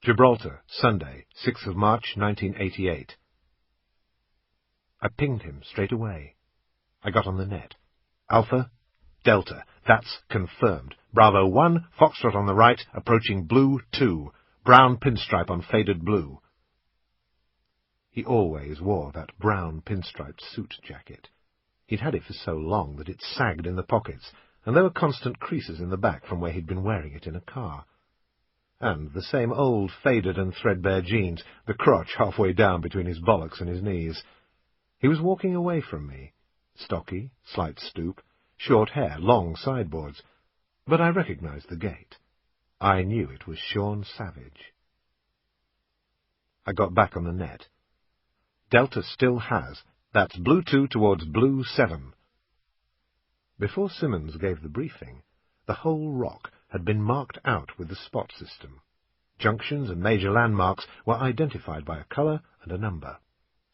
Gibraltar, Sunday, 6th of March, 1988. I pinged him straight away. I got on the net. Alpha, Delta, that's confirmed. Bravo 1, Foxtrot on the right, approaching Blue 2, brown pinstripe on faded blue. He always wore that brown pinstriped suit jacket. He'd had it for so long that it sagged in the pockets, and there were constant creases in the back from where he'd been wearing it in a car. And the same old faded and threadbare jeans, the crotch halfway down between his bollocks and his knees. He was walking away from me, stocky, slight stoop, short hair, long sideboards, but I recognized the gait. I knew it was Sean Savage. I got back on the net. Delta still has. That's Blue 2 towards Blue 7. Before Simmons gave the briefing, the whole rock had been marked out with the spot system. Junctions and major landmarks were identified by a colour and a number.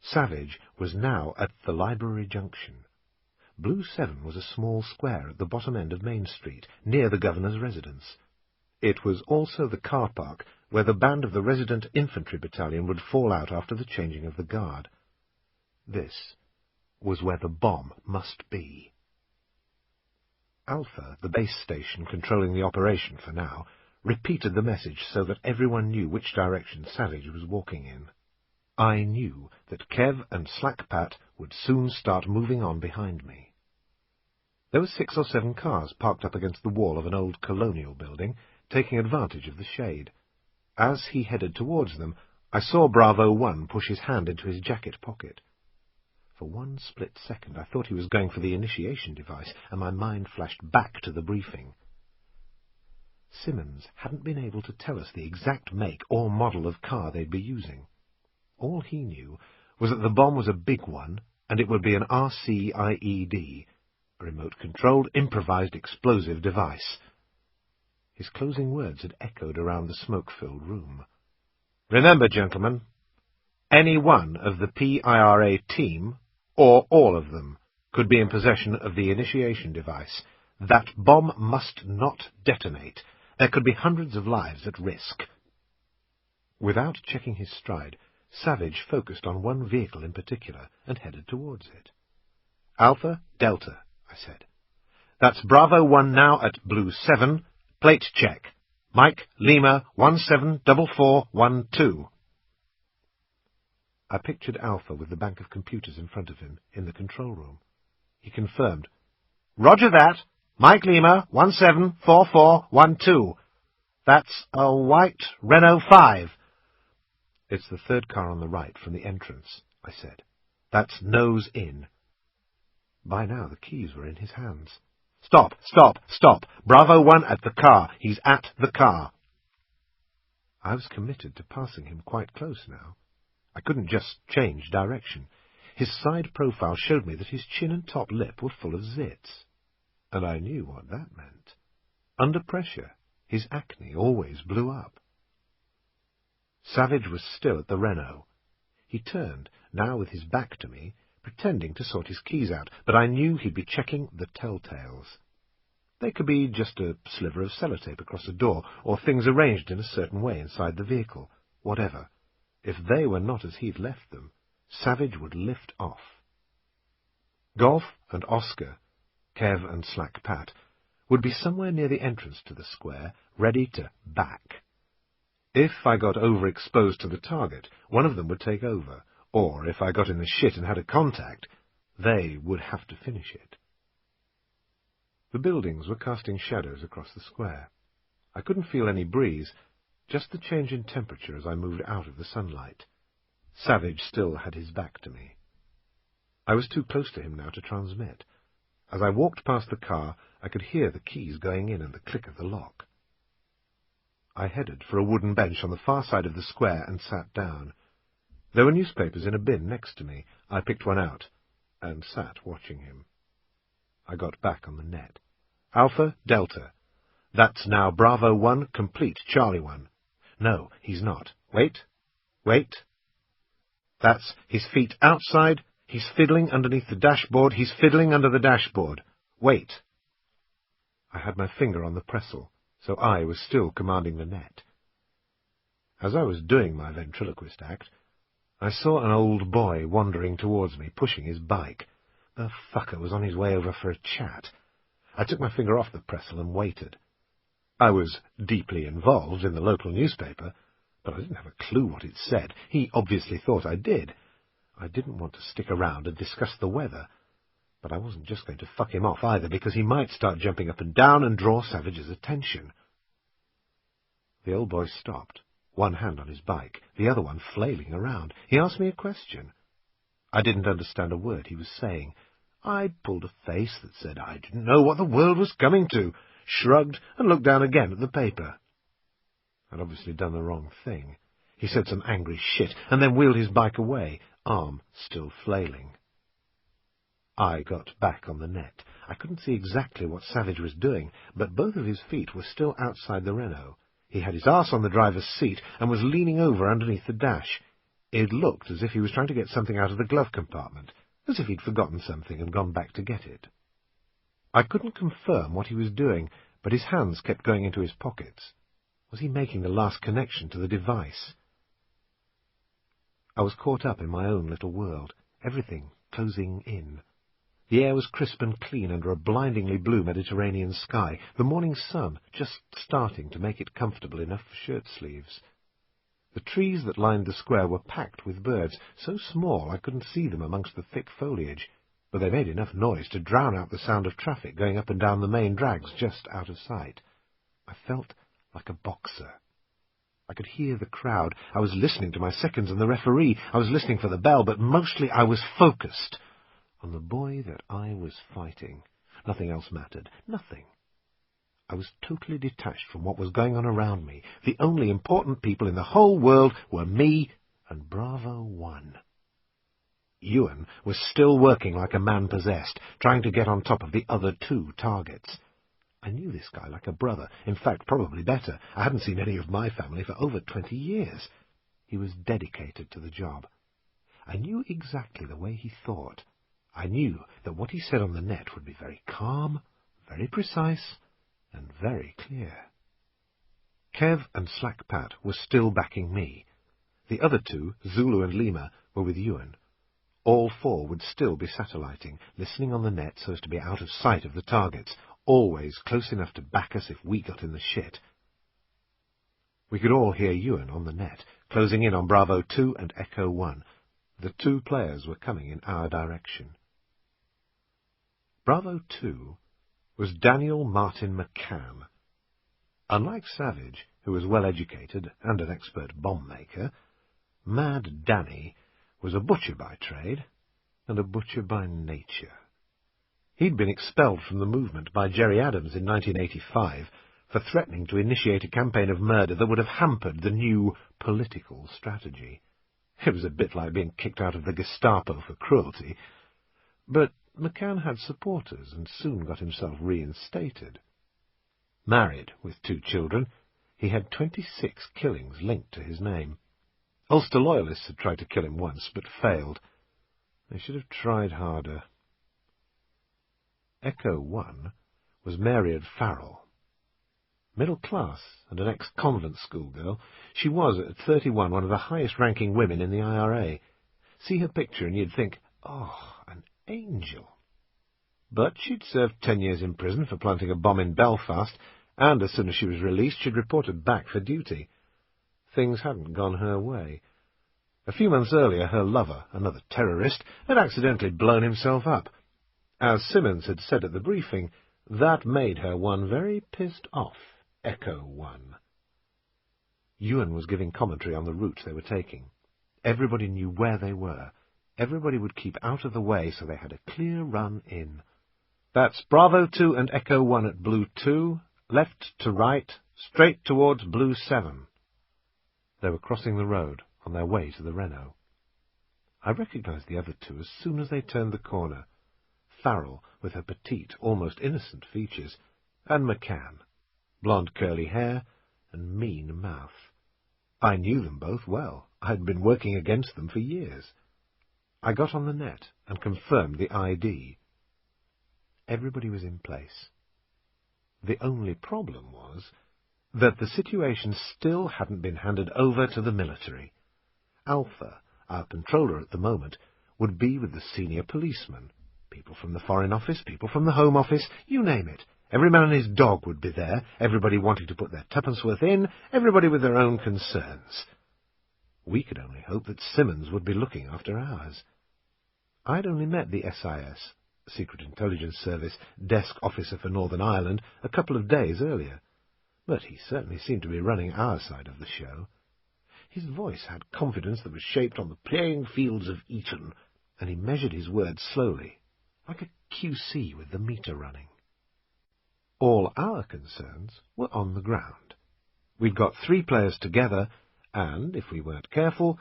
Savage was now at the Library Junction. Blue 7 was a small square at the bottom end of Main Street, near the governor's residence. It was also the car park where the band of the resident infantry battalion would fall out after the changing of the guard. This was where the bomb must be. Alpha, the base station controlling the operation for now, repeated the message so that everyone knew which direction Savage was walking in. I knew that Kev and Slack Pat would soon start moving on behind me. There were 6 or 7 cars parked up against the wall of an old colonial building, taking advantage of the shade. As he headed towards them, I saw Bravo 1 push his hand into his jacket pocket. For one split second I thought he was going for the initiation device, and my mind flashed back to the briefing. Simmons hadn't been able to tell us the exact make or model of car they'd be using. All he knew was that the bomb was a big one, and it would be an RCIED, a remote-controlled, improvised explosive device. His closing words had echoed around the smoke-filled room. "Remember, gentlemen, any one of the PIRA team, or all of them, could be in possession of the initiation device. That bomb must not detonate. There could be hundreds of lives at risk." Without checking his stride, Savage focused on one vehicle in particular and headed towards it. "Alpha, Delta," I said. "That's Bravo 1 now at Blue 7. Plate check. Mike, Lima, 174412. I pictured Alpha with the bank of computers in front of him in the control room. He confirmed. "Roger that. Mike Lima, 174412. That's a white Renault 5. "It's the third car on the right from the entrance," I said. "That's nose in." By now the keys were in his hands. "Stop, stop, stop! Bravo 1 at the car. He's at the car." I was committed to passing him quite close now. I couldn't just change direction. His side profile showed me that his chin and top lip were full of zits. And I knew what that meant. Under pressure, his acne always blew up. Savage was still at the Renault. He turned, now with his back to me, pretending to sort his keys out, but I knew he'd be checking the telltales. They could be just a sliver of sellotape across a door, or things arranged in a certain way inside the vehicle. Whatever. If they were not as he'd left them, Savage would lift off. Golf and Oscar, Kev and Slack Pat, would be somewhere near the entrance to the square, ready to back. If I got overexposed to the target, one of them would take over, or if I got in the shit and had a contact, they would have to finish it. The buildings were casting shadows across the square. I couldn't feel any breeze, just the change in temperature as I moved out of the sunlight. Savage still had his back to me. I was too close to him now to transmit. As I walked past the car, I could hear the keys going in and the click of the lock. I headed for a wooden bench on the far side of the square and sat down. There were newspapers in a bin next to me. I picked one out and sat watching him. I got back on the net. "Alpha, Delta. That's now Bravo 1, complete Charlie 1. No, he's not. Wait. Wait. That's his feet outside. He's fiddling underneath the dashboard. He's fiddling under the dashboard. Wait." I had my finger on the pestle, so I was still commanding the net. As I was doing my ventriloquist act, I saw an old boy wandering towards me, pushing his bike. The fucker was on his way over for a chat. I took my finger off the pestle and waited. I was deeply involved in the local newspaper, but I didn't have a clue what it said. He obviously thought I did. I didn't want to stick around and discuss the weather, but I wasn't just going to fuck him off either, because he might start jumping up and down and draw Savage's attention. The old boy stopped, one hand on his bike, the other one flailing around. He asked me a question. I didn't understand a word he was saying. I pulled a face that said I didn't know what the world was coming to, shrugged, and looked down again at the paper. I'd obviously done the wrong thing. He said some angry shit, and then wheeled his bike away, arm still flailing. I got back on the net. I couldn't see exactly what Savage was doing, but both of his feet were still outside the Renault. He had his arse on the driver's seat and was leaning over underneath the dash. It looked as if he was trying to get something out of the glove compartment, as if he'd forgotten something and gone back to get it. I couldn't confirm what he was doing, but his hands kept going into his pockets. Was he making the last connection to the device? I was caught up in my own little world, everything closing in. The air was crisp and clean under a blindingly blue Mediterranean sky, the morning sun just starting to make it comfortable enough for shirt sleeves. The trees that lined the square were packed with birds, so small I couldn't see them amongst the thick foliage, but they made enough noise to drown out the sound of traffic going up and down the main drags just out of sight. I felt like a boxer. I could hear the crowd. I was listening to my seconds and the referee. I was listening for the bell, but mostly I was focused on the boy that I was fighting. Nothing else mattered. Nothing. I was totally detached from what was going on around me. The only important people in the whole world were me and Bravo 1. Ewan was still working like a man possessed, trying to get on top of the other two targets. I knew this guy like a brother, in fact, probably better. I hadn't seen any of my family for over 20 years. He was dedicated to the job. I knew exactly the way he thought. I knew that what he said on the net would be very calm, very precise, and very clear. Kev and Slack Pat were still backing me. The other two, Zulu and Lima, were with Ewan. All four would still be satelliting, listening on the net so as to be out of sight of the targets, always close enough to back us if we got in the shit. We could all hear Ewan on the net, closing in on Bravo 2 and Echo 1. The two players were coming in our direction. Bravo 2 was Daniel Martin McCann. Unlike Savage, who was well-educated and an expert bomb-maker, Mad Danny was a butcher by trade and a butcher by nature. He'd been expelled from the movement by Jerry Adams in 1985 for threatening to initiate a campaign of murder that would have hampered the new political strategy. It was a bit like being kicked out of the Gestapo for cruelty, but McCann had supporters and soon got himself reinstated. Married, with 2 children, he had 26 killings linked to his name. Ulster loyalists had tried to kill him once, but failed. They should have tried harder. Echo 1 was Mary Farrell. Middle class and an ex-convent schoolgirl, she was, at 31, one of the highest-ranking women in the IRA. See her picture and you'd think, oh, an angel. But she'd served 10 years in prison for planting a bomb in Belfast, and as soon as she was released, she'd reported back for duty. Things hadn't gone her way. A few months earlier, her lover, another terrorist, had accidentally blown himself up. As Simmons had said at the briefing, that made her one very pissed off Echo 1. Ewan was giving commentary on the route they were taking. Everybody knew where they were. Everybody would keep out of the way so they had a clear run in. That's Bravo 2 and Echo 1 at Blue 2, left to right, straight towards Blue 7. They were crossing the road on their way to the Renault. I recognized the other two as soon as they turned the corner. Farrell, with her petite, almost innocent features, and McCann, blonde curly hair and mean mouth. I knew them both well. I had been working against them for years. I got on the net and confirmed the ID. Everybody was in place. The only problem was that the situation still hadn't been handed over to the military. Alpha, our controller at the moment, would be with the senior policeman. People from the Foreign Office, people from the Home Office, you name it. Every man and his dog would be there, everybody wanting to put their tuppence worth in, everybody with their own concerns. We could only hope that Simmons would be looking after ours. I'd only met the SIS, Secret Intelligence Service, desk officer for Northern Ireland, a couple of days earlier, but he certainly seemed to be running our side of the show. His voice had confidence that was shaped on the playing fields of Eton, and he measured his words slowly, like a QC with the meter running. All our concerns were on the ground. We'd got 3 players together, and, if we weren't careful,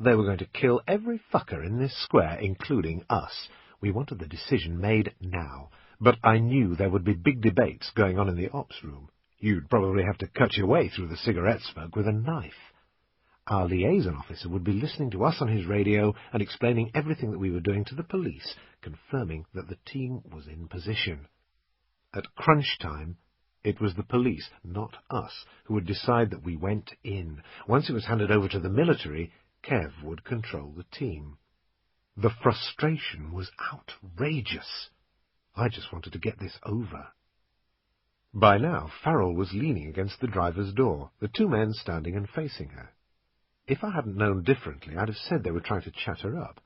they were going to kill every fucker in this square, including us. We wanted the decision made now, but I knew there would be big debates going on in the ops room. You'd probably have to cut your way through the cigarette smoke with a knife. Our liaison officer would be listening to us on his radio and explaining everything that we were doing to the police, confirming that the team was in position. At crunch time, it was the police, not us, who would decide that we went in. Once it was handed over to the military, Kev would control the team. The frustration was outrageous. I just wanted to get this over. By now, Farrell was leaning against the driver's door, the 2 men standing and facing her. If I hadn't known differently, I'd have said they were trying to chat her up.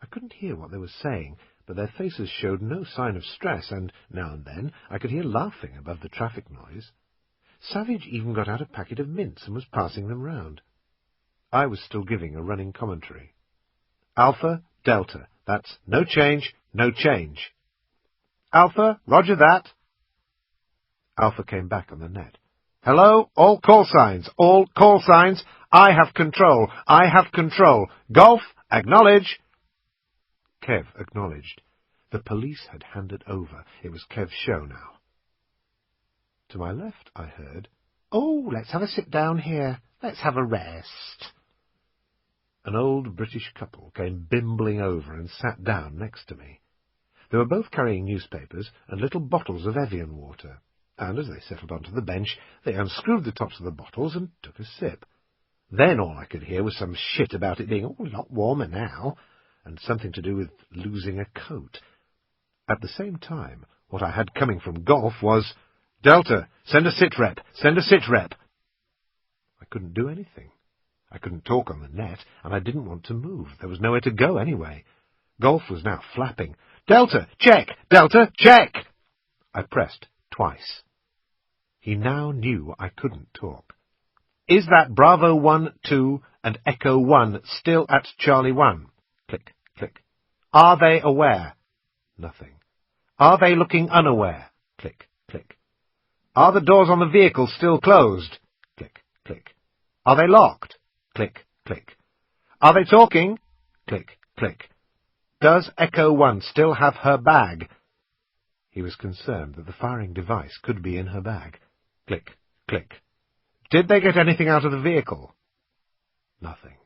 I couldn't hear what they were saying, but their faces showed no sign of stress, and now and then I could hear laughing above the traffic noise. Savage even got out a packet of mints and was passing them round. I was still giving a running commentary. Alpha, Delta, that's no change, no change. Alpha, roger that. Alpha came back on the net. Hello, all call signs, I have control, Golf, acknowledge. Kev acknowledged. The police had handed over. It was Kev's show now. To my left, I heard, "Oh, let's have a sit down here. Let's have a rest." An old British couple came bimbling over and sat down next to me. They were both carrying newspapers and little bottles of Evian water, and as they settled onto the bench, they unscrewed the tops of the bottles and took a sip. Then all I could hear was some shit about it being a lot warmer now, and something to do with losing a coat. At the same time, what I had coming from Golf was, "Delta, send a sit-rep, send a sit-rep." I couldn't do anything. I couldn't talk on the net, and I didn't want to move. There was nowhere to go anyway. Golf was now flapping. "Delta, check! Delta, check!" I pressed twice. He now knew I couldn't talk. "Is that Bravo 1, 2 and Echo 1 still at Charlie 1? Click, click. "Are they aware?" Nothing. "Are they looking unaware?" Click, click. "Are the doors on the vehicle still closed?" Click, click. "Are they locked?" Click, click. "Are they talking?" Click, click. "Does Echo 1 still have her bag?" He was concerned that the firing device could be in her bag. Click, click. "Did they get anything out of the vehicle?" Nothing.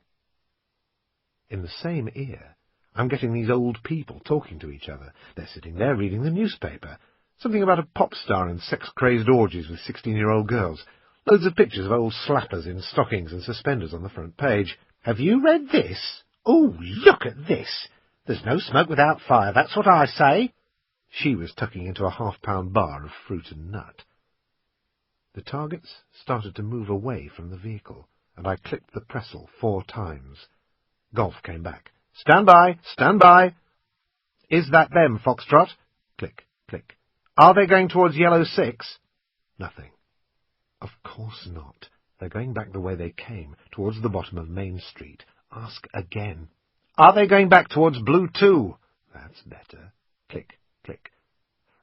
In the same ear, I'm getting these old people talking to each other. They're sitting there reading the newspaper. Something about a pop star and sex-crazed orgies with 16-year-old girls. Loads of pictures of old slappers in stockings and suspenders on the front page. "Have you read this? Oh, look at this! There's no smoke without fire, that's what I say." She was tucking into a half-pound bar of fruit and nut. The targets started to move away from the vehicle, and I clicked the Pressel 4 times. Golf came back. "Stand by! Stand by!" "Is that them, Foxtrot?" Click, click. "Are they going towards Yellow 6? Nothing. Of course not. They're going back the way they came, towards the bottom of Main Street. Ask again. "Are they going back towards Blue 2? That's better. Click, click.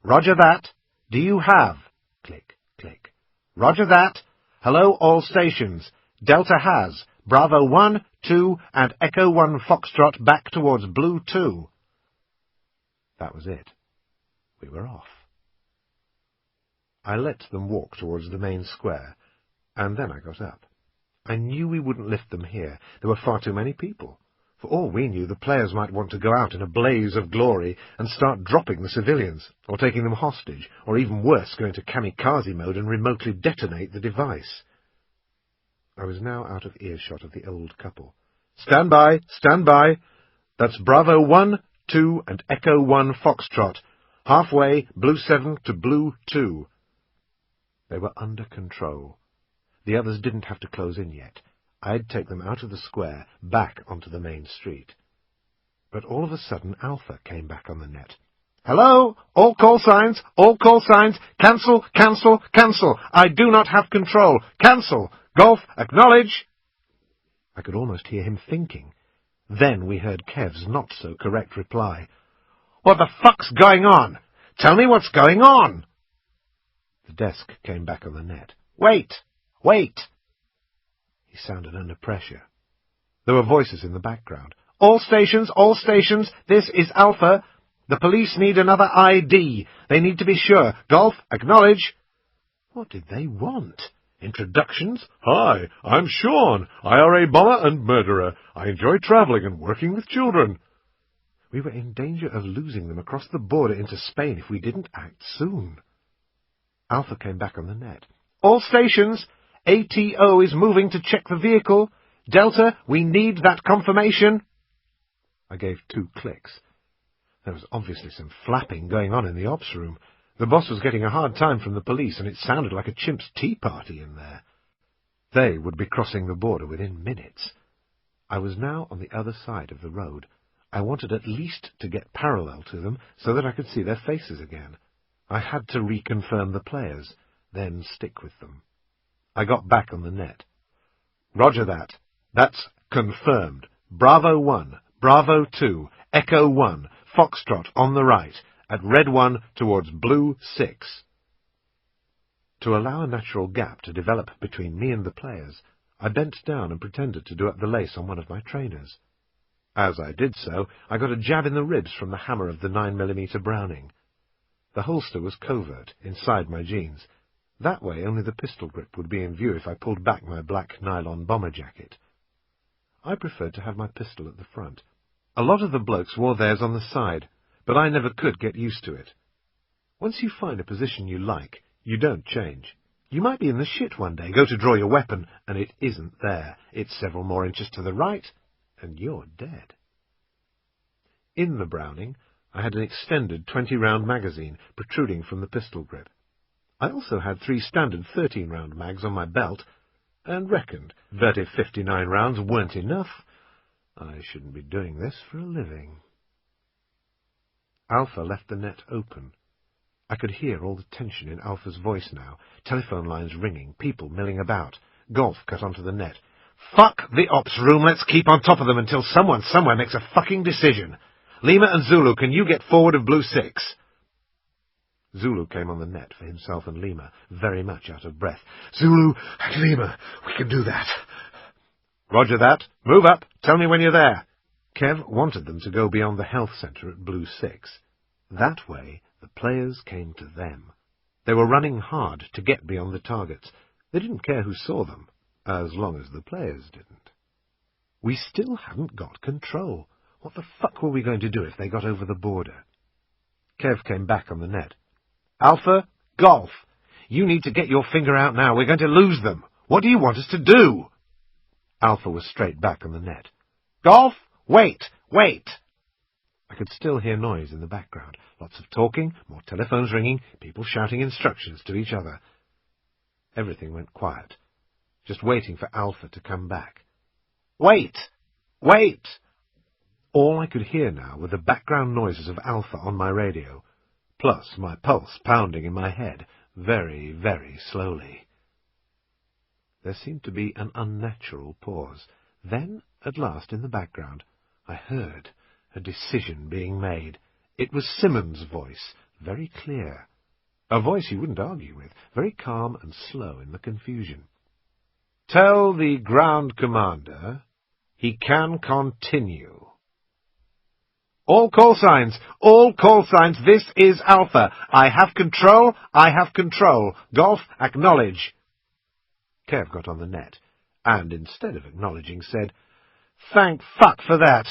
"Roger that. Do you have?" Click, click. "Roger that. Hello, all stations. Delta has Bravo 1, 2, and Echo 1 Foxtrot back towards Blue 2. That was it. We were off. I let them walk towards the main square, and then I got up. I knew we wouldn't lift them here. There were far too many people. For all we knew, the players might want to go out in a blaze of glory and start dropping the civilians, or taking them hostage, or even worse, go into kamikaze mode and remotely detonate the device. I was now out of earshot of the old couple. "Stand by! Stand by! That's Bravo 1, 2, and Echo 1 Foxtrot. Halfway, Blue 7 to Blue 2. They were under control. The others didn't have to close in yet. I'd take them out of the square, back onto the main street. But all of a sudden, Alpha came back on the net. "Hello! All call signs! All call signs! Cancel! Cancel! Cancel! I do not have control! Cancel! Golf! Acknowledge!" I could almost hear him thinking. Then we heard Kev's not-so-correct reply. "What the fuck's going on? Tell me what's going on!" The desk came back on the net. "Wait! Wait!" He sounded under pressure. There were voices in the background. All stations! This is Alpha. The police need another ID. They need to be sure. Golf, acknowledge." What did they want? Introductions? "Hi, I'm Sean, IRA bomber and murderer. I enjoy travelling and working with children." We were in danger of losing them across the border into Spain if we didn't act soon. Alpha came back on the net. "All stations! ATO is moving to check the vehicle. Delta, we need that confirmation." I gave 2 clicks. There was obviously some flapping going on in the ops room. The boss was getting a hard time from the police, and it sounded like a chimp's tea party in there. They would be crossing the border within minutes. I was now on the other side of the road. I wanted at least to get parallel to them so that I could see their faces again. I had to reconfirm the players, then stick with them. I got back on the net. "Roger that. That's confirmed. Bravo 1, Bravo 2, Echo 1, Foxtrot on the right, at Red 1 towards Blue 6. To allow a natural gap to develop between me and the players, I bent down and pretended to do up the lace on one of my trainers. As I did so, I got a jab in the ribs from the hammer of the 9mm Browning. The holster was covert, inside my jeans. That way only the pistol grip would be in view if I pulled back my black nylon bomber jacket. I preferred to have my pistol at the front. A lot of the blokes wore theirs on the side, but I never could get used to it. Once you find a position you like, you don't change. You might be in the shit one day, go to draw your weapon, and it isn't there. It's several more inches to the right, and you're dead. In the Browning, I had an extended 20-round magazine protruding from the pistol grip. I also had 3 standard 13-round mags on my belt, and reckoned that if 59 rounds weren't enough, I shouldn't be doing this for a living. Alpha left the net open. I could hear all the tension in Alpha's voice now, telephone lines ringing, people milling about. Golf cut onto the net. "Fuck the ops room, let's keep on top of them until someone somewhere makes a fucking decision. Lima and Zulu, can you get forward of Blue 6? Zulu came on the net for himself and Lima, very much out of breath. "Zulu and Lima, we can do that." "Roger that. Move up. Tell me when you're there." Kev wanted them to go beyond the health centre at Blue 6. That way, the players came to them. They were running hard to get beyond the targets. They didn't care who saw them, as long as the players didn't. We still hadn't got control. What the fuck were we going to do if they got over the border? Kev came back on the net. "Alpha, Golf, you need to get your finger out now. We're going to lose them. What do you want us to do?" Alpha was straight back on the net. "Golf, wait, wait." I could still hear noise in the background. Lots of talking, more telephones ringing, people shouting instructions to each other. Everything went quiet, just waiting for Alpha to come back. "Wait! Wait!" All I could hear now were the background noises of Alpha on my radio, plus my pulse pounding in my head, very, very slowly. There seemed to be an unnatural pause. Then, at last, in the background, I heard a decision being made. It was Simmons' voice, very clear. A voice you wouldn't argue with, very calm and slow in the confusion. "Tell the ground commander he can continue." All call signs! All call signs! This is Alpha! I have control! I have control! Golf, acknowledge!" Kev got on the net, and instead of acknowledging said, Thank fuck for that.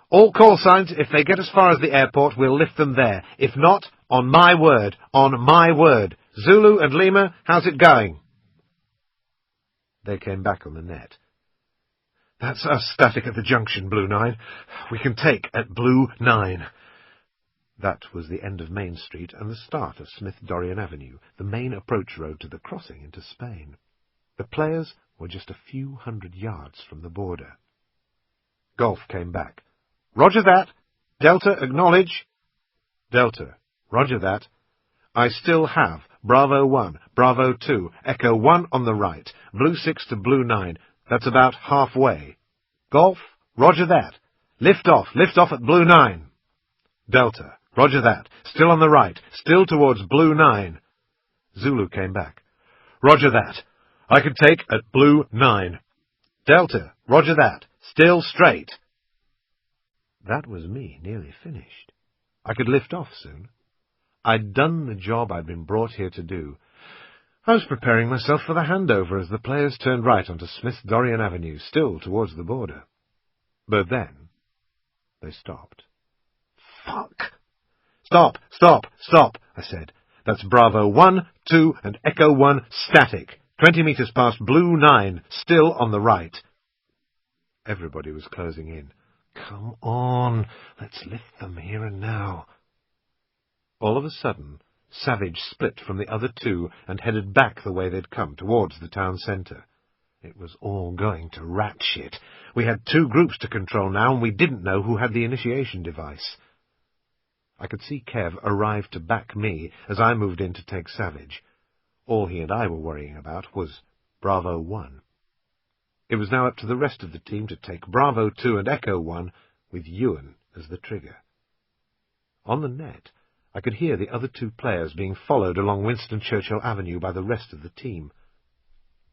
All call signs, if they get as far as the airport, we'll lift them there. If not, on my word, on my word. Zulu and Lima, how's it going? They came back on the net. That's us static at the junction, Blue 9. We can take at Blue 9. That was the end of Main Street and the start of Smith-Dorrien Avenue, the main approach road to the crossing into Spain. The players were just a few hundred yards from the border. Golf came back. Roger that. Delta, acknowledge. Delta, roger that. I still have Bravo 1, Bravo 2, Echo 1 on the right, Blue 6 to Blue 9. That's about halfway. Golf, roger that. Lift off at Blue 9. Delta, roger that. Still on the right, still towards Blue 9. Zulu came back. Roger that. I can take at Blue 9. Delta, roger that. Still straight. That was me, nearly finished. I could lift off soon. I'd done the job I'd been brought here to do. I was preparing myself for the handover as the players turned right onto Smith-Dorrien Avenue, still towards the border. But then they stopped. Fuck! Stop, I said. That's Bravo 1, 2, and Echo 1 static. 20 meters past Blue 9, still on the right. Everybody was closing in. Come on, let's lift them here and now. All of a sudden, Savage split from the other two and headed back the way they'd come, towards the town centre. It was all going to rat shit. We had two groups to control now, and we didn't know who had the initiation device. I could see Kev arrive to back me as I moved in to take Savage. All he and I were worrying about was Bravo 1. It was now up to the rest of the team to take Bravo 2 and Echo 1, with Ewan as the trigger. On the net, I could hear the other two players being followed along Winston Churchill Avenue by the rest of the team.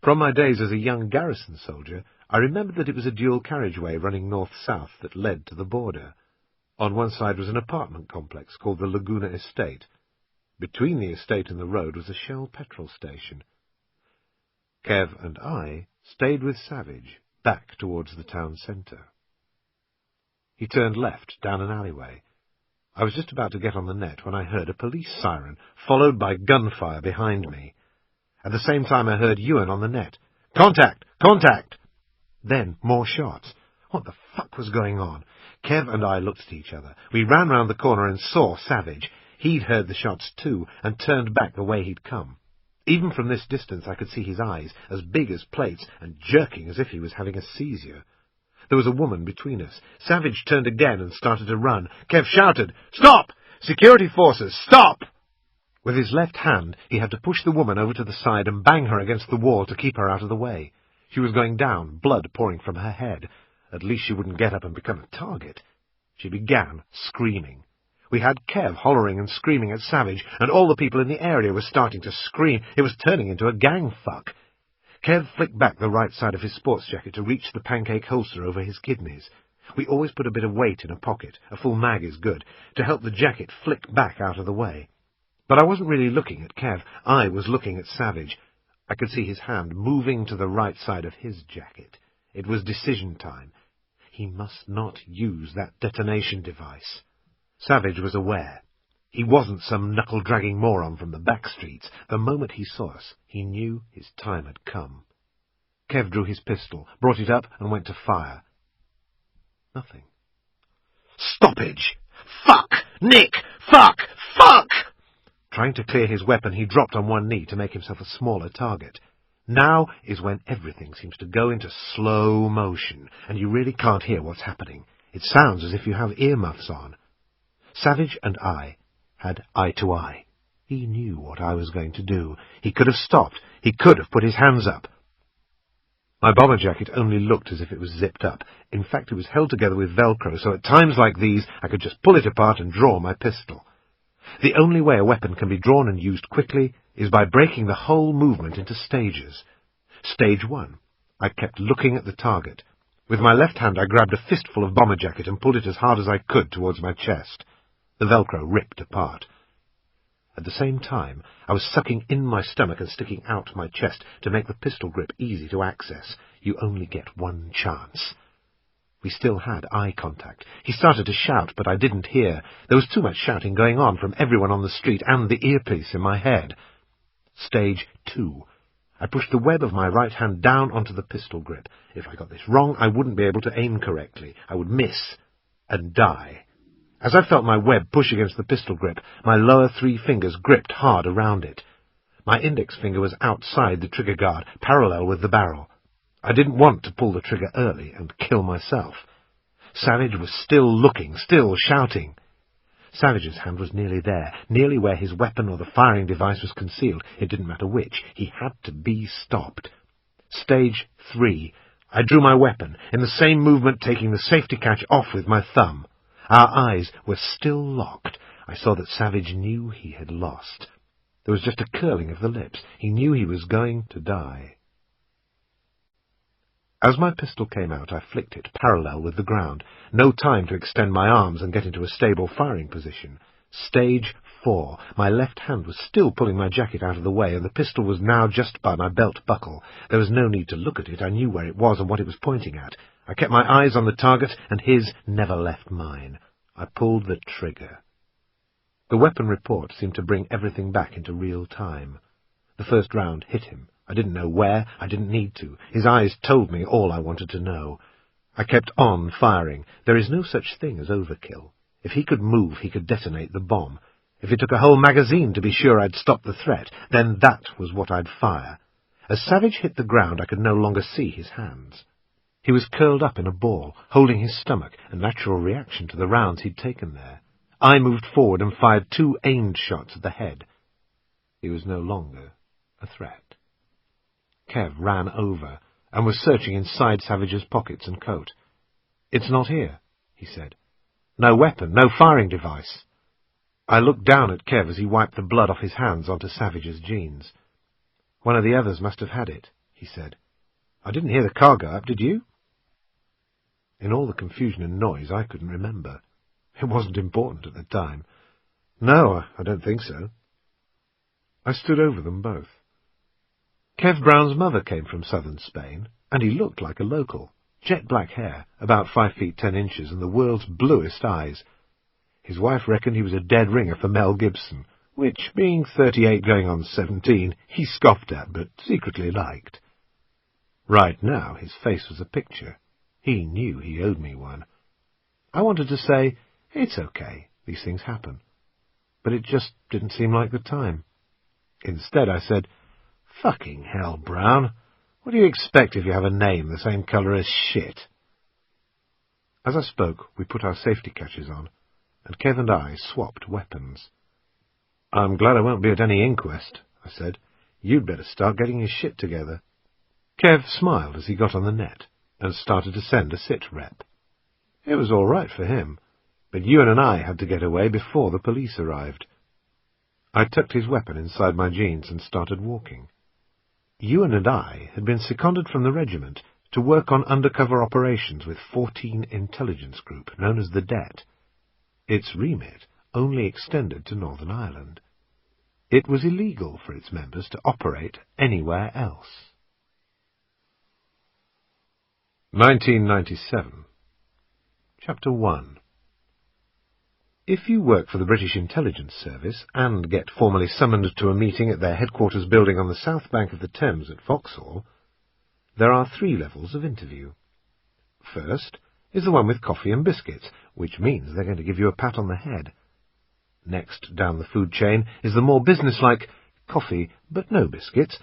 From my days as a young garrison soldier, I remembered that it was a dual carriageway running north-south that led to the border. On one side was an apartment complex called the Laguna Estate. Between the estate and the road was a Shell petrol station. Kev and I stayed with Savage, back towards the town centre. He turned left down an alleyway. I was just about to get on the net when I heard a police siren, followed by gunfire behind me. At the same time I heard Ewan on the net. Contact! Contact! Then more shots. What the fuck was going on? Kev and I looked at each other. We ran round the corner and saw Savage. He'd heard the shots too, and turned back the way he'd come. Even from this distance I could see his eyes, as big as plates, and jerking as if he was having a seizure. There was a woman between us. Savage turned again and started to run. Kev shouted, "Stop! Security forces, stop!" With his left hand, he had to push the woman over to the side and bang her against the wall to keep her out of the way. She was going down, blood pouring from her head. At least she wouldn't get up and become a target. She began screaming. We had Kev hollering and screaming at Savage, and all the people in the area were starting to scream. It was turning into a gang fuck. Kev flicked back the right side of his sports jacket to reach the pancake holster over his kidneys. We always put a bit of weight in a pocket, a full mag is good, to help the jacket flick back out of the way. But I wasn't really looking at Kev, I was looking at Savage. I could see his hand moving to the right side of his jacket. It was decision time. He must not use that detonation device. Savage was aware. He wasn't some knuckle-dragging moron from the back streets. The moment he saw us, he knew his time had come. Kev drew his pistol, brought it up, and went to fire. Nothing. Stoppage! Fuck! Nick! Fuck! Fuck! Trying to clear his weapon, he dropped on one knee to make himself a smaller target. Now is when everything seems to go into slow motion, and you really can't hear what's happening. It sounds as if you have earmuffs on. Savage and I had eye to eye. He knew what I was going to do. He could have stopped. He could have put his hands up. My bomber jacket only looked as if it was zipped up. In fact, it was held together with Velcro, so at times like these I could just pull it apart and draw my pistol. The only way a weapon can be drawn and used quickly is by breaking the whole movement into stages. Stage 1. I kept looking at the target. With my left hand I grabbed a fistful of bomber jacket and pulled it as hard as I could towards my chest. The Velcro ripped apart. At the same time, I was sucking in my stomach and sticking out my chest to make the pistol grip easy to access. You only get one chance. We still had eye contact. He started to shout, but I didn't hear. There was too much shouting going on from everyone on the street and the earpiece in my head. Stage 2. I pushed the web of my right hand down onto the pistol grip. If I got this wrong, I wouldn't be able to aim correctly. I would miss and die. As I felt my web push against the pistol grip, my lower 3 fingers gripped hard around it. My index finger was outside the trigger guard, parallel with the barrel. I didn't want to pull the trigger early and kill myself. Savage was still looking, still shouting. Savage's hand was nearly there, nearly where his weapon or the firing device was concealed. It didn't matter which. He had to be stopped. Stage 3. I drew my weapon, in the same movement taking the safety catch off with my thumb. Our eyes were still locked. I saw that Savage knew he had lost. There was just a curling of the lips. He knew he was going to die. As my pistol came out, I flicked it parallel with the ground. No time to extend my arms and get into a stable firing position. Stage 4. My left hand was still pulling my jacket out of the way, and the pistol was now just by my belt buckle. There was no need to look at it. I knew where it was and what it was pointing at. I kept my eyes on the target, and his never left mine. I pulled the trigger. The weapon report seemed to bring everything back into real time. The first round hit him. I didn't know where. I didn't need to. His eyes told me all I wanted to know. I kept on firing. There is no such thing as overkill. If he could move, he could detonate the bomb. If it took a whole magazine to be sure I'd stop the threat, then that was what I'd fire. As Savage hit the ground, I could no longer see his hands. He was curled up in a ball, holding his stomach, a natural reaction to the rounds he'd taken there. I moved forward and fired 2 aimed shots at the head. He was no longer a threat. Kev ran over and was searching inside Savage's pockets and coat. "It's not here," he said. "No weapon, no firing device." I looked down at Kev as he wiped the blood off his hands onto Savage's jeans. "One of the others must have had it," he said. "I didn't hear the car go up, did you?" In all the confusion and noise, I couldn't remember. It wasn't important at the time. "No, I don't think so." I stood over them both. Kev Brown's mother came from southern Spain, and he looked like a local. Jet black hair, about 5 feet 10 inches, and the world's bluest eyes. His wife reckoned he was a dead ringer for Mel Gibson, which, being 38 going on 17, he scoffed at, but secretly liked. Right now, his face was a picture. He knew he owed me one. I wanted to say, "It's okay, these things happen." But it just didn't seem like the time. Instead, I said, "Fucking hell, Brown. What do you expect if you have a name the same colour as shit?" As I spoke, we put our safety catches on, and Kev and I swapped weapons. "I'm glad I won't be at any inquest," I said. "You'd better start getting your shit together." Kev smiled as he got on the net and started to send a sit rep. It was all right for him, but Ewan and I had to get away before the police arrived. I tucked his weapon inside my jeans and started walking. Ewan and I had been seconded from the regiment to work on undercover operations with 14 Intelligence Group, known as the Det. Its remit only extended to Northern Ireland. It was illegal for its members to operate anywhere else. 1997. Chapter 1. If you work for the British Intelligence Service and get formally summoned to a meeting at their headquarters building on the south bank of the Thames at Vauxhall, there are 3 levels of interview. First is the one with coffee and biscuits, which means they're going to give you a pat on the head. Next down the food chain is the more businesslike coffee but no biscuits,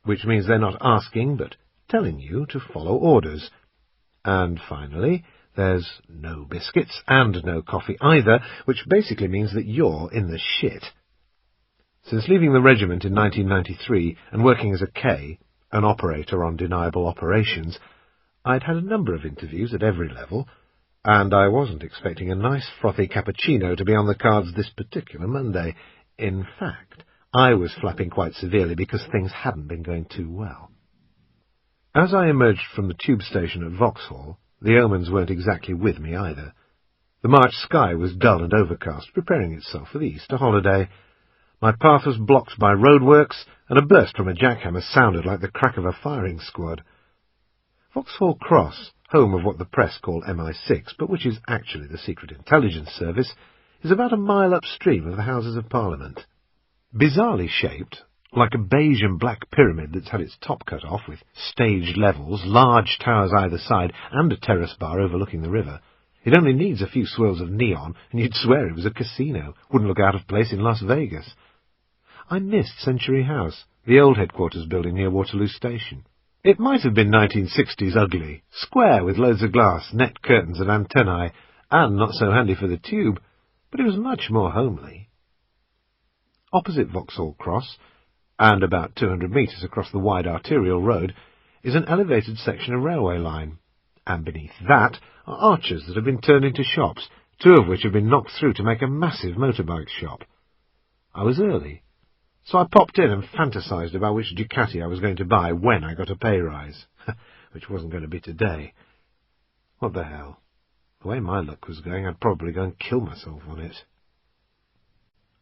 which means they're not asking but telling you to follow orders. And finally, there's no biscuits and no coffee either, which basically means that you're in the shit. Since leaving the regiment in 1993 and working as a K, an operator on Deniable operations, I'd had a number of interviews at every level, and I wasn't expecting a nice frothy cappuccino to be on the cards this particular Monday. In fact, I was flapping quite severely because things hadn't been going too well. As I emerged from the tube station at Vauxhall, the omens weren't exactly with me either. The March sky was dull and overcast, preparing itself for the Easter holiday. My path was blocked by roadworks, and a burst from a jackhammer sounded like the crack of a firing squad. Vauxhall Cross, home of what the press call MI6, but which is actually the Secret Intelligence Service, is about a mile upstream of the Houses of Parliament. Bizarrely shaped, like a beige and black pyramid that's had its top cut off, with staged levels, large towers either side, and a terrace bar overlooking the river, it only needs a few swirls of neon, and you'd swear it was a casino. Wouldn't look out of place in Las Vegas. I missed Century House, the old headquarters building near Waterloo Station. It might have been 1960s ugly, square with loads of glass, net curtains and antennae, and not so handy for the tube, but it was much more homely. Opposite Vauxhall Cross, and about 200 metres across the wide arterial road, is an elevated section of railway line, and beneath that are arches that have been turned into shops, 2 of which have been knocked through to make a massive motorbike shop. I was early, so I popped in and fantasised about which Ducati I was going to buy when I got a pay rise, which wasn't going to be today. What the hell? The way my luck was going, I'd probably go and kill myself on it.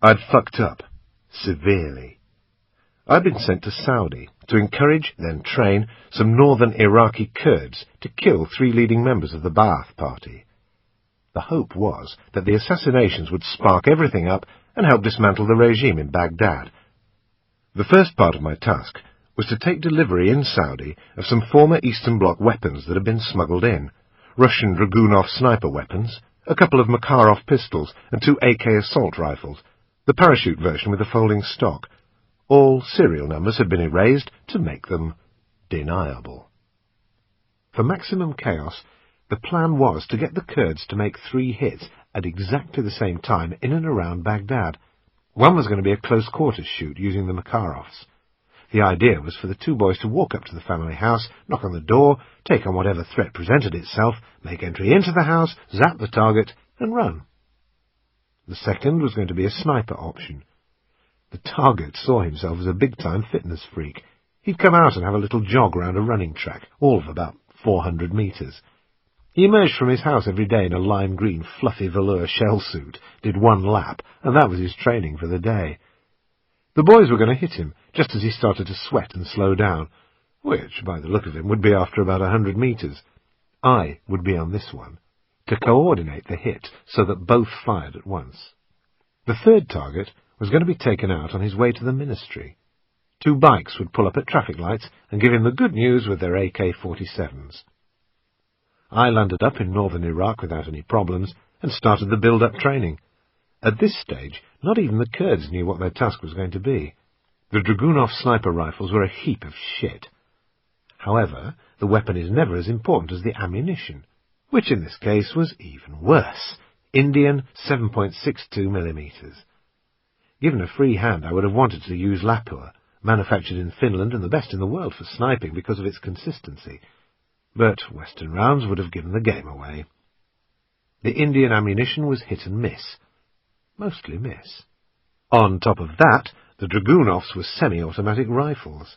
I'd fucked up. Severely. I'd been sent to Saudi to encourage, then train, some northern Iraqi Kurds to kill 3 leading members of the Ba'ath Party. The hope was that the assassinations would spark everything up and help dismantle the regime in Baghdad. The first part of my task was to take delivery in Saudi of some former Eastern Bloc weapons that had been smuggled in, Russian Dragunov sniper weapons, a couple of Makarov pistols and 2 AK assault rifles, the parachute version with a folding stock. All serial numbers had been erased to make them deniable. For maximum chaos, the plan was to get the Kurds to make 3 hits at exactly the same time in and around Baghdad. One was going to be a close-quarters shoot using the Makarovs. The idea was for the 2 boys to walk up to the family house, knock on the door, take on whatever threat presented itself, make entry into the house, zap the target, and run. The second was going to be a sniper option. The target saw himself as a big-time fitness freak. He'd come out and have a little jog round a running track, all of about 400 metres. He emerged from his house every day in a lime green fluffy velour shell suit, did 1 lap, and that was his training for the day. The boys were going to hit him, just as he started to sweat and slow down, which, by the look of him, would be after about 100 metres. I would be on this one, to coordinate the hit so that both fired at once. The third target was going to be taken out on his way to the ministry. 2 bikes would pull up at traffic lights and give him the good news with their AK-47s. I landed up in northern Iraq without any problems and started the build-up training. At this stage, not even the Kurds knew what their task was going to be. The Dragunov sniper rifles were a heap of shit. However, the weapon is never as important as the ammunition, which in this case was even worse. Indian 7.62mm. Given a free hand, I would have wanted to use Lapua, manufactured in Finland and the best in the world for sniping because of its consistency. But Western rounds would have given the game away. The Indian ammunition was hit and miss. Mostly miss. On top of that, the Dragunovs were semi-automatic rifles.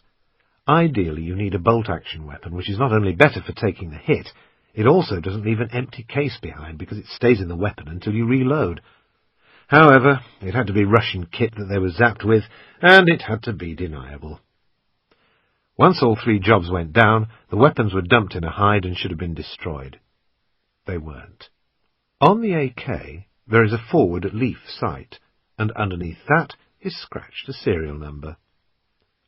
Ideally, you need a bolt-action weapon, which is not only better for taking the hit, it also doesn't leave an empty case behind because it stays in the weapon until you reload. However, it had to be Russian kit that they were zapped with, and it had to be deniable. Once all 3 jobs went down, the weapons were dumped in a hide and should have been destroyed. They weren't. On the AK, there is a forward leaf sight, and underneath that is scratched a serial number.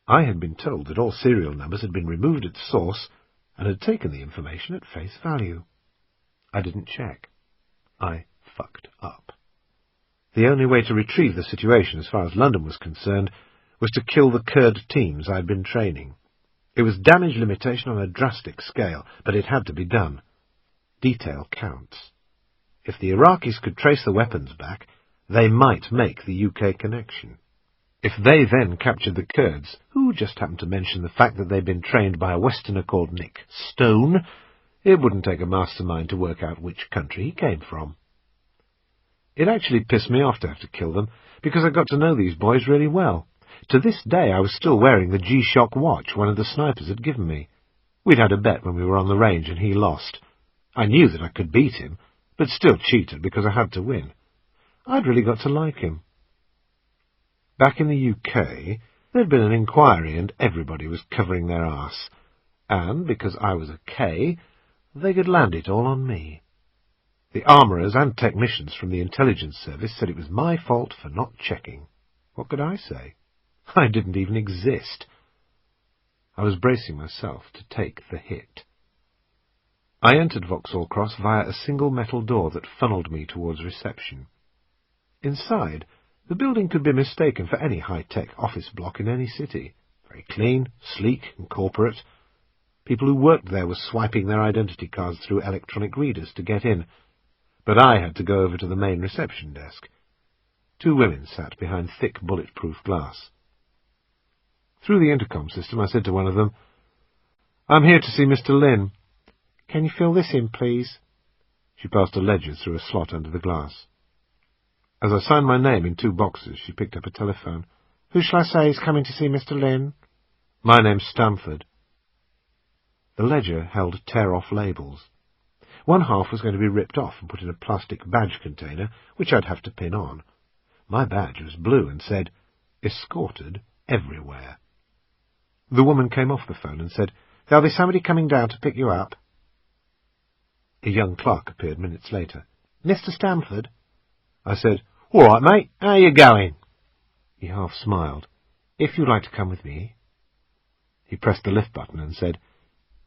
I had been told that all serial numbers had been removed at source and had taken the information at face value. I didn't check. I fucked up. The only way to retrieve the situation as far as London was concerned was to kill the Kurd teams I had been training. It was damage limitation on a drastic scale, but it had to be done. Detail counts. If the Iraqis could trace the weapons back, they might make the UK connection. If they then captured the Kurds, who just happened to mention the fact that they'd been trained by a Westerner called Nick Stone, it wouldn't take a mastermind to work out which country he came from. It actually pissed me off to have to kill them, because I got to know these boys really well. To this day I was still wearing the G-Shock watch one of the snipers had given me. We'd had a bet when we were on the range and he lost. I knew that I could beat him, but still cheated because I had to win. I'd really got to like him. Back in the UK, there'd been an inquiry and everybody was covering their arse. and because I was a K, they could land it all on me. The armourers and technicians from the intelligence service said it was my fault for not checking. What could I say? I didn't even exist. I was bracing myself to take the hit. I entered Vauxhall Cross via a single metal door that funneled me towards reception. Inside, the building could be mistaken for any high-tech office block in any city. Very clean, sleek, and corporate. People who worked there were swiping their identity cards through electronic readers to get in, but I had to go over to the main reception desk. 2 women sat behind thick, bulletproof glass. Through the intercom system, I said to one of them, "I'm here to see Mr. Lynn. Can you fill this in, please?" She passed a ledger through a slot under the glass. As I signed my name in 2 boxes, she picked up a telephone. "Who shall I say is coming to see Mr. Lynn?" "My name's Stamford." The ledger held tear-off labels. One half was going to be ripped off and put in a plastic badge container, which I'd have to pin on. My badge was blue and said, "Escorted everywhere." The woman came off the phone and said, "There'll be somebody coming down to pick you up." A young clerk appeared minutes later. "Mr. Stamford?" I said, "All right, mate. How you going?" He half smiled. "If you'd like to come with me." He pressed the lift button and said,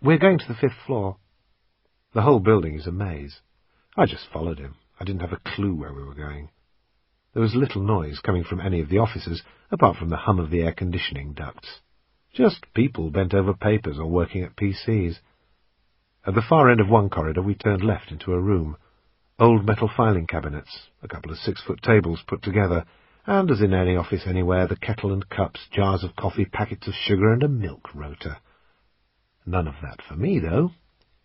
"We're going to the 5th floor." The whole building is a maze. I just followed him. I didn't have a clue where we were going. There was little noise coming from any of the offices, apart from the hum of the air-conditioning ducts. Just people bent over papers or working at PCs. At the far end of one corridor we turned left into a room. Old metal filing cabinets, a couple of 6-foot tables put together, and, as in any office anywhere, the kettle and cups, jars of coffee, packets of sugar, and a milk rotor. None of that for me, though.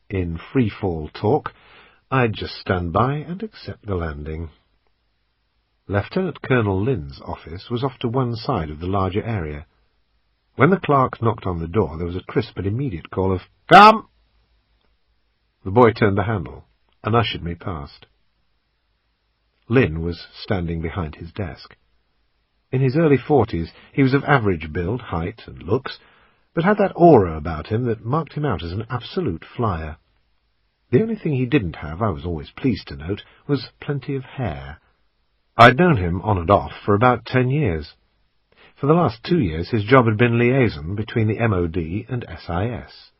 In free-fall talk, I'd just stand by and accept the landing. Lieutenant Colonel Lynn's office was off to one side of the larger area. When the clerk knocked on the door, there was a crisp and immediate call of, "Come!" The boy turned the handle and ushered me past. Lynn was standing behind his desk. In his early 40s, he was of average build, height, and looks, but had that aura about him that marked him out as an absolute flyer. The only thing he didn't have, I was always pleased to note, was plenty of hair. I'd known him on and off for about 10 years. For the last 2 years his job had been liaison between the MOD and SIS.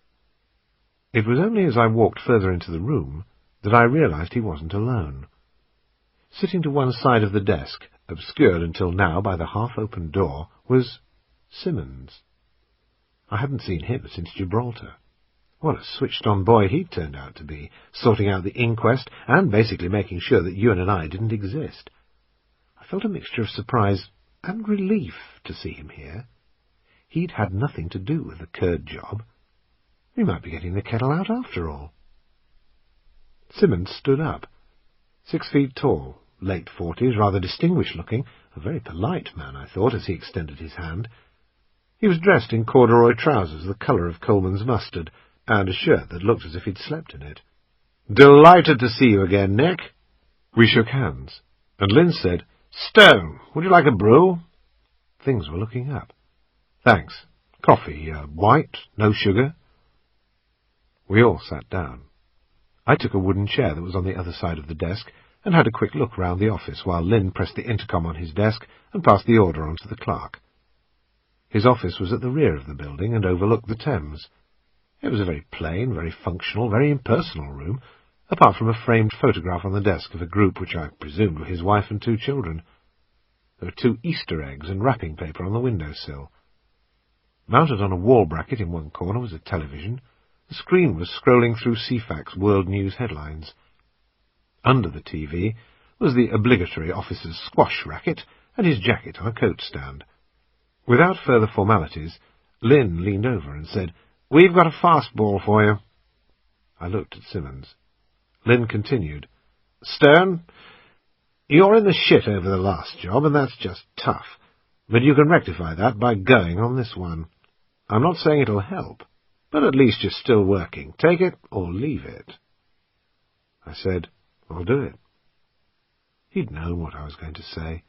It was only as I walked further into the room that I realized he wasn't alone. Sitting to one side of the desk, obscured until now by the half-open door, was Simmons. I hadn't seen him since Gibraltar. What a switched-on boy he'd turned out to be, sorting out the inquest and basically making sure that Ewan and I didn't exist. I felt a mixture of surprise and relief to see him here. He'd had nothing to do with the Kurd job. We might be getting the kettle out after all. Simmons stood up. 6 feet tall, late 40s, rather distinguished-looking, a very polite man, I thought, as he extended his hand. He was dressed in corduroy trousers the colour of Coleman's mustard, and a shirt that looked as if he'd slept in it. "Delighted to see you again, Nick." We shook hands, and Lynn said, "Stone, would you like a brew?" Things were looking up. "Thanks. Coffee, white, no sugar." We all sat down. I took a wooden chair that was on the other side of the desk and had a quick look round the office while Lynn pressed the intercom on his desk and passed the order on to the clerk. His office was at the rear of the building and overlooked the Thames. It was a very plain, very functional, very impersonal room, apart from a framed photograph on the desk of a group which I presumed were his wife and 2 children. There were 2 Easter eggs and wrapping paper on the window-sill. Mounted on a wall bracket in one corner was a television. The screen was scrolling through CFAC's World News headlines. Under the TV was the obligatory officer's squash racket and his jacket on a coat stand. Without further formalities, Lynn leaned over and said, "We've got a fastball for you." I looked at Simmons. Lynn continued, "Stone, you're in the shit over the last job, and that's just tough. But you can rectify that by going on this one. I'm not saying it'll help, but at least you're still working. Take it or leave it." I said, "I'll do it." He'd known what I was going to say.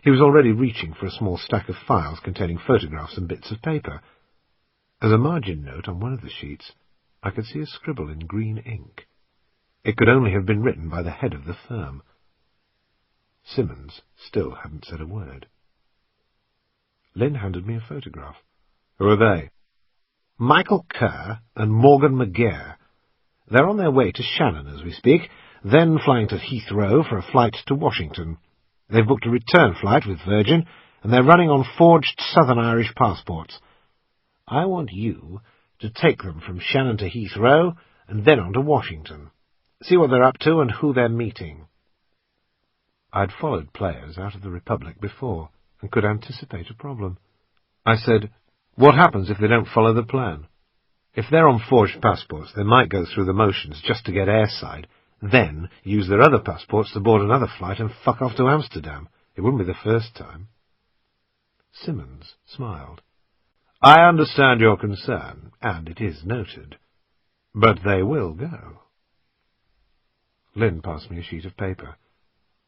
He was already reaching for a small stack of files containing photographs and bits of paper. As a margin note on one of the sheets, I could see a scribble in green ink. It could only have been written by the head of the firm. Simmons still hadn't said a word. Lynn handed me a photograph. Who are they? Michael Kerr and Morgan McGear. They're on their way to Shannon as we speak, then flying to Heathrow for a flight to Washington. They've booked a return flight with Virgin, and they're running on forged Southern Irish passports. I want you to take them from Shannon to Heathrow, and then on to Washington. See what they're up to and who they're meeting. I'd followed players out of the Republic before, and could anticipate a problem. I said, what happens if they don't follow the plan? If they're on forged passports, they might go through the motions just to get airside, then use their other passports to board another flight and fuck off to Amsterdam. It wouldn't be the first time. Simmons smiled. I understand your concern, and it is noted. But they will go. Lynn passed me a sheet of paper.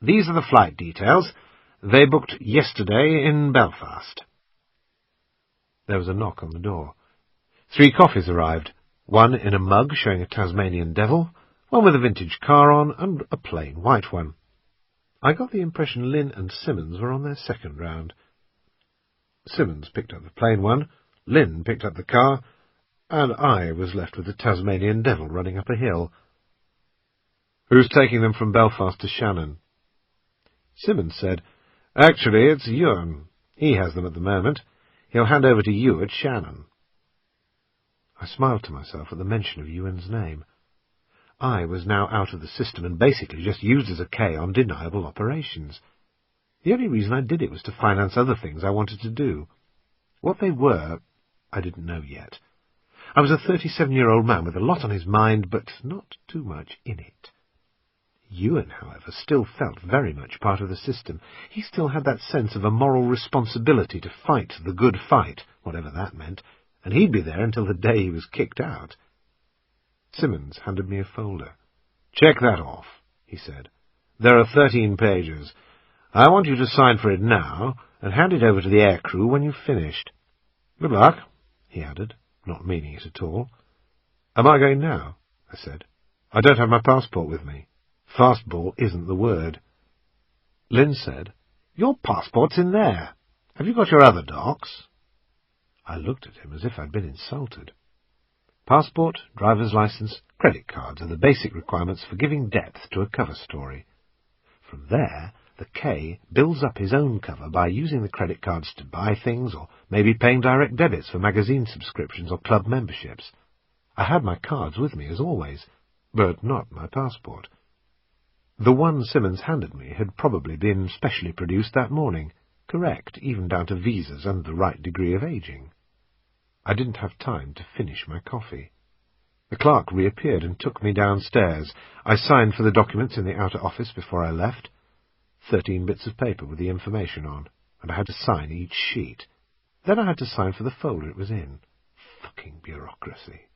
These are the flight details. They booked yesterday in Belfast. There was a knock on the door. 3 coffees arrived, one in a mug showing a Tasmanian devil, one with a vintage car on, and a plain white one. I got the impression Lynn and Simmons were on their second round. Simmons picked up the plain one, Lynn picked up the car, and I was left with the Tasmanian devil running up a hill. Who's taking them from Belfast to Shannon? Simmons said, Actually, it's Ewan. He has them at the moment. He'll hand over to you at Shannon. I smiled to myself at the mention of Ewan's name. I was now out of the system and basically just used as a K on Deniable operations. The only reason I did it was to finance other things I wanted to do. What they were, I didn't know yet. I was a 37-year-old man with a lot on his mind, but not too much in it. Ewan, however, still felt very much part of the system. He still had that sense of a moral responsibility to fight the good fight, whatever that meant, and he'd be there until the day he was kicked out. Simmons handed me a folder. Check that off, he said. There are 13 pages. I want you to sign for it now and hand it over to the aircrew when you've finished. Good luck, he added, not meaning it at all. Am I going now? I said. I don't have my passport with me. Fastball isn't the word. Lynn said, Your passport's in there. Have you got your other docs? I looked at him as if I'd been insulted. Passport, driver's license, credit cards are the basic requirements for giving depth to a cover story. From there, the K builds up his own cover by using the credit cards to buy things or maybe paying direct debits for magazine subscriptions or club memberships. I had my cards with me as always, but not my passport. The one Simmons handed me had probably been specially produced that morning, correct even down to visas and the right degree of aging. I didn't have time to finish my coffee. The clerk reappeared and took me downstairs. I signed for the documents in the outer office before I left. 13 bits of paper with the information on, and I had to sign each sheet. Then I had to sign for the folder it was in. Fucking bureaucracy.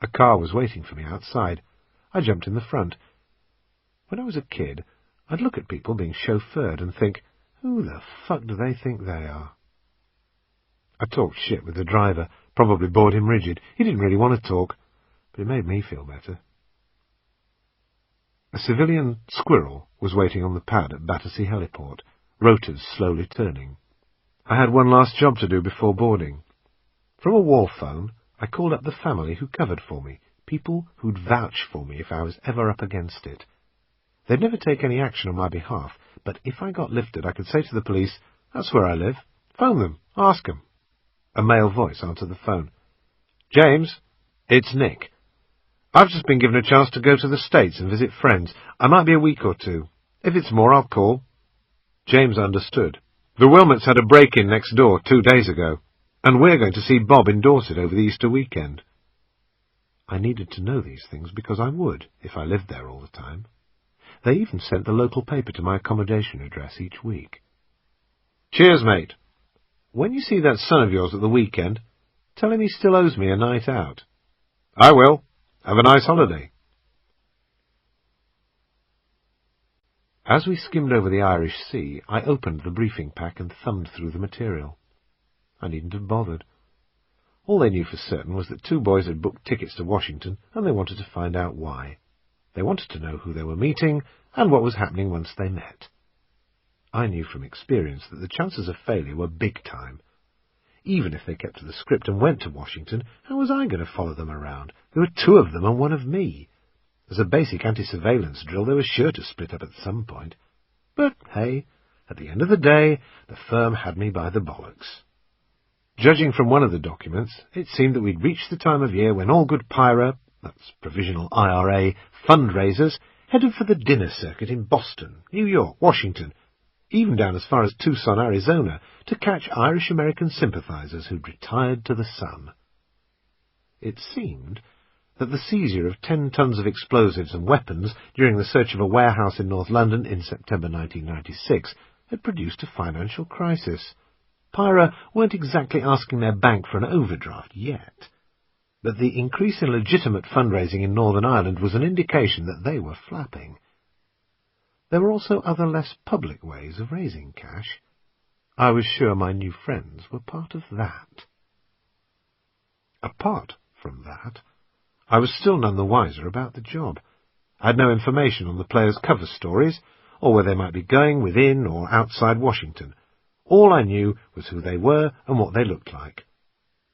A car was waiting for me outside. I jumped in the front. When I was a kid, I'd look at people being chauffeured and think, who the fuck do they think they are? I talked shit with the driver, probably bored him rigid. He didn't really want to talk, but it made me feel better. A civilian squirrel was waiting on the pad at Battersea Heliport, rotors slowly turning. I had one last job to do before boarding. From a wall phone, I called up the family who covered for me, people who'd vouch for me if I was ever up against it. They'd never take any action on my behalf, but if I got lifted, I could say to the police, that's where I live. Phone them. Ask them. A male voice answered the phone. James, it's Nick. I've just been given a chance to go to the States and visit friends. I might be a week or two. If it's more, I'll call. James understood. The Wilmots had a break-in next door 2 days ago, and we're going to see Bob in Dorset over the Easter weekend. I needed to know these things because I would, if I lived there all the time. They even sent the local paper to my accommodation address each week. Cheers, mate. When you see that son of yours at the weekend, tell him he still owes me a night out. I will. Have a nice holiday. As we skimmed over the Irish Sea, I opened the briefing pack and thumbed through the material. I needn't have bothered. All they knew for certain was that two boys had booked tickets to Washington, and they wanted to find out why. They wanted to know who they were meeting, and what was happening once they met. I knew from experience that the chances of failure were big time. Even if they kept to the script and went to Washington, how was I going to follow them around? There were two of them and one of me. As a basic anti-surveillance drill, they were sure to split up at some point. But, hey, at the end of the day, the firm had me by the bollocks. Judging from one of the documents, it seemed that we'd reached the time of year when all good PIRA, that's Provisional IRA, fundraisers headed for the dinner circuit in Boston, New York, Washington, even down as far as Tucson, Arizona, to catch Irish-American sympathizers who'd retired to the sun. It seemed that the seizure of 10 tons of explosives and weapons during the search of a warehouse in North London in September 1996 had produced a financial crisis. PIRA weren't exactly asking their bank for an overdraft yet, but the increase in legitimate fundraising in Northern Ireland was an indication that they were flapping. There were also other less public ways of raising cash. I was sure my new friends were part of that. Apart from that, I was still none the wiser about the job. I had no information on the players' cover stories, or where they might be going within or outside Washington. All I knew was who they were and what they looked like.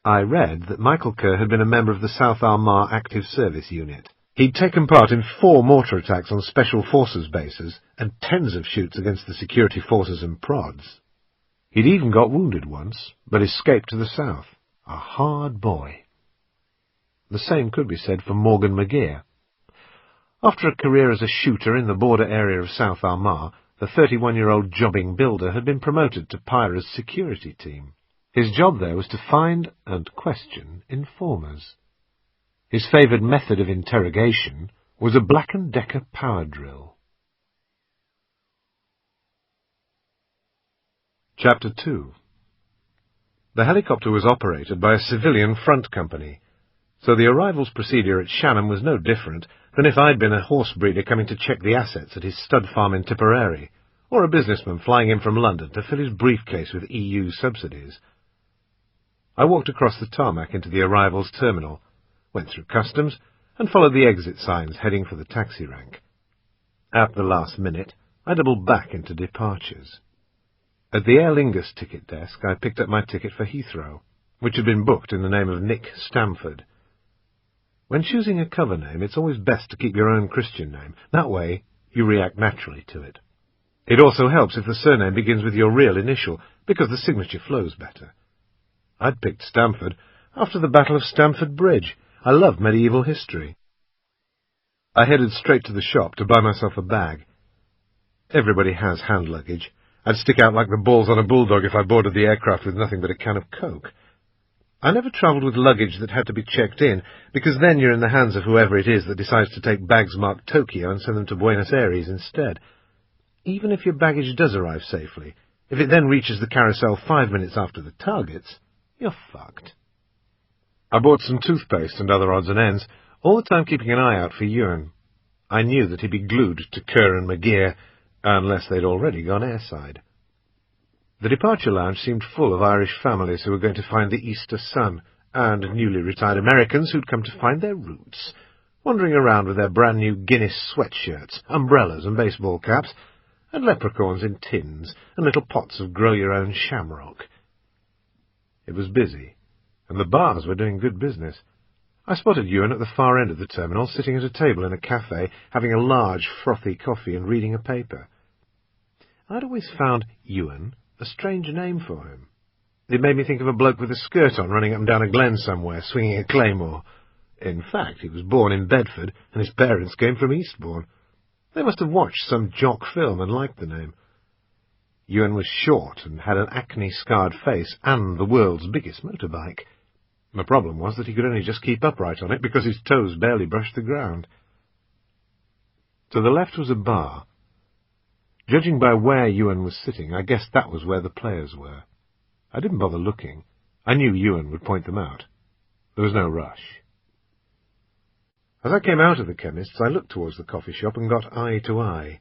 I read that Michael Kerr had been a member of the South Armagh Active Service Unit. He'd taken part in 4 mortar attacks on Special Forces bases and tens of shoots against the security forces and prods. He'd even got wounded once, but escaped to the south. A hard boy. The same could be said for Morgan McGear. After a career as a shooter in the border area of South Armagh, the 31-year-old jobbing builder had been promoted to PIRA's security team. His job there was to find and question informers. His favoured method of interrogation was a Black & Decker power drill. Chapter 2. The helicopter was operated by a civilian front company, so the arrivals procedure at Shannon was no different than if I'd been a horse breeder coming to check the assets at his stud farm in Tipperary, or a businessman flying in from London to fill his briefcase with EU subsidies. I walked across the tarmac into the arrivals terminal, went through customs, and followed the exit signs heading for the taxi rank. At the last minute, I doubled back into departures. At the Aer Lingus ticket desk, I picked up my ticket for Heathrow, which had been booked in the name of Nick Stamford. When choosing a cover name, it's always best to keep your own Christian name. That way, you react naturally to it. It also helps if the surname begins with your real initial, because the signature flows better. I'd picked Stamford after the Battle of Stamford Bridge. I love medieval history. I headed straight to the shop to buy myself a bag. Everybody has hand luggage. I'd stick out like the balls on a bulldog if I boarded the aircraft with nothing but a can of Coke. I never travelled with luggage that had to be checked in, because then you're in the hands of whoever it is that decides to take bags marked Tokyo and send them to Buenos Aires instead. Even if your baggage does arrive safely, if it then reaches the carousel 5 minutes after the targets, you're fucked. I bought some toothpaste and other odds and ends, all the time keeping an eye out for Ewan. I knew that he'd be glued to Kerr and McGear, unless they'd already gone airside. The departure lounge seemed full of Irish families who were going to find the Easter sun, and newly retired Americans who'd come to find their roots, wandering around with their brand-new Guinness sweatshirts, umbrellas and baseball caps, and leprechauns in tins, and little pots of grow-your-own shamrock. It was busy, and the bars were doing good business. I spotted Ewan at the far end of the terminal, sitting at a table in a cafe, having a large, frothy coffee and reading a paper. I'd always found Ewan a strange name for him. It made me think of a bloke with a skirt on running up and down a glen somewhere, swinging a claymore. In fact, he was born in Bedford, and his parents came from Eastbourne. They must have watched some jock film and liked the name. Ewan was short and had an acne-scarred face and the world's biggest motorbike. The problem was that he could only just keep upright on it because his toes barely brushed the ground. To the left was a bar. Judging by where Ewan was sitting, I guessed that was where the players were. I didn't bother looking. I knew Ewan would point them out. There was no rush. As I came out of the chemist's, I looked towards the coffee shop and got eye to eye.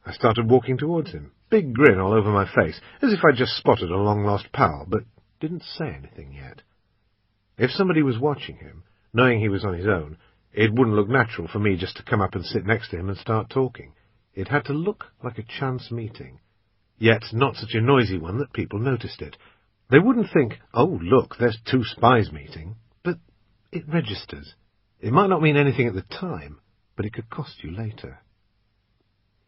I started walking towards him, big grin all over my face, as if I'd just spotted a long-lost pal, but didn't say anything yet. If somebody was watching him, knowing he was on his own, it wouldn't look natural for me just to come up and sit next to him and start talking. It had to look like a chance meeting, yet not such a noisy one that people noticed it. They wouldn't think, "Oh, look, there's two spies meeting," but it registers. It might not mean anything at the time, but it could cost you later.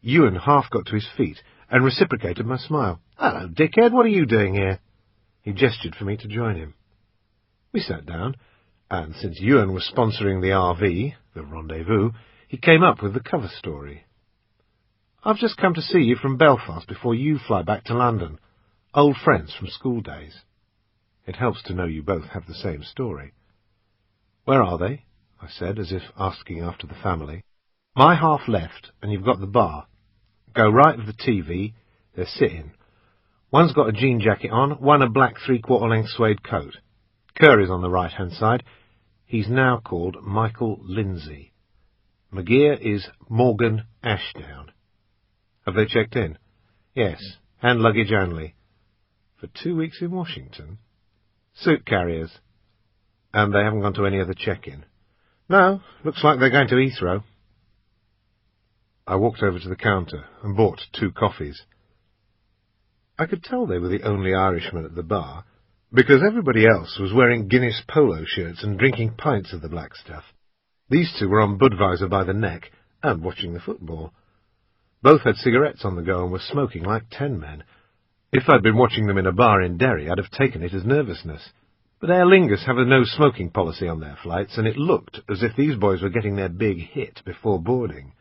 Ewan half got to his feet and reciprocated my smile. "Hello, dickhead, what are you doing here?" He gestured for me to join him. We sat down, and since Ewan was sponsoring the RV, the rendezvous, he came up with the cover story. "I've just come to see you from Belfast before you fly back to London. Old friends from school days." It helps to know you both have the same story. "Where are they?" I said, as if asking after the family. "My half left, and you've got the bar. Go right of the TV, they're sitting. One's got a jean jacket on, one a black three-quarter-length suede coat. Kerr is on the right-hand side. He's now called Michael Lindsay. McGear is Morgan Ashdown. Have they checked in?" "Yes, hand luggage only." "For 2 weeks in Washington?" "Suit carriers." "And they haven't gone to any other check-in?" "No, looks like they're going to Heathrow." I walked over to the counter and bought 2 coffees. I could tell they were the only Irishmen at the bar, because everybody else was wearing Guinness polo shirts and drinking pints of the black stuff. These 2 were on Budweiser by the neck and watching the football. Both had cigarettes on the go and were smoking like 10 men. If I'd been watching them in a bar in Derry, I'd have taken it as nervousness. But Aer Lingus have a no-smoking policy on their flights, and it looked as if these boys were getting their big hit before boarding.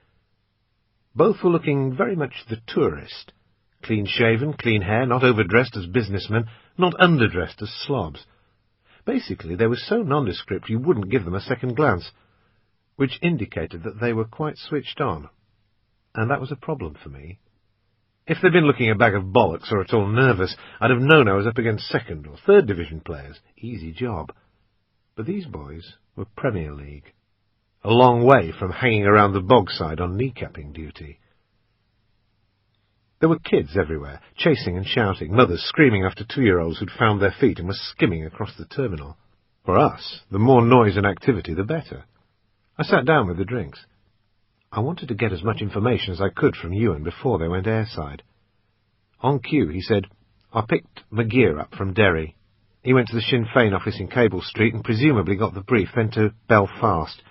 Both were looking very much the tourist. Clean-shaven, clean hair, not overdressed as businessmen, not underdressed as slobs. Basically, they were so nondescript you wouldn't give them a second glance, which indicated that they were quite switched on. And that was a problem for me. If they'd been looking a bag of bollocks or at all nervous, I'd have known I was up against 2nd or 3rd division players. Easy job. But these boys were Premier League. A long way from hanging around the bogside on kneecapping duty. There were kids everywhere, chasing and shouting, mothers screaming after 2-year-olds who'd found their feet and were skimming across the terminal. For us, the more noise and activity, the better. I sat down with the drinks. I wanted to get as much information as I could from Ewan before they went airside. On cue, he said, "I picked McGear up from Derry. He went to the Sinn Féin office in Cable Street and presumably got the brief, then to Belfast.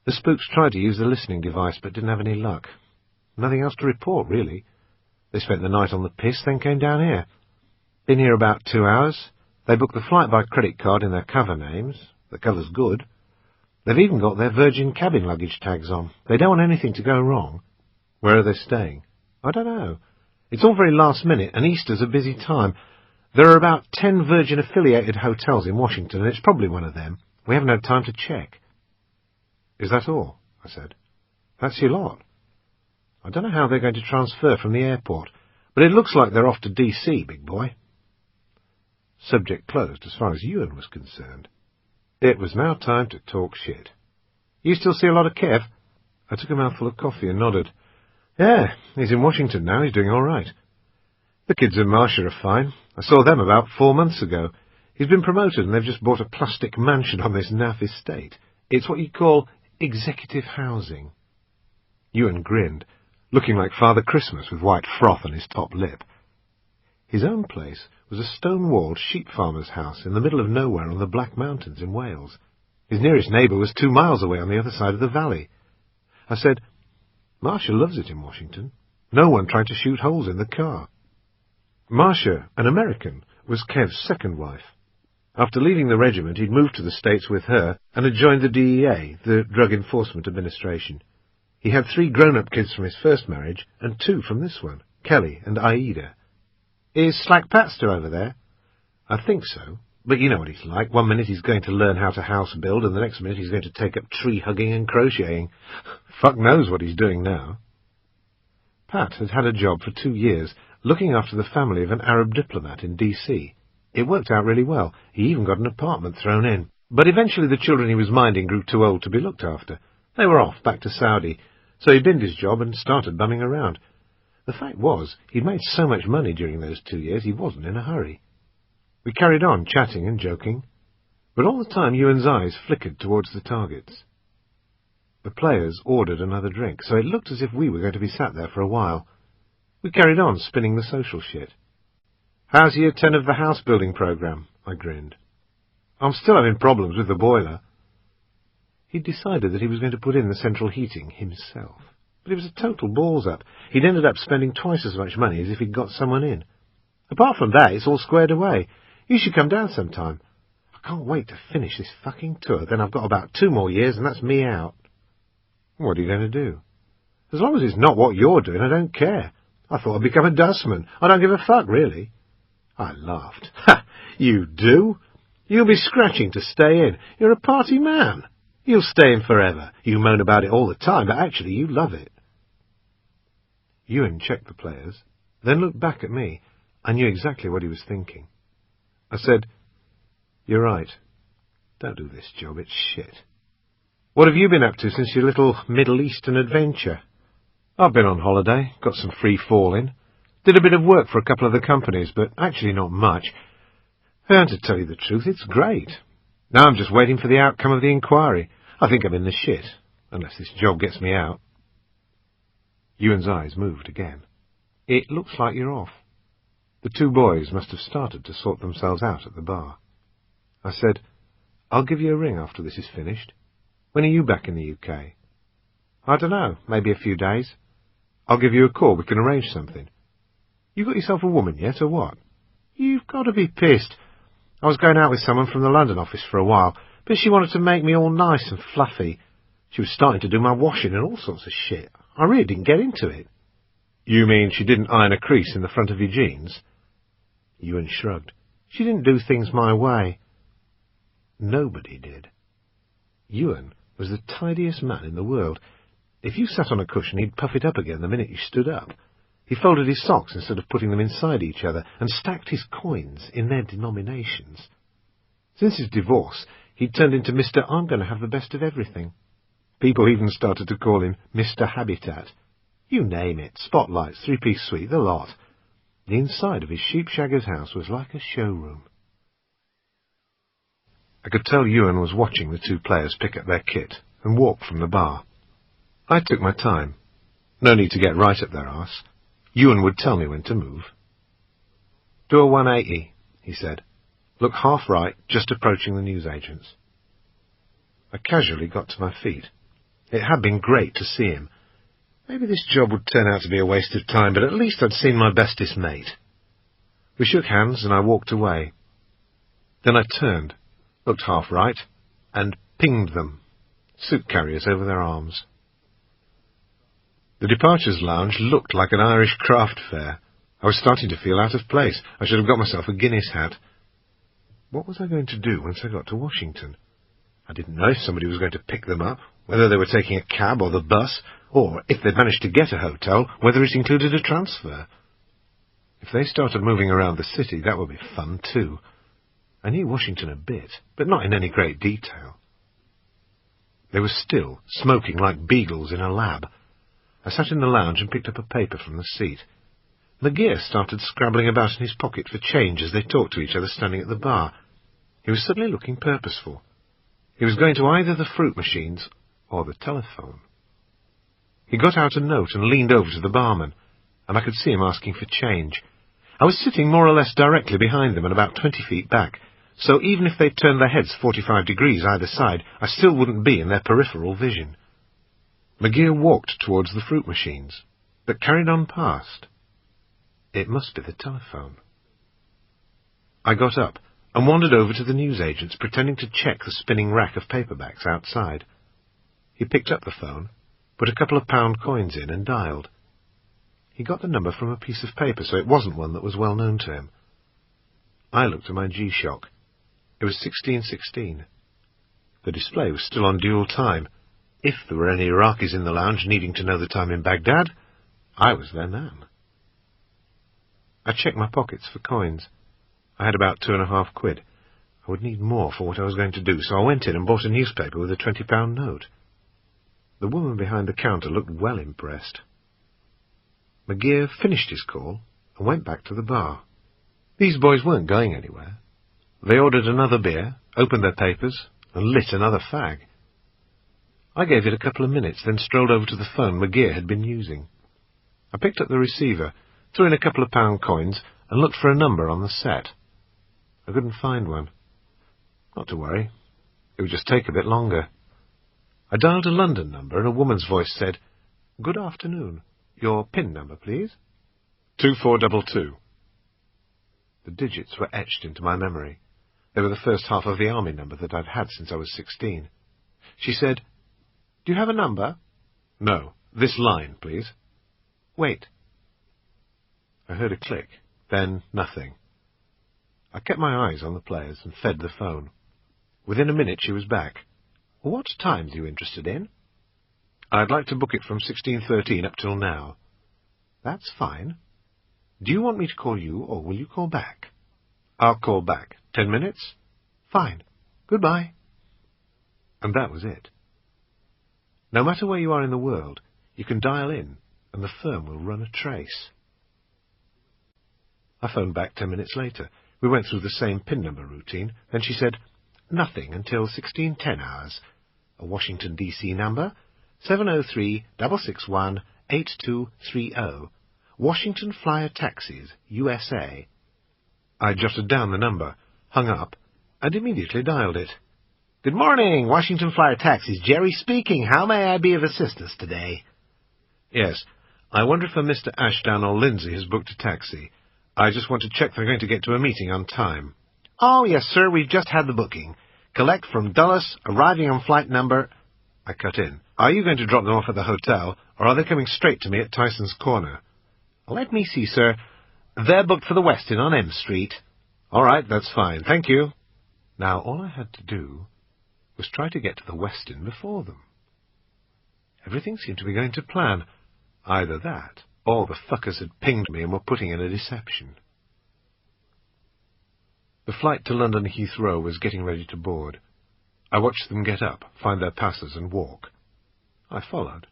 The spooks tried to use the listening device, but didn't have any luck. Nothing else to report, really. They spent the night on the piss, then came down here. Been here about 2 hours. They booked the flight by credit card in their cover names. The cover's good. They've even got their Virgin cabin luggage tags on. They don't want anything to go wrong." "Where are they staying?" "I don't know. It's all very last minute, and Easter's a busy time. There are about 10 Virgin-affiliated hotels in Washington, and it's probably one of them. We haven't had time to check." "Is that all?" I said. "That's your lot. I don't know how they're going to transfer from the airport, but it looks like they're off to D.C., big boy." Subject closed as far as Ewan was concerned. It was now time to talk shit. "You still see a lot of Kev?" I took a mouthful of coffee and nodded. "Yeah, he's in Washington now. He's doing all right. The kids in Marcia are fine. I saw them about 4 months ago. He's been promoted and they've just bought a plastic mansion on this naff estate. It's what you call executive housing." Ewan grinned, looking like Father Christmas with white froth on his top lip. His own place was a stone-walled sheep farmer's house in the middle of nowhere on the Black Mountains in Wales. His nearest neighbour was 2 miles away on the other side of the valley. I said, "Marcia loves it in Washington. No one trying to shoot holes in the car." Marcia, an American, was Kev's second wife. After leaving the regiment, he'd moved to the States with her and had joined the DEA, the Drug Enforcement Administration. He had 3 grown-up kids from his first marriage and 2 from this one, Kelly and Aida. "Is Slack Pat still over there?" "I think so. But you know what he's like. One minute he's going to learn how to house build, and the next minute he's going to take up tree-hugging and crocheting. Fuck knows what he's doing now." Pat had had a job for 2 years, looking after the family of an Arab diplomat in D.C. It worked out really well. He even got an apartment thrown in. But eventually the children he was minding grew too old to be looked after. They were off, back to Saudi, so he binned his job and started bumming around. The fact was, he'd made so much money during those 2 years, he wasn't in a hurry. We carried on chatting and joking. But all the time Ewan's eyes flickered towards the targets. The players ordered another drink, so it looked as if we were going to be sat there for a while. We carried on spinning the social shit. "How's Year 10 of the house-building programme?" I grinned. "I'm still having problems with the boiler." He'd decided that he was going to put in the central heating himself. But it was a total balls-up. He'd ended up spending twice as much money as if he'd got someone in. "Apart from that, it's all squared away. You should come down sometime. I can't wait to finish this fucking tour, then I've got about 2 more years and that's me out." "What are you going to do?" "As long as it's not what you're doing, I don't care. I thought I'd become a dustman. I don't give a fuck, really." I laughed. "Ha! You do? You'll be scratching to stay in. You're a party man. You'll stay in forever. You moan about it all the time, but actually you love it." Ewan checked the players, then looked back at me. I knew exactly what he was thinking. I said, "You're right. Don't do this job, it's shit. What have you been up to since your little Middle Eastern adventure?" "I've been on holiday, got some free fall in. Did a bit of work for a couple of the companies, but actually not much. And to tell you the truth, it's great. Now I'm just waiting for the outcome of the inquiry. I think I'm in the shit, unless this job gets me out." Ewan's eyes moved again. "It looks like you're off." The 2 boys must have started to sort themselves out at the bar. I said, "I'll give you a ring after this is finished. When are you back in the UK?" "I don't know, maybe a few days." "I'll give you a call, we can arrange something." "You got yourself a woman yet, or what?" "You've got to be pissed. I was going out with someone from the London office for a while, but she wanted to make me all nice and fluffy. She was starting to do my washing and all sorts of shit. I really didn't get into it." "You mean she didn't iron a crease in the front of your jeans?" Ewan shrugged. "She didn't do things my way." Nobody did. Ewan was the tidiest man in the world. If you sat on a cushion, he'd puff it up again the minute you stood up. He folded his socks instead of putting them inside each other, and stacked his coins in their denominations. Since his divorce, he'd turned into Mr. I'm going to have the best of everything. People even started to call him Mr. Habitat. You name it, spotlights, 3-piece suite, the lot. The inside of his sheepshagger's house was like a showroom. I could tell Ewan was watching the 2 players pick up their kit and walk from the bar. I took my time. No need to get right up their arse. Ewan would tell me when to move. "Do a 180, he said. "Look half right, just approaching the newsagents." I casually got to my feet. It had been great to see him. Maybe this job would turn out to be a waste of time, but at least I'd seen my bestest mate. We shook hands and I walked away. Then I turned, looked half right, and pinged them, suit carriers over their arms. The departures lounge looked like an Irish craft fair. I was starting to feel out of place. I should have got myself a Guinness hat. What was I going to do once I got to Washington? I didn't know if somebody was going to pick them up, whether they were taking a cab or the bus, or if they'd managed to get a hotel, whether it included a transfer. If they started moving around the city, that would be fun too. I knew Washington a bit, but not in any great detail. They were still, smoking like beagles in a lab. I sat in the lounge and picked up a paper from the seat. McGear started scrabbling about in his pocket for change as they talked to each other standing at the bar. He was suddenly looking purposeful. He was going to either the fruit machines or the telephone. He got out a note and leaned over to the barman, and I could see him asking for change. I was sitting more or less directly behind them and about 20 feet back, so even if they turned their heads 45 degrees either side, I still wouldn't be in their peripheral vision. McGear walked towards the fruit machines, but carried on past. It must be the telephone. I got up and wandered over to the newsagents, pretending to check the spinning rack of paperbacks outside. He picked up the phone, put a couple of pound coins in, and dialed. He got the number from a piece of paper, so it wasn't one that was well known to him. I looked at my G-Shock. It was 16:16. The display was still on dual time. If there were any Iraqis in the lounge needing to know the time in Baghdad, I was their man. I checked my pockets for coins. I had about 2.5 quid. I would need more for what I was going to do, so I went in and bought a newspaper with a £20 note. The woman behind the counter looked well impressed. McGear finished his call and went back to the bar. These boys weren't going anywhere. They ordered another beer, opened their papers, and lit another fag. I gave it a couple of minutes, then strolled over to the phone McGear had been using. I picked up the receiver, threw in a couple of pound coins, and looked for a number on the set. I couldn't find one. Not to worry. It would just take a bit longer. I dialed a London number, and a woman's voice said, "Good afternoon. Your PIN number, please." 2422. The digits were etched into my memory. They were the first half of the army number that I'd had since I was 16. She said, "Do you have a number?" "No. This line, please." "Wait." I heard a click, then nothing. I kept my eyes on the players and fed the phone. Within a minute she was back. "What times are you interested in?" "I'd like to book it from 16:13 up till now." "That's fine. Do you want me to call you, or will you call back?" "I'll call back. 10 minutes?" "Fine. Goodbye." And that was it. No matter where you are in the world, you can dial in, and the firm will run a trace. I phoned back 10 minutes later. We went through the same PIN number routine. Then she said, "Nothing until 16:10 hours. A Washington, D.C. number, 703-661-8230. Washington Flyer Taxis, USA." I jotted down the number, hung up, and immediately dialed it. "Good morning, Washington Flyer Taxis. Jerry speaking. How may I be of assistance today?" "Yes. I wonder if a Mr. Ashdown or Lindsay has booked a taxi. I just want to check they're going to get to a meeting on time." "Oh, yes, sir. We've just had the booking. Collect from Dulles, arriving on flight number—" I cut in. "Are you going to drop them off at the hotel, or are they coming straight to me at Tyson's Corner?" "Let me see, sir. They're booked for the Westin on M Street." "All right, that's fine. Thank you." Now, all I had to do was try to get to the Westin before them. Everything seemed to be going to plan. Either that, or the fuckers had pinged me and were putting in a deception. The flight to London Heathrow was getting ready to board. I watched them get up, find their passes, and walk. I followed.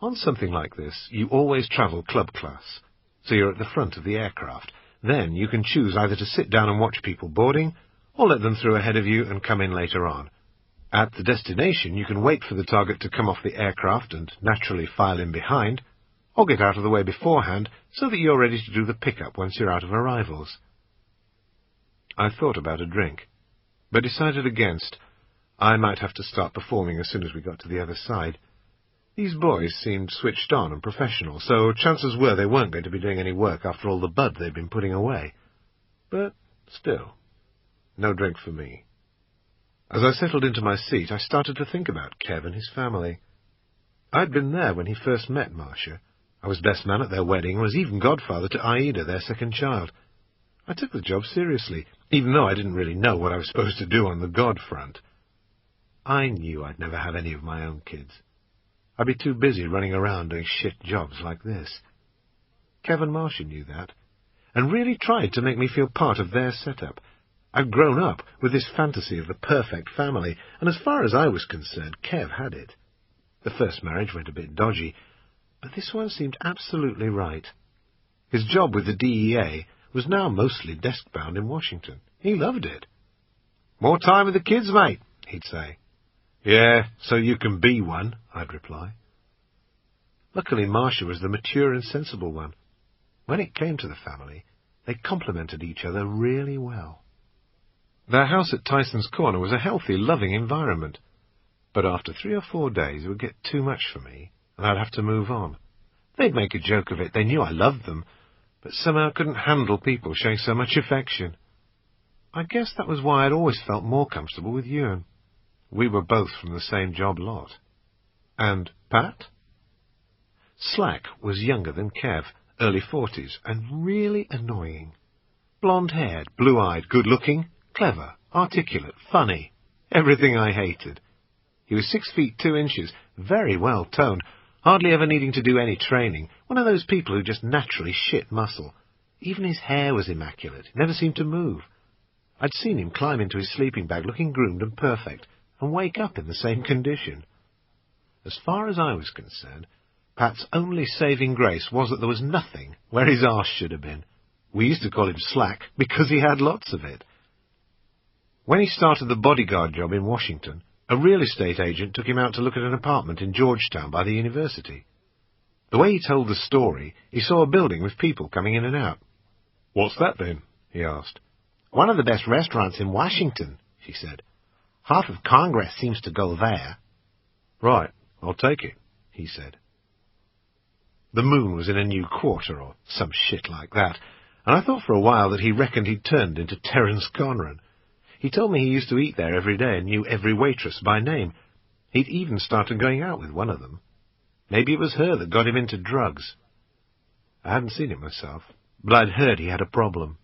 On something like this, you always travel club class, so you're at the front of the aircraft. Then you can choose either to sit down and watch people boarding, or let them through ahead of you and come in later on. At the destination, you can wait for the target to come off the aircraft and naturally file in behind, or get out of the way beforehand so that you're ready to do the pickup once you're out of arrivals. I thought about a drink, but decided against. I might have to start performing as soon as we got to the other side. These boys seemed switched on and professional, so chances were they weren't going to be doing any work after all the bud they'd been putting away. But still, no drink for me. As I settled into my seat, I started to think about Kev and his family. I'd been there when he first met Marcia. I was best man at their wedding and was even godfather to Aida, their second child. I took the job seriously, even though I didn't really know what I was supposed to do on the God front. I knew I'd never have any of my own kids. I'd be too busy running around doing shit jobs like this. Kev and Marcia knew that, and really tried to make me feel part of their setup. I'd grown up with this fantasy of the perfect family, and as far as I was concerned, Kev had it. The first marriage went a bit dodgy, but this one seemed absolutely right. His job with the DEA was now mostly desk-bound in Washington. He loved it. "More time with the kids, mate," he'd say. "Yeah, so you can be one," I'd reply. Luckily, Marcia was the mature and sensible one. When it came to the family, they complemented each other really well. Their house at Tyson's Corner was a healthy, loving environment. But after 3 or 4 days, it would get too much for me, and I'd have to move on. They'd make a joke of it. They knew I loved them, but somehow couldn't handle people showing so much affection. I guess that was why I'd always felt more comfortable with Ewan. We were both from the same job lot. And Pat? Slack was younger than Kev, early 40s, and really annoying. Blonde-haired, blue-eyed, good-looking, clever, articulate, funny. Everything I hated. He was 6 feet 2 inches, very well-toned, hardly ever needing to do any training, one of those people who just naturally shit muscle. Even his hair was immaculate, never seemed to move. I'd seen him climb into his sleeping bag looking groomed and perfect, and wake up in the same condition. As far as I was concerned, Pat's only saving grace was that there was nothing where his arse should have been. We used to call him Slack because he had lots of it. When he started the bodyguard job in Washington, a real estate agent took him out to look at an apartment in Georgetown by the university. The way he told the story, he saw a building with people coming in and out. "What's that then?" he asked. "One of the best restaurants in Washington," she said. "Half of Congress seems to go there." "Right, I'll take it," he said. The moon was in a new quarter, or some shit like that, and I thought for a while that he reckoned he'd turned into Terence Conran. He told me he used to eat there every day and knew every waitress by name. He'd even started going out with one of them. Maybe it was her that got him into drugs. I hadn't seen it myself, but I'd heard he had a problem.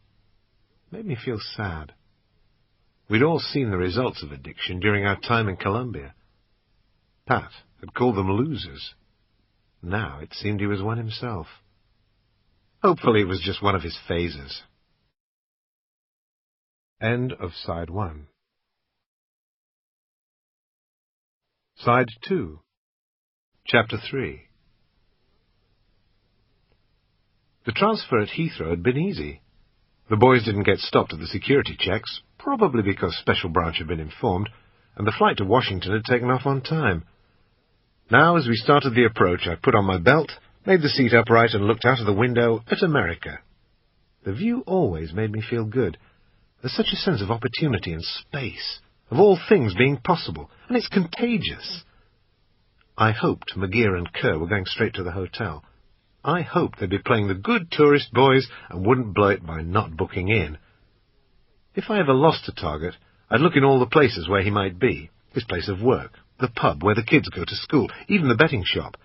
It made me feel sad. We'd all seen the results of addiction during our time in Columbia. Pat had called them losers. Now it seemed he was one himself. Hopefully it was just one of his phases. End of Side 1. Side 2. Chapter 3. The transfer at Heathrow had been easy. The boys didn't get stopped at the security checks, probably because Special Branch had been informed, and the flight to Washington had taken off on time. Now, as we started the approach, I put on my belt, made the seat upright, and looked out of the window at America. The view always made me feel good. There's such a sense of opportunity and space, of all things being possible, and it's contagious. I hoped McGear and Kerr were going straight to the hotel. I hoped they'd be playing the good tourist boys and wouldn't blow it by not booking in. If I ever lost a target, I'd look in all the places where he might be, his place of work, the pub where the kids go to school, even the betting shop.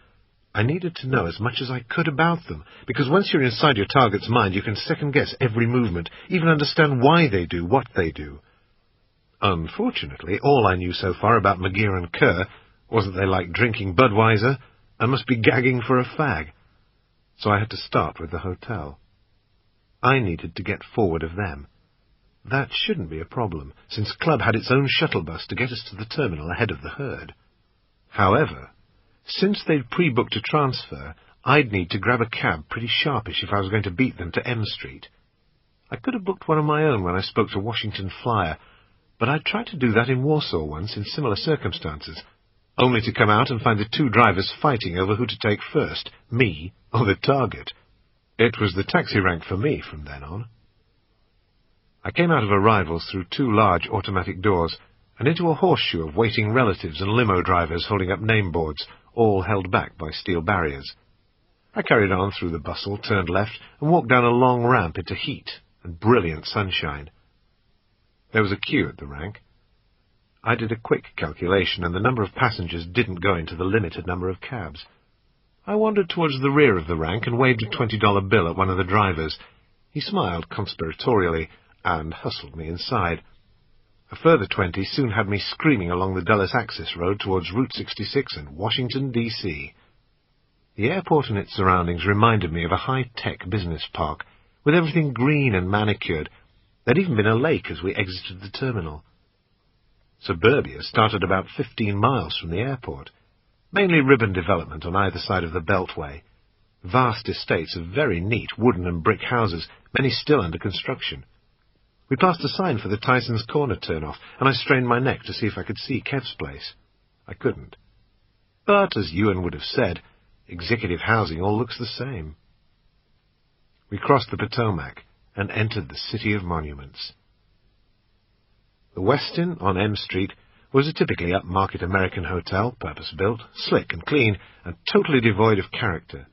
I needed to know as much as I could about them, because once you're inside your target's mind, you can second-guess every movement, even understand why they do what they do. Unfortunately, all I knew so far about McGear and Kerr was that they liked drinking Budweiser and must be gagging for a fag. So I had to start with the hotel. I needed to get forward of them. That shouldn't be a problem, since Club had its own shuttle bus to get us to the terminal ahead of the herd. However, since they'd pre-booked a transfer, I'd need to grab a cab pretty sharpish if I was going to beat them to M Street. I could have booked one of my own when I spoke to Washington Flyer, but I'd tried to do that in Warsaw once in similar circumstances, only to come out and find the two drivers fighting over who to take first, me or the target. It was the taxi rank for me from then on. I came out of arrivals through two large automatic doors and into a horseshoe of waiting relatives and limo drivers holding up name boards, all held back by steel barriers. I carried on through the bustle, turned left, and walked down a long ramp into heat and brilliant sunshine. There was a queue at the rank. I did a quick calculation, and the number of passengers didn't go into the limited number of cabs. I wandered towards the rear of the rank and waved a $20 bill at one of the drivers. He smiled conspiratorially and hustled me inside. A further 20 soon had me screaming along the Dulles Access Road towards Route 66 and Washington, D.C. The airport and its surroundings reminded me of a high-tech business park, with everything green and manicured. There'd even been a lake as we exited the terminal. Suburbia started about 15 miles from the airport, mainly ribbon development on either side of the Beltway. Vast estates of very neat wooden and brick houses, many still under construction. We passed a sign for the Tyson's Corner turn-off, and I strained my neck to see if I could see Kev's place. I couldn't. But, as Ewan would have said, executive housing all looks the same. We crossed the Potomac and entered the City of Monuments. The Westin on M Street was a typically upmarket American hotel, purpose-built, slick and clean, and totally devoid of character.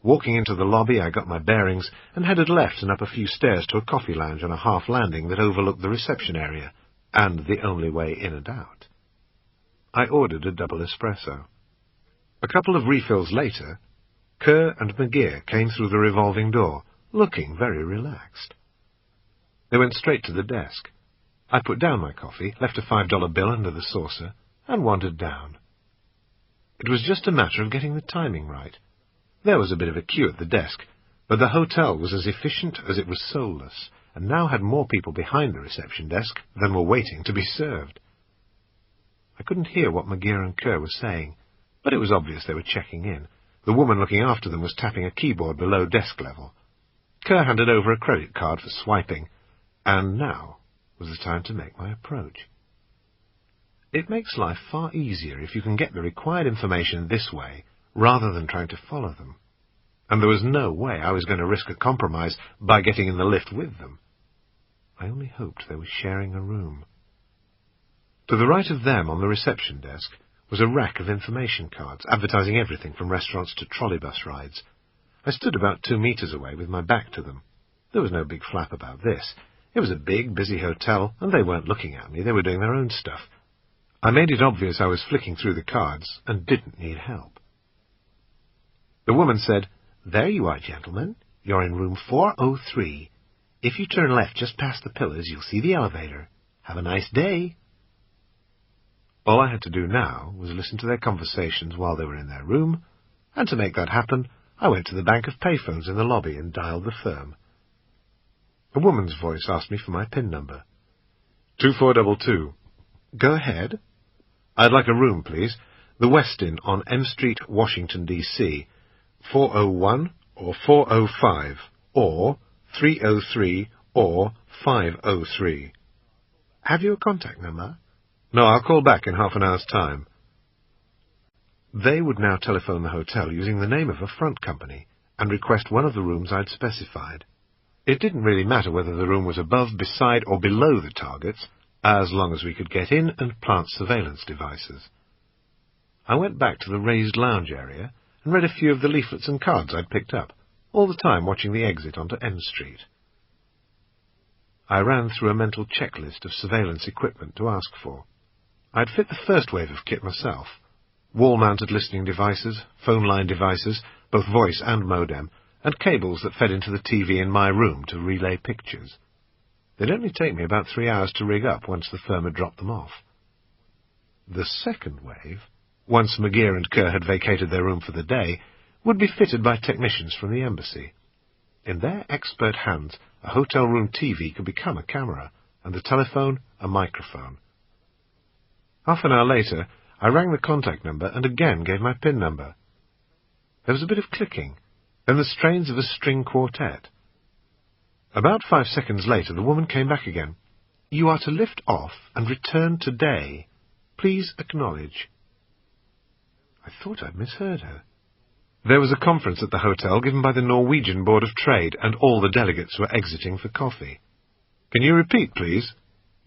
Walking into the lobby, I got my bearings and headed left and up a few stairs to a coffee lounge on a half-landing that overlooked the reception area, and the only way in and out. I ordered a double espresso. A couple of refills later, Kerr and McGear came through the revolving door, looking very relaxed. They went straight to the desk. I put down my coffee, left a $5 bill under the saucer, and wandered down. It was just a matter of getting the timing right. There was a bit of a queue at the desk, but the hotel was as efficient as it was soulless, and now had more people behind the reception desk than were waiting to be served. I couldn't hear what McGear and Kerr were saying, but it was obvious they were checking in. The woman looking after them was tapping a keyboard below desk level. Kerr handed over a credit card for swiping, and now was the time to make my approach. It makes life far easier if you can get the required information this way, rather than trying to follow them. And there was no way I was going to risk a compromise by getting in the lift with them. I only hoped they were sharing a room. To the right of them, on the reception desk, was a rack of information cards, advertising everything from restaurants to trolleybus rides. I stood about 2 meters away with my back to them. There was no big flap about this. It was a big, busy hotel, and they weren't looking at me. They were doing their own stuff. I made it obvious I was flicking through the cards and didn't need help. The woman said, "There you are, gentlemen. You're in room 403. If you turn left just past the pillars, you'll see the elevator. Have a nice day." All I had to do now was listen to their conversations while they were in their room, and to make that happen, I went to the bank of payphones in the lobby and dialed the firm. A woman's voice asked me for my PIN number. 2422. "Go ahead." "I'd like a room, please. The Westin on M Street, Washington, D.C. 401 or 405 or 303 or 503. "Have you a contact number?" "No, I'll call back in half an hour's time." They would now telephone the hotel using the name of a front company and request one of the rooms I'd specified. It didn't really matter whether the room was above, beside, or below the targets, as long as we could get in and plant surveillance devices. I went back to the raised lounge area and read a few of the leaflets and cards I'd picked up, all the time watching the exit onto M Street. I ran through a mental checklist of surveillance equipment to ask for. I'd fit the first wave of kit myself. Wall-mounted listening devices, phone line devices, both voice and modem, and cables that fed into the TV in my room to relay pictures. They'd only take me about 3 hours to rig up once the firm had dropped them off. The second wave, once McGear and Kerr had vacated their room for the day, would be fitted by technicians from the embassy. In their expert hands, a hotel room TV could become a camera, and the telephone a microphone. Half an hour later, I rang the contact number and again gave my PIN number. There was a bit of clicking, then the strains of a string quartet. About 5 seconds later, the woman came back again. "You are to lift off and return today. Please acknowledge." I thought I'd misheard her. There was a conference at the hotel given by the Norwegian Board of Trade, and all the delegates were exiting for coffee. "Can you repeat, please?"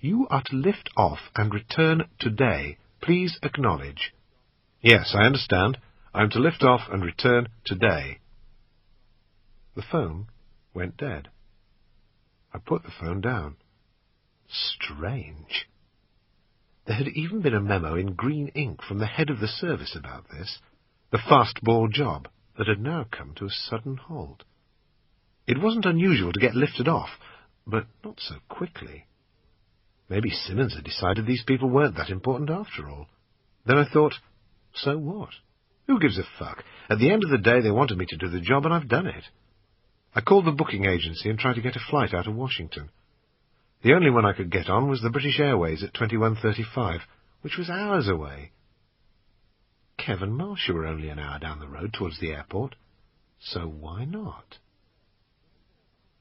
"You are to lift off and return today. Please acknowledge." "Yes, I understand. I'm to lift off and return today." The phone went dead. I put the phone down. Strange. There had even been a memo in green ink from the head of the service about this, the fastball job, that had now come to a sudden halt. It wasn't unusual to get lifted off, but not so quickly. Maybe Simmons had decided these people weren't that important after all. Then I thought, so what? Who gives a fuck? At the end of the day, they wanted me to do the job, and I've done it. I called the booking agency and tried to get a flight out of Washington. The only one I could get on was the British Airways at 21:35, which was hours away. Kev and Marcia were only an hour down the road towards the airport, so why not?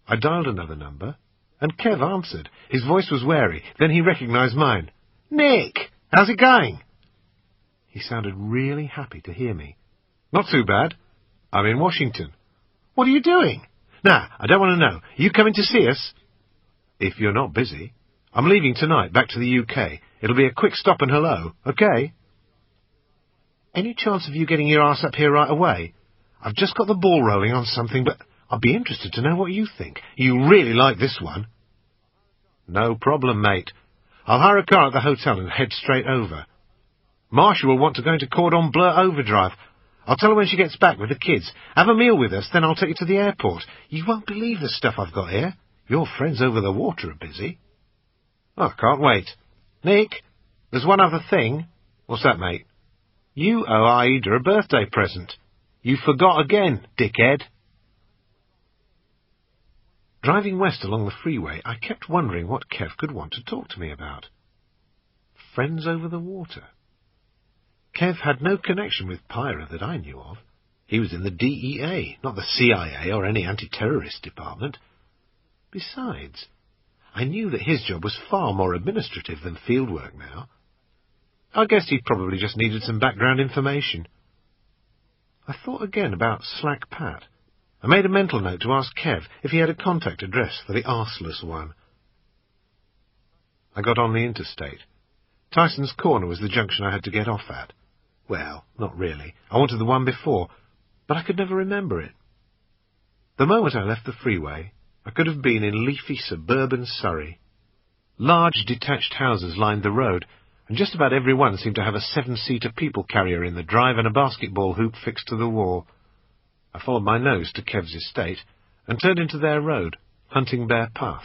I dialed another number, and Kev answered. His voice was wary, then he recognized mine. "Nick, how's it going?" He sounded really happy to hear me. "Not too bad. I'm in Washington." "What are you doing?" "Nah, I don't want to know. Are you coming to see us?" "If you're not busy. I'm leaving tonight, back to the UK. It'll be a quick stop and hello, okay?" "Any chance of you getting your ass up here right away? I've just got the ball rolling on something, but I'd be interested to know what you think. You really like this one." "No problem, mate. I'll hire a car at the hotel and head straight over. Marcia will want to go into cordon bleu overdrive. I'll tell her when she gets back with the kids. Have a meal with us, then I'll take you to the airport. You won't believe the stuff I've got here. Your friends over the water are busy." "Oh, I can't wait. Nick, there's one other thing." "What's that, mate?" "You owe Aida a birthday present. You forgot again, dickhead." Driving west along the freeway, I kept wondering what Kev could want to talk to me about. Friends over the water. Kev had no connection with Pyra that I knew of. He was in the DEA, not the CIA or any anti-terrorist department. Besides, I knew that his job was far more administrative than fieldwork now. I guess he probably just needed some background information. I thought again about Slack Pat. I made a mental note to ask Kev if he had a contact address for the arseless one. I got on the interstate. Tyson's Corner was the junction I had to get off at. Well, not really. I wanted the one before, but I could never remember it. The moment I left the freeway, I could have been in leafy suburban Surrey. Large detached houses lined the road, and just about every one seemed to have a 7-seater people carrier in the drive and a basketball hoop fixed to the wall. I followed my nose to Kev's estate and turned into their road, Hunting Bear Path.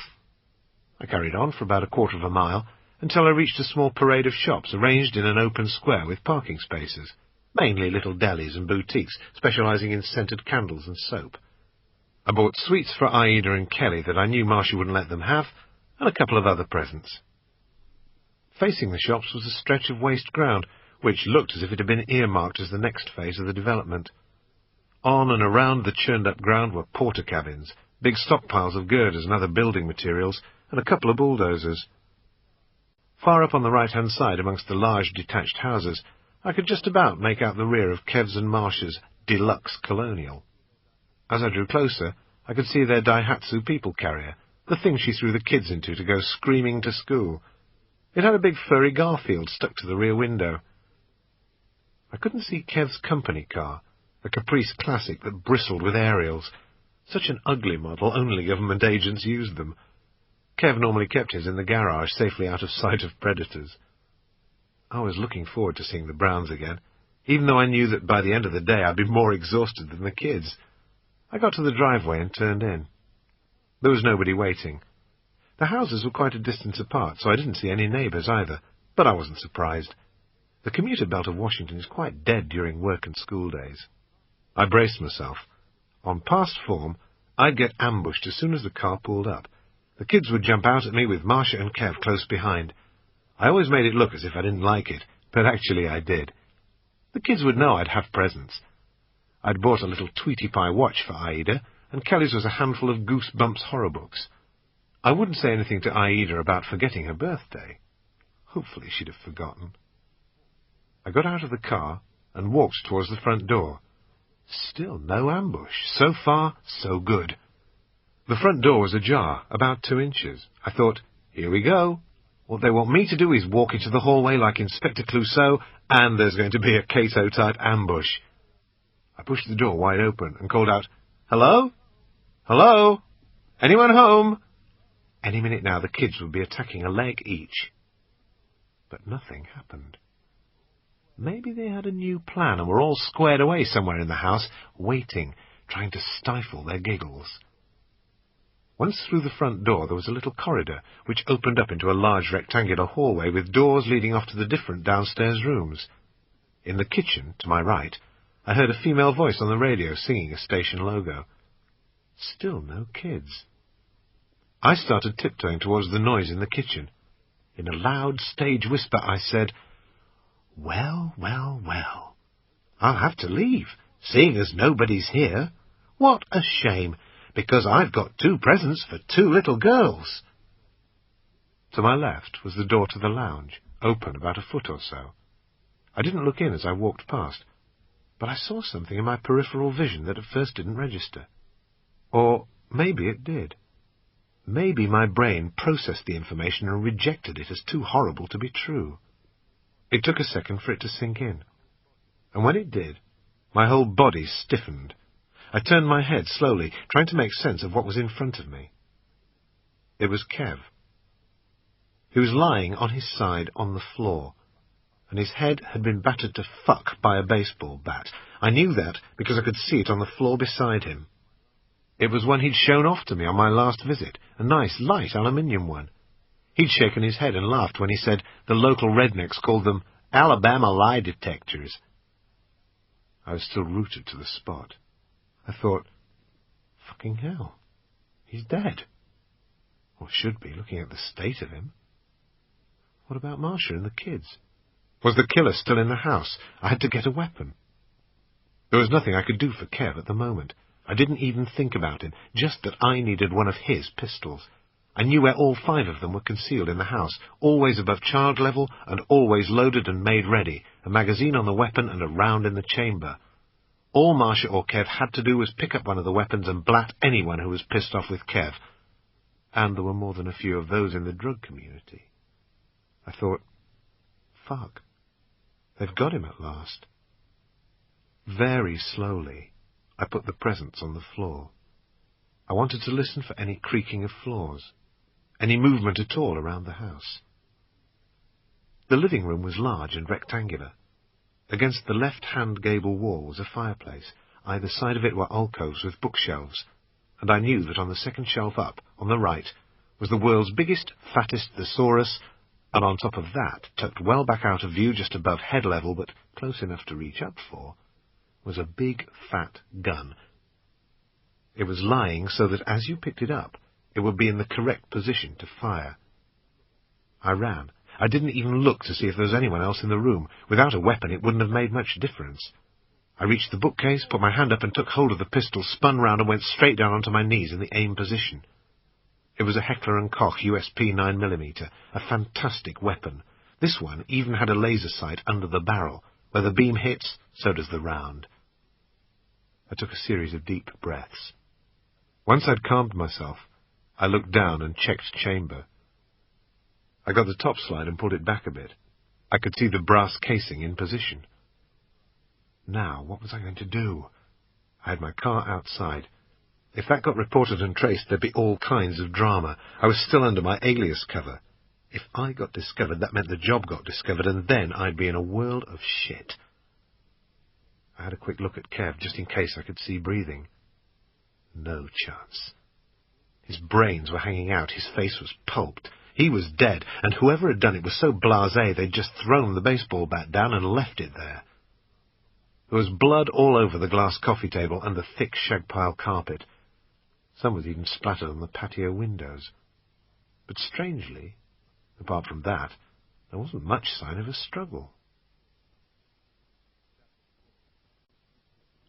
I carried on for about a quarter of a mile until I reached a small parade of shops arranged in an open square with parking spaces, mainly little delis and boutiques specialising in scented candles and soap. I bought sweets for Aida and Kelly that I knew Marcia wouldn't let them have, and a couple of other presents. Facing the shops was a stretch of waste ground, which looked as if it had been earmarked as the next phase of the development. On and around the churned-up ground were porter cabins, big stockpiles of girders and other building materials, and a couple of bulldozers. Far up on the right-hand side, amongst the large detached houses, I could just about make out the rear of Kev's and Marcia's deluxe colonial. As I drew closer, I could see their Daihatsu people carrier, the thing she threw the kids into to go screaming to school. It had a big furry Garfield stuck to the rear window. I couldn't see Kev's company car, a Caprice Classic that bristled with aerials. Such an ugly model, only government agents used them. Kev normally kept his in the garage, safely out of sight of predators. I was looking forward to seeing the Browns again, even though I knew that by the end of the day I'd be more exhausted than the kids. I got to the driveway and turned in. There was nobody waiting. The houses were quite a distance apart, so I didn't see any neighbours either, but I wasn't surprised. The commuter belt of Washington is quite dead during work and school days. I braced myself. On past form, I'd get ambushed as soon as the car pulled up. The kids would jump out at me with Marcia and Kev close behind. I always made it look as if I didn't like it, but actually I did. The kids would know I'd have presents. I'd bought a little Tweety Pie watch for Aida, and Kelly's was a handful of Goosebumps horror books. I wouldn't say anything to Aida about forgetting her birthday. Hopefully she'd have forgotten. I got out of the car and walked towards the front door. Still no ambush. So far, so good. The front door was ajar, about 2 inches. I thought, here we go. What they want me to do is walk into the hallway like Inspector Clouseau, and there's going to be a Cato-type ambush. I pushed the door wide open and called out, "Hello? Hello? Anyone home?" Any minute now the kids would be attacking a leg each. But nothing happened. Maybe they had a new plan and were all squared away somewhere in the house, waiting, trying to stifle their giggles. Once through the front door there was a little corridor, which opened up into a large rectangular hallway with doors leading off to the different downstairs rooms. In the kitchen, to my right, I heard a female voice on the radio singing a station logo. Still no kids. I started tiptoeing towards the noise in the kitchen. In a loud stage whisper I said, "Well, well, well. I'll have to leave, seeing as nobody's here. What a shame, because I've got 2 presents for 2 little girls." To my left was the door to the lounge, open about a foot or so. I didn't look in as I walked past, but I saw something in my peripheral vision that at first didn't register. Or maybe it did. Maybe my brain processed the information and rejected it as too horrible to be true. It took a second for it to sink in. And when it did, my whole body stiffened. I turned my head slowly, trying to make sense of what was in front of me. It was Kev. He was lying on his side on the floor, and his head had been battered to fuck by a baseball bat. I knew that because I could see it on the floor beside him. It was one he'd shown off to me on my last visit, a nice, light aluminium one. He'd shaken his head and laughed when he said the local rednecks called them Alabama lie detectors. I was still rooted to the spot. I thought, fucking hell, he's dead. Or should be, looking at the state of him. What about Marcia and the kids? Was the killer still in the house? I had to get a weapon. There was nothing I could do for Kev at the moment. I didn't even think about him, just that I needed one of his pistols. I knew where all 5 of them were concealed in the house, always above child level and always loaded and made ready, a magazine on the weapon and a round in the chamber. All Marcia or Kev had to do was pick up one of the weapons and blat anyone who was pissed off with Kev. And there were more than a few of those in the drug community. I thought, fuck, they've got him at last. Very slowly, I put the presents on the floor. I wanted to listen for any creaking of floors, any movement at all around the house. The living room was large and rectangular. Against the left-hand gable wall was a fireplace. Either side of it were alcoves with bookshelves, and I knew that on the second shelf up, on the right, was the world's biggest, fattest thesaurus, and on top of that, tucked well back out of view just above head level, but close enough to reach up for, was a big, fat gun. It was lying so that as you picked it up, it would be in the correct position to fire. I ran. I didn't even look to see if there was anyone else in the room. Without a weapon, it wouldn't have made much difference. I reached the bookcase, put my hand up and took hold of the pistol, spun round and went straight down onto my knees in the aim position. It was a Heckler & Koch USP 9mm, a fantastic weapon. This one even had a laser sight under the barrel. Where the beam hits, so does the round. I took a series of deep breaths. Once I'd calmed myself, I looked down and checked chamber. I got the top slide and pulled it back a bit. I could see the brass casing in position. Now, what was I going to do? I had my car outside. If that got reported and traced, there'd be all kinds of drama. I was still under my alias cover. If I got discovered, that meant the job got discovered, and then I'd be in a world of shit. I had a quick look at Kev, just in case I could see breathing. No chance. His brains were hanging out, his face was pulped. He was dead, and whoever had done it was so blasé they'd just thrown the baseball bat down and left it there. There was blood all over the glass coffee table and the thick shag-pile carpet. Some was even splattered on the patio windows. But strangely, apart from that, there wasn't much sign of a struggle.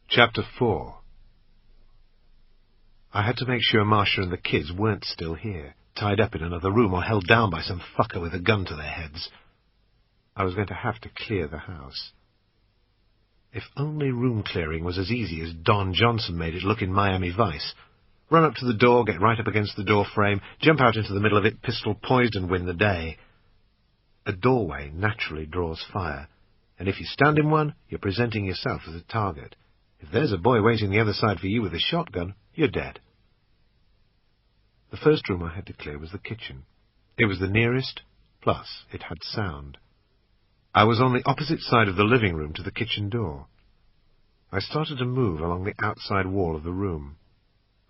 Chapter 4. I had to make sure Marcia and the kids weren't still here, tied up in another room or held down by some fucker with a gun to their heads. I was going to have to clear the house. If only room clearing was as easy as Don Johnson made it look in Miami Vice. Run up to the door, get right up against the door frame, jump out into the middle of it, pistol poised, and win the day. A doorway naturally draws fire, and if you stand in one, you're presenting yourself as a target. If there's a boy waiting the other side for you with a shotgun, you're dead. The first room I had to clear was the kitchen. It was the nearest, plus it had sound. I was on the opposite side of the living room to the kitchen door. I started to move along the outside wall of the room.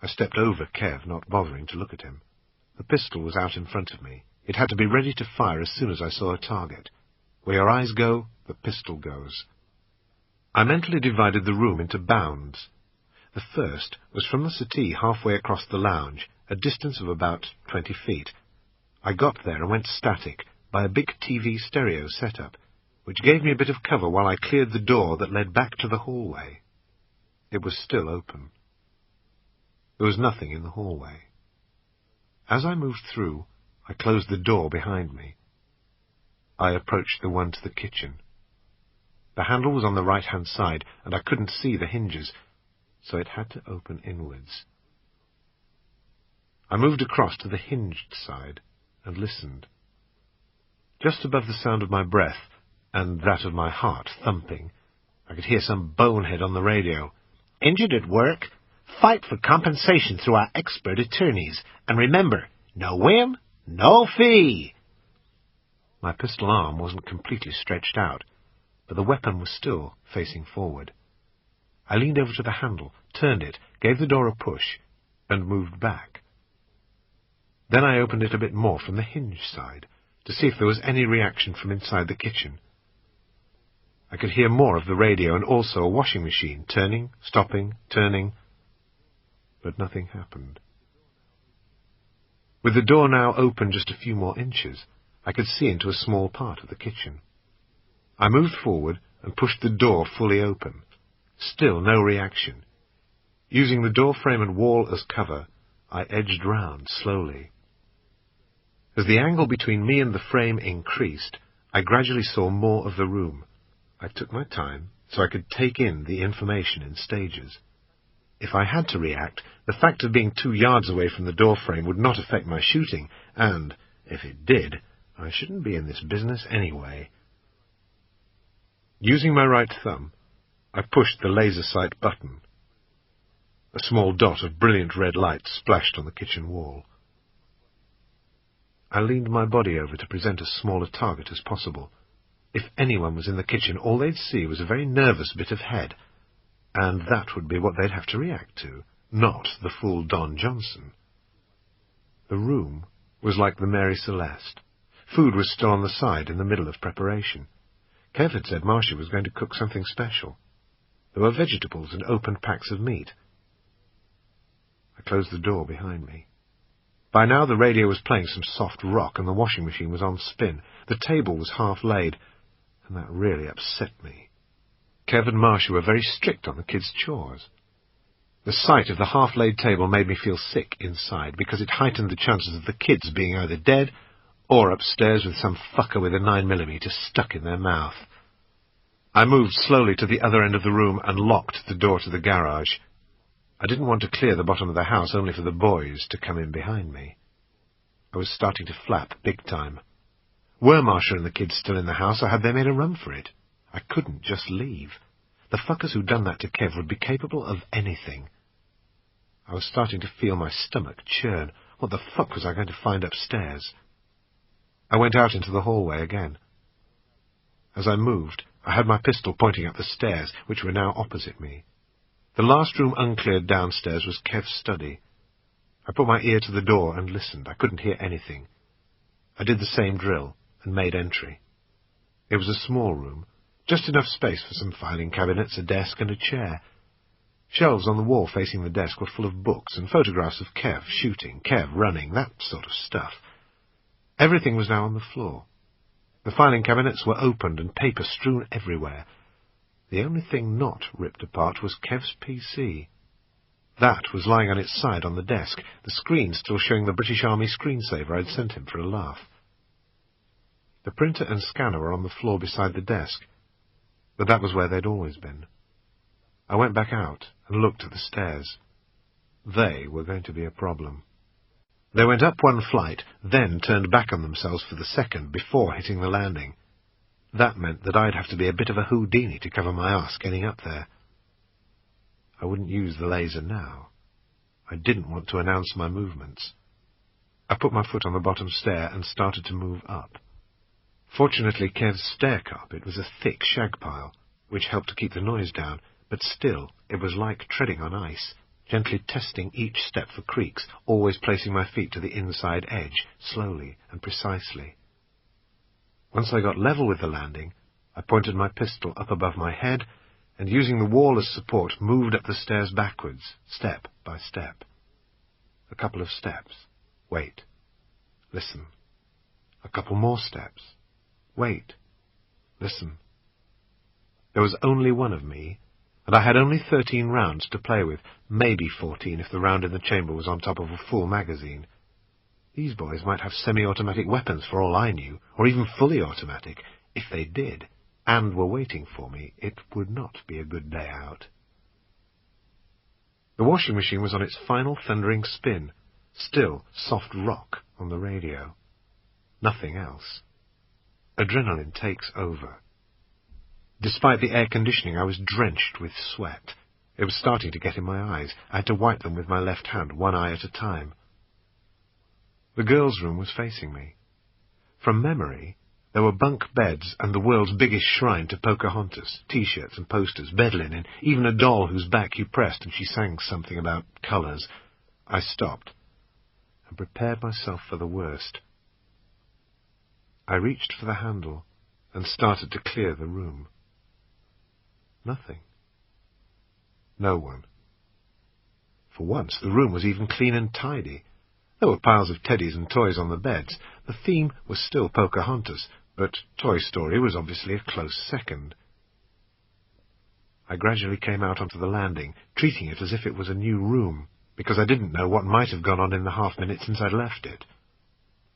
I stepped over Kev, not bothering to look at him. The pistol was out in front of me. It had to be ready to fire as soon as I saw a target. Where your eyes go, the pistol goes. I mentally divided the room into bounds. The first was from the settee halfway across the lounge, a distance of about 20 feet. I got there and went static by a big TV stereo setup, which gave me a bit of cover while I cleared the door that led back to the hallway. It was still open. There was nothing in the hallway. As I moved through, I closed the door behind me. I approached the one to the kitchen. The handle was on the right-hand side, and I couldn't see the hinges, so it had to open inwards. I moved across to the hinged side and listened. Just above the sound of my breath, and that of my heart thumping, I could hear some bonehead on the radio. "Injured at work? Fight for compensation through our expert attorneys. And remember, no win, no fee." My pistol arm wasn't completely stretched out, but the weapon was still facing forward. I leaned over to the handle, turned it, gave the door a push, and moved back. Then I opened it a bit more from the hinge side, to see if there was any reaction from inside the kitchen. I could hear more of the radio and also a washing machine, turning, stopping, turning, but nothing happened. With the door now open just a few more inches, I could see into a small part of the kitchen. I moved forward and pushed the door fully open. Still no reaction. Using the door frame and wall as cover, I edged round slowly. As the angle between me and the frame increased, I gradually saw more of the room. I took my time so I could take in the information in stages. If I had to react, the fact of being 2 yards away from the door frame would not affect my shooting, and, if it did, I shouldn't be in this business anyway. Using my right thumb, I pushed the laser sight button. A small dot of brilliant red light splashed on the kitchen wall. I leaned my body over to present as small a target as possible. If anyone was in the kitchen, all they'd see was a very nervous bit of head, and that would be what they'd have to react to, not the fool Don Johnson. The room was like the Mary Celeste. Food was still on the side in the middle of preparation. Kev had said Marcia was going to cook something special. There were vegetables and opened packs of meat. I closed the door behind me. By now the radio was playing some soft rock and the washing machine was on spin. The table was half laid, and that really upset me. Kev and Marcia were very strict on the kids' chores. The sight of the half-laid table made me feel sick inside, because it heightened the chances of the kids being either dead or upstairs with some fucker with a 9mm stuck in their mouth. I moved slowly to the other end of the room and locked the door to the garage. I didn't want to clear the bottom of the house only for the boys to come in behind me. I was starting to flap big time. Were Marcia and the kids still in the house, or had they made a run for it? I couldn't just leave. The fuckers who'd done that to Kev would be capable of anything. I was starting to feel my stomach churn. What the fuck was I going to find upstairs? I went out into the hallway again. As I moved, I had my pistol pointing up the stairs, which were now opposite me. The last room uncleared downstairs was Kev's study. I put my ear to the door and listened. I couldn't hear anything. I did the same drill and made entry. It was a small room, just enough space for some filing cabinets, a desk, and a chair. Shelves on the wall facing the desk were full of books and photographs of Kev shooting, Kev running, that sort of stuff. Everything was now on the floor. The filing cabinets were opened and paper strewn everywhere. The only thing not ripped apart was Kev's PC. That was lying on its side on the desk, the screen still showing the British Army screensaver I'd sent him for a laugh. The printer and scanner were on the floor beside the desk, but that was where they'd always been. I went back out and looked at the stairs. They were going to be a problem. They went up one flight, then turned back on themselves for the second before hitting the landing. That meant that I'd have to be a bit of a Houdini to cover my arse getting up there. I wouldn't use the laser now. I didn't want to announce my movements. I put my foot on the bottom stair and started to move up. Fortunately, Kev's stair carpet was a thick shag pile, which helped to keep the noise down, but still it was like treading on ice, gently testing each step for creaks, always placing my feet to the inside edge, slowly and precisely. Once I got level with the landing, I pointed my pistol up above my head, and using the wall as support, moved up the stairs backwards, step by step. A couple of steps. Wait. Listen. A couple more steps. Wait. Listen. There was only one of me, and I had only 13 rounds to play with, maybe 14 if the round in the chamber was on top of a full magazine. These boys might have semi-automatic weapons for all I knew, or even fully automatic. If they did, and were waiting for me, it would not be a good day out. The washing machine was on its final thundering spin, still soft rock on the radio. Nothing else. Adrenaline takes over. Despite the air conditioning, I was drenched with sweat. It was starting to get in my eyes. I had to wipe them with my left hand, one eye at a time. The girls' room was facing me. From memory, there were bunk beds and the world's biggest shrine to Pocahontas, T-shirts and posters, bed linen, even a doll whose back you pressed and she sang something about colours. I stopped and prepared myself for the worst. I reached for the handle and started to clear the room. Nothing. No one. For once, the room was even clean and tidy. There were piles of teddies and toys on the beds. The theme was still Pocahontas, but Toy Story was obviously a close second. I gradually came out onto the landing, treating it as if it was a new room, because I didn't know what might have gone on in the half-minute since I'd left it.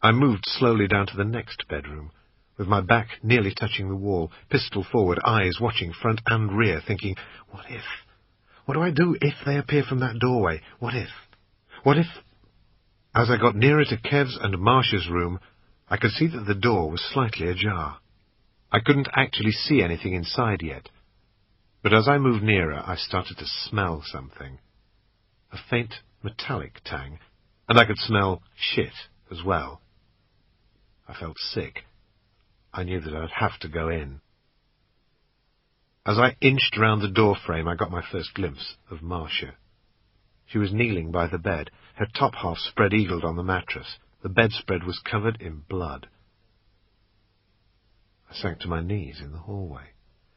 I moved slowly down to the next bedroom, with my back nearly touching the wall, pistol forward, eyes watching front and rear, thinking, what if? What do I do if they appear from that doorway? What if? What if? As I got nearer to Kev's and Marcia's room, I could see that the door was slightly ajar. I couldn't actually see anything inside yet, but as I moved nearer, I started to smell something. A faint metallic tang, and I could smell shit as well. I felt sick. I knew that I'd have to go in. As I inched round the door frame, I got my first glimpse of Marcia. She was kneeling by the bed, her top half spread-eagled on the mattress. The bedspread was covered in blood. I sank to my knees in the hallway.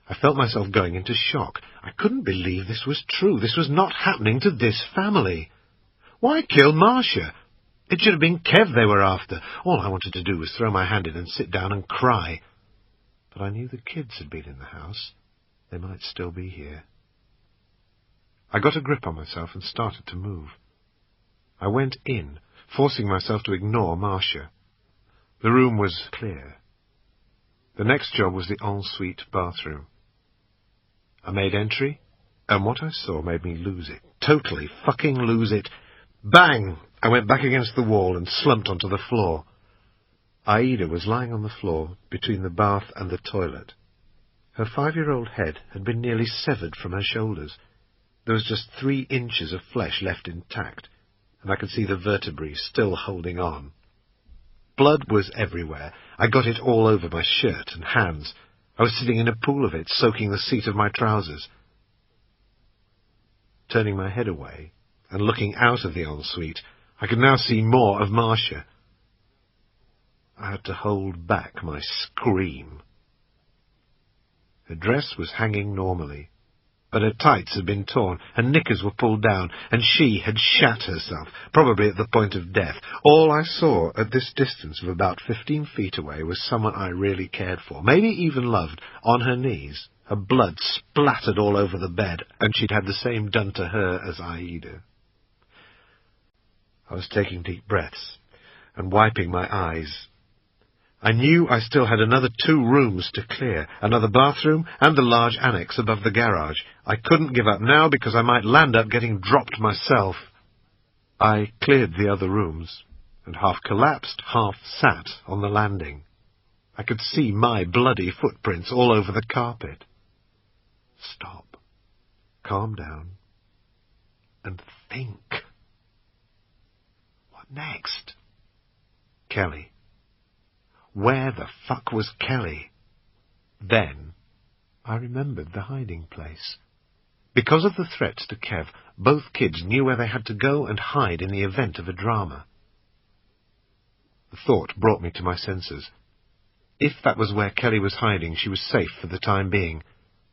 I felt myself going into shock. I couldn't believe this was true. This was not happening to this family. Why kill Marcia? It should have been Kev they were after. All I wanted to do was throw my hand in and sit down and cry. But I knew the kids had been in the house. They might still be here. I got a grip on myself and started to move. I went in, forcing myself to ignore Marcia. The room was clear. The next job was the ensuite bathroom. I made entry, and what I saw made me lose it. Totally fucking lose it. Bang! I went back against the wall and slumped onto the floor. Aida was lying on the floor between the bath and the toilet. Her 5-year-old head had been nearly severed from her shoulders. There was just 3 inches of flesh left intact, and I could see the vertebrae still holding on. Blood was everywhere. I got it all over my shirt and hands. I was sitting in a pool of it, soaking the seat of my trousers. Turning my head away and looking out of the ensuite, I could now see more of Marcia. I had to hold back my scream. Her dress was hanging normally, but her tights had been torn, her knickers were pulled down, and she had shat herself, probably at the point of death. All I saw at this distance of about 15 feet away was someone I really cared for, maybe even loved, on her knees, her blood splattered all over the bed, and she'd had the same done to her as Aida. I was taking deep breaths and wiping my eyes. I knew I still had another 2 rooms to clear, another bathroom and the large annex above the garage. I couldn't give up now because I might land up getting dropped myself. I cleared the other rooms and half collapsed, half sat on the landing. I could see my bloody footprints all over the carpet. Stop, calm down, and think. What next? Kelly. Where the fuck was Kelly? Then I remembered the hiding place. Because of the threats to Kev, both kids knew where they had to go and hide in the event of a drama. The thought brought me to my senses. If that was where Kelly was hiding, she was safe for the time being.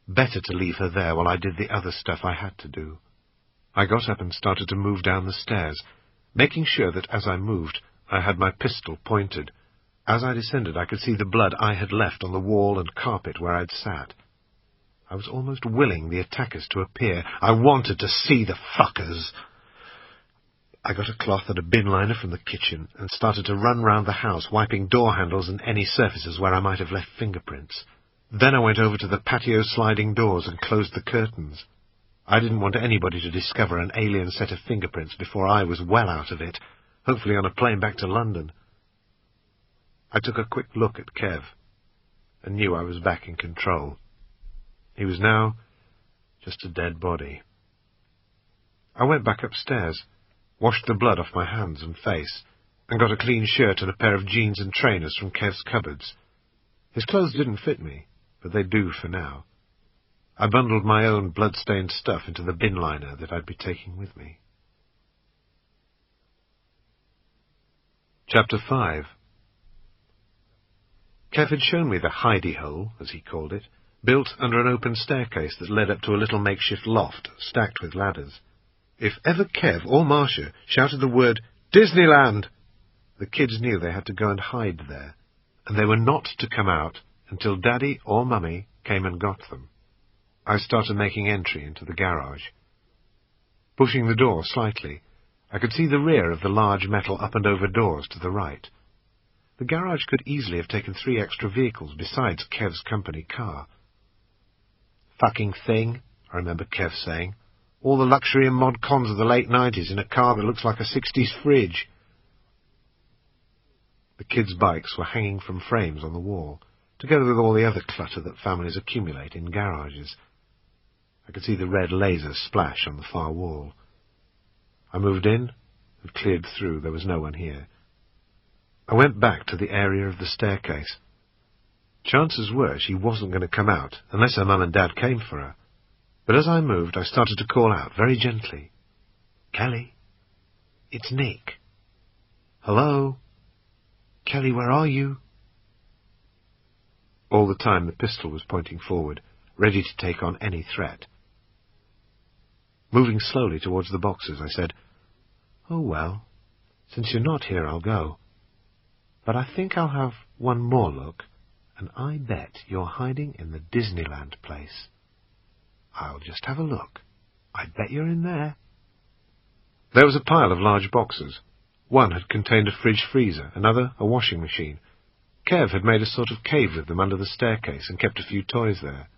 Better to leave her there while I did the other stuff I had to do. I got up and started to move down the stairs, making sure that as I moved, I had my pistol pointed. As I descended, I could see the blood I had left on the wall and carpet where I'd sat. I was almost willing the attackers to appear. I wanted to see the fuckers. I got a cloth and a bin liner from the kitchen and started to run round the house, wiping door handles and any surfaces where I might have left fingerprints. Then I went over to the patio sliding doors and closed the curtains. I didn't want anybody to discover an alien set of fingerprints before I was well out of it, hopefully on a plane back to London. I took a quick look at Kev and knew I was back in control. He was now just a dead body. I went back upstairs, washed the blood off my hands and face, and got a clean shirt and a pair of jeans and trainers from Kev's cupboards. His clothes didn't fit me, but they do for now. I bundled my own blood-stained stuff into the bin liner that I'd be taking with me. Chapter 5. Kev had shown me the hidey-hole, as he called it, built under an open staircase that led up to a little makeshift loft stacked with ladders. If ever Kev or Marcia shouted the word Disneyland, the kids knew they had to go and hide there, and they were not to come out until Daddy or Mummy came and got them. I started making entry into the garage. Pushing the door slightly, I could see the rear of the large metal up-and-over doors to the right. The garage could easily have taken 3 extra vehicles besides Kev's company car. "Fucking thing," I remember Kev saying. "All the luxury and mod cons of the late 90s in a car that looks like a 60s fridge." The kids' bikes were hanging from frames on the wall, together with all the other clutter that families accumulate in garages. I could see the red laser splash on the far wall. I moved in and cleared through. There was no one here. I went back to the area of the staircase. Chances were she wasn't going to come out unless her mum and dad came for her. But as I moved, I started to call out very gently, "Kelly, it's Nick. Hello? Kelly, where are you?" All the time the pistol was pointing forward, ready to take on any threat. Moving slowly towards the boxes, I said, "Oh well, since you're not here, I'll go. But I think I'll have one more look, and I bet you're hiding in the Disneyland place. I'll just have a look. I bet you're in there." There was a pile of large boxes. One had contained a fridge-freezer, another a washing machine. Kev had made a sort of cave with them under the staircase and kept a few toys there.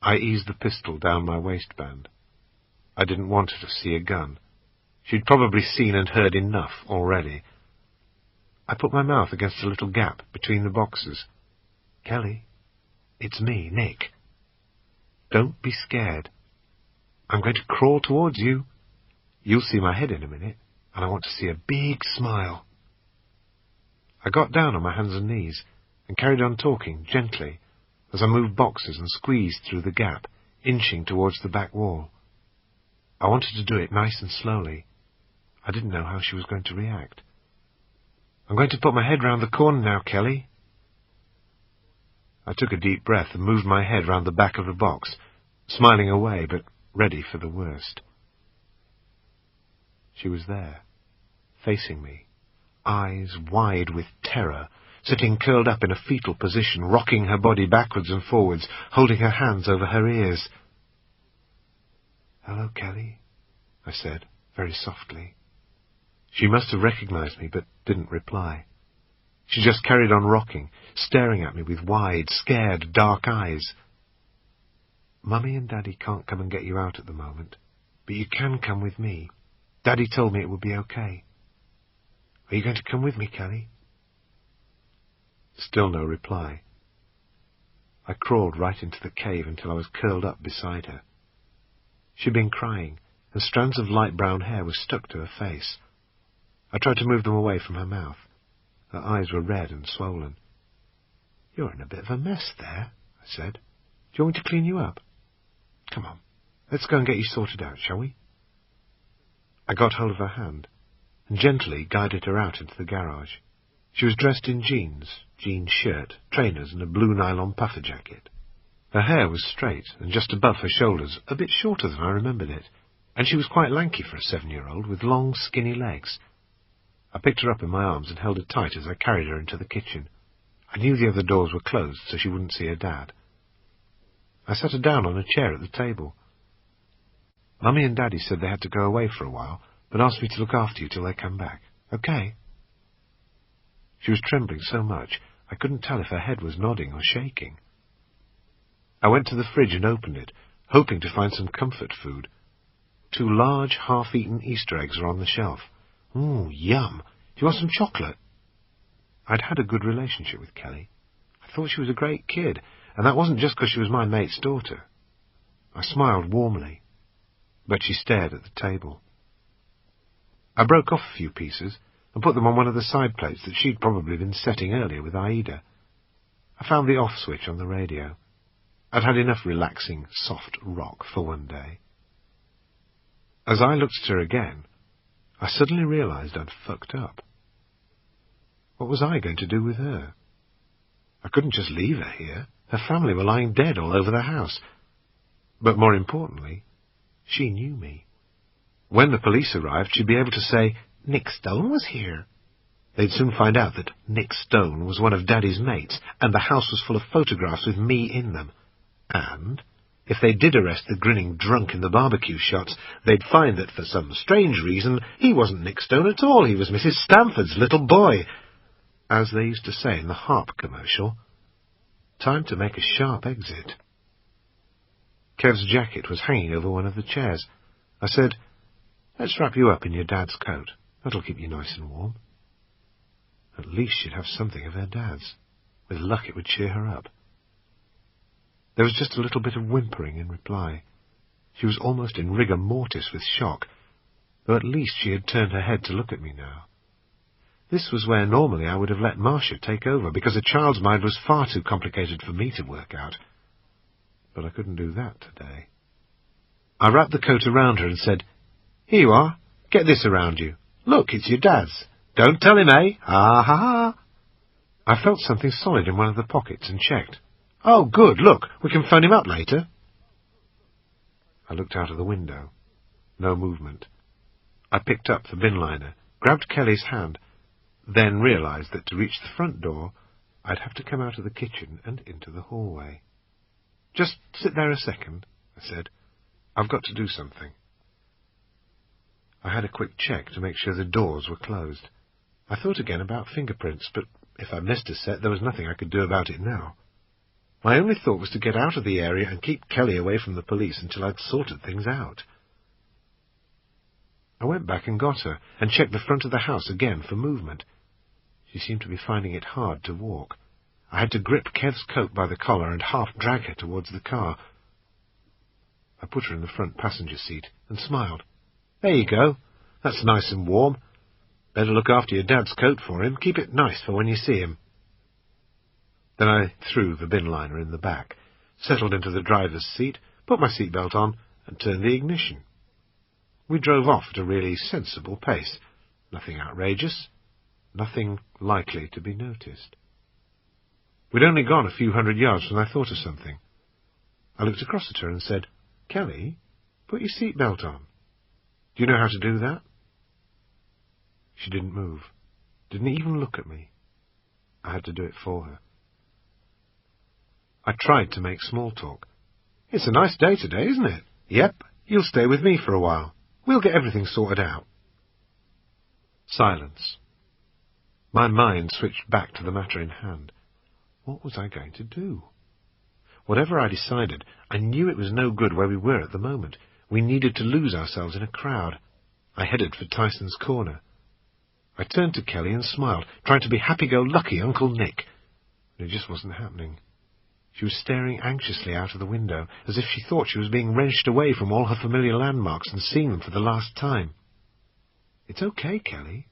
I eased the pistol down my waistband. I didn't want her to see a gun. She'd probably seen and heard enough already. I put my mouth against a little gap between the boxes. "Kelly, it's me, Nick. Don't be scared. I'm going to crawl towards you. You'll see my head in a minute, and I want to see a big smile." I got down on my hands and knees and carried on talking gently as I moved boxes and squeezed through the gap, inching towards the back wall. I wanted to do it nice and slowly. I didn't know how she was going to react. "I'm going to put my head round the corner now, Kelly." I took a deep breath and moved my head round the back of the box, smiling away but ready for the worst. She was there, facing me, eyes wide with terror, sitting curled up in a fetal position, rocking her body backwards and forwards, holding her hands over her ears. "Hello, Kelly," I said, very softly. She must have recognized me, but didn't reply. She just carried on rocking, staring at me with wide, scared, dark eyes. "Mummy and Daddy can't come and get you out at the moment, but you can come with me. Daddy told me it would be okay. Are you going to come with me, Kelly?" Still no reply. I crawled right into the cave until I was curled up beside her. She'd been crying, and strands of light brown hair were stuck to her face. I tried to move them away from her mouth. Her eyes were red and swollen. "You're in a bit of a mess there," I said. "Do you want me to clean you up? Come on, let's go and get you sorted out, shall we?" I got hold of her hand and gently guided her out into the garage. She was dressed in jeans shirt, trainers, and a blue nylon puffer jacket. Her hair was straight and just above her shoulders, a bit shorter than I remembered it, and she was quite lanky for a 7-year-old with long, skinny legs. I picked her up in my arms and held her tight as I carried her into the kitchen. I knew the other doors were closed so she wouldn't see her dad. I sat her down on a chair at the table. "Mummy and Daddy said they had to go away for a while, but asked me to look after you till they come back. Okay?" She was trembling so much I couldn't tell if her head was nodding or shaking. I went to the fridge and opened it, hoping to find some comfort food. 2 large, half-eaten Easter eggs were on the shelf. "Ooh, yum! Do you want some chocolate?" I'd had a good relationship with Kelly. I thought she was a great kid, and that wasn't just because she was my mate's daughter. I smiled warmly, but she stared at the table. I broke off a few pieces and put them on one of the side plates that she'd probably been setting earlier with Aida. I found the off switch on the radio. I'd had enough relaxing, soft rock for one day. As I looked at her again, I suddenly realized I'd fucked up. What was I going to do with her? I couldn't just leave her here. Her family were lying dead all over the house. But more importantly, she knew me. When the police arrived, she'd be able to say, "Nick Stone was here." They'd soon find out that Nick Stone was one of Daddy's mates, and the house was full of photographs with me in them. And if they did arrest the grinning drunk in the barbecue shots, they'd find that for some strange reason he wasn't Nick Stone at all. He was Mrs. Stamford's little boy. as they used to say in the Harp commercial, time to make a sharp exit. Kev's jacket was hanging over one of the chairs. I said, "Let's wrap you up in your dad's coat. That'll keep you nice and warm." At least she'd have something of her dad's. With luck it would cheer her up. There was just a little bit of whimpering in reply. She was almost in rigor mortis with shock, though at least she had turned her head to look at me now. This was where normally I would have let Marcia take over, because a child's mind was far too complicated for me to work out. But I couldn't do that today. I wrapped the coat around her and said, "Here you are. Get this around you. Look, it's your dad's. Don't tell him, eh? Ha ha ha." I felt something solid in one of the pockets and checked. "Oh, good, look, we can phone him up later." I looked out of the window. No movement. I picked up the bin liner, grabbed Kelly's hand, then realized that to reach the front door, I'd have to come out of the kitchen and into the hallway. "Just sit there a second," I said. "I've got to do something." I had a quick check to make sure the doors were closed. I thought again about fingerprints, but if I missed a set, there was nothing I could do about it now. My only thought was to get out of the area and keep Kelly away from the police until I'd sorted things out. I went back and got her, and checked the front of the house again for movement. She seemed to be finding it hard to walk. I had to grip Kev's coat by the collar and half drag her towards the car. I put her in the front passenger seat and smiled. "There you go. That's nice and warm. Better look after your dad's coat for him. Keep it nice for when you see him." Then I threw the bin liner in the back, settled into the driver's seat, put my seatbelt on, and turned the ignition. We drove off at a really sensible pace. Nothing outrageous, nothing likely to be noticed. We'd only gone a few hundred yards when I thought of something. I looked across at her and said, "Kelly, put your seatbelt on. Do you know how to do that?" She didn't move, didn't even look at me. I had to do it for her. I tried to make small talk. "It's a nice day today, isn't it?" "Yep, you'll stay with me for a while. We'll get everything sorted out." Silence. My mind switched back to the matter in hand. What was I going to do? Whatever I decided, I knew it was no good where we were at the moment. We needed to lose ourselves in a crowd. I headed for Tyson's Corner. I turned to Kelly and smiled, trying to be happy-go-lucky Uncle Nick. But it just wasn't happening. She was staring anxiously out of the window, as if she thought she was being wrenched away from all her familiar landmarks and seeing them for the last time. "It's okay, Kelly."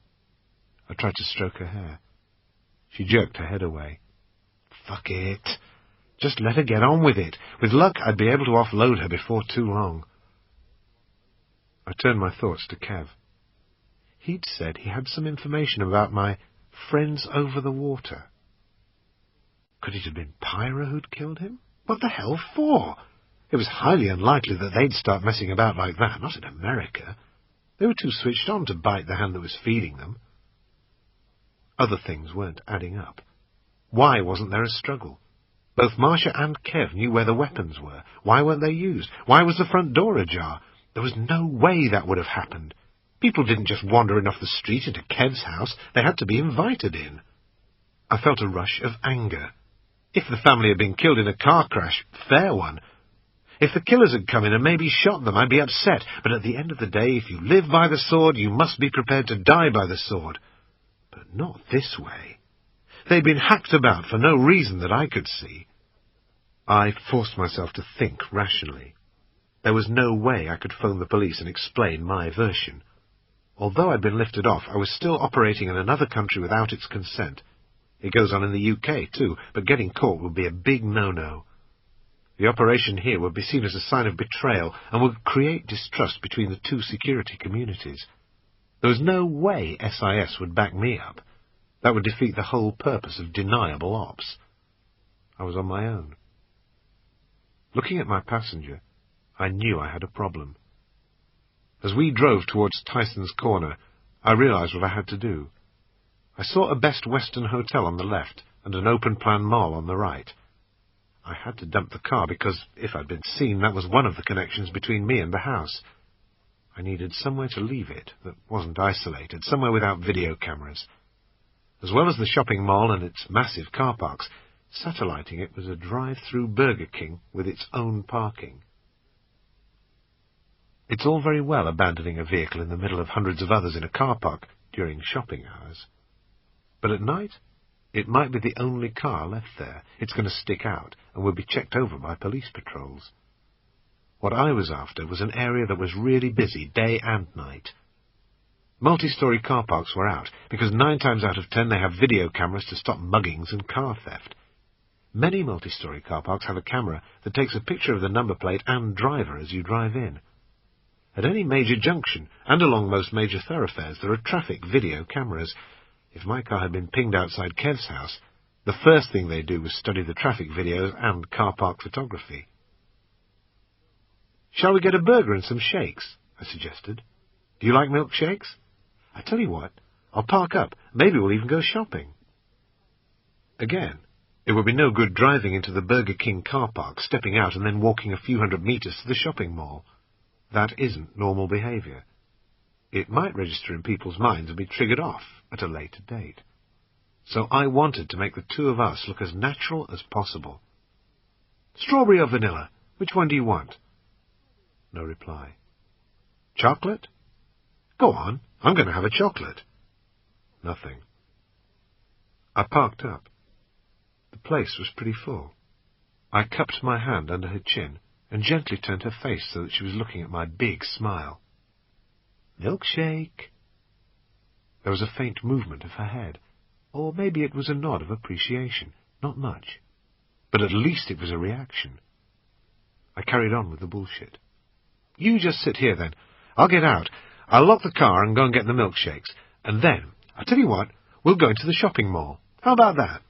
I tried to stroke her hair. She jerked her head away. "Fuck it. Just let her get on with it. With luck, I'd be able to offload her before too long." I turned my thoughts to Kev. He'd said he had some information about my friends over the water. Could it have been Pyra who'd killed him? What the hell for? It was highly unlikely that they'd start messing about like that, not in America. They were too switched on to bite the hand that was feeding them. Other things weren't adding up. Why wasn't there a struggle? Both Marcia and Kev knew where the weapons were. Why weren't they used? Why was the front door ajar? There was no way that would have happened. People didn't just wander in off the street into Kev's house. They had to be invited in. I felt a rush of anger. If the family had been killed in a car crash, fair one. If the killers had come in and maybe shot them, I'd be upset. But at the end of the day, if you live by the sword, you must be prepared to die by the sword. But not this way. They'd been hacked about for no reason that I could see. I forced myself to think rationally. There was no way I could phone the police and explain my version. Although I'd been lifted off, I was still operating in another country without its consent. It goes on in the UK, too, but getting caught would be a big no-no. The operation here would be seen as a sign of betrayal and would create distrust between the two security communities. There was no way SIS would back me up. That would defeat the whole purpose of deniable ops. I was on my own. Looking at my passenger, I knew I had a problem. As we drove towards Tyson's Corner, I realized what I had to do. I saw a Best Western hotel on the left and an open-plan mall on the right. I had to dump the car because, if I'd been seen, that was one of the connections between me and the house. I needed somewhere to leave it that wasn't isolated, somewhere without video cameras. As well as the shopping mall and its massive car parks, satelliting it was a drive-through Burger King with its own parking. It's all very well abandoning a vehicle in the middle of hundreds of others in a car park during shopping hours. But at night, it might be the only car left there. It's going to stick out and will be checked over by police patrols. What I was after was an area that was really busy day and night. Multi-storey car parks were out, because 9 times out of 10 they have video cameras to stop muggings and car theft. Many multi-storey car parks have a camera that takes a picture of the number plate and driver as you drive in. At any major junction, and along most major thoroughfares, there are traffic video cameras. If my car had been pinged outside Kev's house, the first thing they'd do was study the traffic videos and car park photography. "Shall we get a burger and some shakes?" I suggested. "Do you like milkshakes? I tell you what, I'll park up. Maybe we'll even go shopping." Again, it would be no good driving into the Burger King car park, stepping out and then walking a few hundred metres to the shopping mall. That isn't normal behaviour. It might register in people's minds and be triggered off at a later date. So I wanted to make the two of us look as natural as possible. "Strawberry or vanilla? Which one do you want?" No reply. "Chocolate?" "Go on, I'm going to have a chocolate." Nothing. I parked up. The place was pretty full. I cupped my hand under her chin and gently turned her face so that she was looking at my big smile. "Milkshake." There was a faint movement of her head, or maybe it was a nod of appreciation, not much. But at least it was a reaction. I carried on with the bullshit. "You just sit here then. I'll get out. I'll lock the car and go and get the milkshakes. And then, I'll tell you what, we'll go into the shopping mall. How about that?"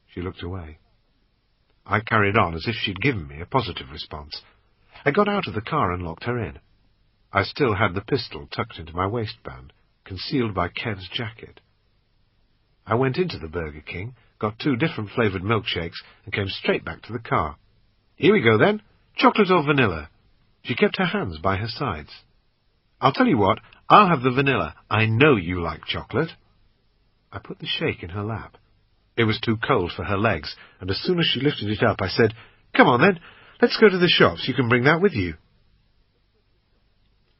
She looked away. I carried on as if she'd given me a positive response. I got out of the car and locked her in. I still had the pistol tucked into my waistband, concealed by Kev's jacket. I went into the Burger King, got 2 different flavoured milkshakes, and came straight back to the car. "Here we go then. Chocolate or vanilla?" She kept her hands by her sides. "I'll tell you what, I'll have the vanilla. I know you like chocolate." I put the shake in her lap. It was too cold for her legs, and as soon as she lifted it up, I said, "Come on then, let's go to the shops. You can bring that with you."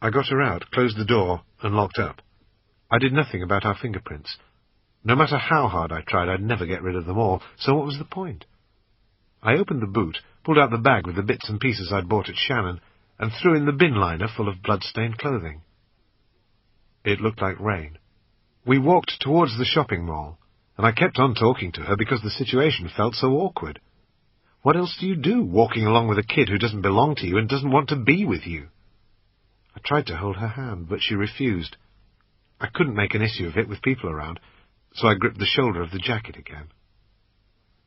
I got her out, closed the door, and locked up. I did nothing about our fingerprints. No matter how hard I tried, I'd never get rid of them all, so what was the point? I opened the boot, pulled out the bag with the bits and pieces I'd bought at Shannon, and threw in the bin liner full of blood-stained clothing. It looked like rain. We walked towards the shopping mall, and I kept on talking to her because the situation felt so awkward. What else do you do, walking along with a kid who doesn't belong to you and doesn't want to be with you? I tried to hold her hand, but she refused. I couldn't make an issue of it with people around, so I gripped the shoulder of the jacket again.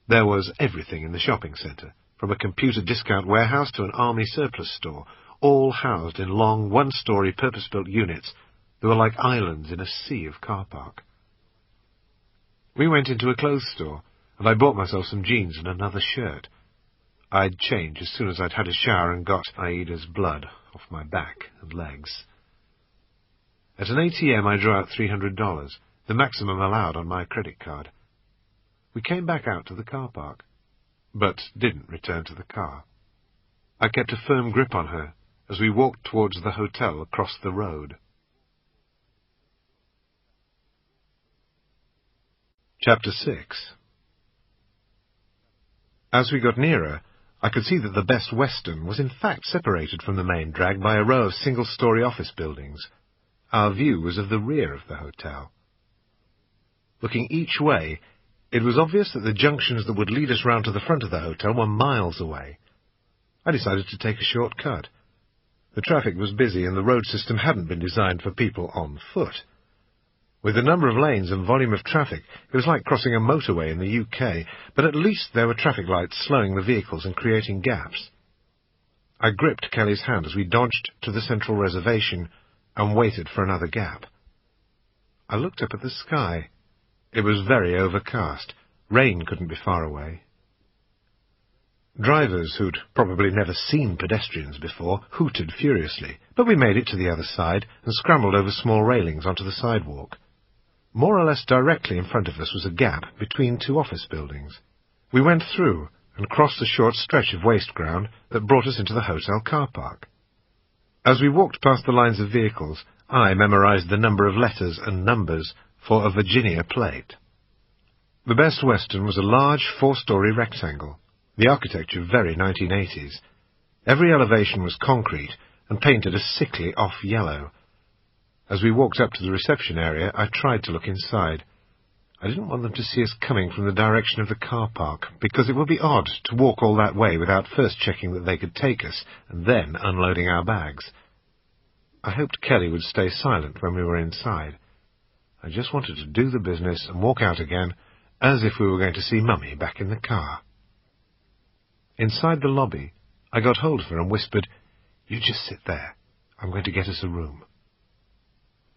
There was everything in the shopping centre, from a computer discount warehouse to an army surplus store, all housed in long, one-storey purpose-built units that were like islands in a sea of car park. We went into a clothes store, and I bought myself some jeans and another shirt. I'd change as soon as I'd had a shower and got Aida's blood off my back and legs. At an ATM I drew out $300, the maximum allowed on my credit card. We came back out to the car park, but didn't return to the car. I kept a firm grip on her as we walked towards the hotel across the road. Chapter 6. As we got nearer, I could see that the Best Western was in fact separated from the main drag by a row of single-storey office buildings. Our view was of the rear of the hotel. Looking each way, it was obvious that the junctions that would lead us round to the front of the hotel were miles away. I decided to take a short cut. The traffic was busy and the road system hadn't been designed for people on foot. With the number of lanes and volume of traffic, it was like crossing a motorway in the UK, but at least there were traffic lights slowing the vehicles and creating gaps. I gripped Kelly's hand as we dodged to the central reservation and waited for another gap. I looked up at the sky. It was very overcast. Rain couldn't be far away. Drivers who'd probably never seen pedestrians before hooted furiously, but we made it to the other side and scrambled over small railings onto the sidewalk. More or less directly in front of us was a gap between two office buildings. We went through and crossed a short stretch of waste ground that brought us into the hotel car park. As we walked past the lines of vehicles, I memorized the number of letters and numbers for a Virginia plate. The Best Western was a large 4-story rectangle, the architecture very 1980s. Every elevation was concrete and painted a sickly off-yellow. As we walked up to the reception area, I tried to look inside. I didn't want them to see us coming from the direction of the car park, because it would be odd to walk all that way without first checking that they could take us, and then unloading our bags. I hoped Kelly would stay silent when we were inside. I just wanted to do the business and walk out again, as if we were going to see Mummy back in the car. Inside the lobby, I got hold of her and whispered, "You just sit there. I'm going to get us a room."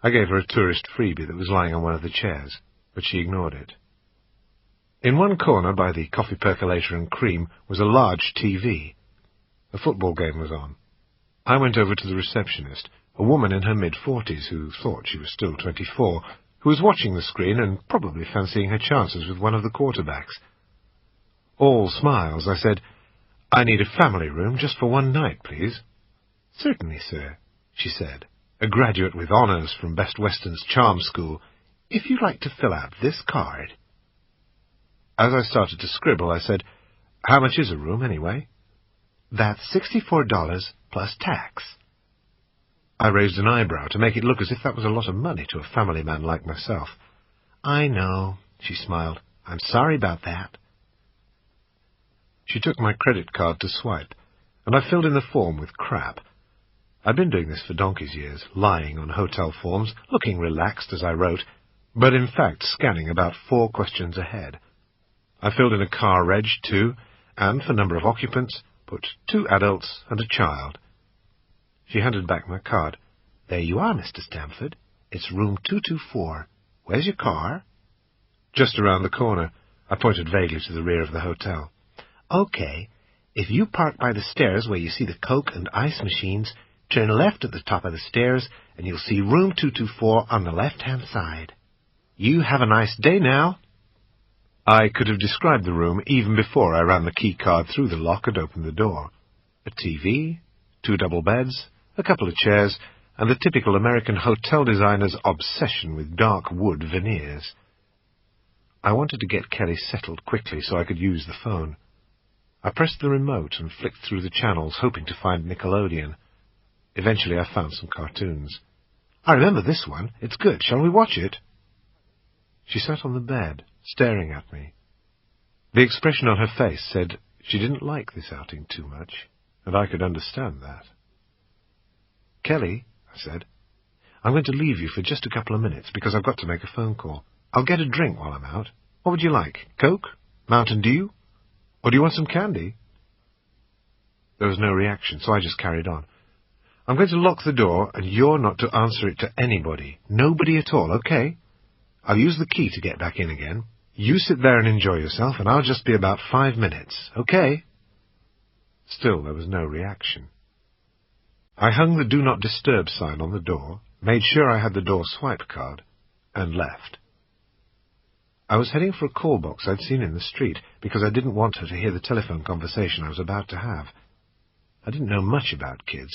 I gave her a tourist freebie that was lying on one of the chairs, but she ignored it. In one corner, by the coffee percolator and cream, was a large TV. A football game was on. I went over to the receptionist, a woman in her mid-40s who thought she was still 24, who was watching the screen and probably fancying her chances with one of the quarterbacks. All smiles, I said, "I need a family room just for one night, please." "Certainly, sir," she said, a graduate with honours from Best Western's charm school, "if you'd like to fill out this card." As I started to scribble, I said, "How much is a room, anyway?" "That's $64 plus tax." I raised an eyebrow to make it look as if that was a lot of money to a family man like myself. "I know," she smiled. "I'm sorry about that." She took my credit card to swipe, and I filled in the form with crap. I'd been doing this for donkey's years, lying on hotel forms, looking relaxed as I wrote, but in fact scanning about 4 questions ahead. I filled in a car reg, too, and for number of occupants, put 2 adults and a child. She handed back my card. "There you are, Mr. Stamford. It's room 224. Where's your car?" "Just around the corner." I pointed vaguely to the rear of the hotel. "Okay. If you park by the stairs where you see the Coke and ice machines, turn left at the top of the stairs, and you'll see room 224 on the left-hand side. You have a nice day now." I could have described the room even before I ran the key card through the lock and opened the door. A TV, 2 double beds, a couple of chairs, and the typical American hotel designer's obsession with dark wood veneers. I wanted to get Kelly settled quickly so I could use the phone. I pressed the remote and flicked through the channels, hoping to find Nickelodeon. Eventually I found some cartoons. "I remember this one. It's good. Shall we watch it?" She sat on the bed, staring at me. The expression on her face said she didn't like this outing too much, and I could understand that. "Kelly," I said, "I'm going to leave you for just a couple of minutes because I've got to make a phone call. I'll get a drink while I'm out. What would you like? Coke? Mountain Dew? Or do you want some candy?" There was no reaction, so I just carried on. "I'm going to lock the door, and you're not to answer it to anybody. Nobody at all, okay? I'll use the key to get back in again. You sit there and enjoy yourself, and I'll just be about 5 minutes, okay?" Still there was no reaction. I hung the Do Not Disturb sign on the door, made sure I had the door swipe card, and left. I was heading for a call box I'd seen in the street, because I didn't want her to hear the telephone conversation I was about to have. I didn't know much about kids,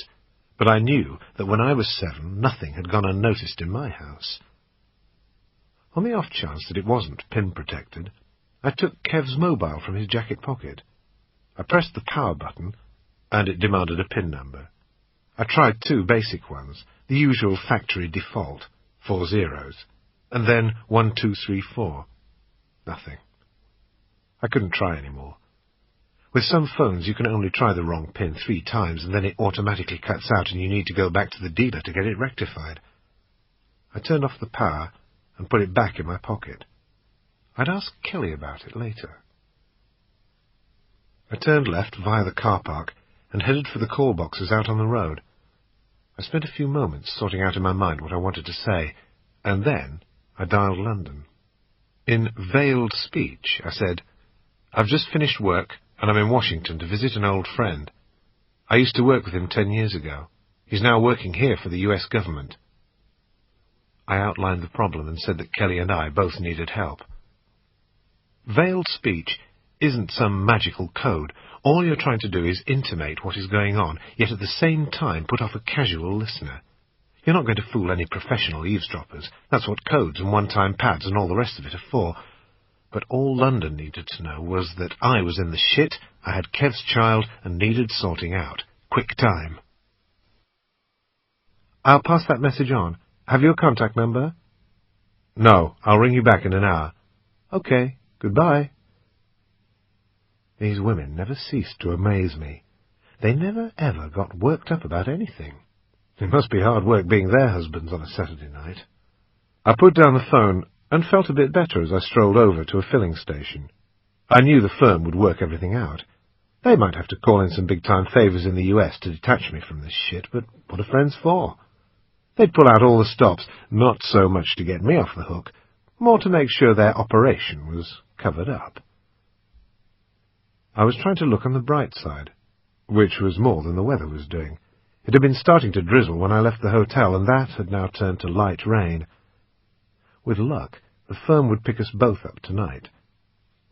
but I knew that when I was 7, nothing had gone unnoticed in my house. On the off chance that it wasn't pin-protected, I took Kev's mobile from his jacket pocket. I pressed the power button, and it demanded a PIN number. I tried 2 basic ones, the usual factory default, 4 zeros, and then 1, 2, 3, 4. Nothing. I couldn't try any more. With some phones you can only try the wrong PIN 3 times, and then it automatically cuts out and you need to go back to the dealer to get it rectified. I turned off the power and put it back in my pocket. I'd ask Kelly about it later. I turned left via the car park and headed for the call boxes out on the road. I spent a few moments sorting out in my mind what I wanted to say, and then I dialed London. In veiled speech, I said, "I've just finished work, and I'm in Washington to visit an old friend. I used to work with him 10 years ago. He's now working here for the U.S. government." I outlined the problem and said that Kelly and I both needed help. Veiled speech isn't some magical code. All you're trying to do is intimate what is going on, yet at the same time put off a casual listener. You're not going to fool any professional eavesdroppers. That's what codes and one-time pads and all the rest of it are for. But all London needed to know was that I was in the shit, I had Kev's child, and needed sorting out. Quick time. I'll pass that message on. Have you a contact number? No, I'll ring you back in an hour. Okay, goodbye. These women never ceased to amaze me. They never ever got worked up about anything. It must be hard work being their husbands on a Saturday night. I put down the phone and felt a bit better as I strolled over to a filling station. I knew the firm would work everything out. They might have to call in some big-time favours in the US to detach me from this shit, but what are friends for? They'd pull out all the stops, not so much to get me off the hook, more to make sure their operation was covered up. I was trying to look on the bright side, which was more than the weather was doing. It had been starting to drizzle when I left the hotel, and that had now turned to light rain. With luck, the firm would pick us both up tonight.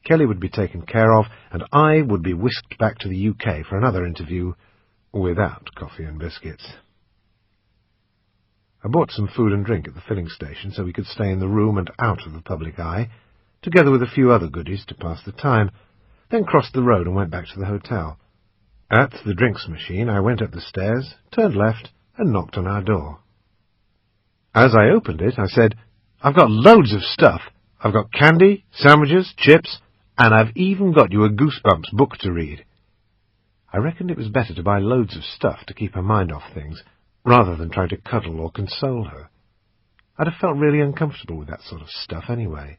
Kelly would be taken care of, and I would be whisked back to the UK for another interview without coffee and biscuits. I bought some food and drink at the filling station so we could stay in the room and out of the public eye, together with a few other goodies to pass the time, then crossed the road and went back to the hotel. At the drinks machine, I went up the stairs, turned left, and knocked on our door. As I opened it, I said, "I've got loads of stuff. I've got candy, sandwiches, chips, and I've even got you a Goosebumps book to read." I reckoned it was better to buy loads of stuff to keep her mind off things, rather than try to cuddle or console her. I'd have felt really uncomfortable with that sort of stuff anyway.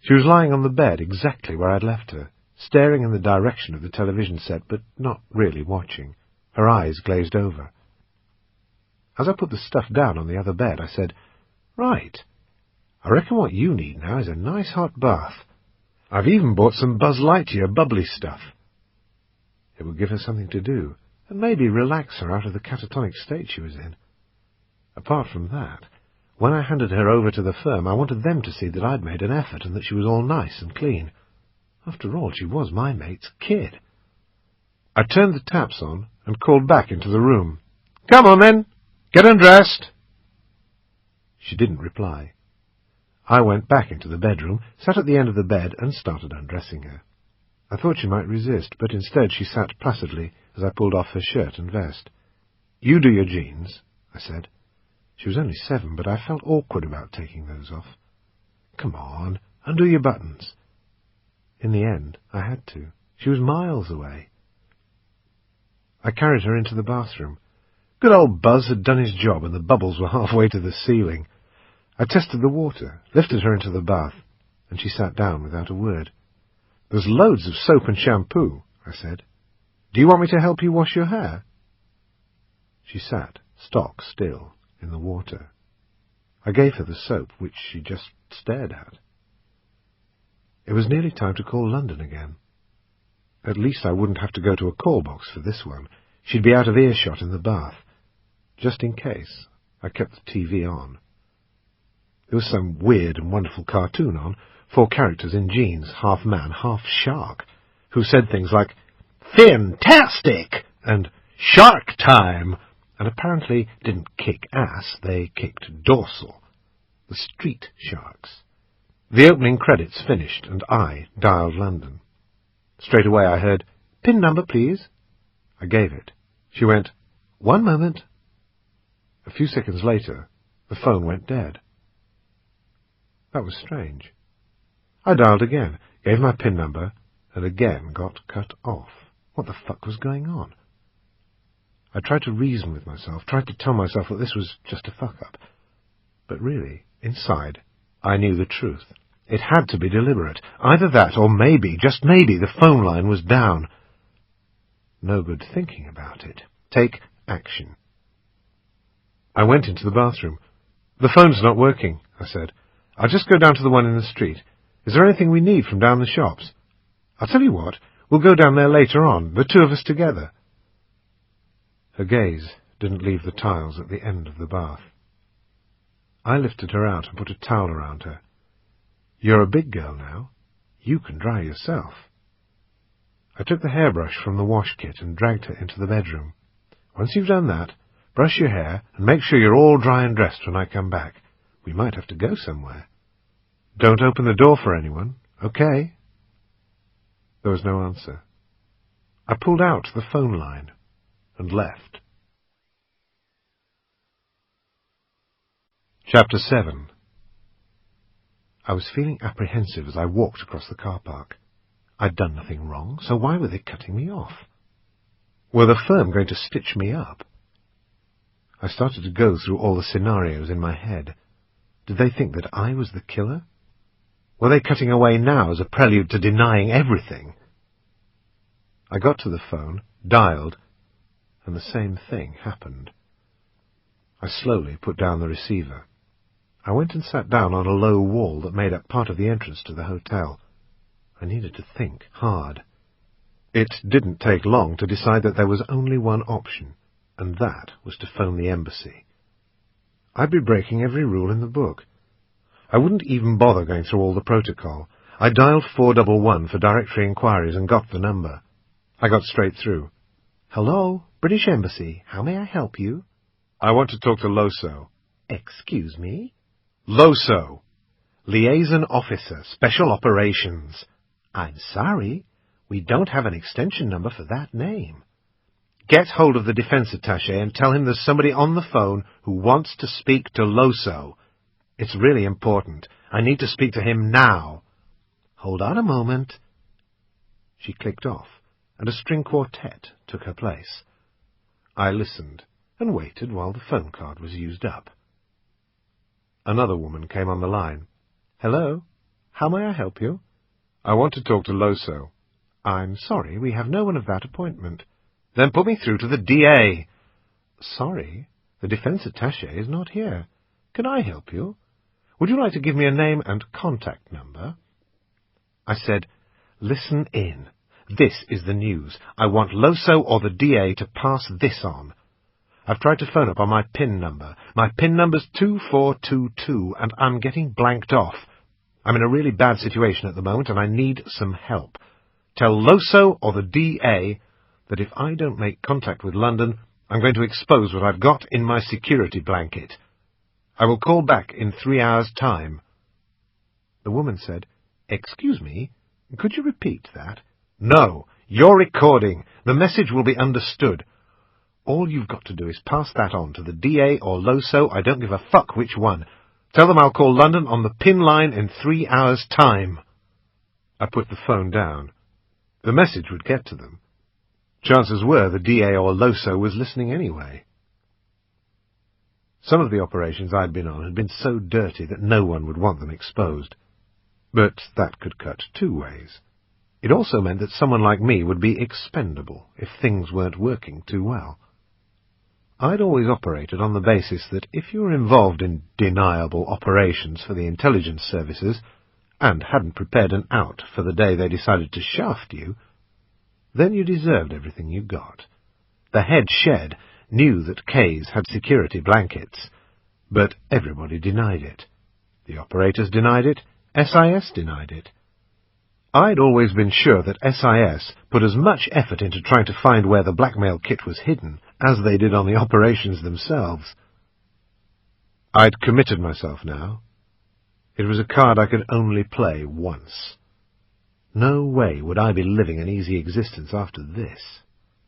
She was lying on the bed exactly where I'd left her, staring in the direction of the television set, but not really watching, her eyes glazed over. As I put the stuff down on the other bed, I said, "Right, I reckon what you need now is a nice hot bath. I've even bought some Buzz Lightyear bubbly stuff." It would give her something to do, and maybe relax her out of the catatonic state she was in. Apart from that, when I handed her over to the firm, I wanted them to see that I'd made an effort and that she was all nice and clean. After all, she was my mate's kid. I turned the taps on and called back into the room. "Come on, then. Get undressed." She didn't reply. I went back into the bedroom, sat at the end of the bed, and started undressing her. I thought she might resist, but instead she sat placidly as I pulled off her shirt and vest. "You do your jeans," I said. She was only 7, but I felt awkward about taking those off. "Come on, undo your buttons." In the end, I had to. She was miles away. I carried her into the bathroom. Good old Buzz had done his job, and the bubbles were halfway to the ceiling. I tested the water, lifted her into the bath, and she sat down without a word. "There's loads of soap and shampoo," I said. "Do you want me to help you wash your hair?" She sat, stock still, in the water. I gave her the soap, which she just stared at. It was nearly time to call London again. At least I wouldn't have to go to a call box for this one. She'd be out of earshot in the bath. Just in case, I kept the TV on. There was some weird and wonderful cartoon on, 4 characters in jeans, half man, half shark, who said things like, "Fantastic!" and "Shark time!" and apparently didn't kick ass, they kicked dorsal. The street sharks. The opening credits finished, and I dialed London. Straight away I heard, "PIN number, please." I gave it. She went, "One moment." A few seconds later, the phone went dead. That was strange. I dialed again, gave my PIN number, and again got cut off. What the fuck was going on? I tried to reason with myself, tried to tell myself that this was just a fuck-up. But really, inside, I knew the truth. It had to be deliberate. Either that, or maybe, just maybe, the phone line was down. No good thinking about it. Take action. I went into the bathroom. "The phone's not working," I said. "I'll just go down to the one in the street. Is there anything we need from down the shops? I'll tell you what, we'll go down there later on, the 2 of us together." Her gaze didn't leave the tiles at the end of the bath. I lifted her out and put a towel around her. "You're a big girl now. You can dry yourself." I took the hairbrush from the wash kit and dragged her into the bedroom. "Once you've done that, brush your hair and make sure you're all dry and dressed when I come back. We might have to go somewhere. Don't open the door for anyone, okay?" There was no answer. I pulled out the phone line and left. Chapter 7. I was feeling apprehensive as I walked across the car park. I'd done nothing wrong, so why were they cutting me off? Were the firm going to stitch me up? I started to go through all the scenarios in my head. Did they think that I was the killer? Were they cutting away now as a prelude to denying everything? I got to the phone, dialed, and the same thing happened. I slowly put down the receiver. I went and sat down on a low wall that made up part of the entrance to the hotel. I needed to think hard. It didn't take long to decide that there was only one option, and that was to phone the embassy. I'd be breaking every rule in the book. I wouldn't even bother going through all the protocol. I dialed 411 for directory inquiries and got the number. I got straight through. "Hello, British Embassy. How may I help you?" "I want to talk to Loso." "Excuse me?" "Loso. Liaison Officer, Special Operations." "I'm sorry. We don't have an extension number for that name." "Get hold of the defense attaché and tell him there's somebody on the phone who wants to speak to Loso. It's really important. I need to speak to him now." "Hold on a moment." She clicked off, and a string quartet took her place. I listened and waited while the phone card was used up. Another woman came on the line. "Hello, how may I help you?" "I want to talk to Loso." "I'm sorry, we have no one of that appointment." "Then put me through to the DA." "Sorry, the defense attaché is not here. Can I help you? Would you like to give me a name and contact number?" I said, "Listen in. This is the news. I want Loso or the DA to pass this on. I've tried to phone up on my PIN number. My PIN number's 2422, and I'm getting blanked off. I'm in a really bad situation at the moment, and I need some help. Tell Loso or the DA that if I don't make contact with London, I'm going to expose what I've got in my security blanket. I will call back in 3 hours' time." The woman said, "Excuse me, could you repeat that?" "No, you're recording. The message will be understood. All you've got to do is pass that on to the DA or Loso. I don't give a fuck which one. Tell them I'll call London on the PIN line in 3 hours' time." I put the phone down. The message would get to them. Chances were the DA or Loso was listening anyway. Some of the operations I'd been on had been so dirty that no one would want them exposed. But that could cut two ways. It also meant that someone like me would be expendable if things weren't working too well. I'd always operated on the basis that if you were involved in deniable operations for the intelligence services and hadn't prepared an out for the day they decided to shaft you, then you deserved everything you got. The head shed knew that K's had security blankets, but everybody denied it. The operators denied it, SIS denied it. I'd always been sure that SIS put as much effort into trying to find where the blackmail kit was hidden as they did on the operations themselves. I'd committed myself now. It was a card I could only play once. No way would I be living an easy existence after this.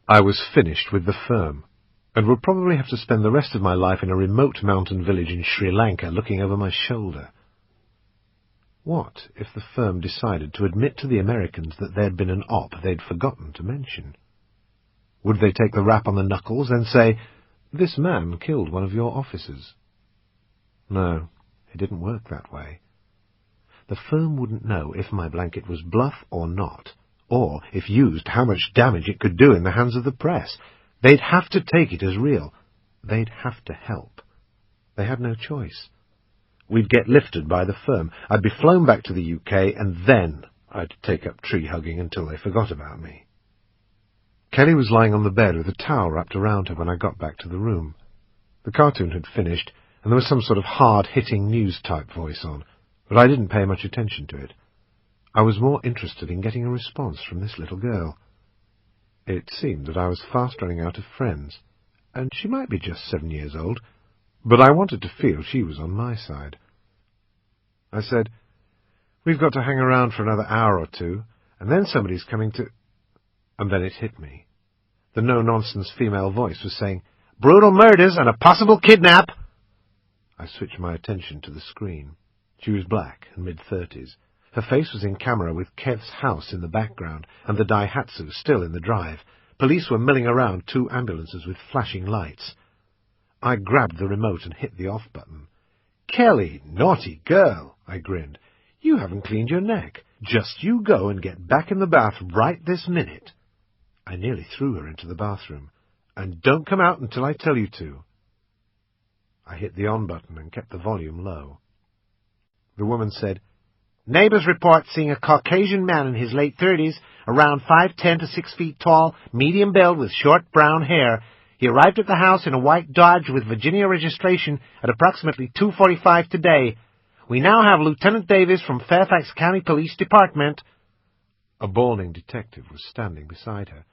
I was finished with the firm, and would probably have to spend the rest of my life in a remote mountain village in Sri Lanka looking over my shoulder. What if the firm decided to admit to the Americans that there'd been an op they'd forgotten to mention? Would they take the rap on the knuckles and say, "This man killed one of your officers"? No, it didn't work that way. The firm wouldn't know if my blanket was bluff or not, or, if used, how much damage it could do in the hands of the press. They'd have to take it as real. They'd have to help. They had no choice. We'd get lifted by the firm. I'd be flown back to the UK, and then I'd take up tree-hugging until they forgot about me. Kelly was lying on the bed with a towel wrapped around her when I got back to the room. The cartoon had finished, and there was some sort of hard-hitting news-type voice on, but I didn't pay much attention to it. I was more interested in getting a response from this little girl. It seemed that I was fast running out of friends, and she might be just 7 years old, but I wanted to feel she was on my side. I said, "We've got to hang around for another hour or two, and then somebody's coming to—" And then it hit me. The no-nonsense female voice was saying, "Brutal murders and a possible kidnap!" I switched my attention to the screen. She was black and mid-30s. Her face was in camera with Kev's house in the background and the Daihatsu still in the drive. Police were milling around 2 ambulances with flashing lights. I grabbed the remote and hit the off button. "Kelly, naughty girl," I grinned. "You haven't cleaned your neck. Just you go and get back in the bath right this minute." I nearly threw her into the bathroom. "And don't come out until I tell you to." I hit the on button and kept the volume low. The woman said, "Neighbors report seeing a Caucasian man in his late 30s, around 5'10" to 6 feet tall, medium build with short brown hair. He arrived at the house in a white Dodge with Virginia registration at approximately 2:45 today. We now have Lieutenant Davis from Fairfax County Police Department." A balding detective was standing beside her.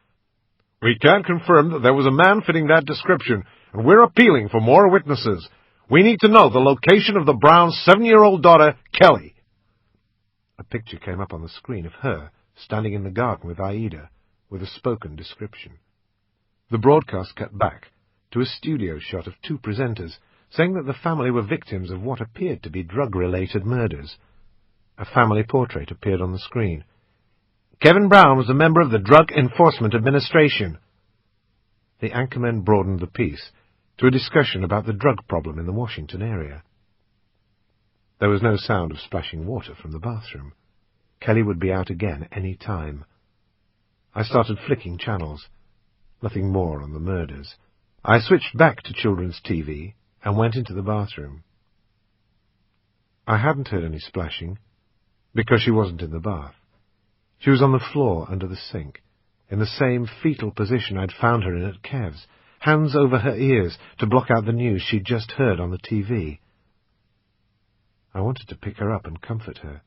"We can confirm that there was a man fitting that description, and we're appealing for more witnesses. We need to know the location of the Browns' 7-year-old daughter, Kelly." A picture came up on the screen of her standing in the garden with Aida, with a spoken description. The broadcast cut back to a studio shot of 2 presenters, saying that the family were victims of what appeared to be drug-related murders. A family portrait appeared on the screen. "Kevin Brown was a member of the Drug Enforcement Administration." The anchorman broadened the piece to a discussion about the drug problem in the Washington area. There was no sound of splashing water from the bathroom. Kelly would be out again any time. I started flicking channels. Nothing more on the murders. I switched back to children's TV and went into the bathroom. I hadn't heard any splashing, because she wasn't in the bath. She was on the floor under the sink, in the same fetal position I'd found her in at Kev's, hands over her ears to block out the news she'd just heard on the TV. I wanted to pick her up and comfort her.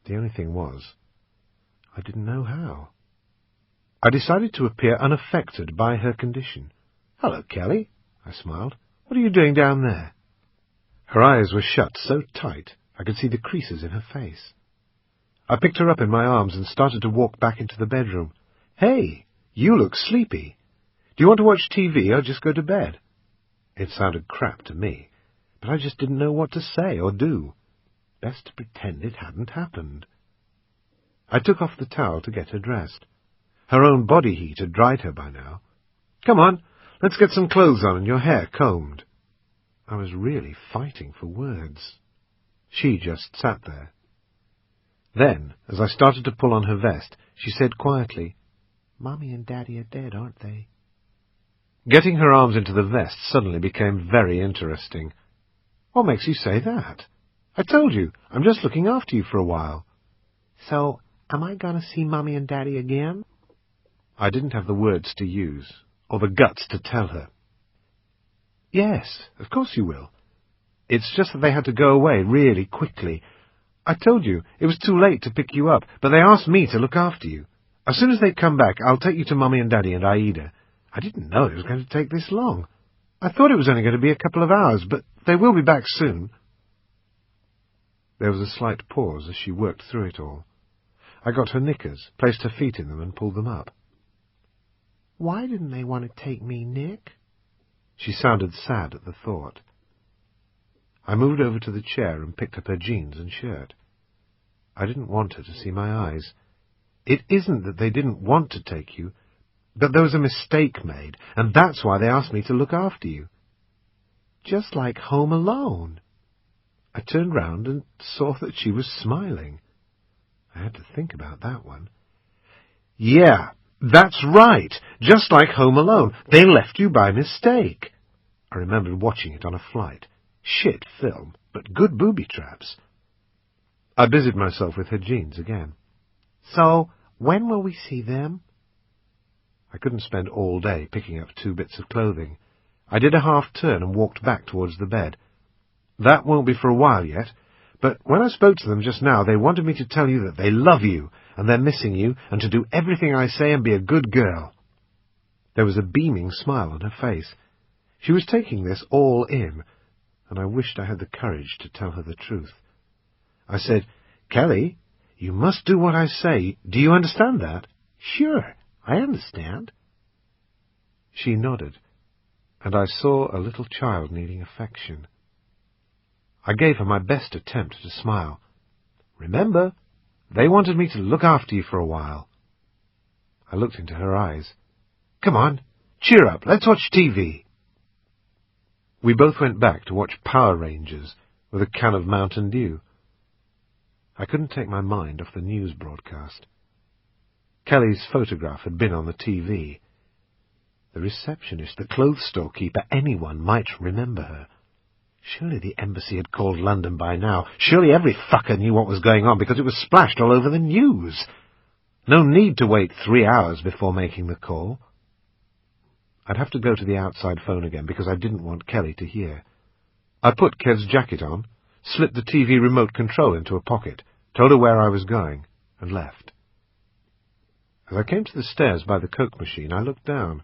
The only thing was, I didn't know how. I decided to appear unaffected by her condition. "Hello, Kelly," I smiled. "What are you doing down there?" Her eyes were shut so tight I could see the creases in her face. I picked her up in my arms and started to walk back into the bedroom. "Hey, you look sleepy. Do you want to watch TV or just go to bed?" It sounded crap to me, but I just didn't know what to say or do. Best to pretend it hadn't happened. I took off the towel to get her dressed. Her own body heat had dried her by now. "Come on, let's get some clothes on and your hair combed." I was really fighting for words. She just sat there. Then, as I started to pull on her vest, she said quietly, "Mommy and Daddy are dead, aren't they?" Getting her arms into the vest suddenly became very interesting. "What makes you say that? I told you, I'm just looking after you for a while." "So, am I going to see Mommy and Daddy again?" I didn't have the words to use, or the guts to tell her. "Yes, of course you will. It's just that they had to go away really quickly. I told you it was too late to pick you up, but they asked me to look after you. As soon as they come back, I'll take you to Mummy and Daddy and Aida. I didn't know it was going to take this long. I thought it was only going to be a couple of hours, but they will be back soon." There was a slight pause as she worked through it all. I got her knickers, placed her feet in them, and pulled them up. "Why didn't they want to take me, Nick?" She sounded sad at the thought. I moved over to the chair and picked up her jeans and shirt. I didn't want her to see my eyes. "It isn't that they didn't want to take you, but there was a mistake made, and that's why they asked me to look after you." "Just like Home Alone." I turned round and saw that she was smiling. I had to think about that one. "Yeah, that's right, just like Home Alone. They left you by mistake." I remembered watching it on a flight. Shit film, but good booby traps. I busied myself with her jeans again. "So, when will we see them?" I couldn't spend all day picking up 2 bits of clothing. I did a half-turn and walked back towards the bed. "That won't be for a while yet, but when I spoke to them just now, they wanted me to tell you that they love you, and they're missing you, and to do everything I say and be a good girl." There was a beaming smile on her face. She was taking this all in, and I wished I had the courage to tell her the truth. I said, "Kelly, you must do what I say. Do you understand that?" "Sure, I understand." She nodded, and I saw a little child needing affection. I gave her my best attempt to smile. "Remember, they wanted me to look after you for a while." I looked into her eyes. "Come on, cheer up, let's watch TV." We both went back to watch Power Rangers with a can of Mountain Dew. I couldn't take my mind off the news broadcast. Kelly's photograph had been on the TV. The receptionist, the clothes store keeper, anyone might remember her. Surely the embassy had called London by now. Surely every fucker knew what was going on because it was splashed all over the news. No need to wait 3 hours before making the call. I'd have to go to the outside phone again because I didn't want Kelly to hear. I put Kev's jacket on, slipped the TV remote control into a pocket, told her where I was going, and left. As I came to the stairs by the Coke machine, I looked down.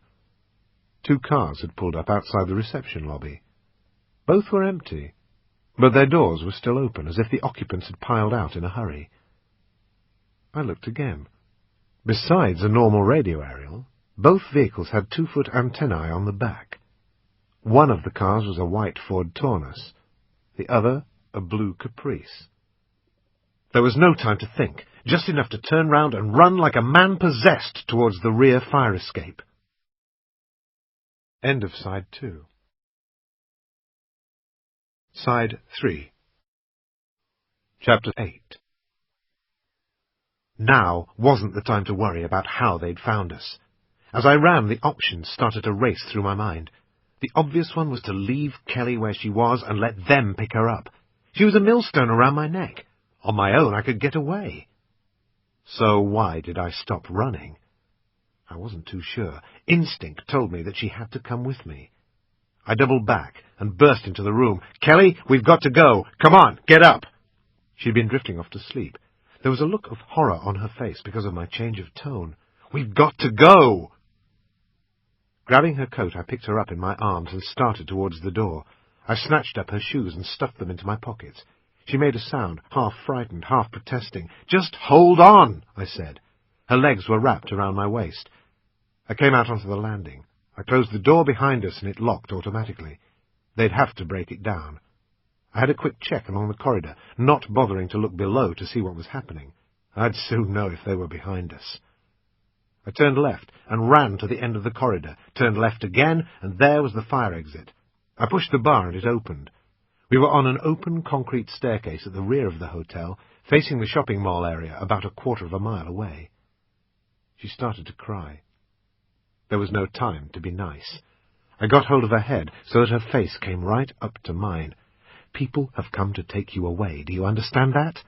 2 cars had pulled up outside the reception lobby. Both were empty, but their doors were still open, as if the occupants had piled out in a hurry. I looked again. Besides a normal radio aerial, both vehicles had 2-foot antennae on the back. One of the cars was a white Ford Taunus, the other a blue Caprice. There was no time to think, just enough to turn round and run like a man possessed towards the rear fire escape. End of Side 2. Side 3. Chapter 8. Now wasn't the time to worry about how they'd found us. As I ran, the options started to race through my mind. The obvious one was to leave Kelly where she was and let them pick her up. She was a millstone around my neck. On my own, I could get away. So why did I stop running? I wasn't too sure. Instinct told me that she had to come with me. I doubled back and burst into the room. "Kelly, we've got to go. Come on, get up." She'd been drifting off to sleep. There was a look of horror on her face because of my change of tone. "We've got to go!" Grabbing her coat, I picked her up in my arms and started towards the door. I snatched up her shoes and stuffed them into my pockets. She made a sound, half frightened, half protesting. "Just hold on," I said. Her legs were wrapped around my waist. I came out onto the landing. I closed the door behind us and it locked automatically. They'd have to break it down. I had a quick check along the corridor, not bothering to look below to see what was happening. I'd soon know if they were behind us. I turned left and ran to the end of the corridor, turned left again, and there was the fire exit. I pushed the bar and it opened. We were on an open concrete staircase at the rear of the hotel, facing the shopping mall area about 1/4 of a mile away. She started to cry. There was no time to be nice. I got hold of her head so that her face came right up to mine. "People have come to take you away, do you understand that?"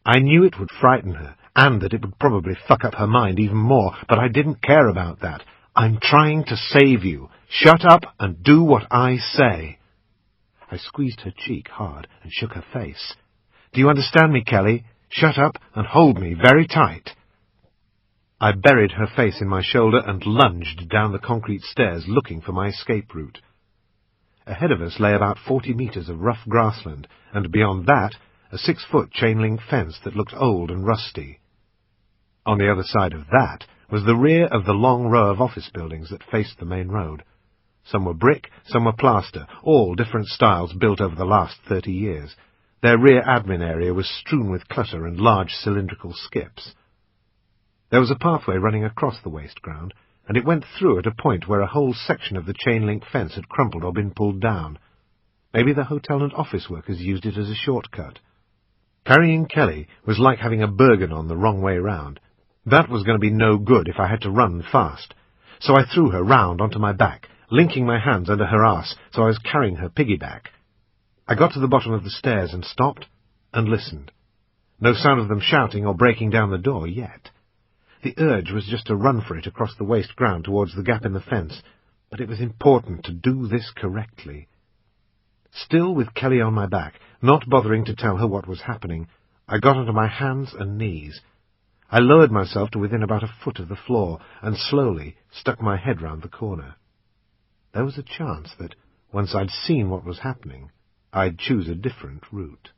I knew it would frighten her, and that it would probably fuck up her mind even more, but I didn't care about that. "I'm trying to save you. Shut up and do what I say." I squeezed her cheek hard and shook her face. "Do you understand me, Kelly? Shut up and hold me very tight." I buried her face in my shoulder and lunged down the concrete stairs, looking for my escape route. Ahead of us lay about 40 meters of rough grassland, and beyond that, a 6-foot chain-link fence that looked old and rusty. On the other side of that was the rear of the long row of office buildings that faced the main road. Some were brick, some were plaster, all different styles built over the last 30 years. Their rear admin area was strewn with clutter and large cylindrical skips. There was a pathway running across the waste ground, and it went through at a point where a whole section of the chain-link fence had crumpled or been pulled down. Maybe the hotel and office workers used it as a shortcut. Carrying Kelly was like having a Bergen the wrong way round. That was going to be no good if I had to run fast. So I threw her round onto my back, linking my hands under her arse so I was carrying her piggyback. I got to the bottom of the stairs and stopped and listened. No sound of them shouting or breaking down the door yet. The urge was just to run for it across the waste ground towards the gap in the fence, but it was important to do this correctly. Still with Kelly on my back, not bothering to tell her what was happening, I got onto my hands and knees. I lowered myself to within about a foot of the floor and slowly stuck my head round the corner. There was a chance that, once I'd seen what was happening, I'd choose a different route.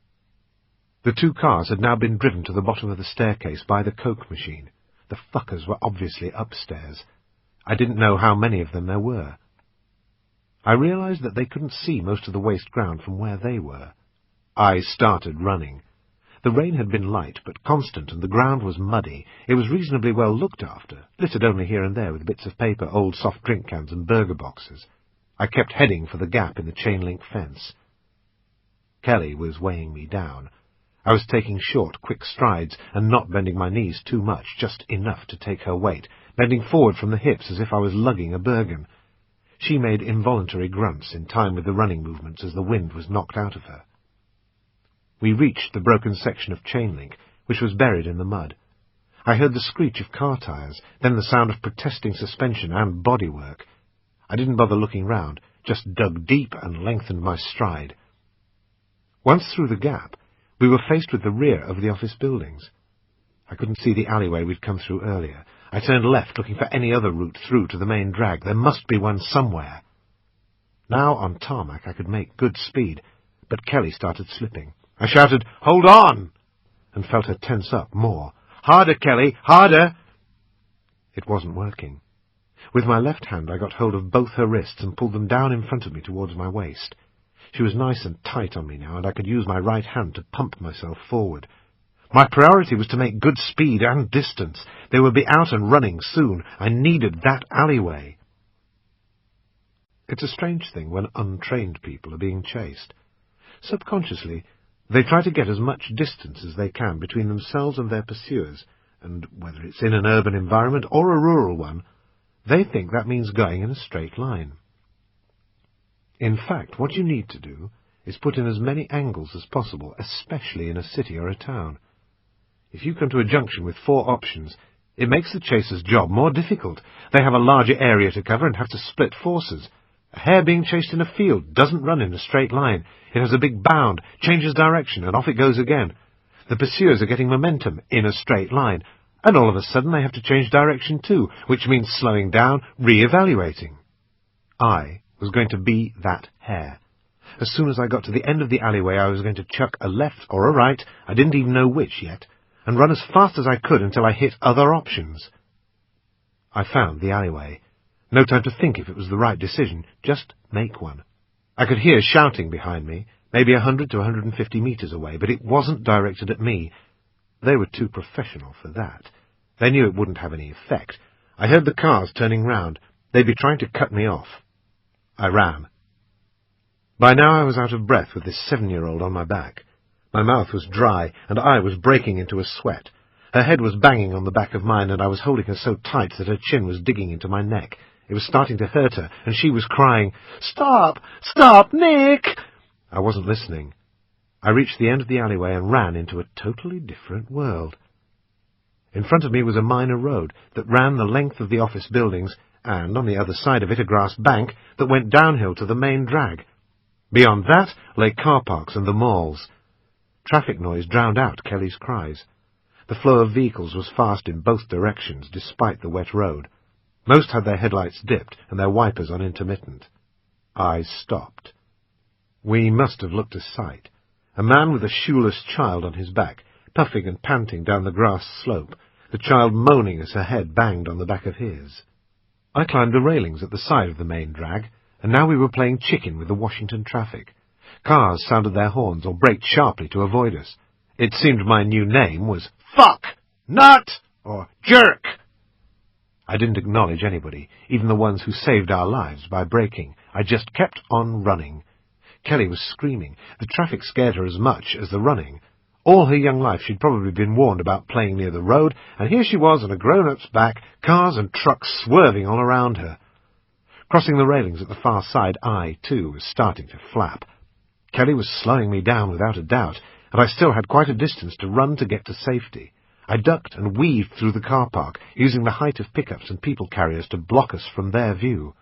The 2 cars had now been driven to the bottom of the staircase by the Coke machine. The fuckers were obviously upstairs. I didn't know how many of them there were. I realized that they couldn't see most of the waste ground from where they were. I started running. The rain had been light but constant, and the ground was muddy. It was reasonably well looked after, littered only here and there with bits of paper, old soft drink cans and burger boxes. I kept heading for the gap in the chain-link fence. Kelly was weighing me down. I was taking short, quick strides and not bending my knees too much, just enough to take her weight, bending forward from the hips as if I was lugging a Bergen. She made involuntary grunts in time with the running movements as the wind was knocked out of her. We reached the broken section of chain-link, which was buried in the mud. I heard the screech of car tyres, then the sound of protesting suspension and bodywork. I didn't bother looking round, just dug deep and lengthened my stride. Once through the gap, we were faced with the rear of the office buildings. I couldn't see the alleyway we'd come through earlier. I turned left, looking for any other route through to the main drag. There must be one somewhere. Now on tarmac I could make good speed, but Kelly started slipping. I shouted, "Hold on!" and felt her tense up more. "Harder, Kelly, harder!" It wasn't working. With my left hand I got hold of both her wrists and pulled them down in front of me towards my waist. She was nice and tight on me now, and I could use my right hand to pump myself forward. My priority was to make good speed and distance. They would be out and running soon. I needed that alleyway. It's a strange thing when untrained people are being chased. Subconsciously, they try to get as much distance as they can between themselves and their pursuers, and whether it's in an urban environment or a rural one, they think that means going in a straight line. In fact, what you need to do is put in as many angles as possible, especially in a city or a town. If you come to a junction with 4 options, it makes the chaser's job more difficult. They have a larger area to cover and have to split forces. A hare being chased in a field doesn't run in a straight line. It has a big bound, changes direction, and off it goes again. The pursuers are getting momentum in a straight line, and all of a sudden they have to change direction too, which means slowing down, re-evaluating. I was going to be that hare. As soon as I got to the end of the alleyway, I was going to chuck a left or a right, I didn't even know which yet, and run as fast as I could until I hit other options. I found the alleyway. No time to think if it was the right decision, just make one. I could hear shouting behind me, maybe 100 to 150 metres away, but it wasn't directed at me. They were too professional for that. They knew it wouldn't have any effect. I heard the cars turning round. They'd be trying to cut me off. I ran. By now I was out of breath with this 7-year-old on my back. My mouth was dry, and I was breaking into a sweat. Her head was banging on the back of mine, and I was holding her so tight that her chin was digging into my neck. It was starting to hurt her, and she was crying, "Stop! Stop, Nick!" I wasn't listening. I reached the end of the alleyway and ran into a totally different world. In front of me was a minor road that ran the length of the office buildings, and on the other side of it a grass bank that went downhill to the main drag. Beyond that lay car parks and the malls. Traffic noise drowned out Kelly's cries. The flow of vehicles was fast in both directions, despite the wet road. Most had their headlights dipped and their wipers on intermittent. I stopped. We must have looked a sight. A man with a shoeless child on his back, puffing and panting down the grass slope, the child moaning as her head banged on the back of his. I climbed the railings at the side of the main drag, and now we were playing chicken with the Washington traffic. Cars sounded their horns or braked sharply to avoid us. It seemed my new name was Fuck, Nut, or Jerk. I didn't acknowledge anybody, even the ones who saved our lives by braking. I just kept on running. Kelly was screaming. The traffic scared her as much as the running. All her young life she'd probably been warned about playing near the road, and here she was on a grown-up's back, cars and trucks swerving all around her. Crossing the railings at the far side, I, too, was starting to flap. Kelly was slowing me down without a doubt, and I still had quite a distance to run to get to safety. I ducked and weaved through the car park, using the height of pickups and people carriers to block us from their view.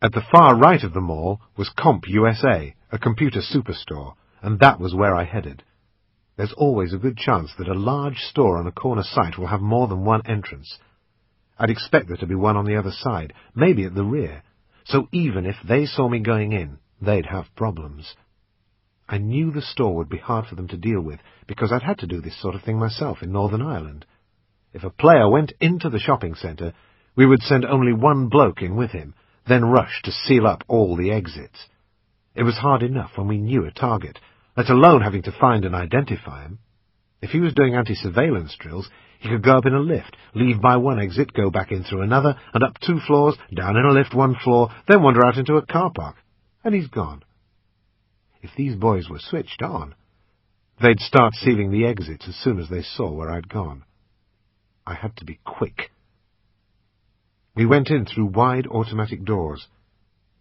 At the far right of the mall was Comp USA, a computer superstore, and that was where I headed. There's always a good chance that a large store on a corner site will have more than one entrance. I'd expect there to be one on the other side, maybe at the rear, so even if they saw me going in, they'd have problems. I knew the store would be hard for them to deal with, because I'd had to do this sort of thing myself in Northern Ireland. If a player went into the shopping centre, we would send only one bloke in with him, then rush to seal up all the exits. It was hard enough when we knew a target, let alone having to find and identify him. If he was doing anti-surveillance drills, he could go up in a lift, leave by one exit, go back in through another, and up 2 floors, down in a lift 1 floor, then wander out into a car park. And he's gone. If these boys were switched on, they'd start sealing the exits as soon as they saw where I'd gone. I had to be quick. We went in through wide automatic doors.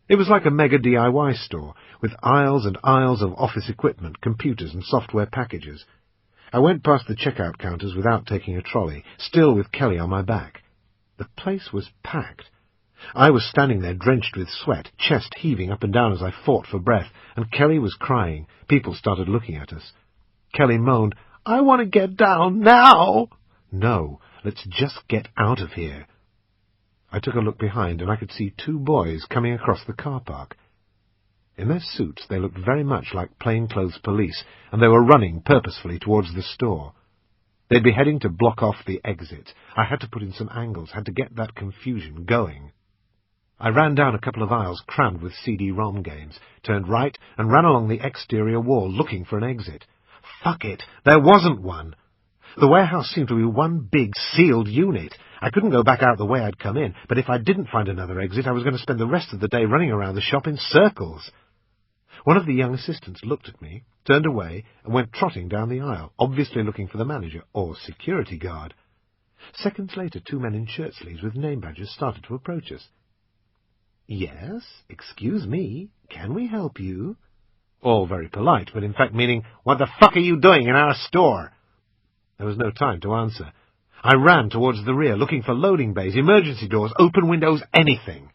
It was like a mega DIY store, with aisles and aisles of office equipment, computers and software packages. I went past the checkout counters without taking a trolley, still with Kelly on my back. The place was packed. I was standing there drenched with sweat, chest heaving up and down as I fought for breath, and Kelly was crying. People started looking at us. Kelly moaned, "I want to get down now!" No, let's just get out of here. I took a look behind, and I could see 2 boys coming across the car park. In their suits, they looked very much like plainclothes police, and they were running purposefully towards the store. They'd be heading to block off the exit. I had to put in some angles, had to get that confusion going. I ran down a couple of aisles crammed with CD-ROM games, turned right, and ran along the exterior wall looking for an exit. Fuck it, there wasn't one. The warehouse seemed to be one big, sealed unit. I couldn't go back out the way I'd come in, but if I didn't find another exit, I was going to spend the rest of the day running around the shop in circles. One of the young assistants looked at me, turned away, and went trotting down the aisle, obviously looking for the manager or security guard. Seconds later, 2 men in shirt sleeves with name badges started to approach us. "Yes, excuse me, can we help you?" All very polite, but in fact meaning, "What the fuck are you doing in our store?" There was no time to answer. I ran towards the rear, looking for loading bays, emergency doors, open windows, anything.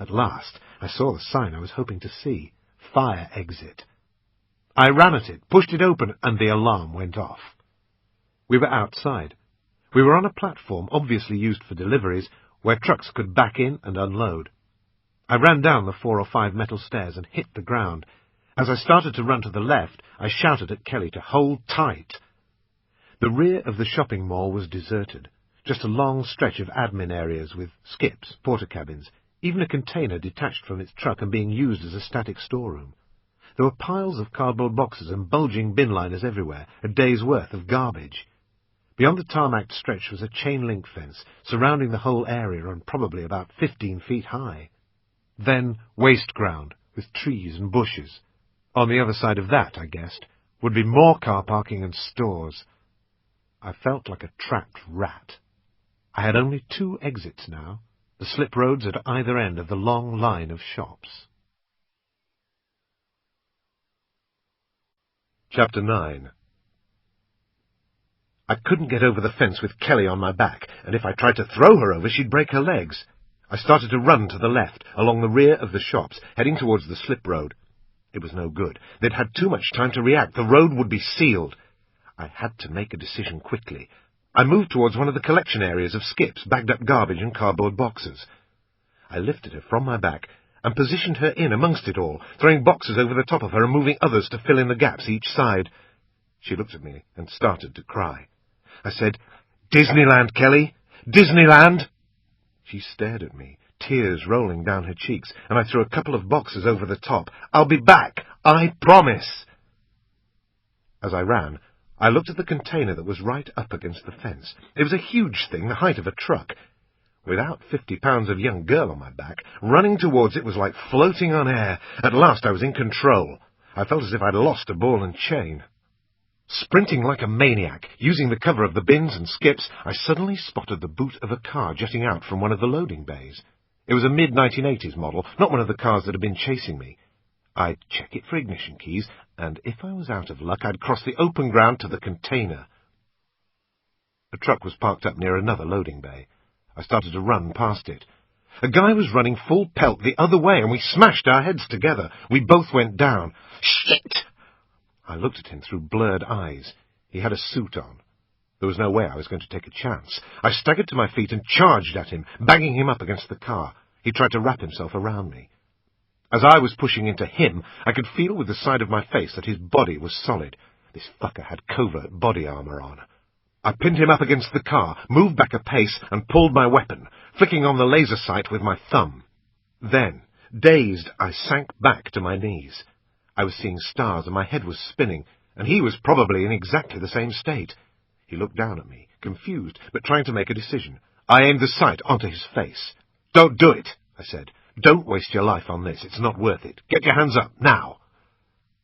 At last, I saw the sign I was hoping to see. Fire exit. I ran at it, pushed it open, and the alarm went off. We were outside. We were on a platform, obviously used for deliveries, where trucks could back in and unload. I ran down the 4 or 5 metal stairs and hit the ground. As I started to run to the left, I shouted at Kelly to hold tight. The rear of the shopping mall was deserted, just a long stretch of admin areas with skips, porter cabins, even a container detached from its truck and being used as a static storeroom. There were piles of cardboard boxes and bulging bin liners everywhere, a day's worth of garbage. Beyond the tarmac stretch was a chain-link fence, surrounding the whole area and probably about 15 feet high. Then waste ground, with trees and bushes. On the other side of that, I guessed, would be more car parking and stores. I felt like a trapped rat. I had only 2 exits now, the slip roads at either end of the long line of shops. Chapter 9. I couldn't get over the fence with Kelly on my back, and if I tried to throw her over, she'd break her legs. I started to run to the left, along the rear of the shops, heading towards the slip road. It was no good. They'd had too much time to react. The road would be sealed. I had to make a decision quickly. I moved towards one of the collection areas of skips, bagged up garbage and cardboard boxes. I lifted her from my back and positioned her in amongst it all, throwing boxes over the top of her and moving others to fill in the gaps each side. She looked at me and started to cry. I said, "Disneyland, Kelly! Disneyland!" She stared at me, tears rolling down her cheeks, and I threw a couple of boxes over the top. "I'll be back! I promise!" As I ran, I looked at the container that was right up against the fence. It was a huge thing, the height of a truck. Without 50 pounds of young girl on my back, running towards it was like floating on air. At last I was in control. I felt as if I'd lost a ball and chain. Sprinting like a maniac, using the cover of the bins and skips, I suddenly spotted the boot of a car jutting out from one of the loading bays. It was a mid-1980s model, not one of the cars that had been chasing me. I'd check it for ignition keys, and if I was out of luck, I'd cross the open ground to the container. The truck was parked up near another loading bay. I started to run past it. A guy was running full pelt the other way, and we smashed our heads together. We both went down. Shit! I looked at him through blurred eyes. He had a suit on. There was no way I was going to take a chance. I staggered to my feet and charged at him, banging him up against the car. He tried to wrap himself around me. As I was pushing into him, I could feel with the side of my face that his body was solid. This fucker had covert body armor on. I pinned him up against the car, moved back a pace, and pulled my weapon, flicking on the laser sight with my thumb. Then, dazed, I sank back to my knees. I was seeing stars, and my head was spinning, and he was probably in exactly the same state. He looked down at me, confused, but trying to make a decision. I aimed the sight onto his face. "Don't do it," I said. "Don't waste your life on this. It's not worth it. Get your hands up, now."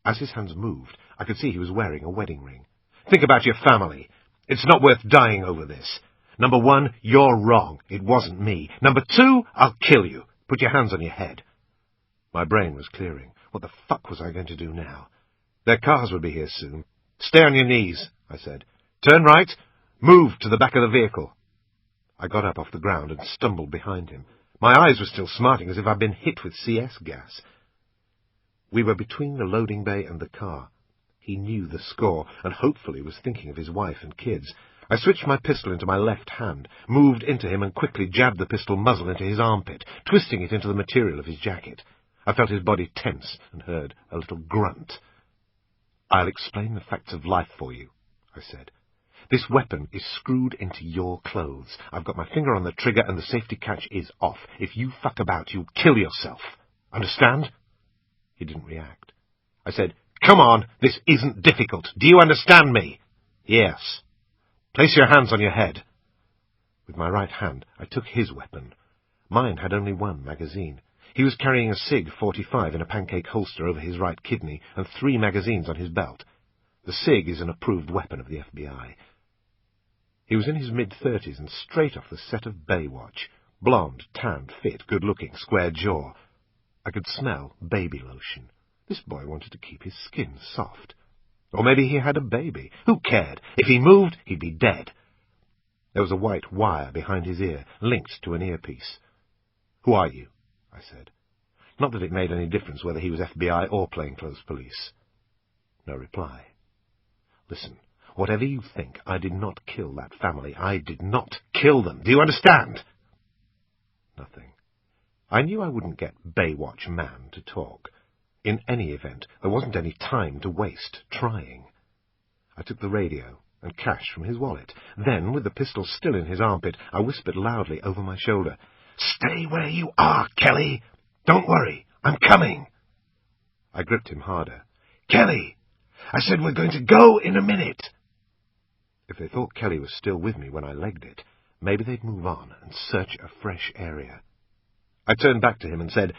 As his hands moved, I could see he was wearing a wedding ring. "Think about your family. It's not worth dying over this. Number one, you're wrong. It wasn't me. Number two, I'll kill you. Put your hands on your head." My brain was clearing. What the fuck was I going to do now? Their cars would be here soon. "Stay on your knees," I said. "Turn right. Move to the back of the vehicle." I got up off the ground and stumbled behind him. My eyes were still smarting as if I'd been hit with CS gas. We were between the loading bay and the car. He knew the score, and hopefully was thinking of his wife and kids. I switched my pistol into my left hand, moved into him and quickly jabbed the pistol muzzle into his armpit, twisting it into the material of his jacket. I felt his body tense and heard a little grunt. "I'll explain the facts of life for you," I said. "This weapon is screwed into your clothes. I've got my finger on the trigger and the safety catch is off. If you fuck about, you'll kill yourself. Understand?" He didn't react. I said, "Come on, this isn't difficult. Do you understand me?" "Yes." "Place your hands on your head." With my right hand, I took his weapon. Mine had only one magazine. He was carrying a SIG 45 in a pancake holster over his right kidney and 3 magazines on his belt. The SIG is an approved weapon of the FBI. He was in his mid-30s and straight off the set of Baywatch. Blonde, tanned, fit, good-looking, square jaw. I could smell baby lotion. This boy wanted to keep his skin soft. Or maybe he had a baby. Who cared? If he moved, he'd be dead. There was a white wire behind his ear, linked to an earpiece. "Who are you?" I said. Not that it made any difference whether he was FBI or plainclothes police. No reply. "Listen, whatever you think, I did not kill that family. I did not kill them. Do you understand?" Nothing. I knew I wouldn't get Baywatch Man to talk. In any event, there wasn't any time to waste trying. I took the radio and cash from his wallet. Then, with the pistol still in his armpit, I whispered loudly over my shoulder, "Stay where you are, Kelly! Don't worry, I'm coming!" I gripped him harder. "Kelly! I said we're going to go in a minute!" If they thought Kelly was still with me when I legged it, maybe they'd move on and search a fresh area. I turned back to him and said,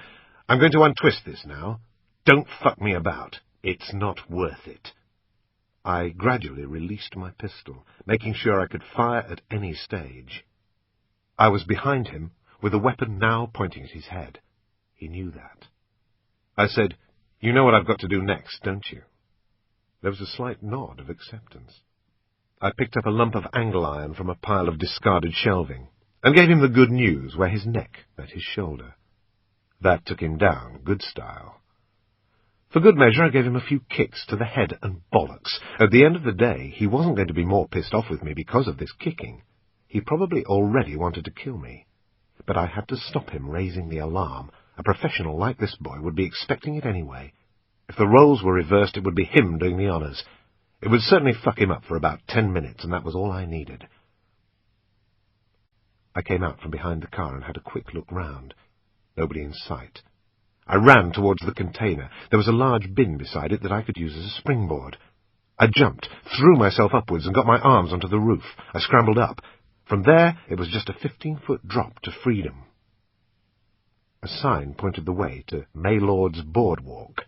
"I'm going to untwist this now. Don't fuck me about. It's not worth it." I gradually released my pistol, making sure I could fire at any stage. I was behind him, with the weapon now pointing at his head. He knew that. I said, "You know what I've got to do next, don't you?" There was a slight nod of acceptance. I picked up a lump of angle iron from a pile of discarded shelving, and gave him the good news where his neck met his shoulder. That took him down, good style. For good measure, I gave him a few kicks to the head and bollocks. At the end of the day, he wasn't going to be more pissed off with me because of this kicking. He probably already wanted to kill me. But I had to stop him raising the alarm. A professional like this boy would be expecting it anyway. If the roles were reversed, it would be him doing the honours. It would certainly fuck him up for about 10 minutes, and that was all I needed. I came out from behind the car and had a quick look round. Nobody in sight. I ran towards the container. There was a large bin beside it that I could use as a springboard. I jumped, threw myself upwards, and got my arms onto the roof. I scrambled up. From there, it was just a 15-foot drop to freedom. A sign pointed the way to Maylord's Boardwalk.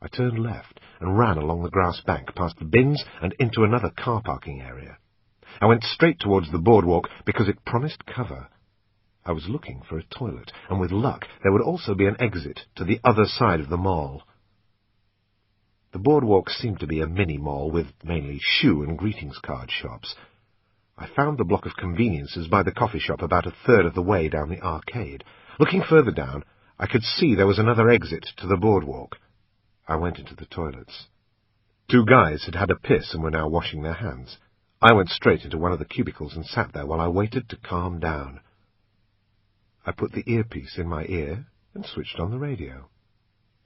I turned left and ran along the grass bank past the bins and into another car parking area. I went straight towards the boardwalk because it promised cover. I was looking for a toilet, and with luck there would also be an exit to the other side of the mall. The boardwalk seemed to be a mini-mall with mainly shoe and greetings card shops. I found the block of conveniences by the coffee shop about a third of the way down the arcade. Looking further down, I could see there was another exit to the boardwalk. I went into the toilets. 2 guys had had a piss and were now washing their hands. I went straight into one of the cubicles and sat there while I waited to calm down. I put the earpiece in my ear and switched on the radio.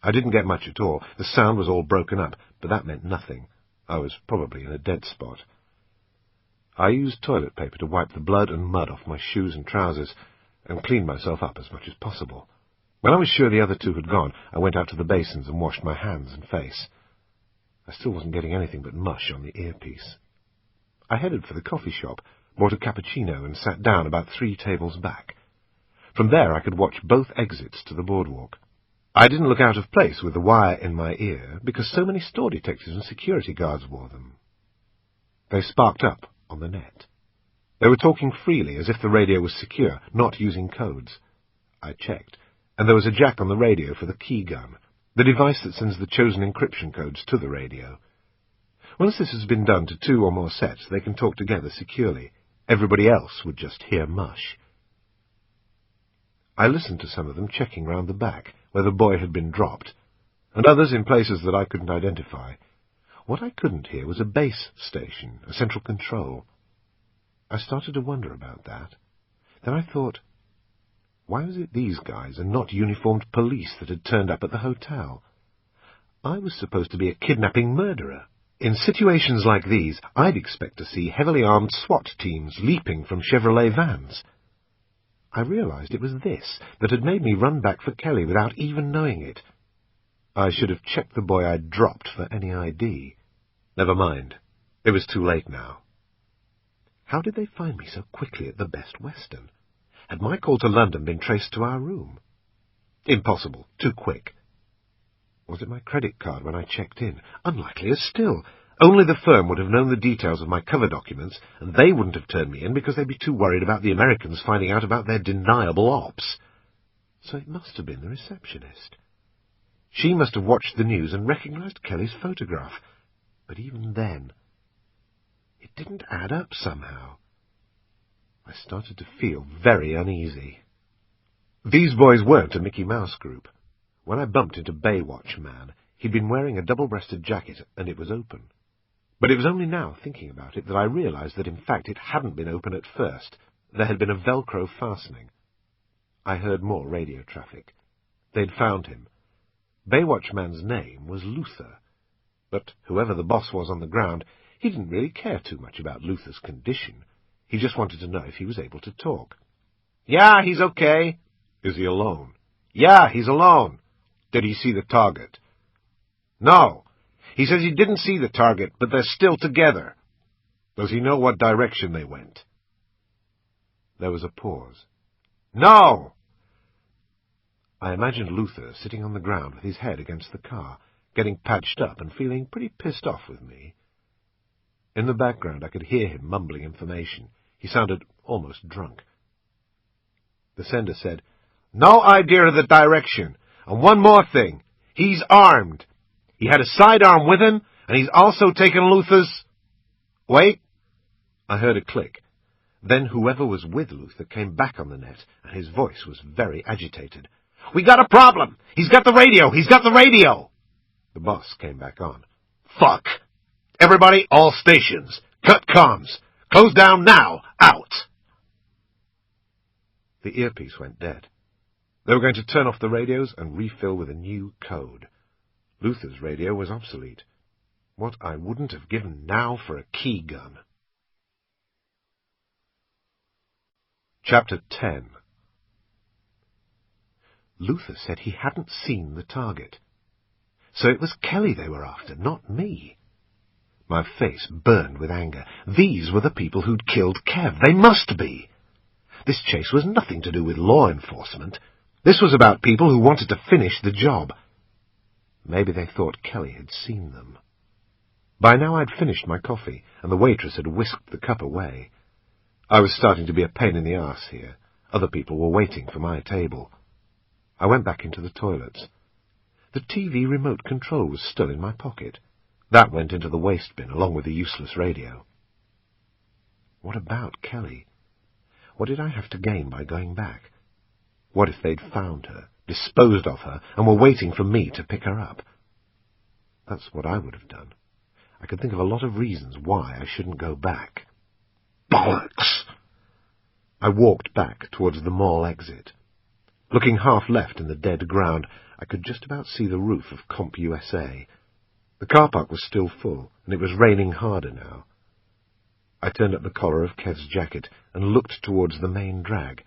I didn't get much at all. The sound was all broken up, but that meant nothing. I was probably in a dead spot. I used toilet paper to wipe the blood and mud off my shoes and trousers, and cleaned myself up as much as possible. When I was sure the other 2 had gone, I went out to the basins and washed my hands and face. I still wasn't getting anything but mush on the earpiece. I headed for the coffee shop, bought a cappuccino, and sat down about 3 tables back. From there I could watch both exits to the boardwalk. I didn't look out of place with the wire in my ear, because so many store detectives and security guards wore them. They sparked up on the net. They were talking freely, as if the radio was secure, not using codes. I checked, and there was a jack on the radio for the key gun, the device that sends the chosen encryption codes to the radio. Once this has been done to 2 or more sets, they can talk together securely. Everybody else would just hear mush. I listened to some of them checking round the back, where the boy had been dropped, and others in places that I couldn't identify. What I couldn't hear was a base station, a central control. I started to wonder about that. Then I thought, why was it these guys and not uniformed police that had turned up at the hotel? I was supposed to be a kidnapping murderer. In situations like these, I'd expect to see heavily armed SWAT teams leaping from Chevrolet vans. I realized it was this that had made me run back for Kelly without even knowing it. I should have checked the boy I'd dropped for any ID. Never mind. It was too late now. How did they find me so quickly at the Best Western? Had my call to London been traced to our room? Impossible. Too quick. Was it my credit card when I checked in? Unlikely as still. Only the firm would have known the details of my cover documents, and they wouldn't have turned me in because they'd be too worried about the Americans finding out about their deniable ops. So it must have been the receptionist. She must have watched the news and recognized Kelly's photograph. But even then, it didn't add up somehow. I started to feel very uneasy. These boys weren't a Mickey Mouse group. When I bumped into Baywatch Man, he'd been wearing a double-breasted jacket, and it was open. But it was only now, thinking about it, that I realized that in fact it hadn't been open at first. There had been a Velcro fastening. I heard more radio traffic. They'd found him. Baywatch Man's name was Luther. But whoever the boss was on the ground, he didn't really care too much about Luther's condition. He just wanted to know if he was able to talk. "Yeah, he's okay." "Is he alone?" "Yeah, he's alone." "Did he see the target?" "No. He says he didn't see the target, but they're still together." "Does he know what direction they went?" There was a pause. "No!" I imagined Luther sitting on the ground with his head against the car, getting patched up and feeling pretty pissed off with me. In the background I could hear him mumbling information. He sounded almost drunk. The sender said, "No idea of the direction. And one more thing. He's armed. He had a sidearm with him, and he's also taken Luther's—" "Wait." I heard a click. Then whoever was with Luther came back on the net, and his voice was very agitated. "We got a problem! He's got the radio! He's got the radio!" The boss came back on. "Fuck! Everybody, all stations! Cut comms! Close down now! Out!" The earpiece went dead. They were going to turn off the radios and refill with a new code. Luther's radio was obsolete. What I wouldn't have given now for a key gun. Chapter 10. Luther said he hadn't seen the target. So it was Kelly they were after, not me. My face burned with anger. These were the people who'd killed Kev. They must be. This chase was nothing to do with law enforcement. This was about people who wanted to finish the job. Maybe they thought Kelly had seen them. By now I'd finished my coffee, and the waitress had whisked the cup away. I was starting to be a pain in the arse here. Other people were waiting for my table. I went back into the toilets. The TV remote control was still in my pocket. That went into the waste bin along with the useless radio. What about Kelly? What did I have to gain by going back? What if they'd found her, disposed of her, and were waiting for me to pick her up? That's what I would have done. I could think of a lot of reasons why I shouldn't go back. Bollocks! I walked back towards the mall exit. Looking half left in the dead ground, I could just about see the roof of Comp USA. The car park was still full, and it was raining harder now. I turned up the collar of Kev's jacket and looked towards the main drag.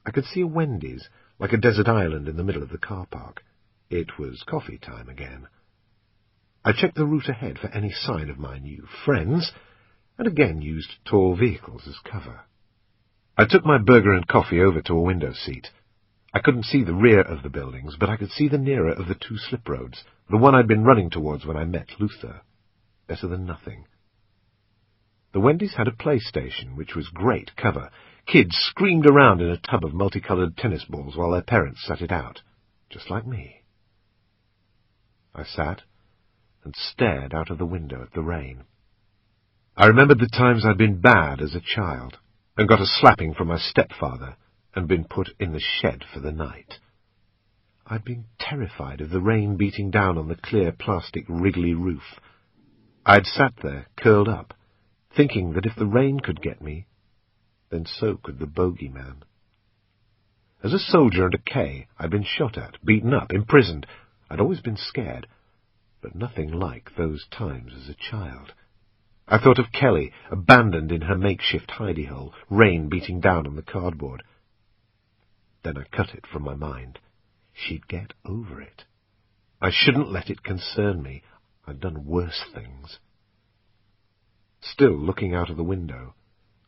I could see a Wendy's, like a desert island in the middle of the car park. It was coffee time again. I checked the route ahead for any sign of my new friends, and again used tall vehicles as cover. I took my burger and coffee over to a window seat. I couldn't see the rear of the buildings, but I could see the nearer of the two slip roads, the one I'd been running towards when I met Luther. Better than nothing. The Wendy's had a PlayStation, which was great cover. Kids screamed around in a tub of multicoloured tennis balls while their parents sat it out, just like me. I sat and stared out of the window at the rain. I remembered the times I'd been bad as a child, and got a slapping from my stepfather, and been put in the shed for the night. I'd been terrified of the rain beating down on the clear plastic wriggly roof. I'd sat there, curled up, thinking that if the rain could get me, then so could the bogeyman. As a soldier and a K, I'd been shot at, beaten up, imprisoned. I'd always been scared, but nothing like those times as a child. I thought of Kelly, abandoned in her makeshift hidey-hole, rain beating down on the cardboard. Then I cut it from my mind. She'd get over it. I shouldn't let it concern me. I'd done worse things. Still looking out of the window,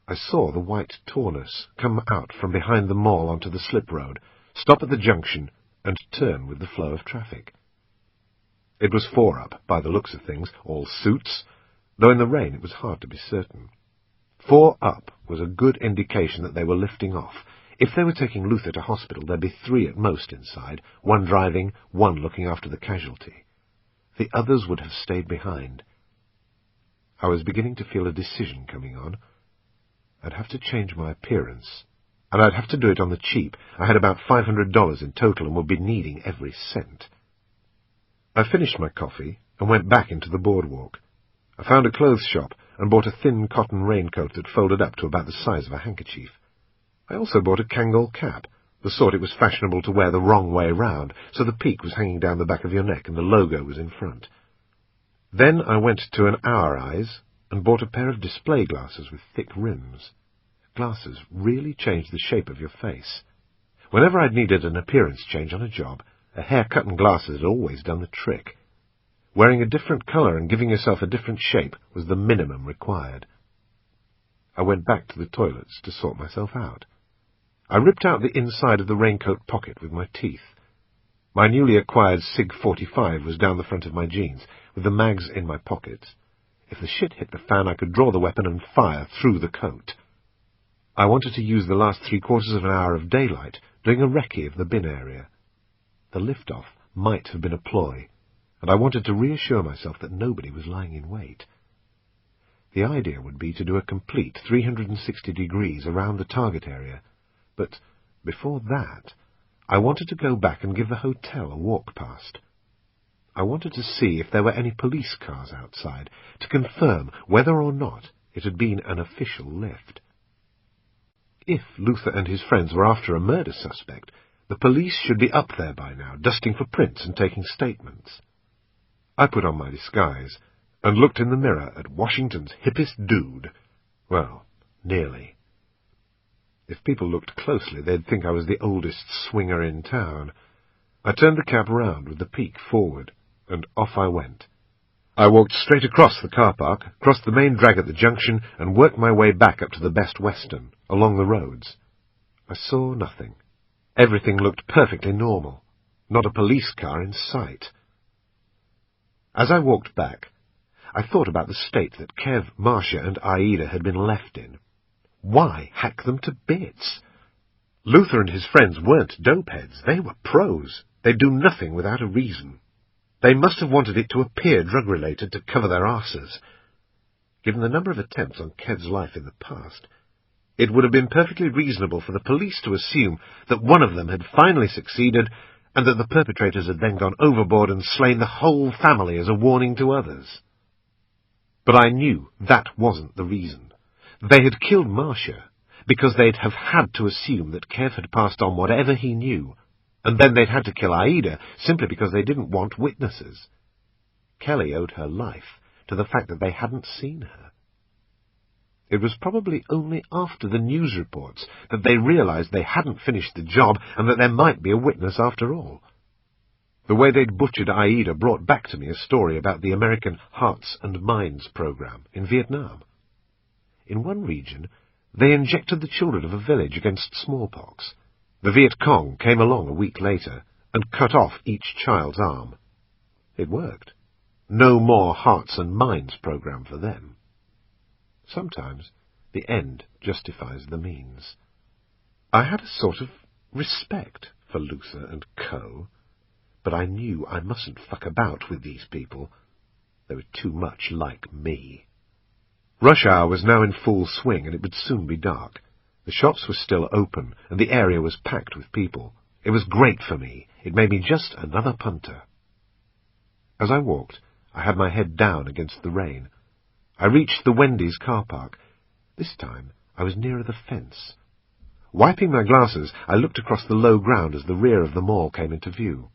I saw the white Taunus come out from behind the mall onto the slip road, stop at the junction, and turn with the flow of traffic. It was 4 up, by the looks of things, all suits, though in the rain it was hard to be certain. 4 up was a good indication that they were lifting off. If they were taking Luther to hospital, there'd be 3 at most inside, 1 driving, 1 looking after the casualty. The others would have stayed behind. I was beginning to feel a decision coming on. I'd have to change my appearance, and I'd have to do it on the cheap. I had about $500 in total and would be needing every cent. I finished my coffee and went back into the boardwalk. I found a clothes shop and bought a thin cotton raincoat that folded up to about the size of a handkerchief. I also bought a Kangol cap, the sort it was fashionable to wear the wrong way round, so the peak was hanging down the back of your neck and the logo was in front. Then I went to an Our Eyes and bought a pair of display glasses with thick rims. Glasses really changed the shape of your face. Whenever I'd needed an appearance change on a job, a haircut and glasses had always done the trick. Wearing a different colour and giving yourself a different shape was the minimum required. I went back to the toilets to sort myself out. I ripped out the inside of the raincoat pocket with my teeth. My newly acquired SIG 45 was down the front of my jeans, with the mags in my pockets. If the shit hit the fan, I could draw the weapon and fire through the coat. I wanted to use the last 3/4 of an hour of daylight, doing a recce of the bin area. The lift-off might have been a ploy, and I wanted to reassure myself that nobody was lying in wait. The idea would be to do a complete 360 degrees around the target area, but before that, I wanted to go back and give the hotel a walk past. I wanted to see if there were any police cars outside, to confirm whether or not it had been an official lift. If Luther and his friends were after a murder suspect, the police should be up there by now, dusting for prints and taking statements. I put on my disguise and looked in the mirror at Washington's hippest dude. Well, nearly. If people looked closely, they'd think I was the oldest swinger in town. I turned the cab round with the peak forward, and off I went. I walked straight across the car park, crossed the main drag at the junction, and worked my way back up to the Best Western, along the roads. I saw nothing. Everything looked perfectly normal. Not a police car in sight. As I walked back, I thought about the state that Kev, Marcia, and Aida had been left in. Why hack them to bits? Luther and his friends weren't dopeheads. They were pros. They'd do nothing without a reason. They must have wanted it to appear drug-related to cover their arses. Given the number of attempts on Kev's life in the past, it would have been perfectly reasonable for the police to assume that one of them had finally succeeded and that the perpetrators had then gone overboard and slain the whole family as a warning to others. But I knew that wasn't the reason. They had killed Marcia because they'd have had to assume that Kev had passed on whatever he knew, and then they'd had to kill Aida simply because they didn't want witnesses. Kelly owed her life to the fact that they hadn't seen her. It was probably only after the news reports that they realized they hadn't finished the job and that there might be a witness after all. The way they'd butchered Aida brought back to me a story about the American Hearts and Minds program in Vietnam. In one region, they injected the children of a village against smallpox. The Viet Cong came along a week later and cut off each child's arm. It worked. No more Hearts and Minds program for them. Sometimes the end justifies the means. I had a sort of respect for Luther and Co., but I knew I mustn't fuck about with these people. They were too much like me. Rush hour was now in full swing, and it would soon be dark. The shops were still open, and the area was packed with people. It was great for me. It made me just another punter. As I walked, I had my head down against the rain. I reached the Wendy's car park. This time I was nearer the fence. Wiping my glasses, I looked across the low ground as the rear of the mall came into view.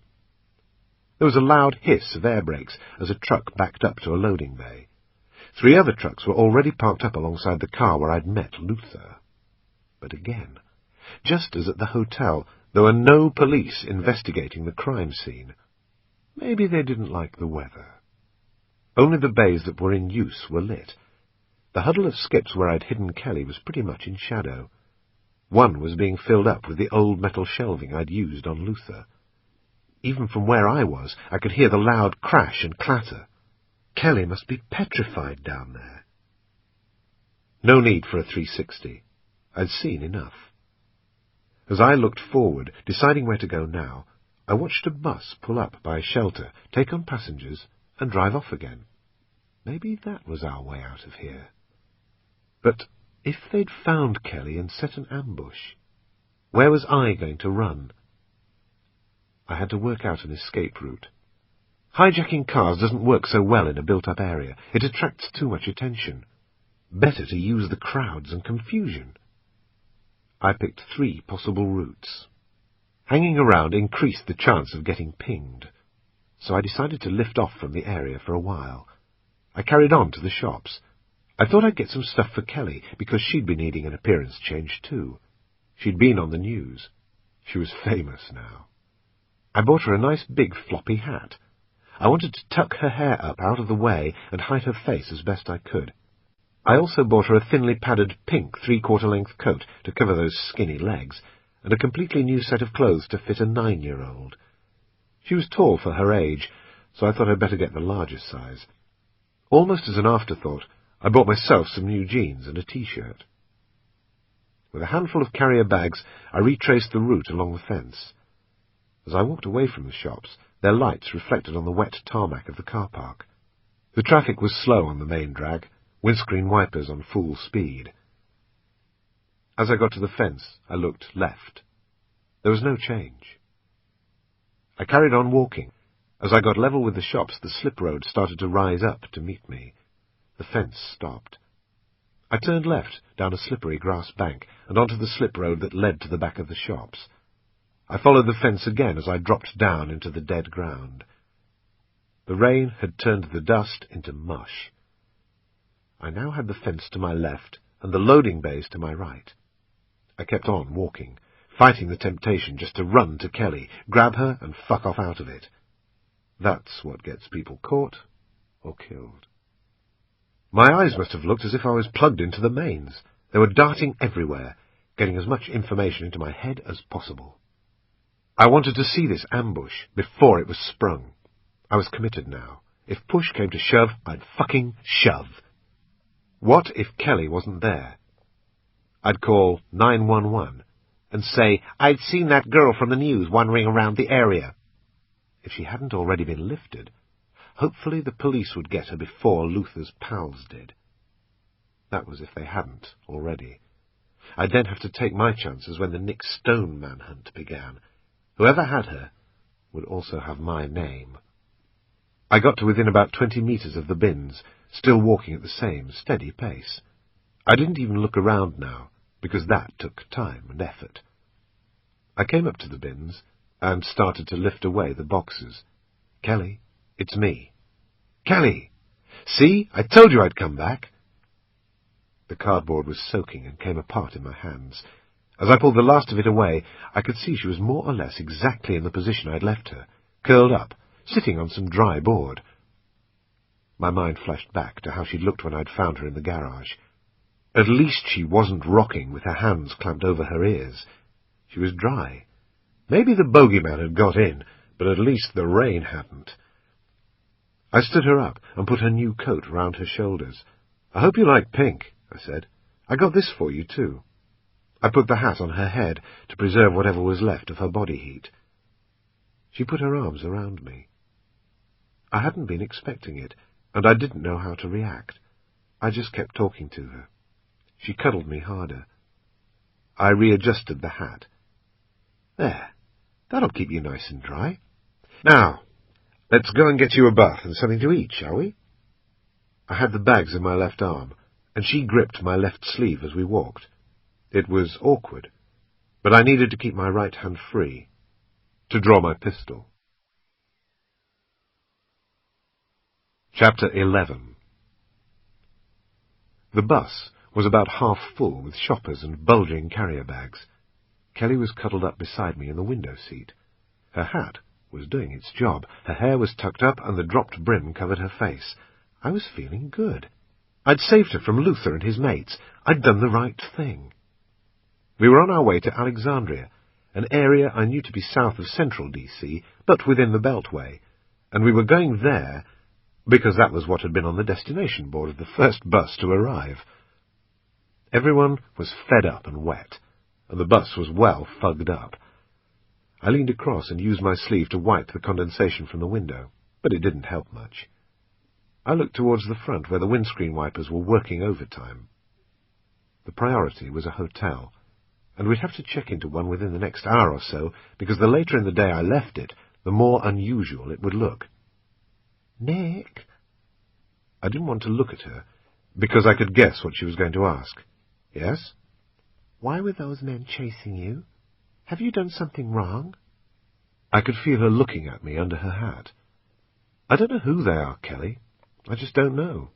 There was a loud hiss of air brakes as a truck backed up to a loading bay. 3 other trucks were already parked up alongside the car where I'd met Luther. But again, just as at the hotel, there were no police investigating the crime scene. Maybe they didn't like the weather. Only the bays that were in use were lit. The huddle of skips where I'd hidden Kelly was pretty much in shadow. One was being filled up with the old metal shelving I'd used on Luther. Even from where I was, I could hear the loud crash and clatter. Kelly must be petrified down there. No need for a 360. I'd seen enough. As I looked forward, deciding where to go now, I watched a bus pull up by a shelter, take on passengers, and drive off again. Maybe that was our way out of here. But if they'd found Kelly and set an ambush, where was I going to run? I had to work out an escape route. Hijacking cars doesn't work so well in a built-up area. It attracts too much attention. Better to use the crowds and confusion. I picked 3 possible routes. Hanging around increased the chance of getting pinged, so I decided to lift off from the area for a while. I carried on to the shops. I thought I'd get some stuff for Kelly, because she'd be needing an appearance change too. She'd been on the news. She was famous now. I bought her a nice big floppy hat. I wanted to tuck her hair up out of the way and hide her face as best I could. I also bought her a thinly padded pink 3/4-length coat to cover those skinny legs, and a completely new set of clothes to fit a 9-year-old. She was tall for her age, so I thought I'd better get the largest size. Almost as an afterthought, I bought myself some new jeans and a T-shirt. With a handful of carrier bags, I retraced the route along the fence. As I walked away from the shops, their lights reflected on the wet tarmac of the car park. The traffic was slow on the main drag, windscreen wipers on full speed. As I got to the fence, I looked left. There was no change. I carried on walking. As I got level with the shops, the slip road started to rise up to meet me. The fence stopped. I turned left down a slippery grass bank and onto the slip road that led to the back of the shops. I followed the fence again as I dropped down into the dead ground. The rain had turned the dust into mush. I now had the fence to my left and the loading bays to my right. I kept on walking, fighting the temptation just to run to Kelly, grab her and fuck off out of it. That's what gets people caught or killed. My eyes must have looked as if I was plugged into the mains. They were darting everywhere, getting as much information into my head as possible. I wanted to see this ambush before it was sprung. I was committed now. If push came to shove, I'd fucking shove. What if Kelly wasn't there? I'd call 911 and say I'd seen that girl from the news wandering around the area. If she hadn't already been lifted, hopefully the police would get her before Luther's pals did. That was if they hadn't already. I'd then have to take my chances when the Nick Stone manhunt began. Whoever had her would also have my name. I got to within about 20 metres of the bins, still walking at the same steady pace. I didn't even look around now, because that took time and effort. I came up to the bins and started to lift away the boxes. "Kelly, it's me." "Kelly! See? I told you I'd come back." The cardboard was soaking and came apart in my hands. As I pulled the last of it away, I could see she was more or less exactly in the position I'd left her, curled up, sitting on some dry board. My mind flashed back to how she'd looked when I'd found her in the garage. At least she wasn't rocking with her hands clamped over her ears. She was dry. Maybe the bogeyman had got in, but at least the rain hadn't. I stood her up and put her new coat round her shoulders. "I hope you like pink," I said. "I got this for you, too." I put the hat on her head to preserve whatever was left of her body heat. She put her arms around me. I hadn't been expecting it, and I didn't know how to react. I just kept talking to her. She cuddled me harder. I readjusted the hat. "There, that'll keep you nice and dry. Now, let's go and get you a bath and something to eat, shall we?" I had the bags in my left arm, and she gripped my left sleeve as we walked. It was awkward, but I needed to keep my right hand free, to draw my pistol. Chapter 11. The bus was about half full with shoppers and bulging carrier bags. Kelly was cuddled up beside me in the window seat. Her hat was doing its job. Her hair was tucked up and the dropped brim covered her face. I was feeling good. I'd saved her from Luther and his mates. I'd done the right thing. We were on our way to Alexandria, an area I knew to be south of central D.C., but within the Beltway, and we were going there because that was what had been on the destination board of the first bus to arrive. Everyone was fed up and wet, and the bus was well fugged up. I leaned across and used my sleeve to wipe the condensation from the window, but it didn't help much. I looked towards the front where the windscreen wipers were working overtime. The priority was a hotel, and we'd have to check into one within the next hour or so, because the later in the day I left it, the more unusual it would look. "Nick?" I didn't want to look at her, because I could guess what she was going to ask. "Yes?" "Why were those men chasing you? Have you done something wrong?" I could feel her looking at me under her hat. "I don't know who they are, Kelly. I just don't know."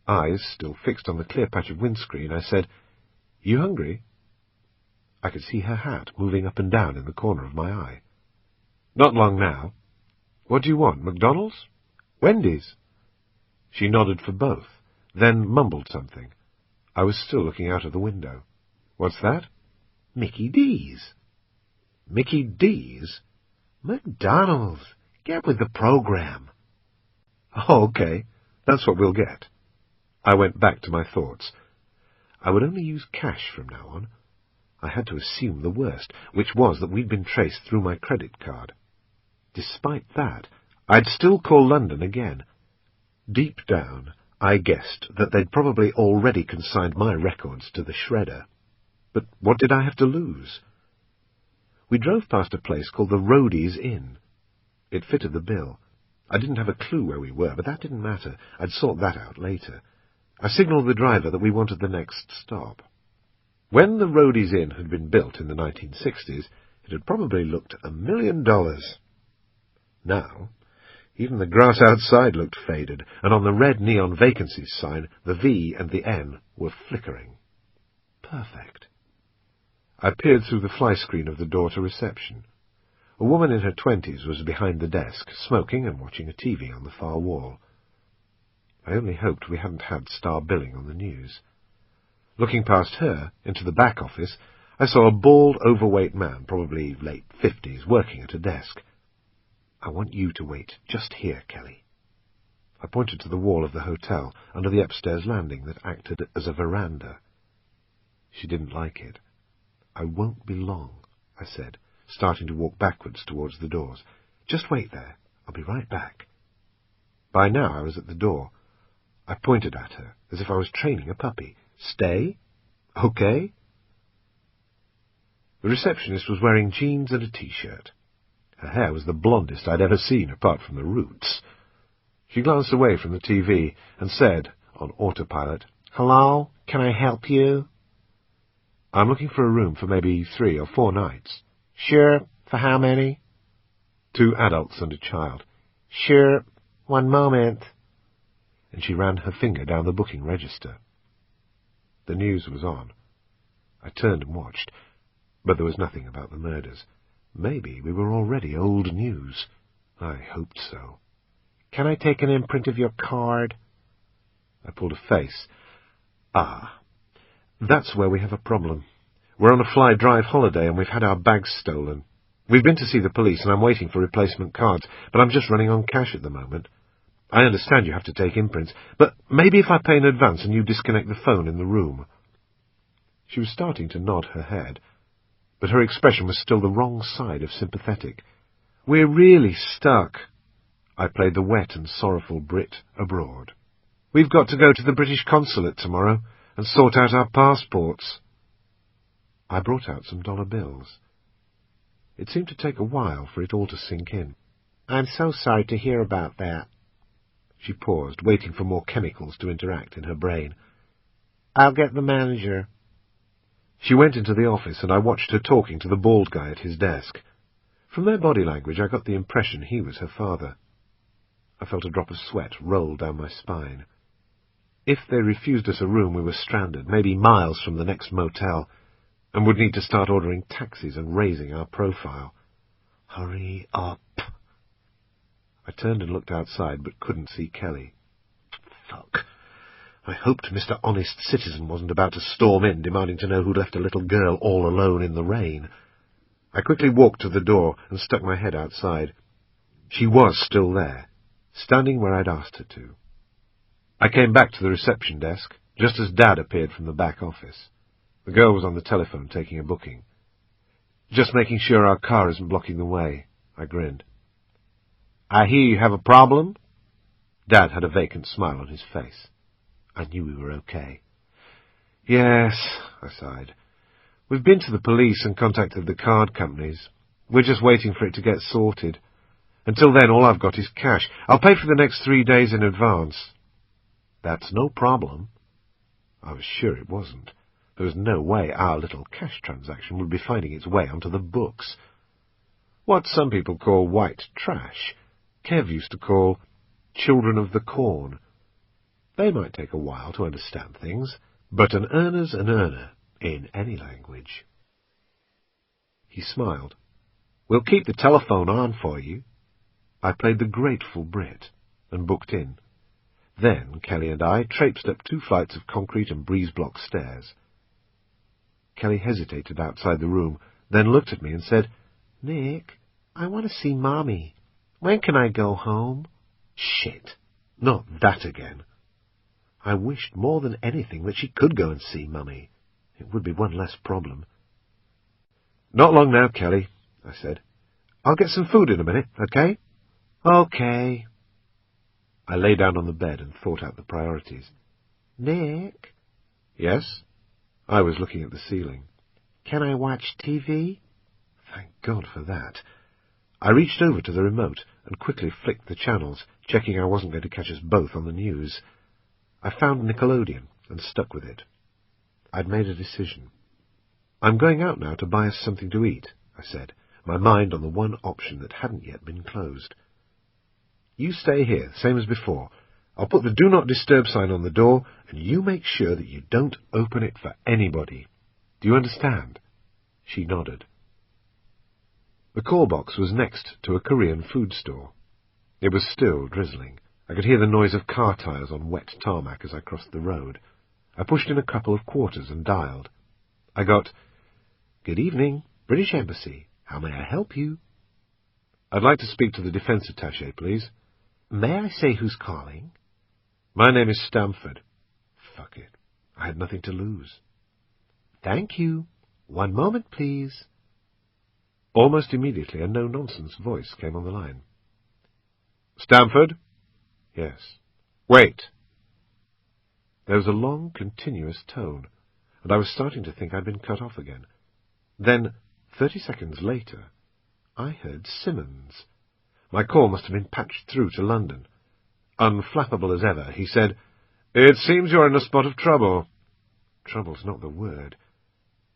Eyes still fixed on the clear patch of windscreen, I said, "You hungry?" I could see her hat moving up and down in the corner of my eye. "Not long now. What do you want, McDonald's? Wendy's?" She nodded for both, then mumbled something. I was still looking out of the window. "What's that?" "Mickey D's." "Mickey D's?" "McDonald's. Get with the program." "Oh, okay. That's what we'll get." I went back to my thoughts. I would only use cash from now on. I had to assume the worst, which was that we'd been traced through my credit card. Despite that, I'd still call London again. Deep down, I guessed that they'd probably already consigned my records to the shredder. But what did I have to lose? We drove past a place called the Roadies Inn. It fitted the bill. I didn't have a clue where we were, but that didn't matter. I'd sort that out later. I signalled the driver that we wanted the next stop. When the Roadies Inn had been built in the 1960s, it had probably looked $1 million. Now, even the grass outside looked faded, and on the red neon vacancies sign, the V and the N were flickering. Perfect. I peered through the fly screen of the door to reception. A woman in her 20s was behind the desk, smoking and watching a TV on the far wall. I only hoped we hadn't had star billing on the news. Looking past her, into the back office, I saw a bald, overweight man, probably late 50s, working at a desk. "I want you to wait just here, Kelly." I pointed to the wall of the hotel, under the upstairs landing that acted as a veranda. She didn't like it. "I won't be long," I said, starting to walk backwards towards the doors. "Just wait there. I'll be right back." By now I was at the door. I pointed at her, as if I was training a puppy. Stay? Okay? The receptionist was wearing jeans and a T-shirt. Her hair was the blondest I'd ever seen, apart from the roots. She glanced away from the TV and said, on autopilot, "Hello, can I help you?" "I'm looking for a room for maybe 3 or 4 nights." "Sure. For how many?" 2 adults and a child. "Sure. One moment." And she ran her finger down the booking register. The news was on. I turned and watched, but there was nothing about the murders. Maybe we were already old news. I hoped so. "Can I take an imprint of your card?" I pulled a face. "Ah, that's where we have a problem. We're on a fly-drive holiday and we've had our bags stolen. We've been to see the police and I'm waiting for replacement cards, but I'm just running on cash at the moment. I understand you have to take imprints, but maybe if I pay in advance and you disconnect the phone in the room." She was starting to nod her head, but her expression was still the wrong side of sympathetic. "We're really stuck." I played the wet and sorrowful Brit abroad. "We've got to go to the British consulate tomorrow and sort out our passports." I brought out some dollar bills. It seemed to take a while for it all to sink in. "I'm so sorry to hear about that." She paused, waiting for more chemicals to interact in her brain. "I'll get the manager." She went into the office, and I watched her talking to the bald guy at his desk. From their body language, I got the impression he was her father. I felt a drop of sweat roll down my spine. If they refused us a room, we were stranded, maybe miles from the next motel, and would need to start ordering taxis and raising our profile. Hurry up. I turned and looked outside, but couldn't see Kelly. Fuck. I hoped Mr. Honest Citizen wasn't about to storm in, demanding to know who'd left a little girl all alone in the rain. I quickly walked to the door and stuck my head outside. She was still there, standing where I'd asked her to. I came back to the reception desk, just as Dad appeared from the back office. The girl was on the telephone taking a booking. "Just making sure our car isn't blocking the way," I grinned. "I hear you have a problem?" Dad had a vacant smile on his face. I knew we were okay. "Yes," I sighed. "We've been to the police and contacted the card companies. We're just waiting for it to get sorted. Until then, all I've got is cash. I'll pay for the next 3 days in advance." "That's no problem." I was sure it wasn't. There was no way our little cash transaction would be finding its way onto the books. What some people call white trash, Kev used to call children of the corn. They might take a while to understand things, but an earner's an earner in any language. He smiled. "We'll keep the telephone on for you." I played the grateful Brit and booked in. Then Kelly and I traipsed up 2 flights of concrete and breeze-block stairs. Kelly hesitated outside the room, then looked at me and said, "Nick, I want to see Mommy. When can I go home?" Shit, not that again. I wished more than anything that she could go and see Mummy. It would be one less problem. "Not long now, Kelly," I said. "I'll get some food in a minute, okay?" "Okay." I lay down on the bed and thought out the priorities. "Nick?" "Yes?" I was looking at the ceiling. "Can I watch TV?" Thank God for that. I reached over to the remote and quickly flicked the channels, checking I wasn't going to catch us both on the news. I found Nickelodeon and stuck with it. I'd made a decision. "I'm going out now to buy us something to eat," I said, my mind on the one option that hadn't yet been closed. "You stay here, same as before. I'll put the Do Not Disturb sign on the door, and you make sure that you don't open it for anybody. Do you understand?" She nodded. The call box was next to a Korean food store. It was still drizzling. I could hear the noise of car tires on wet tarmac as I crossed the road. I pushed in a couple of quarters and dialed. I got, "Good evening, British Embassy. How may I help you?" "I'd like to speak to the defense attaché, please." "May I say who's calling?" "My name is Stamford." Fuck it. I had nothing to lose. "Thank you. One moment, please." Almost immediately, a no-nonsense voice came on the line. "Stamford?" "Yes." "Wait." There was a long, continuous tone, and I was starting to think I'd been cut off again. Then, 30 seconds later, I heard Simmons. My call must have been patched through to London. Unflappable as ever, he said, "It seems you're in a spot of trouble." Trouble's not the word.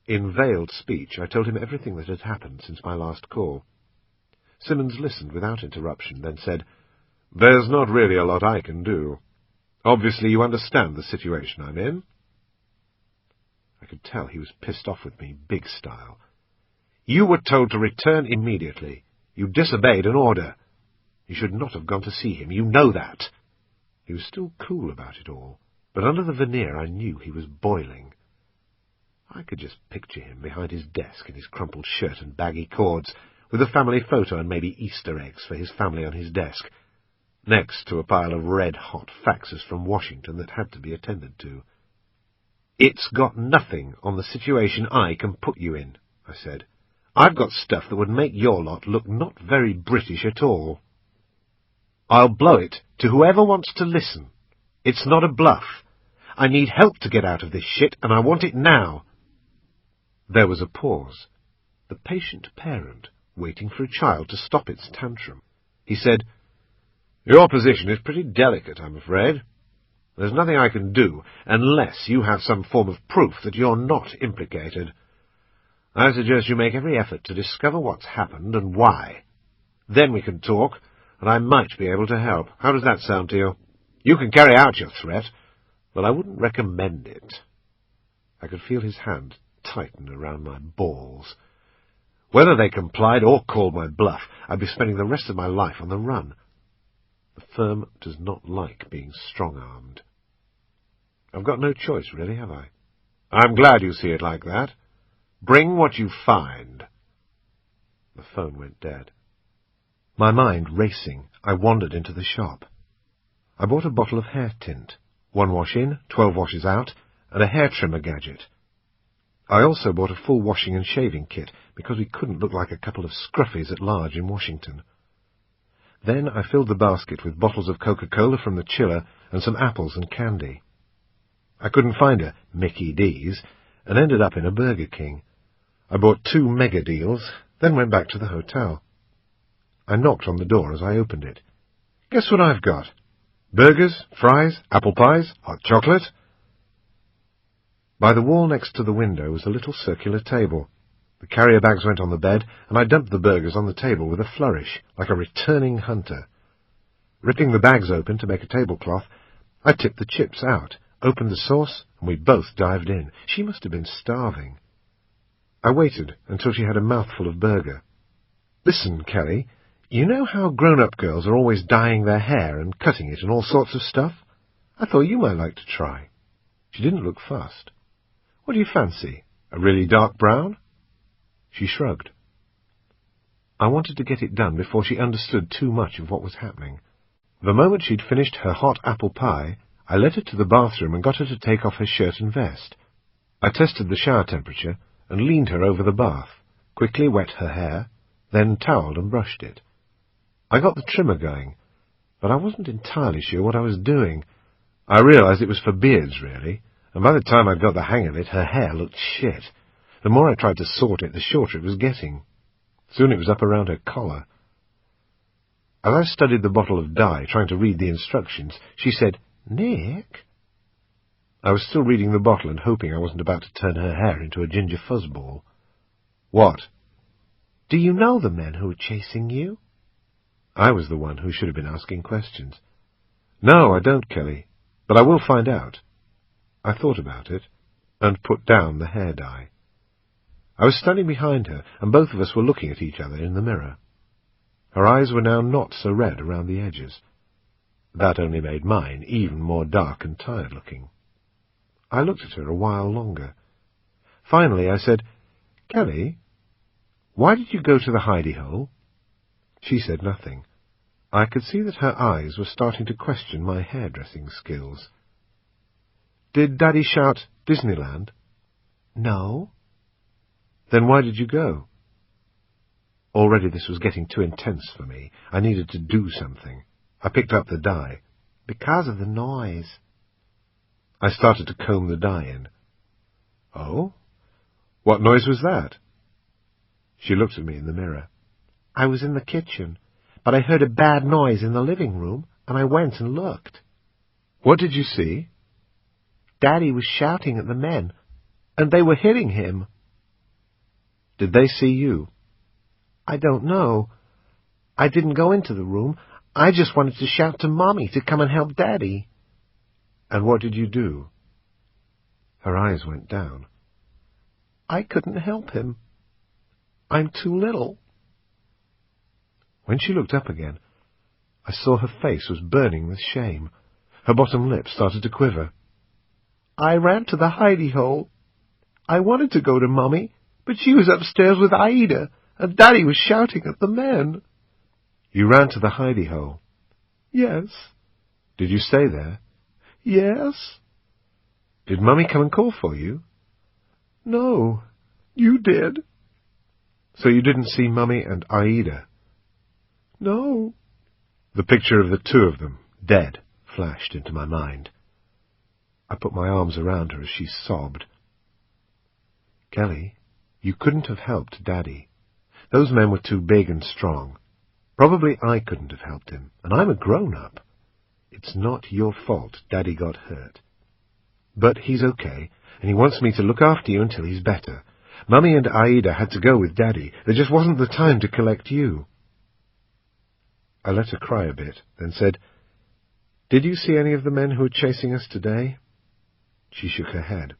In veiled speech, I told him everything that had happened since my last call. Simmons listened without interruption, then said, "There's not really a lot I can do. Obviously you understand the situation I'm in." I could tell he was pissed off with me, big style. "You were told to return immediately. You disobeyed an order. You should not have gone to see him. You know that." He was still cool about it all, but under the veneer I knew he was boiling. I could just picture him behind his desk in his crumpled shirt and baggy cords, with a family photo and maybe Easter eggs for his family on his desk, next to a pile of red-hot faxes from Washington that had to be attended to. "It's got nothing on the situation I can put you in," I said. "I've got stuff that would make your lot look not very British at all. I'll blow it to whoever wants to listen. It's not a bluff. I need help to get out of this shit, and I want it now." There was a pause. The patient parent, waiting for a child to stop its tantrum. He said, "Your position is pretty delicate, I'm afraid. There's nothing I can do unless you have some form of proof that you're not implicated. I suggest you make every effort to discover what's happened and why. Then we can talk, and I might be able to help. How does that sound to you? You can carry out your threat, but I wouldn't recommend it." I could feel his hand tighten around my balls. Whether they complied or called my bluff, I'd be spending the rest of my life on the run. The firm does not like being strong-armed. I've got no choice, really, have I? "I'm glad you see it like that. Bring what you find." The phone went dead. My mind racing, I wandered into the shop. I bought a bottle of hair tint, 1 wash in, 12 washes out, and a hair trimmer gadget. I also bought a full washing and shaving kit, because we couldn't look like a couple of scruffies at large in Washington. Then I filled the basket with bottles of Coca-Cola from the chiller and some apples and candy. I couldn't find a Mickey D's, and ended up in a Burger King. I bought 2 mega deals, then went back to the hotel. I knocked on the door as I opened it. "Guess what I've got? Burgers, fries, apple pies, hot chocolate." By the wall next to the window was a little circular table. The carrier bags went on the bed, and I dumped the burgers on the table with a flourish, like a returning hunter. Ripping the bags open to make a tablecloth, I tipped the chips out, opened the sauce, and we both dived in. She must have been starving. I waited until she had a mouthful of burger. "Listen, Kelly, you know how grown-up girls are always dyeing their hair and cutting it and all sorts of stuff? I thought you might like to try." She didn't look fussed. "What do you fancy? A really dark brown?" She shrugged. I wanted to get it done before she understood too much of what was happening. The moment she'd finished her hot apple pie, I led her to the bathroom and got her to take off her shirt and vest. I tested the shower temperature and leaned her over the bath, quickly wet her hair, then toweled and brushed it. I got the trimmer going, but I wasn't entirely sure what I was doing. I realized it was for beards, really, and by the time I'd got the hang of it, her hair looked shit. The more I tried to sort it, the shorter it was getting. Soon it was up around her collar. As I studied the bottle of dye, trying to read the instructions, she said, "Nick?" I was still reading the bottle and hoping I wasn't about to turn her hair into a ginger fuzzball. "What?" "Do you know the men who are chasing you?" I was the one who should have been asking questions. "No, I don't, Kelly, but I will find out." I thought about it, and put down the hair dye. I was standing behind her, and both of us were looking at each other in the mirror. Her eyes were now not so red around the edges. That only made mine even more dark and tired-looking. I looked at her a while longer. Finally I said, "Kelly, why did you go to the hidey-hole?" She said nothing. I could see that her eyes were starting to question my hairdressing skills. "Did Daddy shout, 'Disneyland'?" "No." "Then why did you go?" Already this was getting too intense for me. I needed to do something. I picked up the dye. "Because of the noise." I started to comb the dye in. Oh? What noise was that? She looked at me in the mirror. I was in the kitchen, but I heard a bad noise in the living room, and I went and looked. What did you see? Daddy was shouting at the men, and they were hitting him. Did they see you? I don't know. I didn't go into the room. I just wanted to shout to Mommy to come and help Daddy. And what did you do? Her eyes went down. I couldn't help him. I'm too little. When she looked up again, I saw her face was burning with shame. Her bottom lip started to quiver. I ran to the hidey hole. I wanted to go to Mummy, but she was upstairs with Aida, and Daddy was shouting at the men. You ran to the hidey hole? Yes. Did you stay there? Yes. Did Mummy come and call for you? No, you did. So you didn't see Mummy and Aida? No. The picture of the two of them, dead, flashed into my mind. I put my arms around her as she sobbed. Kelly, you couldn't have helped Daddy. Those men were too big and strong. Probably I couldn't have helped him, and I'm a grown-up. It's not your fault Daddy got hurt. But he's okay, and he wants me to look after you until he's better. Mummy and Aida had to go with Daddy. There just wasn't the time to collect you. I let her cry a bit, then said, Did you see any of the men who were chasing us today? She shook her head.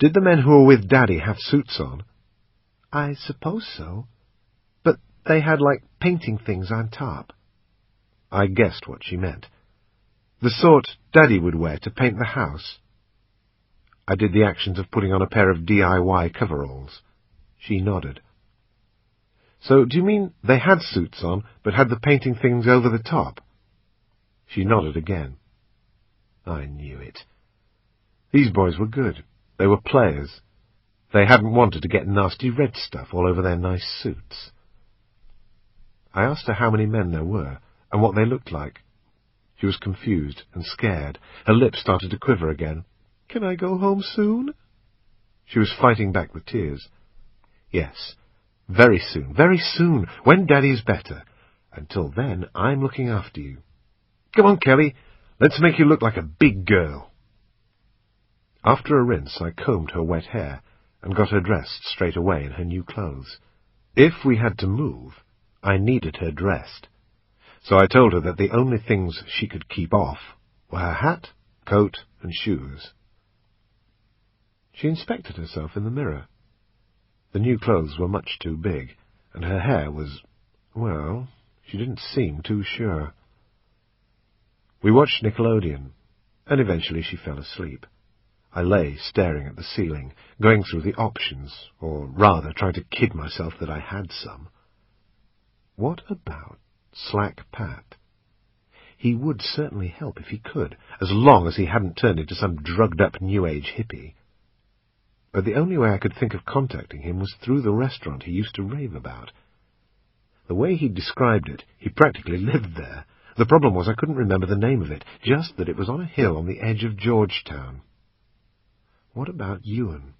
Did the men who were with Daddy have suits on? I suppose so. But they had, like, painting things on top. I guessed what she meant. The sort Daddy would wear to paint the house. I did the actions of putting on a pair of DIY coveralls. She nodded. So, do you mean they had suits on, but had the painting things over the top? She nodded again. I knew it. These boys were good. They were players. They hadn't wanted to get nasty red stuff all over their nice suits. I asked her how many men there were, and what they looked like. She was confused and scared. Her lips started to quiver again. Can I go home soon? She was fighting back the tears. Yes, very soon, when Daddy's better. Until then, I'm looking after you. Come on, Kelly, let's make you look like a big girl. After a rinse, I combed her wet hair and got her dressed straight away in her new clothes. If we had to move, I needed her dressed. So I told her that the only things she could keep off were her hat, coat, and shoes. She inspected herself in the mirror. The new clothes were much too big, and her hair was, well, she didn't seem too sure. We watched Nickelodeon, and eventually she fell asleep. I lay staring at the ceiling, going through the options, or rather trying to kid myself that I had some. What about Slack Pat? He would certainly help if he could, as long as he hadn't turned into some drugged-up New Age hippie. But the only way I could think of contacting him was through the restaurant he used to rave about. The way he described it, he practically lived there. The problem was I couldn't remember the name of it, just that it was on a hill on the edge of Georgetown. What about Ewan?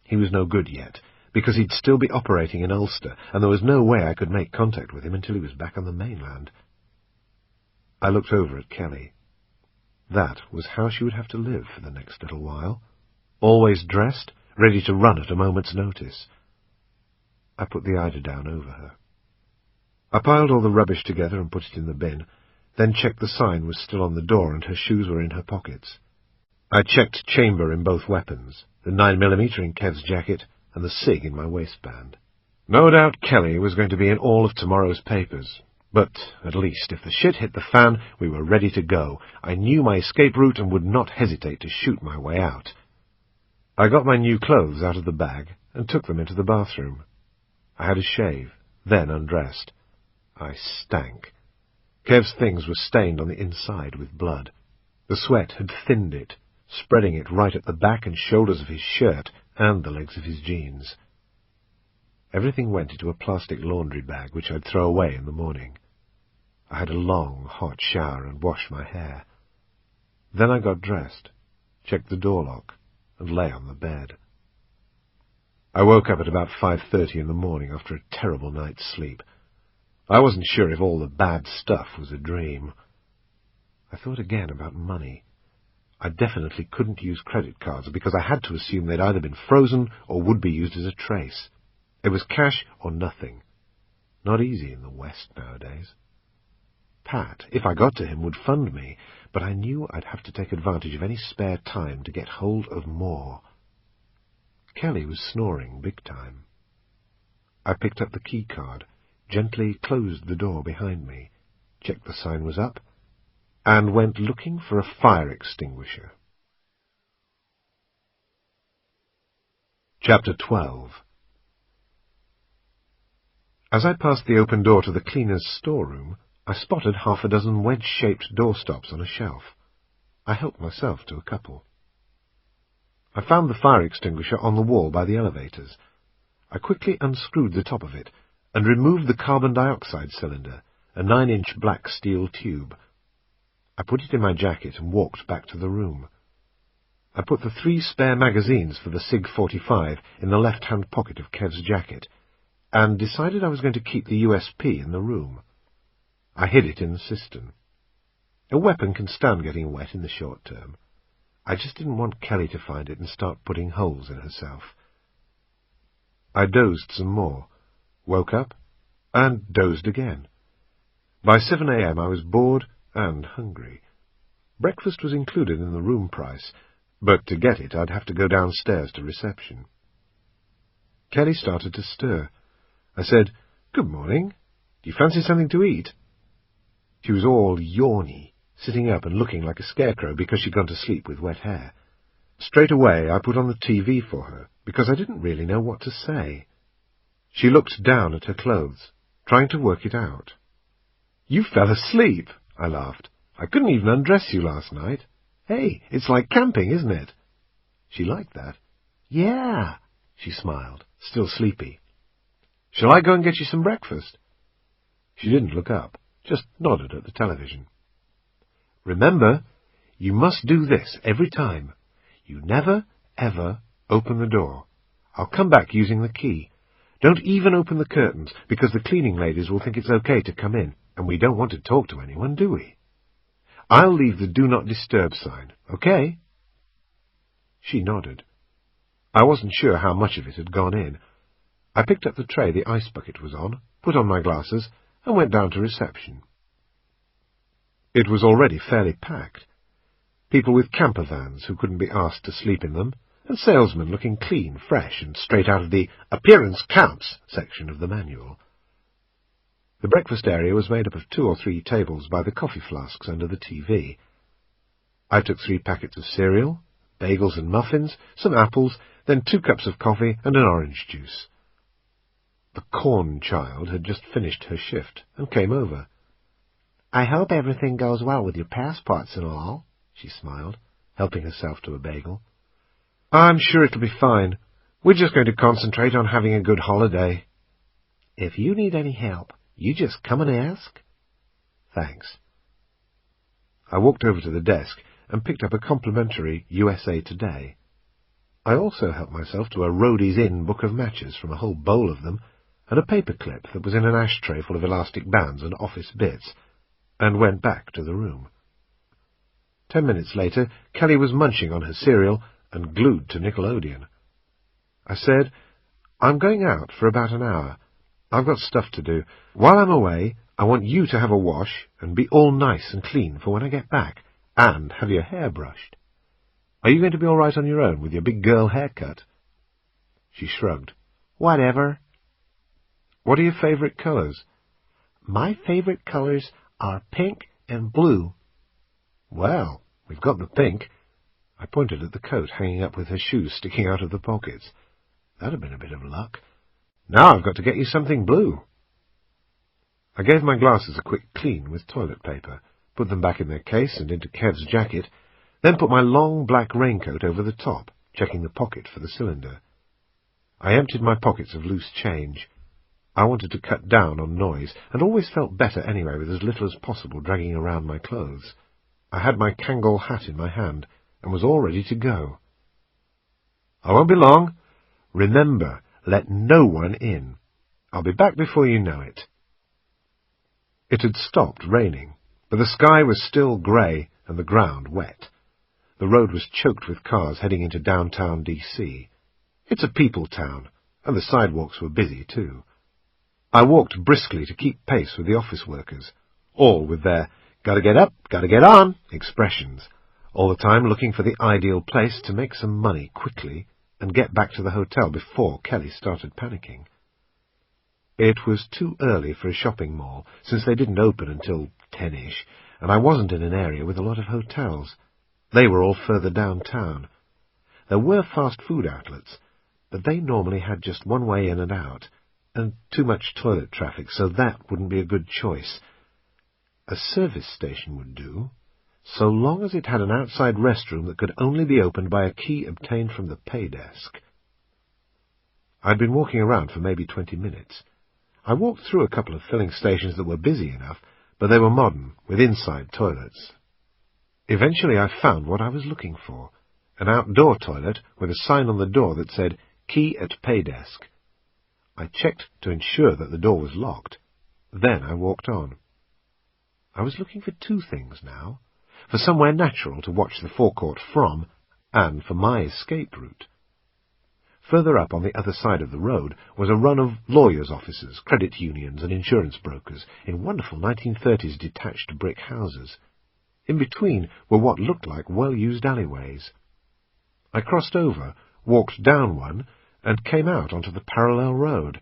He was no good yet, because he'd still be operating in Ulster, and there was no way I could make contact with him until he was back on the mainland. I looked over at Kelly. That was how she would have to live for the next little while. Always dressed, ready to run at a moment's notice. I put the eiderdown over her. I piled all the rubbish together and put it in the bin, then checked the sign was still on the door and her shoes were in her pockets. I checked chamber in both weapons, the 9mm in Kev's jacket and the SIG in my waistband. No doubt Kelly was going to be in all of tomorrow's papers, but at least if the shit hit the fan, we were ready to go. I knew my escape route and would not hesitate to shoot my way out. I got my new clothes out of the bag and took them into the bathroom. I had a shave, then undressed. I stank. Kev's things were stained on the inside with blood. The sweat had thinned it, spreading it right at the back and shoulders of his shirt and the legs of his jeans. Everything went into a plastic laundry bag which I'd throw away in the morning. I had a long, hot shower and washed my hair. Then I got dressed, checked the door lock, and lay on the bed. I woke up at about 5:30 in the morning after a terrible night's sleep. I wasn't sure if all the bad stuff was a dream. I thought again about money. I definitely couldn't use credit cards because I had to assume they'd either been frozen or would be used as a trace. It was cash or nothing. Not easy in the West nowadays. Pat, if I got to him, would fund me, but I knew I'd have to take advantage of any spare time to get hold of more. Kelly was snoring big time. I picked up the key card, gently closed the door behind me, checked the sign was up, and went looking for a fire extinguisher. Chapter 12. As I passed the open door to the cleaner's storeroom, I spotted half a dozen wedge-shaped doorstops on a shelf. I helped myself to a couple. I found the fire extinguisher on the wall by the elevators. I quickly unscrewed the top of it and removed the carbon dioxide cylinder, a 9-inch black steel tube. I put it in my jacket and walked back to the room. I put the 3 spare magazines for the SIG-45 in the left-hand pocket of Kev's jacket, and decided I was going to keep the USP in the room. I hid it in the cistern. A weapon can stand getting wet in the short term. I just didn't want Kelly to find it and start putting holes in herself. I dozed some more, woke up, and dozed again. By 7 a.m. I was bored and hungry. Breakfast was included in the room price, but to get it I'd have to go downstairs to reception. Kelly started to stir. I said, "Good morning. Do you fancy something to eat?" She was all yawny, sitting up and looking like a scarecrow because she'd gone to sleep with wet hair. Straight away I put on the TV for her, because I didn't really know what to say. She looked down at her clothes, trying to work it out. "You fell asleep," I laughed. "I couldn't even undress you last night. Hey, it's like camping, isn't it?" She liked that. "Yeah," she smiled, still sleepy. "Shall I go and get you some breakfast?" She didn't look up, just nodded at the television. "Remember, you must do this every time. You never, ever open the door. I'll come back using the key. Don't even open the curtains, because the cleaning ladies will think it's okay to come in, and we don't want to talk to anyone, do we? I'll leave the Do Not Disturb sign, okay?" She nodded. I wasn't sure how much of it had gone in. I picked up the tray the ice bucket was on, put on my glasses, and went down to reception. It was already fairly packed. People with camper vans who couldn't be asked to sleep in them, and salesmen looking clean, fresh, and straight out of the Appearance Counts section of the manual. The breakfast area was made up of 2 or 3 tables by the coffee flasks under the TV. I took 3 packets of cereal, bagels and muffins, some apples, then 2 cups of coffee and an orange juice. The corn child had just finished her shift and came over. "I hope everything goes well with your passports and all," she smiled, helping herself to a bagel. "I'm sure it'll be fine. We're just going to concentrate on having a good holiday." "If you need any help, you just come and ask." "Thanks." I walked over to the desk and picked up a complimentary USA Today. I also helped myself to a Roadies Inn book of matches from a whole bowl of them, and a paperclip that was in an ashtray full of elastic bands and office bits, and went back to the room. 10 minutes later, Kelly was munching on her cereal and glued to Nickelodeon. I said, "I'm going out for about an hour. I've got stuff to do. While I'm away, I want you to have a wash and be all nice and clean for when I get back, and have your hair brushed. Are you going to be all right on your own with your big girl haircut?" She shrugged. "Whatever." "What are your favourite colours?" "My favourite colours are pink and blue." "Well, we've got the pink." I pointed at the coat hanging up with her shoes sticking out of the pockets. That'd have been a bit of luck. "Now I've got to get you something blue." I gave my glasses a quick clean with toilet paper, put them back in their case and into Kev's jacket, then put my long black raincoat over the top, checking the pocket for the cylinder. I emptied my pockets of loose change. I wanted to cut down on noise, and always felt better anyway with as little as possible dragging around my clothes. I had my Kangol hat in my hand and was all ready to go. "I won't be long. Remember, let no one in. I'll be back before you know it." It had stopped raining, but the sky was still grey and the ground wet. The road was choked with cars heading into downtown D.C. It's a people town, and the sidewalks were busy too. I walked briskly to keep pace with the office workers, all with their "gotta get up, gotta get on" expressions, all the time looking for the ideal place to make some money quickly and get back to the hotel before Kelly started panicking. It was too early for a shopping mall, since they didn't open until 10-ish, and I wasn't in an area with a lot of hotels. They were all further downtown. There were fast food outlets, but they normally had just one way in and out, and too much toilet traffic, so that wouldn't be a good choice. A service station would do, so long as it had an outside restroom that could only be opened by a key obtained from the pay desk. I'd been walking around for maybe 20 minutes. I walked through a couple of filling stations that were busy enough, but they were modern, with inside toilets. Eventually I found what I was looking for, an outdoor toilet with a sign on the door that said, "Key at pay desk." I checked to ensure that the door was locked. Then I walked on. I was looking for two things now, for somewhere natural to watch the forecourt from, and for my escape route. Further up on the other side of the road was a run of lawyers' offices, credit unions and insurance brokers in wonderful 1930s detached brick houses. In between were what looked like well-used alleyways. I crossed over, walked down one, and came out onto the parallel road.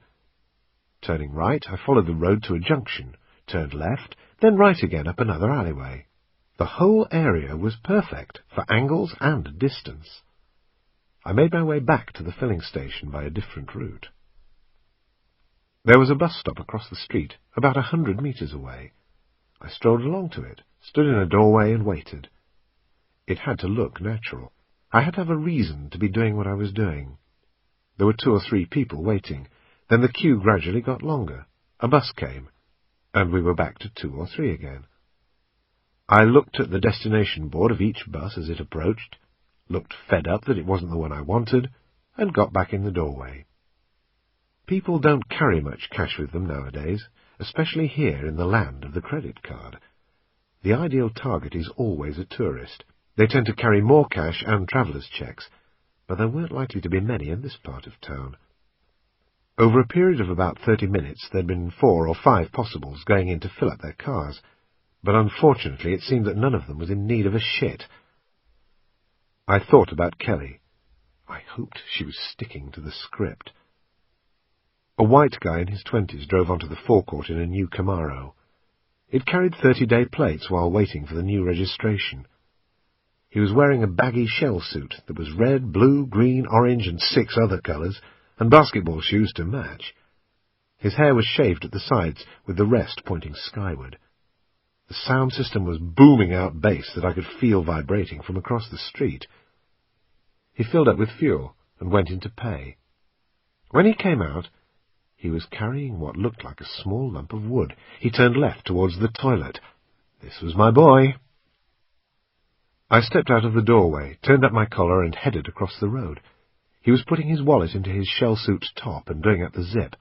Turning right, I followed the road to a junction, turned left, then right again up another alleyway. The whole area was perfect for angles and distance. I made my way back to the filling station by a different route. There was a bus stop across the street, about 100 meters away. I strolled along to it, stood in a doorway and waited. It had to look natural. I had to have a reason to be doing what I was doing. There were 2 or 3 people waiting. Then the queue gradually got longer. A bus came, and we were back to 2 or 3 again. I looked at the destination board of each bus as it approached, looked fed up that it wasn't the one I wanted, and got back in the doorway. People don't carry much cash with them nowadays, especially here in the land of the credit card. The ideal target is always a tourist. They tend to carry more cash and traveller's checks, but there weren't likely to be many in this part of town. Over a period of about 30 minutes there'd been 4 or 5 possibles going in to fill up their cars, but unfortunately it seemed that none of them was in need of a shit. I thought about Kelly. I hoped she was sticking to the script. A white guy in his 20s drove onto the forecourt in a new Camaro. It carried 30-day plates while waiting for the new registration. He was wearing a baggy shell suit that was red, blue, green, orange, and 6 other colours, and basketball shoes to match. His hair was shaved at the sides, with the rest pointing skyward. The sound system was booming out bass that I could feel vibrating from across the street. He filled up with fuel and went in to pay. When he came out, he was carrying what looked like a small lump of wood. He turned left towards the toilet. This was my boy. I stepped out of the doorway, turned up my collar, and headed across the road. He was putting his wallet into his shell suit top and doing up the zip.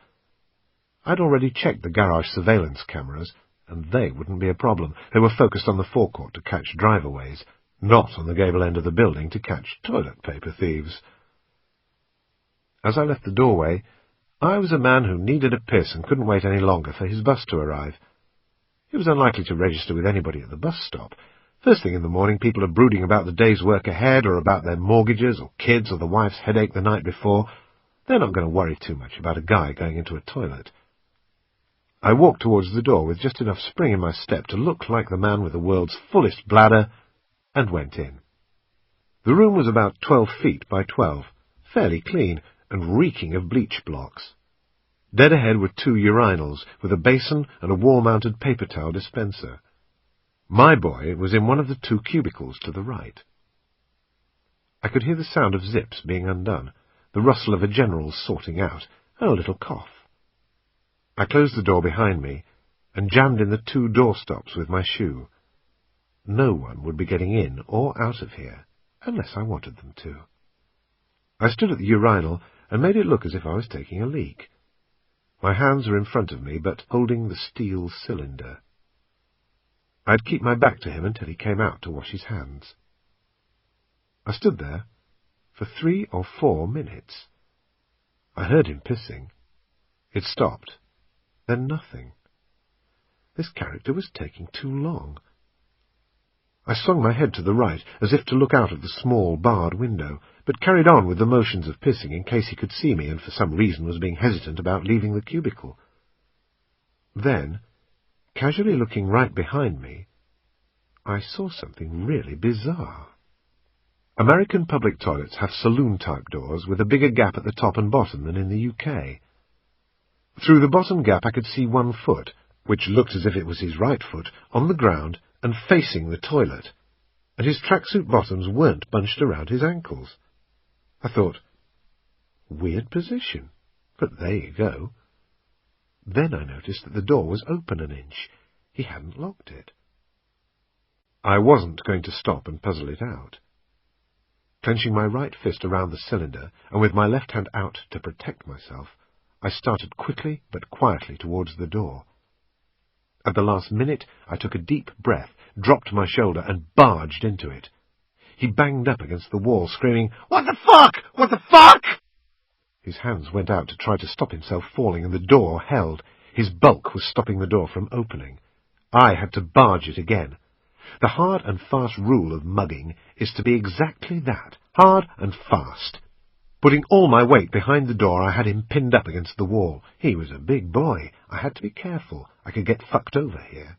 I'd already checked the garage surveillance cameras, and they wouldn't be a problem. They were focused on the forecourt to catch driveaways, not on the gable end of the building to catch toilet paper thieves. As I left the doorway, I was a man who needed a piss and couldn't wait any longer for his bus to arrive. He was unlikely to register with anybody at the bus stop. First thing in the morning, people are brooding about the day's work ahead, or about their mortgages, or kids, or the wife's headache the night before. They're not going to worry too much about a guy going into a toilet. I walked towards the door with just enough spring in my step to look like the man with the world's fullest bladder, and went in. The room was about 12 feet by 12, fairly clean, and reeking of bleach blocks. Dead ahead were 2 urinals, with a basin and a wall-mounted paper towel dispenser. My boy was in one of the 2 cubicles to the right. I could hear the sound of zips being undone, the rustle of a general's sorting out, and a little cough. I closed the door behind me and jammed in the 2 doorstops with my shoe. no one would be getting in or out of here, unless I wanted them to. I stood at the urinal and made it look as if I was taking a leak. My hands were in front of me, but holding the steel cylinder. I'd keep my back to him until he came out to wash his hands. I stood there for 3 or 4 minutes. I heard him pissing. It stopped. Then nothing. This character was taking too long. I swung my head to the right, as if to look out of the small, barred window, but carried on with the motions of pissing in case he could see me and for some reason was being hesitant about leaving the cubicle. Then, casually looking right behind me, I saw something really bizarre. American public toilets have saloon-type doors with a bigger gap at the top and bottom than in the UK. Through the bottom gap I could see one foot, which looked as if it was his right foot, on the ground and facing the toilet, and his tracksuit bottoms weren't bunched around his ankles. I thought, weird position, but there you go. Then I noticed that the door was open an inch. He hadn't locked it. I wasn't going to stop and puzzle it out. Clenching my right fist around the cylinder, and with my left hand out to protect myself, I started quickly but quietly towards the door. At the last minute, I took a deep breath, dropped my shoulder, and barged into it. He banged up against the wall, screaming, "What the fuck? What the fuck?" His hands went out to try to stop himself falling, and the door held. His bulk was stopping the door from opening. I had to barge it again. The hard and fast rule of mugging is to be exactly that, hard and fast. Putting all my weight behind the door, I had him pinned up against the wall. He was a big boy. I had to be careful. I could get fucked over here.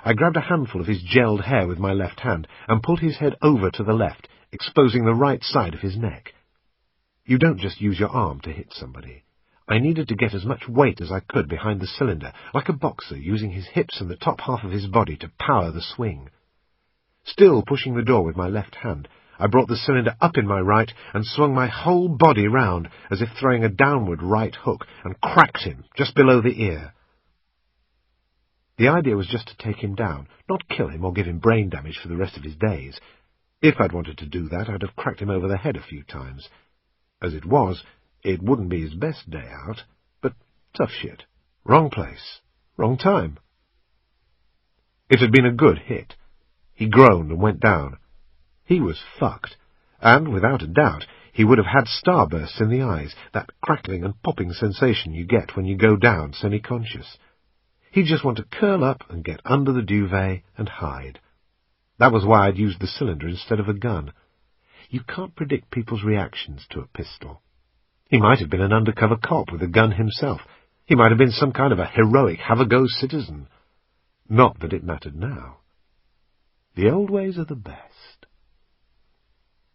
I grabbed a handful of his gelled hair with my left hand and pulled his head over to the left, exposing the right side of his neck. You don't just use your arm to hit somebody. I needed to get as much weight as I could behind the cylinder, like a boxer using his hips and the top half of his body to power the swing. Still pushing the door with my left hand, I brought the cylinder up in my right and swung my whole body round as if throwing a downward right hook and cracked him just below the ear. The idea was just to take him down, not kill him or give him brain damage for the rest of his days. If I'd wanted to do that, I'd have cracked him over the head a few times. As it was, it wouldn't be his best day out, but tough shit. Wrong place. Wrong time. It had been a good hit. He groaned and went down. He was fucked, and, without a doubt, he would have had starbursts in the eyes, that crackling and popping sensation you get when you go down semi-conscious. He'd just want to curl up and get under the duvet and hide. That was why I'd used the cylinder instead of a gun. You can't predict people's reactions to a pistol. He might have been an undercover cop with a gun himself. He might have been some kind of a heroic have-a-go citizen. Not that it mattered now. The old ways are the best.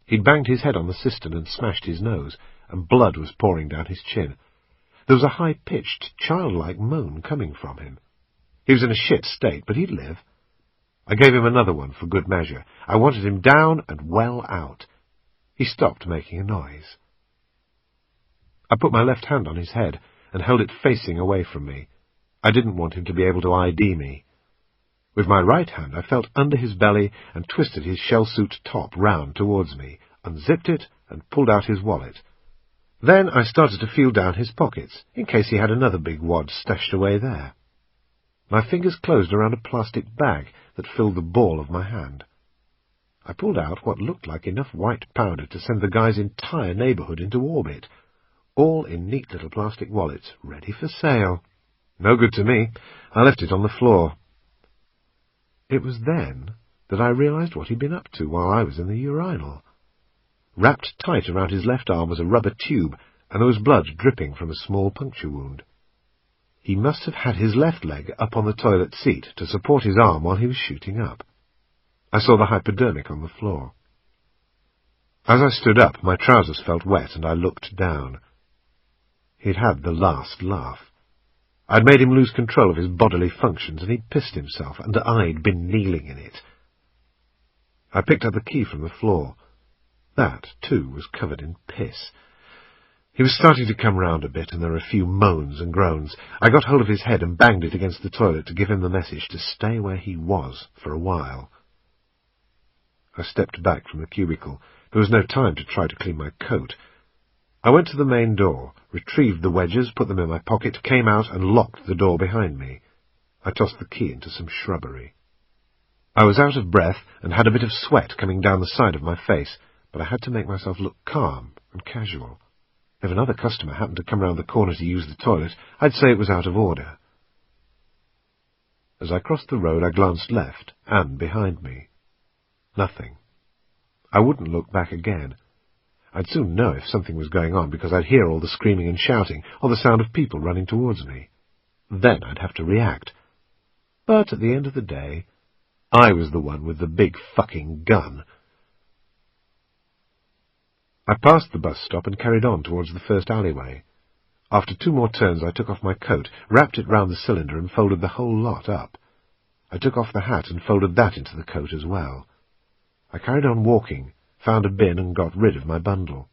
He'd banged his head on the cistern and smashed his nose, and blood was pouring down his chin. There was a high-pitched, childlike moan coming from him. He was in a shit state, but he'd live. I gave him another one for good measure. I wanted him down and well out. He stopped making a noise. I put my left hand on his head and held it facing away from me. I didn't want him to be able to ID me. With my right hand I felt under his belly and twisted his shell-suit top round towards me, unzipped it, and pulled out his wallet. Then I started to feel down his pockets, in case he had another big wad stashed away there. My fingers closed around a plastic bag that filled the ball of my hand. I pulled out what looked like enough white powder to send the guy's entire neighbourhood into orbit, all in neat little plastic wallets, ready for sale. No good to me. I left it on the floor. It was then that I realized what he'd been up to while I was in the urinal. Wrapped tight around his left arm was a rubber tube, and there was blood dripping from a small puncture wound. He must have had his left leg up on the toilet seat to support his arm while he was shooting up. I saw the hypodermic on the floor. As I stood up, my trousers felt wet, and I looked down. He'd had the last laugh. I'd made him lose control of his bodily functions, and he'd pissed himself, and I'd been kneeling in it. I picked up the key from the floor. That, too, was covered in piss. He was starting to come round a bit, and there were a few moans and groans. I got hold of his head and banged it against the toilet to give him the message to stay where he was for a while. I stepped back from the cubicle. There was no time to try to clean my coat. I went to the main door, retrieved the wedges, put them in my pocket, came out and locked the door behind me. I tossed the key into some shrubbery. I was out of breath and had a bit of sweat coming down the side of my face, but I had to make myself look calm and casual. If another customer happened to come round the corner to use the toilet, I'd say it was out of order. As I crossed the road, I glanced left and behind me. Nothing. I wouldn't look back again. I'd soon know if something was going on, because I'd hear all the screaming and shouting, or the sound of people running towards me. Then I'd have to react. But at the end of the day, I was the one with the big fucking gun. I passed the bus stop and carried on towards the first alleyway. After 2 more turns, I took off my coat, wrapped it round the cylinder, and folded the whole lot up. I took off the hat and folded that into the coat as well. I carried on walking, found a bin, and got rid of my bundle.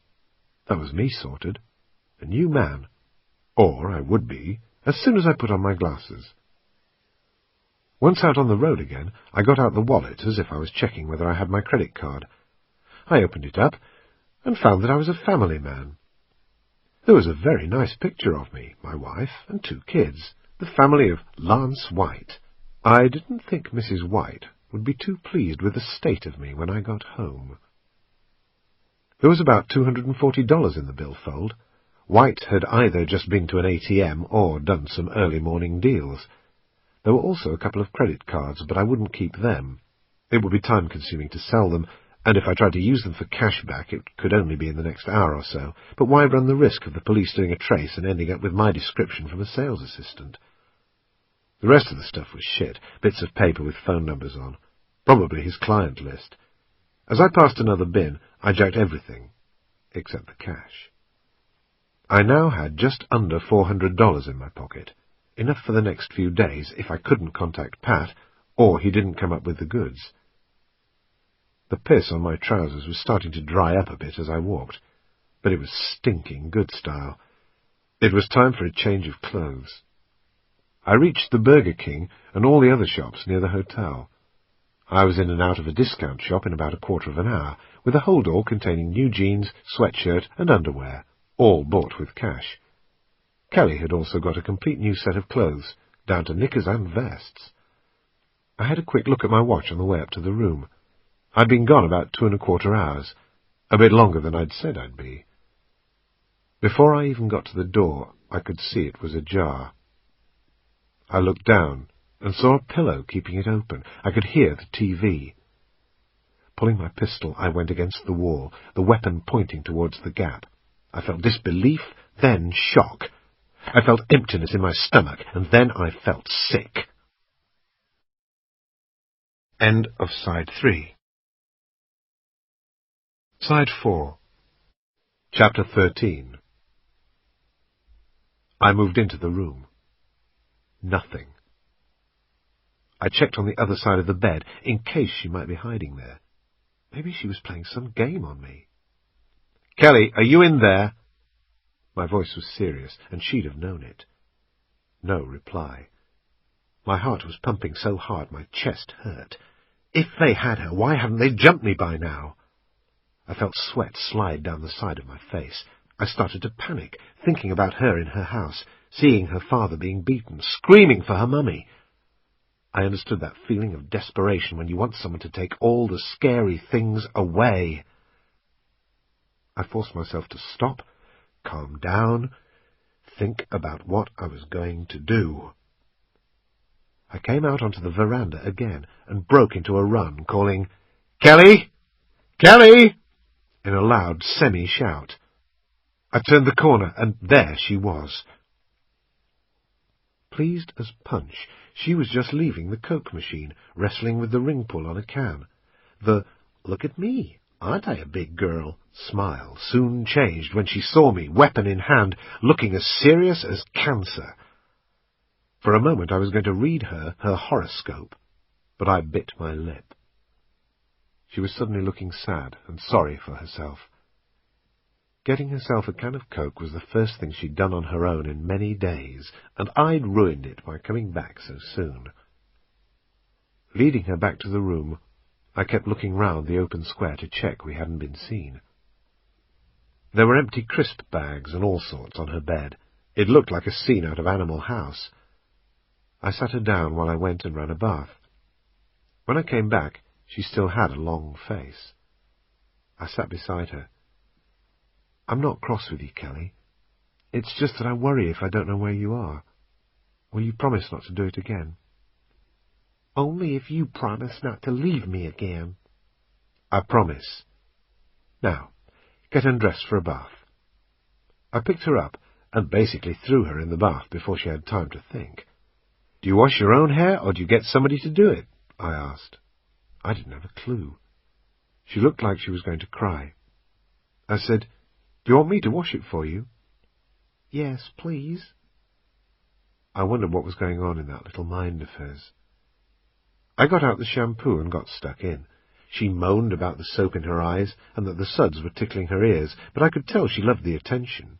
That was me sorted. A new man. Or I would be, as soon as I put on my glasses. Once out on the road again, I got out the wallet as if I was checking whether I had my credit card. I opened it up and found that I was a family man. There was a very nice picture of me, my wife, and 2 kids, the family of Lance White. I didn't think Mrs. White would be too pleased with the state of me when I got home. There was about $240 in the billfold. White had either just been to an ATM or done some early morning deals. There were also a couple of credit cards, but I wouldn't keep them. It would be time-consuming to sell them, and if I tried to use them for cash back, it could only be in the next hour or so. But why run the risk of the police doing a trace and ending up with my description from a sales assistant? The rest of the stuff was shit, bits of paper with phone numbers on. Probably his client list. As I passed another bin, I jacked everything, except the cash. I now had just under $400 in my pocket, enough for the next few days if I couldn't contact Pat, or he didn't come up with the goods. The piss on my trousers was starting to dry up a bit as I walked, but it was stinking good style. It was time for a change of clothes. I reached the Burger King and all the other shops near the hotel. I was in and out of a discount shop in about a quarter of an hour, with a holdall containing new jeans, sweatshirt, and underwear, all bought with cash. Kelly had also got a complete new set of clothes, down to knickers and vests. I had a quick look at my watch on the way up to the room. I'd been gone about 2¼ hours, a bit longer than I'd said I'd be. Before I even got to the door, I could see it was ajar. I looked down and saw a pillow keeping it open. I could hear the TV. Pulling my pistol, I went against the wall, the weapon pointing towards the gap. I felt disbelief, then shock. I felt emptiness in my stomach, and then I felt sick. End of Side 3. Side 4. Chapter 13. I moved into the room. Nothing. I checked on the other side of the bed, in case she might be hiding there. Maybe she was playing some game on me. "Kelly, are you in there?" My voice was serious, and she'd have known it. No reply. My heart was pumping so hard my chest hurt. If they had her, why hadn't they jumped me by now? I felt sweat slide down the side of my face. I started to panic, thinking about her in her house, seeing her father being beaten, screaming for her mummy. I understood that feeling of desperation when you want someone to take all the scary things away. I forced myself to stop, calm down, think about what I was going to do. I came out onto the veranda again and broke into a run, calling, "Kelly! Kelly!" in a loud semi-shout. I turned the corner, and there she was. Pleased as Punch, she was just leaving the Coke machine, wrestling with the ring pull on a can. The "look at me, aren't I a big girl" smile soon changed when she saw me, weapon in hand, looking as serious as cancer. For a moment I was going to read her horoscope, but I bit my lip. She was suddenly looking sad and sorry for herself. Getting herself a can of Coke was the first thing she'd done on her own in many days, and I'd ruined it by coming back so soon. Leading her back to the room, I kept looking round the open square to check we hadn't been seen. There were empty crisp bags and all sorts on her bed. It looked like a scene out of Animal House. I sat her down while I went and ran a bath. When I came back, she still had a long face. I sat beside her. "I'm not cross with you, Kelly. It's just that I worry if I don't know where you are. Will you promise not to do it again?" "Only if you promise not to leave me again." "I promise. Now, get undressed for a bath." I picked her up and basically threw her in the bath before she had time to think. "Do you wash your own hair, or do you get somebody to do it?" I asked. I didn't have a clue. She looked like she was going to cry. I said, "Do you want me to wash it for you?" "Yes, please." I wondered what was going on in that little mind of hers. I got out the shampoo and got stuck in. She moaned about the soap in her eyes and that the suds were tickling her ears, but I could tell she loved the attention.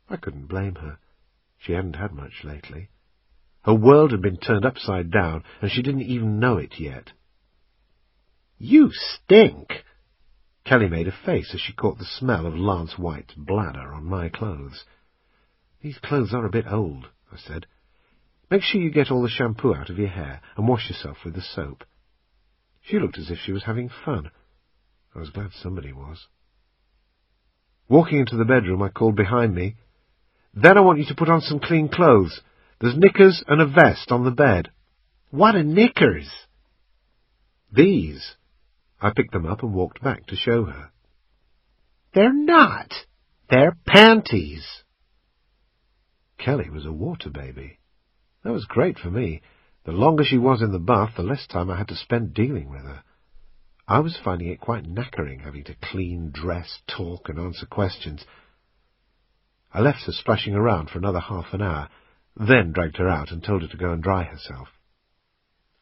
I couldn't blame her. She hadn't had much lately. Her world had been turned upside down, and she didn't even know it yet. "You stink!" Kelly made a face as she caught the smell of Lance White's bladder on my clothes. "These clothes are a bit old," I said. "Make sure you get all the shampoo out of your hair and wash yourself with the soap." She looked as if she was having fun. I was glad somebody was. Walking into the bedroom, I called behind me, "Then I want you to put on some clean clothes. There's knickers and a vest on the bed." "What are knickers?" "These." I picked them up and walked back to show her. "They're not. They're panties." Kelly was a water baby. That was great for me. The longer she was in the bath, the less time I had to spend dealing with her. I was finding it quite knackering having to clean, dress, talk, and answer questions. I left her splashing around for another half an hour, then dragged her out and told her to go and dry herself.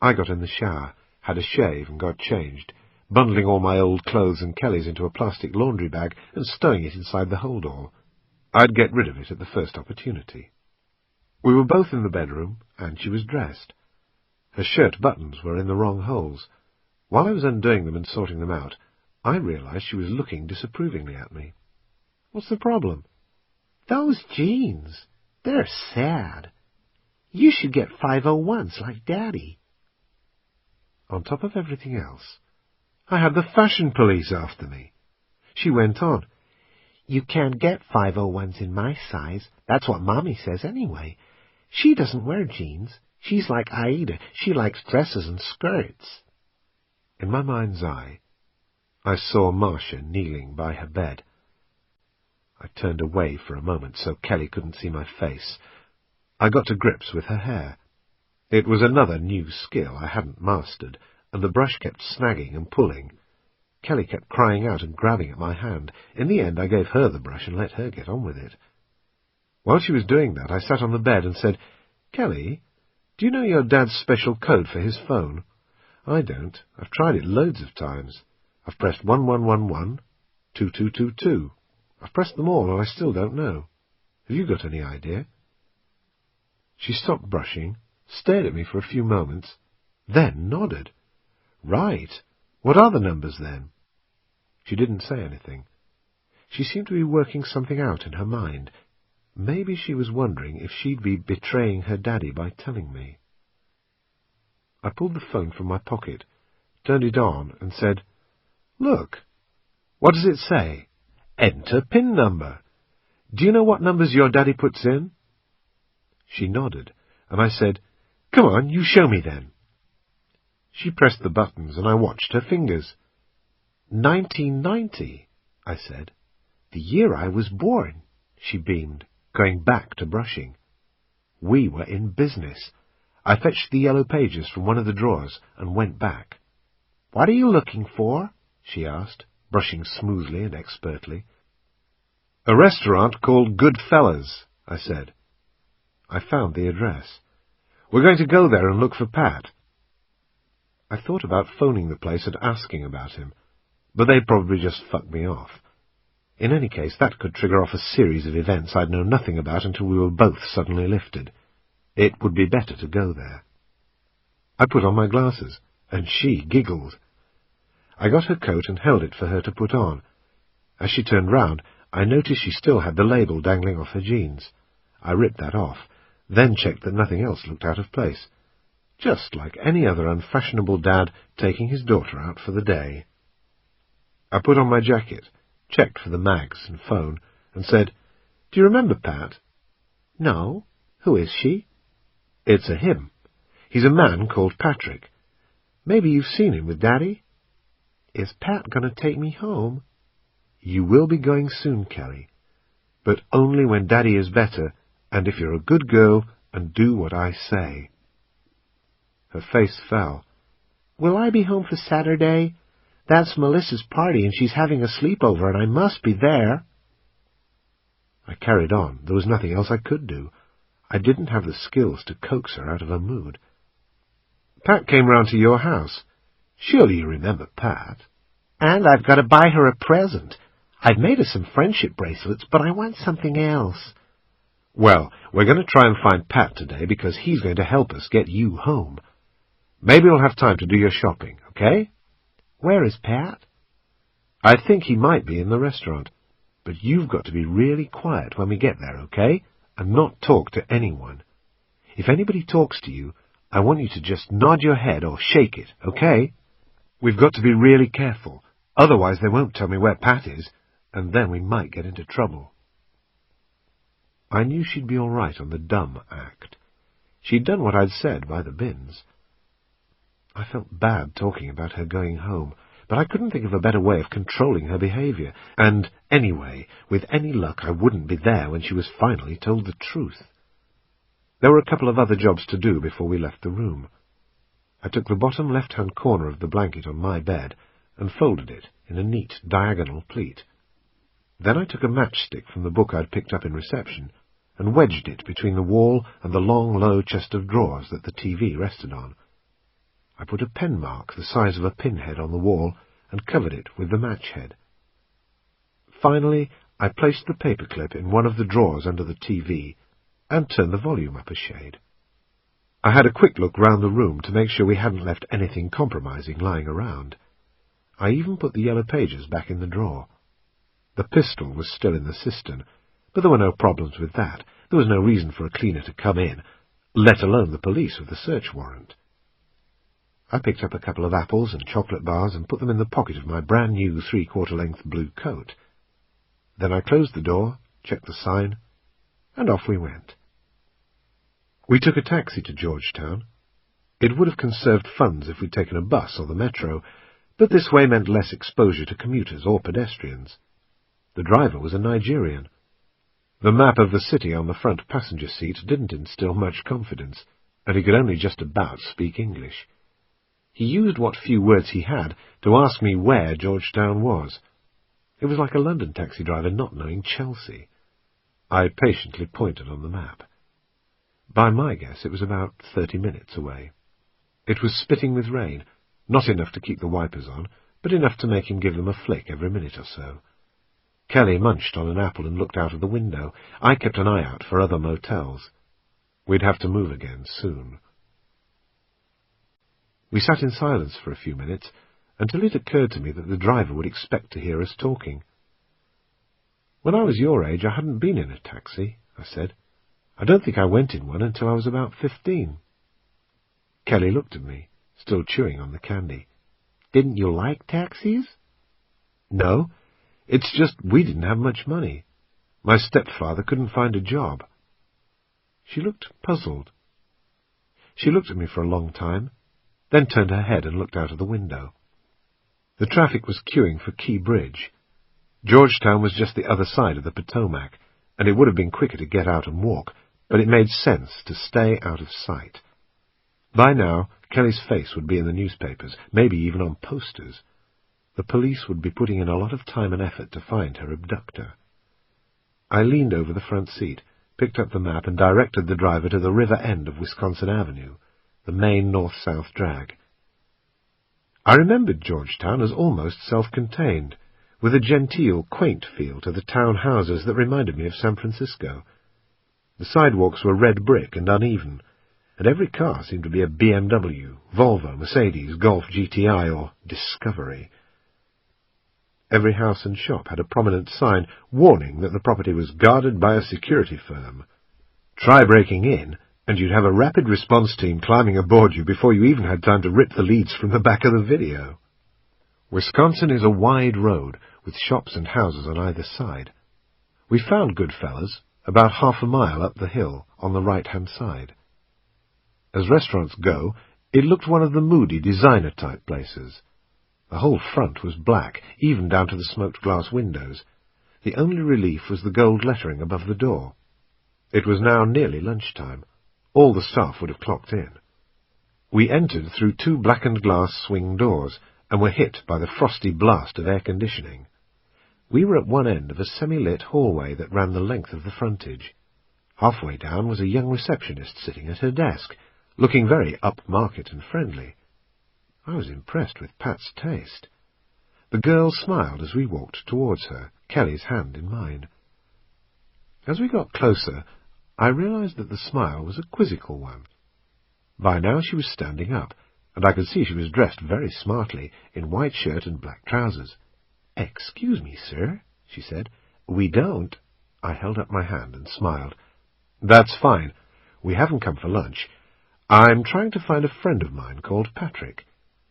I got in the shower, had a shave, and got changed, bundling all my old clothes and Kelly's into a plastic laundry bag and stowing it inside the hold-all. I'd get rid of it at the first opportunity. We were both in the bedroom, and she was dressed. Her shirt buttons were in the wrong holes. While I was undoing them and sorting them out, I realized she was looking disapprovingly at me. "What's the problem?" "Those jeans. They're sad. You should get 501s like Daddy." On top of everything else, I had the fashion police after me. She went on, "You can't get 501s in my size. That's what Mommy says anyway. She doesn't wear jeans. She's like Aida. She likes dresses and skirts." In my mind's eye, I saw Marcia kneeling by her bed. I turned away for a moment so Kelly couldn't see my face. I got to grips with her hair. It was another new skill I hadn't mastered, and the brush kept snagging and pulling. Kelly kept crying out and grabbing at my hand. In the end, I gave her the brush and let her get on with it. While she was doing that, I sat on the bed and said, "Kelly, do you know your dad's special code for his phone?" "I don't. I've tried it loads of times. I've pressed 1111, 2222. I've pressed them all, and I still don't know. Have you got any idea?" She stopped brushing, stared at me for a few moments, then nodded. "Right. What are the numbers, then?" She didn't say anything. She seemed to be working something out in her mind. Maybe she was wondering if she'd be betraying her daddy by telling me. I pulled the phone from my pocket, turned it on, and said, "Look. What does it say? Enter PIN number. Do you know what numbers your daddy puts in?" She nodded, and I said, "Come on, you show me then." She pressed the buttons, and I watched her fingers. 1990, I said. "The year I was born," she beamed, going back to brushing. We were in business. I fetched the yellow pages from one of the drawers and went back. "What are you looking for?" she asked, brushing smoothly and expertly. "A restaurant called Good Fellas," I said. I found the address. "We're going to go there and look for Pat." I thought about phoning the place and asking about him, but they'd probably just fuck me off. In any case, that could trigger off a series of events I'd know nothing about until we were both suddenly lifted. It would be better to go there. I put on my glasses, and she giggled. I got her coat and held it for her to put on. As she turned round, I noticed she still had the label dangling off her jeans. I ripped that off, then checked that nothing else looked out of place. Just like any other unfashionable dad taking his daughter out for the day. I put on my jacket, checked for the mags and phone, and said, "Do you remember Pat?" "No. Who is she?" "It's a him. He's a man called Patrick. Maybe you've seen him with Daddy?" "Is Pat going to take me home?" "You will be going soon, Kelly, but only when Daddy is better, and if you're a good girl and do what I say." Her face fell. "Will I be home for Saturday? That's Melissa's party, and she's having a sleepover, and I must be there." I carried on. There was nothing else I could do. I didn't have the skills to coax her out of her mood. "Pat came round to your house. Surely you remember Pat?" "And I've got to buy her a present. I've made her some friendship bracelets, but I want something else." "Well, we're going to try and find Pat today because he's going to help us get you home. Maybe we'll have time to do your shopping, okay?" "Where is Pat?" "I think he might be in the restaurant, but you've got to be really quiet when we get there, okay? And not talk to anyone. If anybody talks to you, I want you to just nod your head or shake it, okay? We've got to be really careful, otherwise they won't tell me where Pat is, and then we might get into trouble." I knew she'd be all right on the dumb act. She'd done what I'd said by the bins. I felt bad talking about her going home, but I couldn't think of a better way of controlling her behaviour, and anyway, with any luck, I wouldn't be there when she was finally told the truth. There were a couple of other jobs to do before we left the room. I took the bottom left-hand corner of the blanket on my bed and folded it in a neat diagonal pleat. Then I took a matchstick from the book I'd picked up in reception and wedged it between the wall and the long, low chest of drawers that the TV rested on. I put a pen mark the size of a pinhead on the wall and covered it with the match head. Finally, I placed the paperclip in one of the drawers under the TV and turned the volume up a shade. I had a quick look round the room to make sure we hadn't left anything compromising lying around. I even put the yellow pages back in the drawer. The pistol was still in the cistern, but there were no problems with that. There was no reason for a cleaner to come in, let alone the police with a search warrant. I picked up a couple of apples and chocolate bars and put them in the pocket of my brand-new 3/4-length blue coat. Then I closed the door, checked the sign, and off we went. We took a taxi to Georgetown. It would have conserved funds if we'd taken a bus or the metro, but this way meant less exposure to commuters or pedestrians. The driver was a Nigerian. The map of the city on the front passenger seat didn't instill much confidence, and he could only just about speak English. He used what few words he had to ask me where Georgetown was. It was like a London taxi driver not knowing Chelsea. I patiently pointed on the map. By my guess, it was about 30 minutes away. It was spitting with rain, not enough to keep the wipers on, but enough to make him give them a flick every minute or so. Kelly munched on an apple and looked out of the window. I kept an eye out for other motels. We'd have to move again soon. We sat in silence for a few minutes, until it occurred to me that the driver would expect to hear us talking. "When I was your age, I hadn't been in a taxi," I said. "I don't think I went in one until I was about 15. Kelly looked at me, still chewing on the candy. "Didn't you like taxis?" "No. It's just we didn't have much money. My stepfather couldn't find a job." She looked puzzled. She looked at me for a long time, then turned her head and looked out of the window. The traffic was queuing for Key Bridge. Georgetown was just the other side of the Potomac, and it would have been quicker to get out and walk, but it made sense to stay out of sight. By now, Kelly's face would be in the newspapers, maybe even on posters. The police would be putting in a lot of time and effort to find her abductor. I leaned over the front seat, picked up the map, and directed the driver to the river end of Wisconsin Avenue, the main north-south drag. I remembered Georgetown as almost self-contained, with a genteel, quaint feel to the town houses that reminded me of San Francisco. The sidewalks were red brick and uneven, and every car seemed to be a BMW, Volvo, Mercedes, Golf GTI, or Discovery. Every house and shop had a prominent sign warning that the property was guarded by a security firm. Try breaking in, and you'd have a rapid response team climbing aboard you before you even had time to rip the leads from the back of the video. Wisconsin is a wide road, with shops and houses on either side. We found Goodfellas about half a mile up the hill on the right-hand side. As restaurants go, it looked one of the moody designer-type places. The whole front was black, even down to the smoked glass windows. The only relief was the gold lettering above the door. It was now nearly lunchtime. All the staff would have clocked in. We entered through 2 blackened glass swing doors, and were hit by the frosty blast of air conditioning. We were at one end of a semi-lit hallway that ran the length of the frontage. Halfway down was a young receptionist sitting at her desk, looking very upmarket and friendly. I was impressed with Pat's taste. The girl smiled as we walked towards her, Kelly's hand in mine. As we got closer, I realized that the smile was a quizzical one. By now she was standing up, and I could see she was dressed very smartly in white shirt and black trousers. "Excuse me, sir," she said. "We don't—" I held up my hand and smiled. "That's fine. We haven't come for lunch. I'm trying to find a friend of mine called Patrick.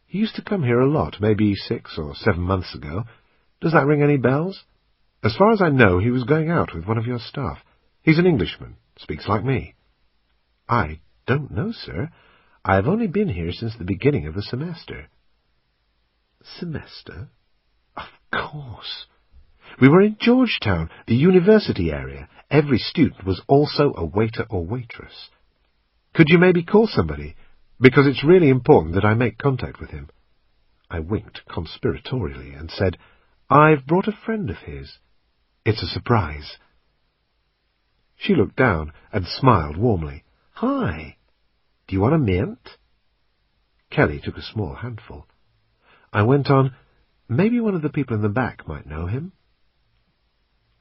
He used to come here a lot, maybe 6 or 7 months ago. Does that ring any bells? As far as I know, he was going out with one of your staff. He's an Englishman, speaks like me." "I don't know, sir. I've only been here since the beginning of the semester." "Semester? Of course. We were in Georgetown, the university area. Every student was also a waiter or waitress. Could you maybe call somebody? Because it's really important that I make contact with him." I winked conspiratorially and said, "I've brought a friend of his. It's a surprise." She looked down and smiled warmly. "Hi. Do you want a mint?" Kelly took a small handful. I went on, "Maybe one of the people in the back might know him."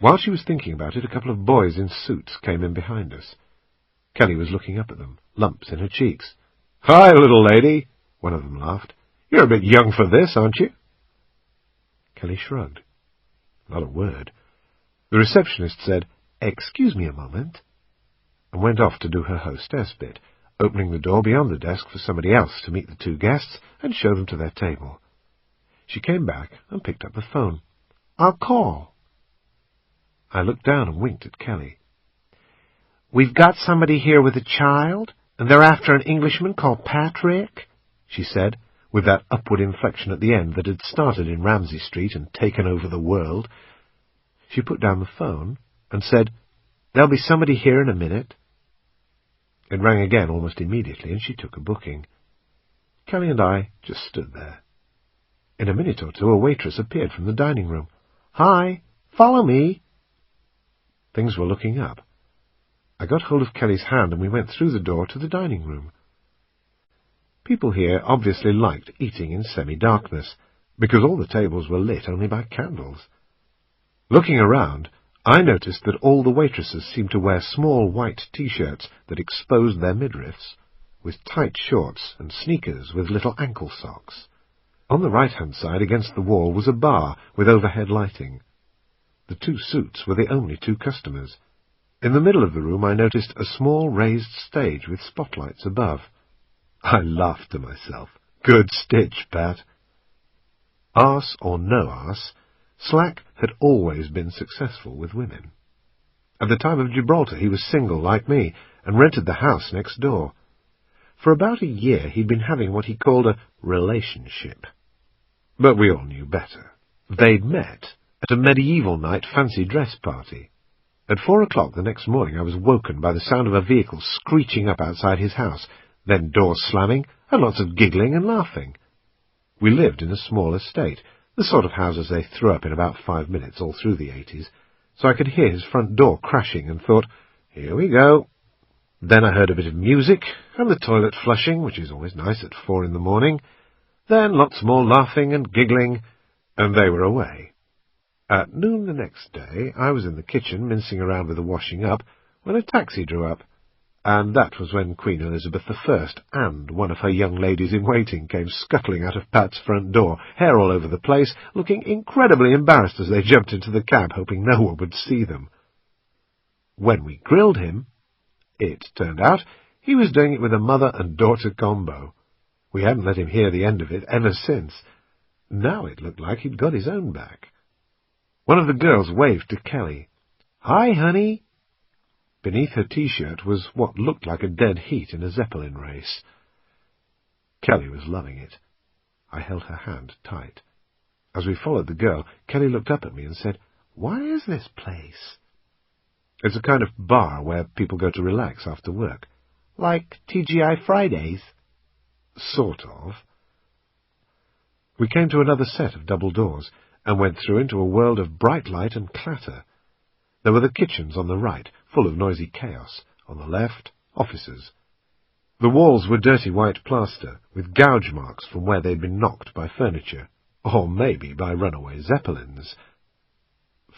While she was thinking about it, a couple of boys in suits came in behind us. Kelly was looking up at them, lumps in her cheeks. "Hi, little lady," one of them laughed. "You're a bit young for this, aren't you?" Kelly shrugged. Not a word. The receptionist said, "Excuse me a moment," and went off to do her hostess bit, opening the door beyond the desk for somebody else to meet the 2 guests and show them to their table. She came back and picked up the phone. "I'll call." I looked down and winked at Kelly. "We've got somebody here with a child, and they're after an Englishman called Patrick," she said, with that upward inflection at the end that had started in Ramsay Street and taken over the world. She put down the phone and said, "There'll be somebody here in a minute." It rang again almost immediately, and she took a booking. Kelly and I just stood there. In a minute or two, a waitress appeared from the dining room. "Hi, follow me." Things were looking up. I got hold of Kelly's hand, and we went through the door to the dining room. People here obviously liked eating in semi-darkness, because all the tables were lit only by candles. Looking around, I noticed that all the waitresses seemed to wear small white T-shirts that exposed their midriffs, with tight shorts and sneakers with little ankle socks. On the right-hand side against the wall was a bar with overhead lighting. The 2 suits were the only 2 customers. In the middle of the room I noticed a small raised stage with spotlights above. I laughed to myself. Good stitch, Pat. Arse or no arse, Slack had always been successful with women. At the time of Gibraltar he was single like me and rented the house next door. For about a year he'd been having what he called a relationship. But we all knew better. They'd met at a medieval night fancy dress party. At 4 o'clock the next morning I was woken by the sound of a vehicle screeching up outside his house, then doors slamming and lots of giggling and laughing. We lived in a small estate, the sort of houses they threw up in about 5 minutes all through the 80s, so I could hear his front door crashing and thought, "Here we go." Then I heard a bit of music and the toilet flushing, which is always nice at 4 in the morning. Then lots more laughing and giggling, and they were away. At noon the next day I was in the kitchen mincing around with the washing up when a taxi drew up. And that was when Queen Elizabeth I and one of her young ladies-in-waiting came scuttling out of Pat's front door, hair all over the place, looking incredibly embarrassed as they jumped into the cab, hoping no one would see them. When we grilled him, it turned out he was doing it with a mother and daughter combo. We hadn't let him hear the end of it ever since. Now it looked like he'd got his own back. One of the girls waved to Kelly. "Hi, honey." Beneath her T-shirt was what looked like a dead heat in a Zeppelin race. Kelly was loving it. I held her hand tight. As we followed the girl, Kelly looked up at me and said, "What is this place?" "It's a kind of bar where people go to relax after work." "Like TGI Fridays?" "Sort of." We came to another set of double doors and went through into a world of bright light and clatter. There were the kitchens on the right, full of noisy chaos. On the left, offices. The walls were dirty white plaster, with gouge marks from where they'd been knocked by furniture, or maybe by runaway Zeppelins.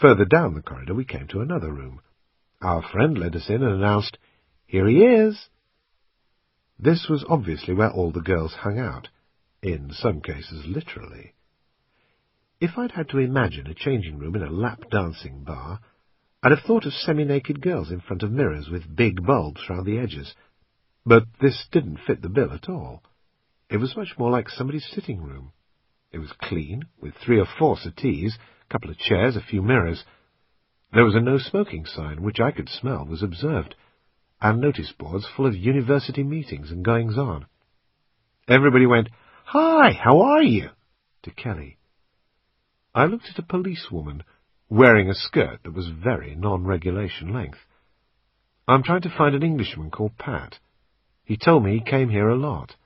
Further down the corridor we came to another room. Our friend led us in and announced, "Here he is." This was obviously where all the girls hung out, in some cases literally. If I'd had to imagine a changing room in a lap-dancing bar, I'd have thought of semi-naked girls in front of mirrors with big bulbs round the edges. But this didn't fit the bill at all. It was much more like somebody's sitting room. It was clean, with 3 or 4 settees, a couple of chairs, a few mirrors. There was a no-smoking sign, which I could smell was observed, and notice boards full of university meetings and goings-on. Everybody went, "Hi, how are you?" to Kelly. I looked at a policewoman, wearing a skirt that was very non-regulation length. "I'm trying to find an Englishman called Pat. He told me he came here a lot."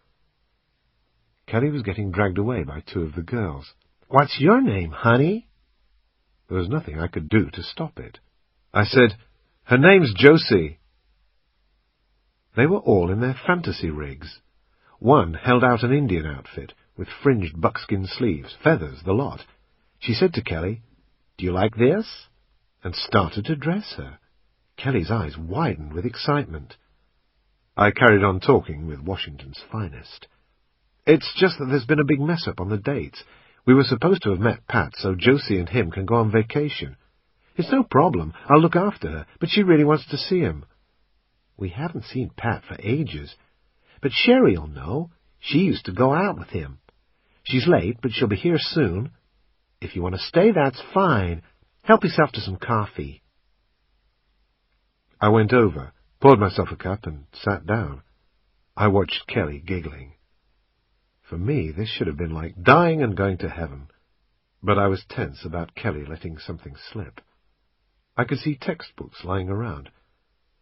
Kelly was getting dragged away by 2 of the girls. "What's your name, honey?" There was nothing I could do to stop it. I said, "Her name's Josie." They were all in their fantasy rigs. One held out an Indian outfit, with fringed buckskin sleeves, feathers, the lot. She said to Kelly, "Do you like this?" and started to dress her. Kelly's eyes widened with excitement. I carried on talking with Washington's finest. "It's just that there's been a big mess-up on the dates. We were supposed to have met Pat so Josie and him can go on vacation. It's no problem, I'll look after her, but she really wants to see him." "We haven't seen Pat for ages. But Sherry'll know. She used to go out with him. She's late, but she'll be here soon. If you want to stay, that's fine. Help yourself to some coffee." I went over, poured myself a cup, and sat down. I watched Kelly giggling. For me, this should have been like dying and going to heaven. But I was tense about Kelly letting something slip. I could see textbooks lying around.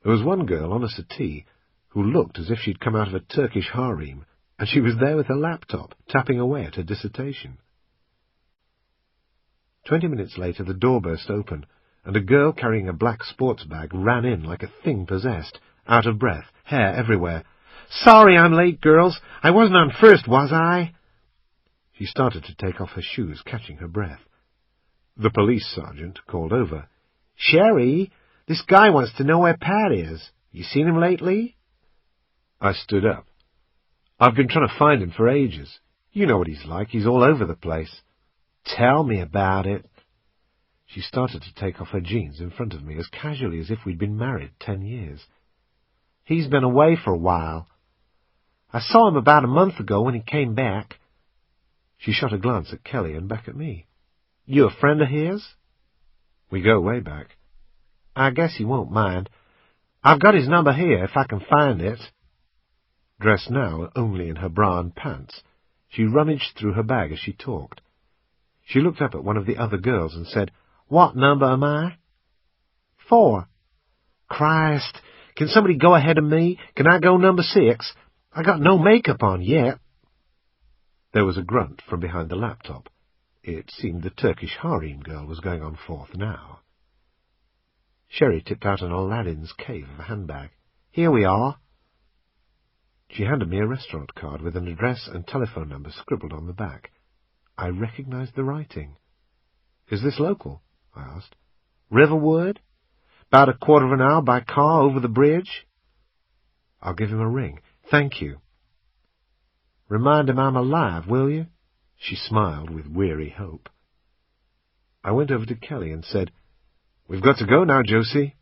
There was one girl on a settee who looked as if she'd come out of a Turkish harem, and she was there with her laptop, tapping away at her dissertation. 20 minutes later, the door burst open, and a girl carrying a black sports bag ran in like a thing possessed, out of breath, hair everywhere. "Sorry I'm late, girls. I wasn't on first, was I?" She started to take off her shoes, catching her breath. The police sergeant called over. "Sherry, this guy wants to know where Pat is. You seen him lately?" I stood up. "I've been trying to find him for ages. You know what he's like. He's all over the place." "Tell me about it." She started to take off her jeans in front of me as casually as if we'd been married 10 years. "He's been away for a while. I saw him about a month ago when he came back." She shot a glance at Kelly and back at me. "You a friend of his?" "We go way back." "I guess he won't mind. I've got his number here if I can find it." Dressed now only in her bra and pants, she rummaged through her bag as she talked. She looked up at one of the other girls and said, "What number am I?" 4. "Christ, can somebody go ahead of me? Can I go number 6? I got no makeup on yet." There was a grunt from behind the laptop. It seemed the Turkish harem girl was going on 4th now. Sherry tipped out an Aladdin's cave of a handbag. "Here we are." She handed me a restaurant card with an address and telephone number scribbled on the back. I recognized the writing. "Is this local?" I asked. "Riverwood? About a quarter of an hour by car over the bridge." I'll give him a ring. Thank you. Remind him I'm alive, will you? She smiled with weary hope. I went over to Kelly and said, We've got to go now, Josie.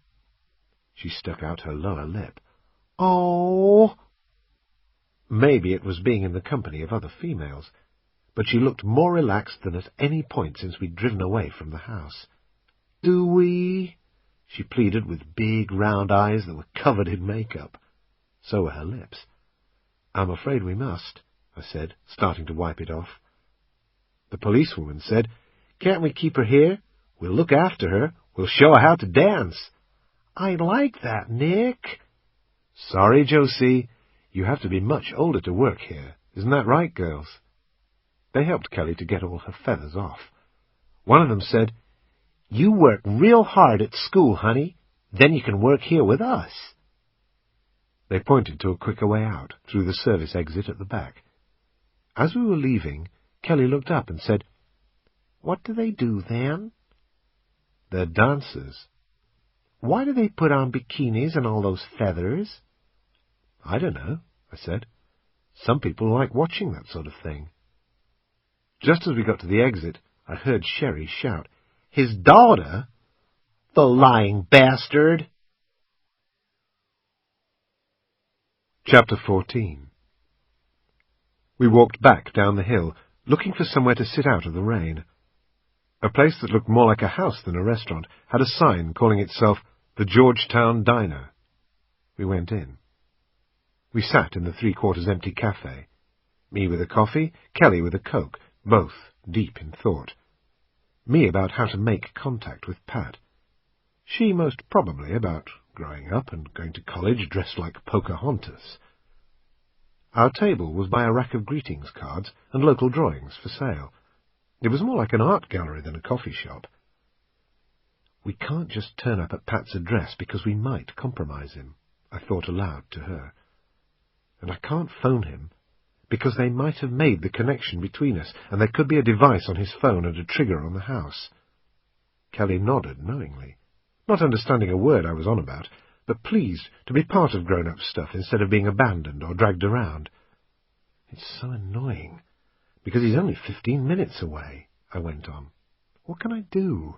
She stuck out her lower lip. Oh! Maybe it was being in the company of other females, but she looked more relaxed than at any point since we'd driven away from the house. Do we? She pleaded with big round eyes that were covered in makeup. So were her lips. I'm afraid we must, I said, starting to wipe it off. The policewoman said, Can't we keep her here? We'll look after her. We'll show her how to dance. I like that, Nick. Sorry, Josie. You have to be much older to work here. Isn't that right, girls? They helped Kelly to get all her feathers off. One of them said, You work real hard at school, honey. Then you can work here with us. They pointed to a quicker way out, through the service exit at the back. As we were leaving, Kelly looked up and said, What do they do, then? They're dancers. Why do they put on bikinis and all those feathers? I don't know, I said. Some people like watching that sort of thing. Just as we got to the exit, I heard Sherry shout, His daughter? The lying bastard! Chapter 14. We walked back down the hill, looking for somewhere to sit out of the rain. A place that looked more like a house than a restaurant had a sign calling itself the Georgetown Diner. We went in. We sat in the three-quarters empty cafe. Me with a coffee, Kelly with a Coke, both deep in thought. Me about how to make contact with Pat. She most probably about growing up and going to college dressed like Pocahontas. Our table was by a rack of greetings cards and local drawings for sale. It was more like an art gallery than a coffee shop. We can't just turn up at Pat's address because we might compromise him, I thought aloud to her. And I can't phone him because they might have made the connection between us, and there could be a device on his phone and a trigger on the house. Kelly nodded knowingly, not understanding a word I was on about, but pleased to be part of grown-up stuff instead of being abandoned or dragged around. It's so annoying, because he's only 15 minutes away, I went on. What can I do?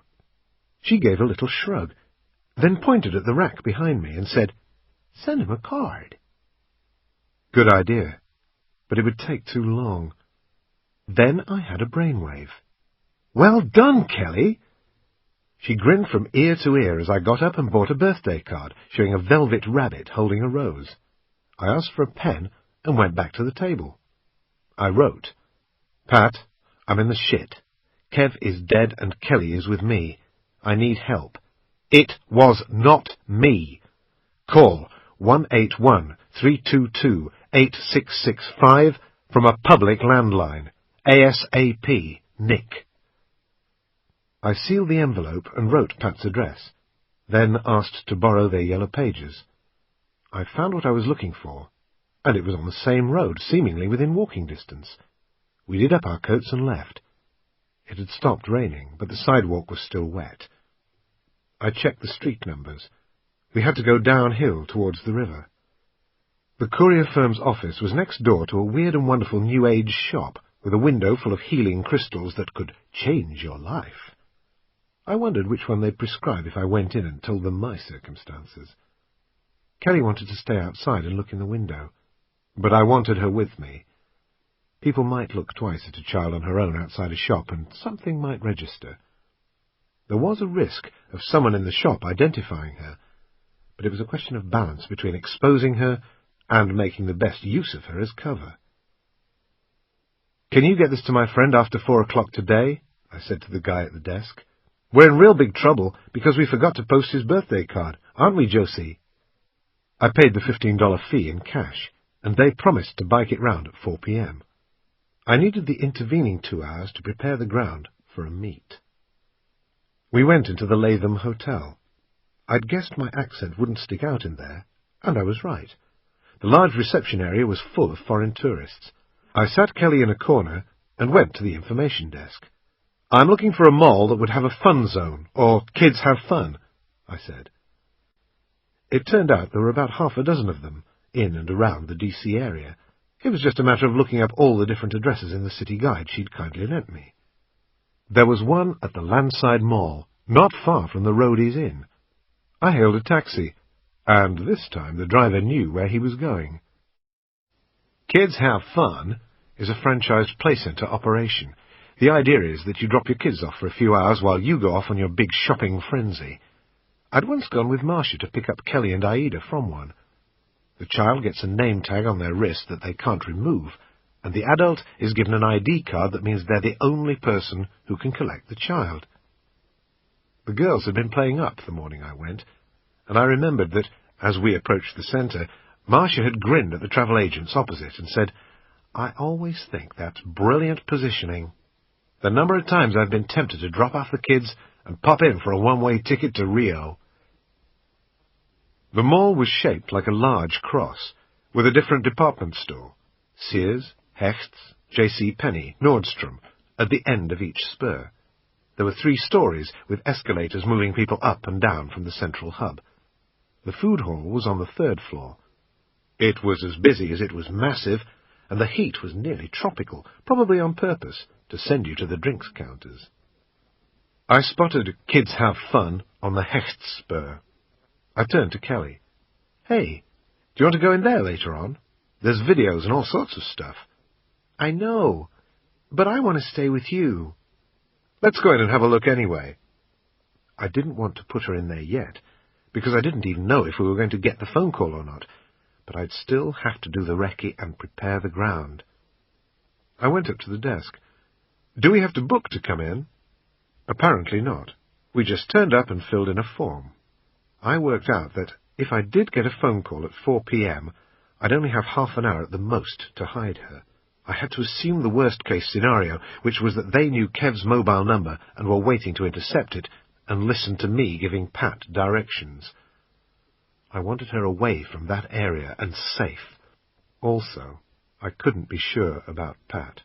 She gave a little shrug, then pointed at the rack behind me and said, Send him a card. Good idea, but it would take too long. Then I had a brainwave. Well done, Kelly! She grinned from ear to ear as I got up and bought a birthday card, showing a velvet rabbit holding a rose. I asked for a pen and went back to the table. I wrote, Pat, I'm in the shit. Kev is dead and Kelly is with me. I need help. It was not me. Call 181-322-8665 from a public landline. ASAP, Nick. I sealed the envelope and wrote Pat's address, then asked to borrow their yellow pages. I found what I was looking for, and it was on the same road, seemingly within walking distance. We did up our coats and left. It had stopped raining, but the sidewalk was still wet. I checked the street numbers. We had to go downhill towards the river. The courier firm's office was next door to a weird and wonderful New Age shop, with a window full of healing crystals that could change your life. I wondered which one they'd prescribe if I went in and told them my circumstances. Kelly wanted to stay outside and look in the window, but I wanted her with me. People might look twice at a child on her own outside a shop, and something might register. There was a risk of someone in the shop identifying her, but it was a question of balance between exposing her and making the best use of her as cover. Can you get this to my friend after 4 o'clock today? I said to the guy at the desk. We're in real big trouble because we forgot to post his birthday card, aren't we, Josie? I paid the $15 fee in cash, and they promised to bike it round at 4 p.m. I needed the intervening 2 hours to prepare the ground for a meet. We went into the Latham Hotel. I'd guessed my accent wouldn't stick out in there, and I was right. The large reception area was full of foreign tourists. I sat Kelly in a corner and went to the information desk. I'm looking for a mall that would have a fun zone, or kids have fun, I said. It turned out there were about half a dozen of them, in and around the DC area. It was just a matter of looking up all the different addresses in the city guide she'd kindly lent me. There was one at the Landside Mall, not far from the Roadies Inn. I hailed a taxi, and this time the driver knew where he was going. Kids Have Fun is a franchised play centre operation. The idea is that you drop your kids off for a few hours while you go off on your big shopping frenzy. I'd once gone with Marcia to pick up Kelly and Aida from one. The child gets a name tag on their wrist that they can't remove, and the adult is given an ID card that means they're the only person who can collect the child. The girls had been playing up the morning I went, and I remembered that, as we approached the centre, Marcia had grinned at the travel agents opposite and said, "I always think that's brilliant positioning. The number of times I've been tempted to drop off the kids and pop in for a one-way ticket to Rio." The mall was shaped like a large cross, with a different department store, Sears, Hecht's, J.C. Penney, Nordstrom, at the end of each spur. There were 3 stories, with escalators moving people up and down from the central hub. The food hall was on the 3rd floor. It was as busy as it was massive, and the heat was nearly tropical, probably on purpose, to send you to the drinks counters. I spotted Kids Have Fun on the Hecht's spur. I turned to Kelly. "Hey, do you want to go in there later on? There's videos and all sorts of stuff." "I know, but I want to stay with you." "Let's go in and have a look anyway." I didn't want to put her in there yet, because I didn't even know if we were going to get the phone call or not, but I'd still have to do the recce and prepare the ground. I went up to the desk. "Do we have to book to come in?" Apparently not. We just turned up and filled in a form. I worked out that if I did get a phone call at 4 p.m., I'd only have half an hour at the most to hide her. I had to assume the worst-case scenario, which was that they knew Kev's mobile number and were waiting to intercept it, and listen to me giving Pat directions. I wanted her away from that area and safe. Also, I couldn't be sure about Pat.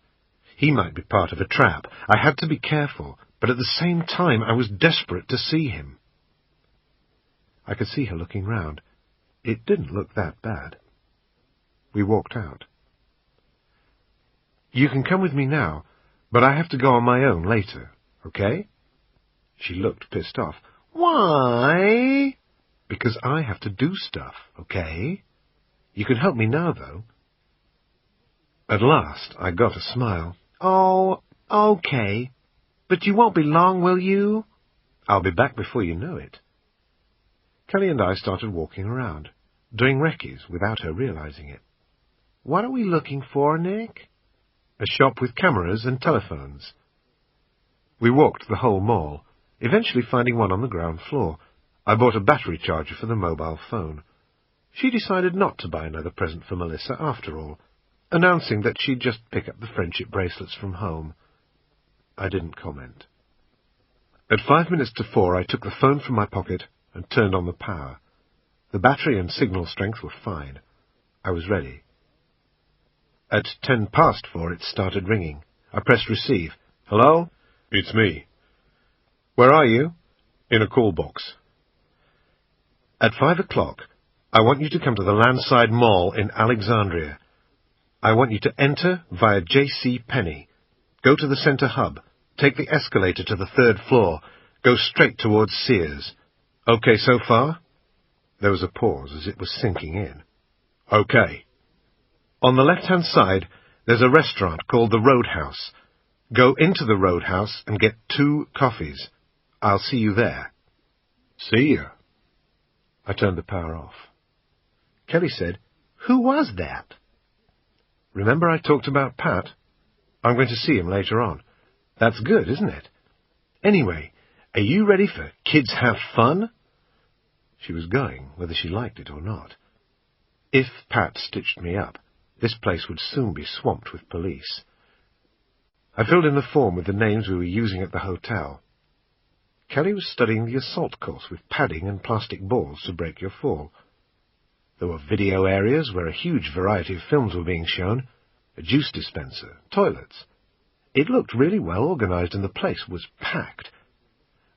He might be part of a trap. I had to be careful, but at the same time I was desperate to see him. I could see her looking round. It didn't look that bad. We walked out. "You can come with me now, but I have to go on my own later, okay?" She looked pissed off. "Why?" "Because I have to do stuff, okay? You can help me now, though." At last I got a smile. "Oh, okay. But you won't be long, will you?" "I'll be back before you know it." Kelly and I started walking around, doing recce's without her realizing it. "What are we looking for, Nick?" "A shop with cameras and telephones." We walked the whole mall, eventually finding one on the ground floor. I bought a battery charger for the mobile phone. She decided not to buy another present for Melissa after all, announcing that she'd just pick up the friendship bracelets from home. I didn't comment. At 5 minutes to 4, I took the phone from my pocket and turned on the power. The battery and signal strength were fine. I was ready. At 4:10, it started ringing. I pressed receive. "Hello? It's me." "Where are you?" "In a call box." "At 5 o'clock, I want you to come to the Landside Mall in Alexandria. I want you to enter via J.C. Penney. Go to the center hub. Take the escalator to the 3rd floor. Go straight towards Sears. Okay so far?" There was a pause as it was sinking in. "Okay." "On the left-hand side, there's a restaurant called the Roadhouse. Go into the Roadhouse and get 2 coffees. I'll see you there." "See ya." I turned the power off. Kelly said, "Who was that?" "Remember I talked about Pat? I'm going to see him later on. That's good, isn't it? Anyway, are you ready for Kids Have Fun?" She was going, whether she liked it or not. If Pat stitched me up, this place would soon be swamped with police. I filled in the form with the names we were using at the hotel. Kelly was studying the assault course with padding and plastic balls to break your fall. There were video areas where a huge variety of films were being shown, a juice dispenser, toilets. It looked really well organized and the place was packed.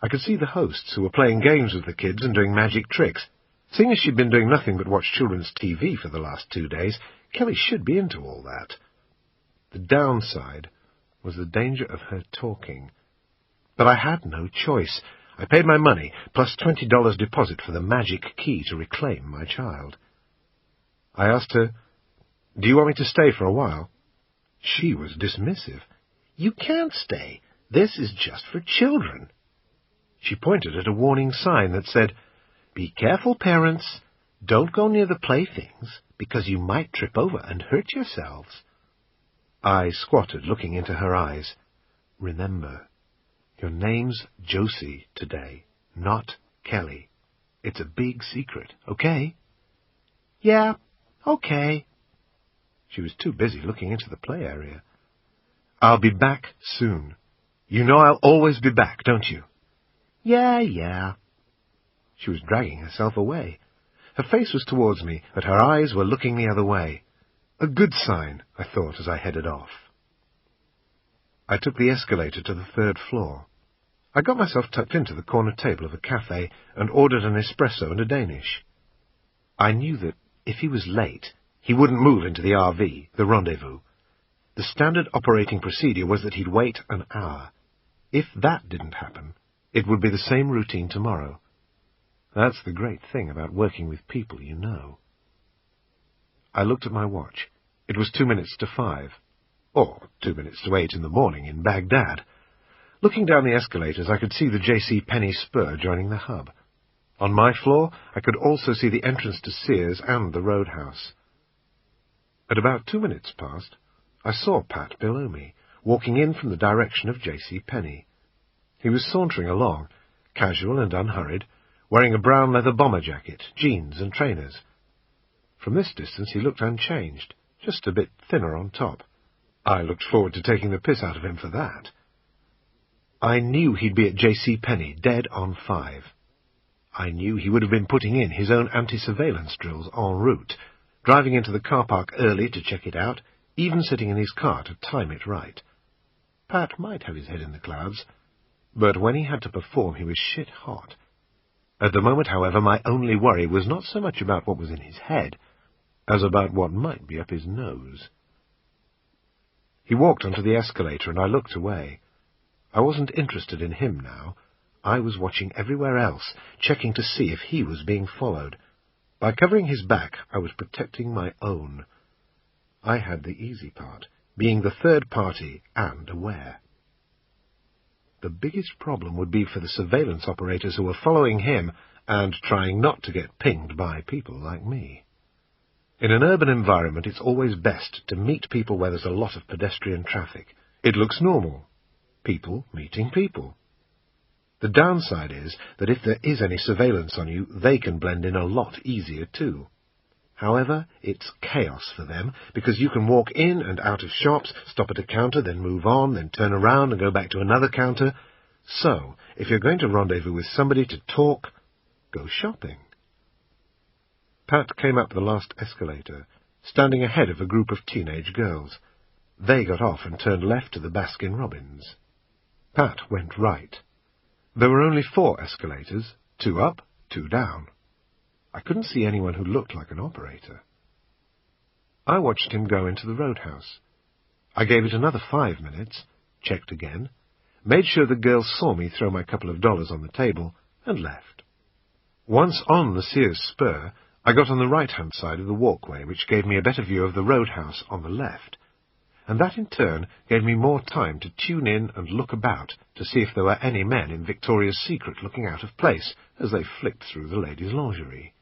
I could see the hosts who were playing games with the kids and doing magic tricks. Seeing as she'd been doing nothing but watch children's TV for the last 2 days, Kelly should be into all that. The downside was the danger of her talking. But I had no choice. I paid my money, plus $20 deposit for the magic key to reclaim my child. I asked her, "Do you want me to stay for a while?" She was dismissive. "You can't stay. This is just for children." She pointed at a warning sign that said, "Be careful, parents. Don't go near the playthings, because you might trip over and hurt yourselves." I squatted, looking into her eyes. "Remember, your name's Josie today, not Kelly. It's a big secret, okay?" "Yeah, okay." She was too busy looking into the play area. "I'll be back soon. You know I'll always be back, don't you?" Yeah. She was dragging herself away. Her face was towards me, but her eyes were looking the other way. A good sign, I thought as I headed off. I took the escalator to the 3rd floor. I got myself tucked into the corner table of a cafe and ordered an espresso and a Danish. I knew that if he was late, he wouldn't move into the RV, the rendezvous. The standard operating procedure was that he'd wait an hour. If that didn't happen, it would be the same routine tomorrow. That's the great thing about working with people you know. I looked at my watch. It was 2 minutes to 5, or 2 minutes to 8 in the morning in Baghdad. Looking down the escalators, I could see the J.C. Penney spur joining the hub. On my floor, I could also see the entrance to Sears and the Roadhouse. At about 2 minutes past, I saw Pat below me, walking in from the direction of J.C. Penney. He was sauntering along, casual and unhurried, wearing a brown leather bomber jacket, jeans and trainers. From this distance he looked unchanged, just a bit thinner on top. I looked forward to taking the piss out of him for that. I knew he'd be at J.C. Penney, dead on 5. I knew he would have been putting in his own anti-surveillance drills en route, driving into the car park early to check it out, even sitting in his car to time it right. Pat might have his head in the clouds, but when he had to perform he was shit hot. At the moment, however, my only worry was not so much about what was in his head, as about what might be up his nose. He walked onto the escalator, and I looked away. I wasn't interested in him now. I was watching everywhere else, checking to see if he was being followed. By covering his back, I was protecting my own. I had the easy part, being the third party and aware. The biggest problem would be for the surveillance operators who were following him and trying not to get pinged by people like me. In an urban environment, it's always best to meet people where there's a lot of pedestrian traffic. It looks normal. People meeting people. The downside is that if there is any surveillance on you, they can blend in a lot easier too. However, it's chaos for them, because you can walk in and out of shops, stop at a counter, then move on, then turn around and go back to another counter. So, if you're going to rendezvous with somebody to talk, go shopping. Pat came up the last escalator, standing ahead of a group of teenage girls. They got off and turned left to the Baskin-Robbins. Pat went right. There were only 4 escalators, 2 up, 2 down. I couldn't see anyone who looked like an operator. I watched him go into the Roadhouse. I gave it another 5 minutes, checked again, made sure the girls saw me throw my couple of dollars on the table, and left. Once on the Sears spur, I got on the right-hand side of the walkway, which gave me a better view of the Roadhouse on the left, and that in turn gave me more time to tune in and look about to see if there were any men in Victoria's Secret looking out of place as they flicked through the ladies' lingerie.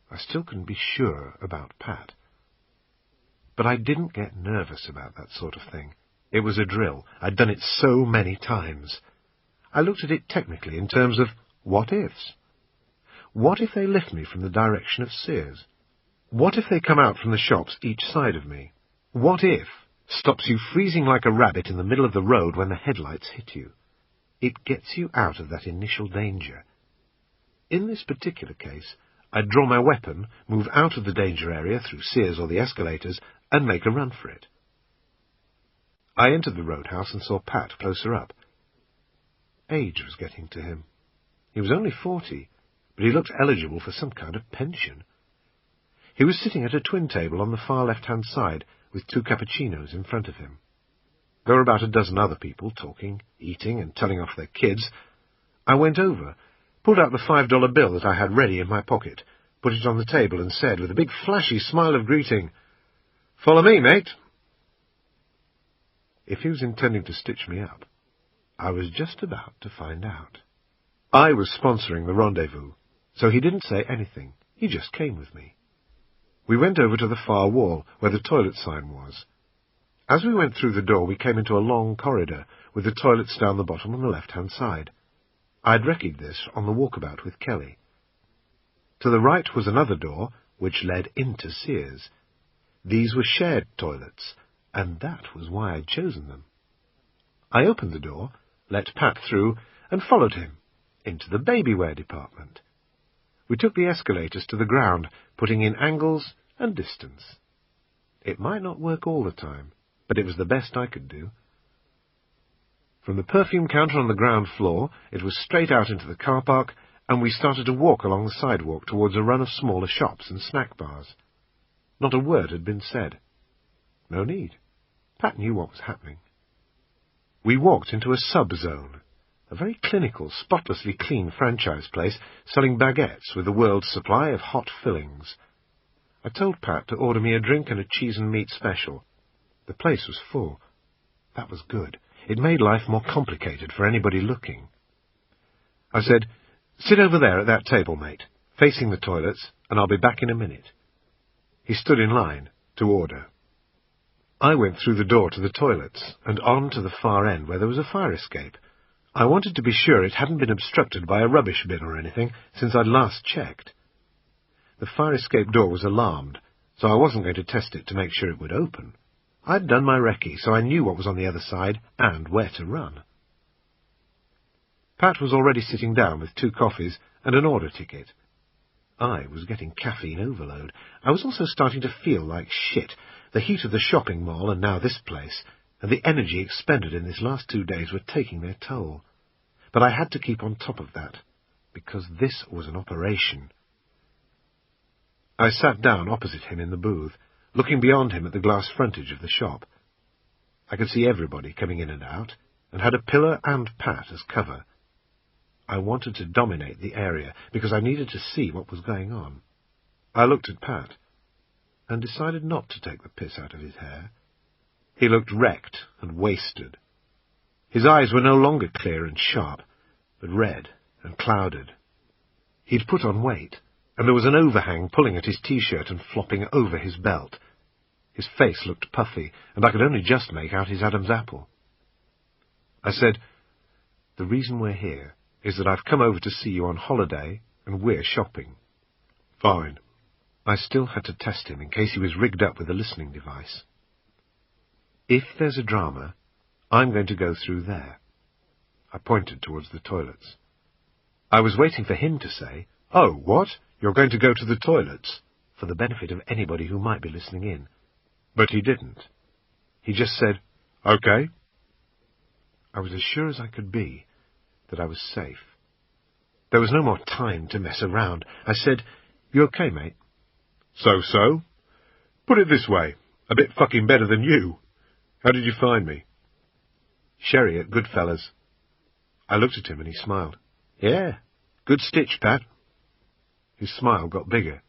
I still couldn't be sure about Pat. But I didn't get nervous about that sort of thing. It was a drill. I'd done it so many times. I looked at it technically in terms of what-ifs. What if they lift me from the direction of Sears? What if they come out from the shops each side of me? What if stops you freezing like a rabbit in the middle of the road when the headlights hit you? It gets you out of that initial danger. In this particular case, I'd draw my weapon, move out of the danger area through Sears or the escalators, and make a run for it. I entered the Roadhouse and saw Pat closer up. Age was getting to him. He was only 40, but he looked eligible for some kind of pension. He was sitting at a twin table on the far left-hand side, with 2 cappuccinos in front of him. There were about a dozen other people, talking, eating, and telling off their kids. I went over, pulled out the $5 bill that I had ready in my pocket, put it on the table, and said, with a big flashy smile of greeting, "Follow me, mate." If he was intending to stitch me up, I was just about to find out. I was sponsoring the rendezvous, so he didn't say anything. He just came with me. We went over to the far wall, where the toilet sign was. As we went through the door, we came into a long corridor, with the toilets down the bottom on the left-hand side. I had reckoned this on the walkabout with Kelly. To the right was another door, which led into Sears. These were shared toilets, and that was why I'd chosen them. I opened the door, let Pat through, and followed him into the babywear department. We took the escalators to the ground, putting in angles and distance. It might not work all the time, but it was the best I could do. From the perfume counter on the ground floor, it was straight out into the car park, and we started to walk along the sidewalk towards a run of smaller shops and snack bars. Not a word had been said. No need. Pat knew what was happening. We walked into a sub-zone, a very clinical, spotlessly clean franchise place selling baguettes with the world's supply of hot fillings. I told Pat to order me a drink and a cheese and meat special. The place was full. That was good. It made life more complicated for anybody looking. I said, "Sit over there at that table, mate, facing the toilets, and I'll be back in a minute." He stood in line to order. I went through the door to the toilets, and on to the far end where there was a fire escape. I wanted to be sure it hadn't been obstructed by a rubbish bin or anything since I'd last checked. The fire escape door was alarmed, so I wasn't going to test it to make sure it would open. I'd done my recce, so I knew what was on the other side and where to run. Pat was already sitting down with 2 coffees and an order ticket. I was getting caffeine overload. I was also starting to feel like shit. The heat of the shopping mall and now this place, and the energy expended in these last 2 days were taking their toll. But I had to keep on top of that, because this was an operation. I sat down opposite him in the booth, looking beyond him at the glass frontage of the shop. I could see everybody coming in and out, and had a pillar and Pat as cover. I wanted to dominate the area, because I needed to see what was going on. I looked at Pat, and decided not to take the piss out of his hair. He looked wrecked and wasted. His eyes were no longer clear and sharp, but red and clouded. He'd put on weight, and there was an overhang pulling at his T-shirt and flopping over his belt. His face looked puffy, and I could only just make out his Adam's apple. I said, "The reason we're here is that I've come over to see you on holiday, and we're shopping." "Fine." I still had to test him in case he was rigged up with a listening device. "If there's a drama, I'm going to go through there." I pointed towards the toilets. I was waiting for him to say, "Oh, what? You're going to go to the toilets?" for the benefit of anybody who might be listening in. But he didn't. He just said, "Okay." I was as sure as I could be that I was safe. There was no more time to mess around. I said, "You okay, mate?" So. Put it this way, a bit fucking better than you. How did you find me?" "Sherry at Goodfellas." I looked at him and he smiled. "Yeah, good stitch, Pat." His smile got bigger.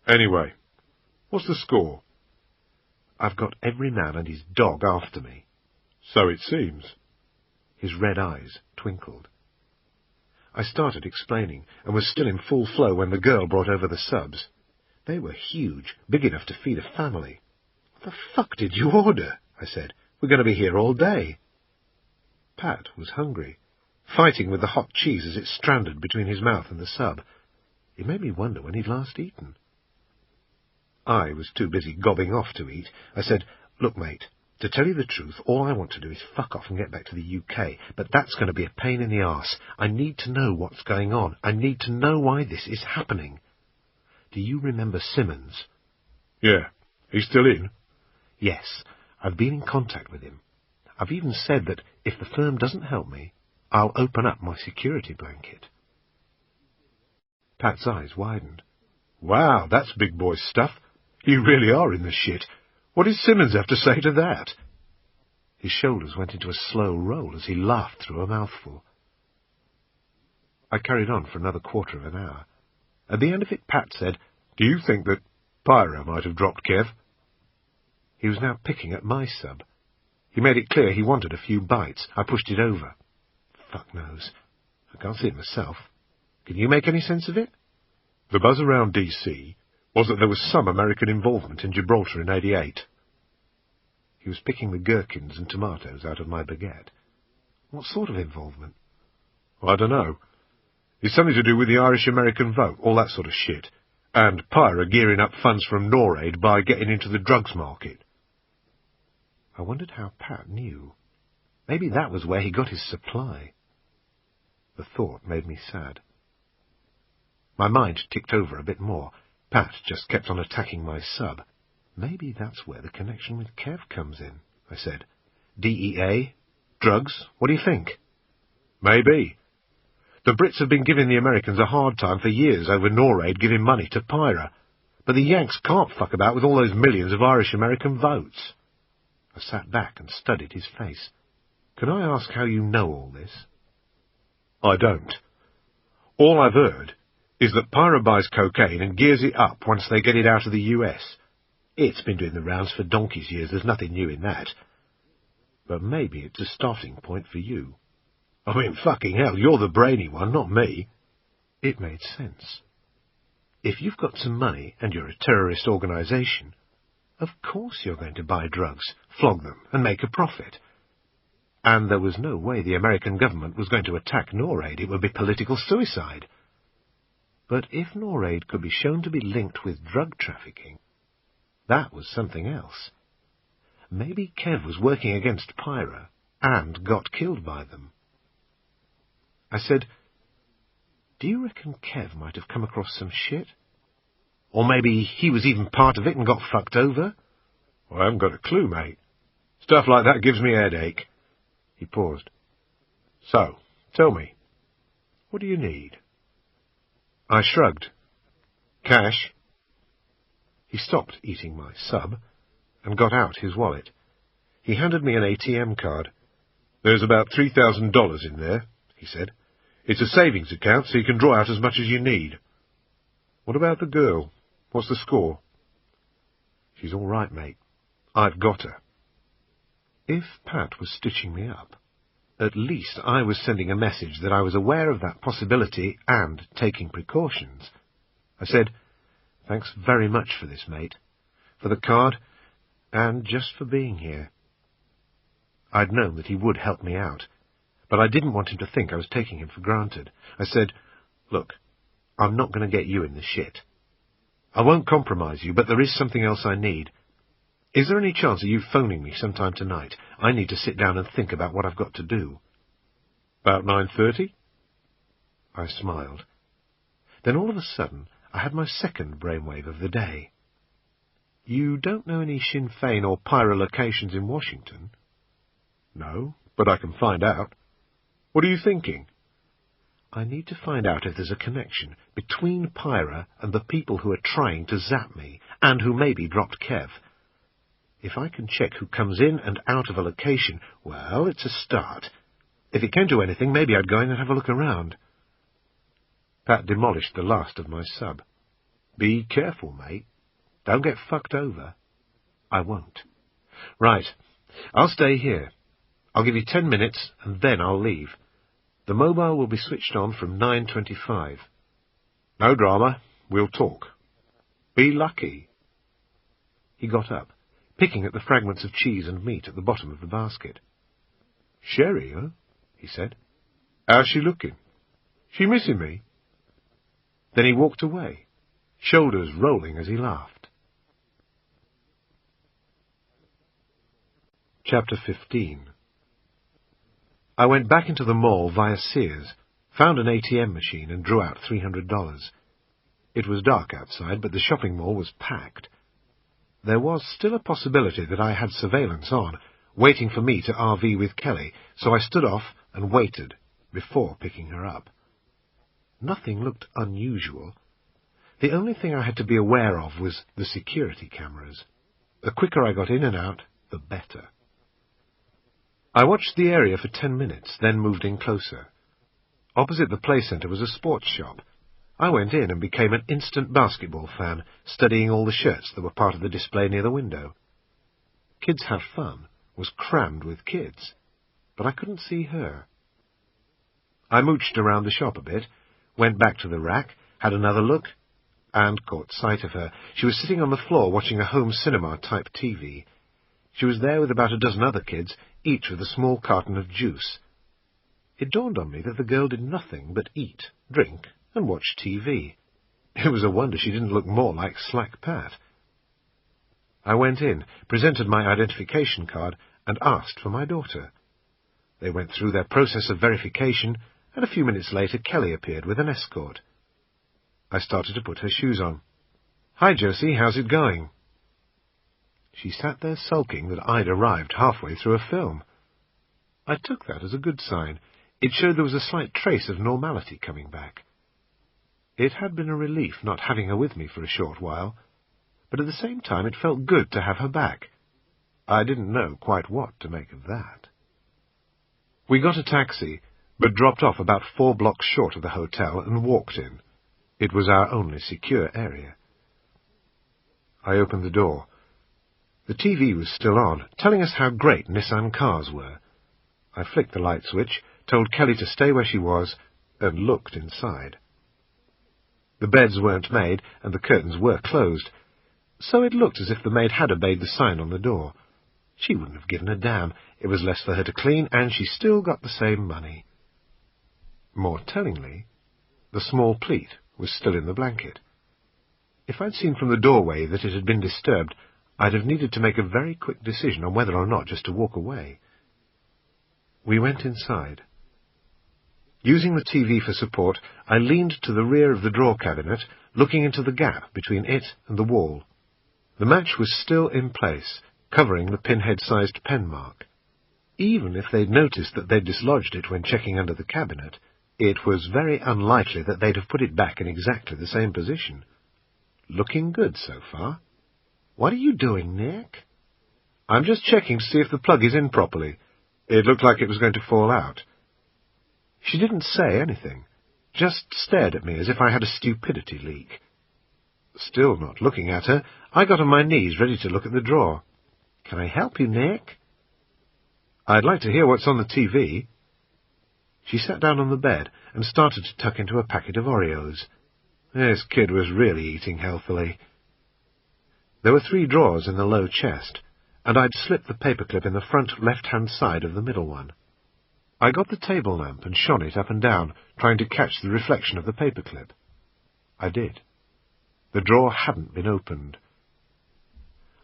"Anyway, what's the score?" "I've got every man and his dog after me." "So it seems." His red eyes twinkled. I started explaining, and was still in full flow when the girl brought over the subs. They were huge, big enough to feed a family. "What the fuck did you order?" I said. "We're going to be here all day." Pat was hungry, fighting with the hot cheese as it stranded between his mouth and the sub. It made me wonder when he'd last eaten. I was too busy gobbing off to eat. I said, "Look, mate, to tell you the truth, all I want to do is fuck off and get back to the UK, but that's going to be a pain in the arse. I need to know what's going on. I need to know why this is happening. Do you remember Simmons?" "Yeah. He's still in?" "Yes. I've been in contact with him. I've even said that if the firm doesn't help me, I'll open up my security blanket." Pat's eyes widened. Wow, that's big boy stuff. You really are in the shit. What does Simmons have to say to that? His shoulders went into a slow roll as he laughed through a mouthful. I carried on for another quarter of an hour. At the end of it, Pat said, "Do you think that Pyra might have dropped Kev?" He was now picking at my sub. He made it clear he wanted a few bites. I pushed it over. Fuck knows. I can't see it myself. Can you make any sense of it? The buzz around D.C. was that there was some American involvement in Gibraltar in '88. He was picking the gherkins and tomatoes out of my baguette. What sort of involvement? I don't know. It's something to do with the Irish-American vote, all that sort of shit. And Pyra gearing up funds from NORAID by getting into the drugs market. I wondered how Pat knew. Maybe that was where he got his supply. The thought made me sad. My mind ticked over a bit more. Pat just kept on attacking my sub. Maybe that's where the connection with Kev comes in, I said. DEA? Drugs? What do you think? Maybe. The Brits have been giving the Americans a hard time for years over NORAID giving money to Pyra. But the Yanks can't fuck about with all those millions of Irish-American votes. I sat back and studied his face. Can I ask how you know all this? I don't. All I've heard is that Pyra buys cocaine and gears it up once they get it out of the US. It's been doing the rounds for donkey's years, there's nothing new in that. But maybe it's a starting point for you. I mean, fucking hell, you're the brainy one, not me. It made sense. If you've got some money and you're a terrorist organisation, of course you're going to buy drugs, flog them, and make a profit. And there was no way the American government was going to attack NORAID. It would be political suicide. But if NORAID could be shown to be linked with drug trafficking, that was something else. Maybe Kev was working against Pyra and got killed by them. I said, "Do you reckon Kev might have come across some shit? Or maybe he was even part of it and got fucked over?" "I haven't got a clue, mate. Stuff like that gives me a headache." He paused. "So, tell me, what do you need?" I shrugged. "Cash." He stopped eating my sub and got out his wallet. He handed me an ATM card. "There's about $3,000 in there," he said. "It's a savings account, so you can draw out as much as you need." "What about the girl? What's the score?" "She's all right, mate. I've got her." If Pat was stitching me up, at least I was sending a message that I was aware of that possibility and taking precautions. I said, "Thanks very much for this, mate. For the card, and just for being here." I'd known that he would help me out, but I didn't want him to think I was taking him for granted. I said, "Look, I'm not going to get you in the shit. I won't compromise you, but there is something else I need. Is there any chance of you phoning me sometime tonight? I need to sit down and think about what I've got to do." "About 9:30? I smiled. Then all of a sudden, I had my second brainwave of the day. "You don't know any Sinn Féin or Pyra locations in Washington?" "No, but I can find out. What are you thinking?" "I need to find out if there's a connection between Pyra and the people who are trying to zap me, and who maybe dropped Kev. If I can check who comes in and out of a location, well, it's a start. If it came to anything, maybe I'd go in and have a look around." Pat demolished the last of my sub. "Be careful, mate. Don't get fucked over." "I won't." "Right. I'll stay here. I'll give you 10 minutes, and then I'll leave. The mobile will be switched on from 9:25. No drama. We'll talk. Be lucky." He got up, picking at the fragments of cheese and meat at the bottom of the basket. "Sherry, huh?" he said. "How's she looking? She missing me?" Then he walked away, shoulders rolling as he laughed. Chapter 15. I went back into the mall via Sears, found an ATM machine and drew out $300. It was dark outside, but the shopping mall was packed. There was still a possibility that I had surveillance on, waiting for me to RV with Kelly, so I stood off and waited before picking her up. Nothing looked unusual. The only thing I had to be aware of was the security cameras. The quicker I got in and out, the better. I watched the area for 10 minutes, then moved in closer. Opposite the play centre was a sports shop. I went in and became an instant basketball fan, studying all the shirts that were part of the display near the window. Kids Have Fun was crammed with kids, but I couldn't see her. I mooched around the shop a bit, went back to the rack, had another look, and caught sight of her. She was sitting on the floor watching a home cinema-type TV. She was there with about a dozen other kids, each with a small carton of juice. It dawned on me that the girl did nothing but eat, drink, and watch TV. It was a wonder she didn't look more like Slack Pat. I went in, presented my identification card, and asked for my daughter. They went through their process of verification, and a few minutes later Kelly appeared with an escort. I started to put her shoes on. "Hi, Josie, how's it going?" She sat there sulking that I'd arrived halfway through a film. I took that as a good sign. It showed there was a slight trace of normality coming back. It had been a relief not having her with me for a short while, but at the same time it felt good to have her back. I didn't know quite what to make of that. We got a taxi, but dropped off about 4 blocks short of the hotel and walked in. It was our only secure area. I opened the door. The TV was still on, telling us how great Nissan cars were. I flicked the light switch, told Kelly to stay where she was, and looked inside. The beds weren't made, and the curtains were closed, so it looked as if the maid had obeyed the sign on the door. She wouldn't have given a damn. It was less for her to clean, and she still got the same money. More tellingly, the small pleat was still in the blanket. If I'd seen from the doorway that it had been disturbed, I'd have needed to make a very quick decision on whether or not just to walk away. We went inside. Using the TV for support, I leaned to the rear of the drawer cabinet, looking into the gap between it and the wall. The match was still in place, covering the pinhead-sized pen mark. Even if they'd noticed that they'd dislodged it when checking under the cabinet, it was very unlikely that they'd have put it back in exactly the same position. Looking good so far. "What are you doing, Nick?" "I'm just checking to see if the plug is in properly. It looked like it was going to fall out." She didn't say anything, just stared at me as if I had a stupidity leak. Still not looking at her, I got on my knees ready to look at the drawer. "Can I help you, Nick?" "I'd like to hear what's on the TV." She sat down on the bed and started to tuck into a packet of Oreos. This kid was really eating healthily. There were 3 drawers in the low chest, and I'd slipped the paperclip in the front left-hand side of the middle one. I got the table lamp and shone it up and down, trying to catch the reflection of the paperclip. I did. The drawer hadn't been opened.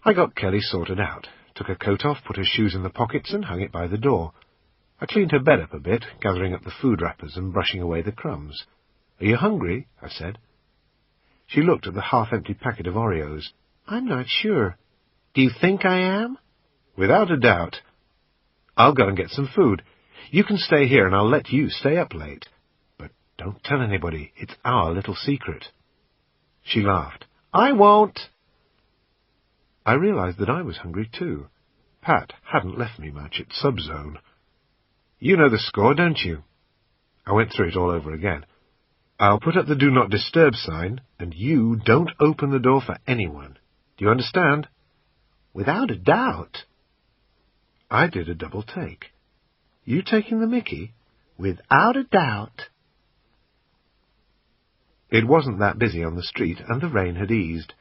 I got Kelly sorted out, took her coat off, put her shoes in the pockets, and hung it by the door. I cleaned her bed up a bit, gathering up the food wrappers and brushing away the crumbs. "Are you hungry?" I said. She looked at the half-empty packet of Oreos. "I'm not sure. Do you think I am?" "Without a doubt." "I'll go and get some food. You can stay here, and I'll let you stay up late. But don't tell anybody. It's our little secret." She laughed. "I won't." I realized that I was hungry too. Pat hadn't left me much at Subzone. "You know the score, don't you?" I went through it all over again. "I'll put up the Do Not Disturb sign, and you don't open the door for anyone. Do you understand?" "Without a doubt." I did a double take. "You taking the mickey?" "Without a doubt." It wasn't that busy on the street, and the rain had eased.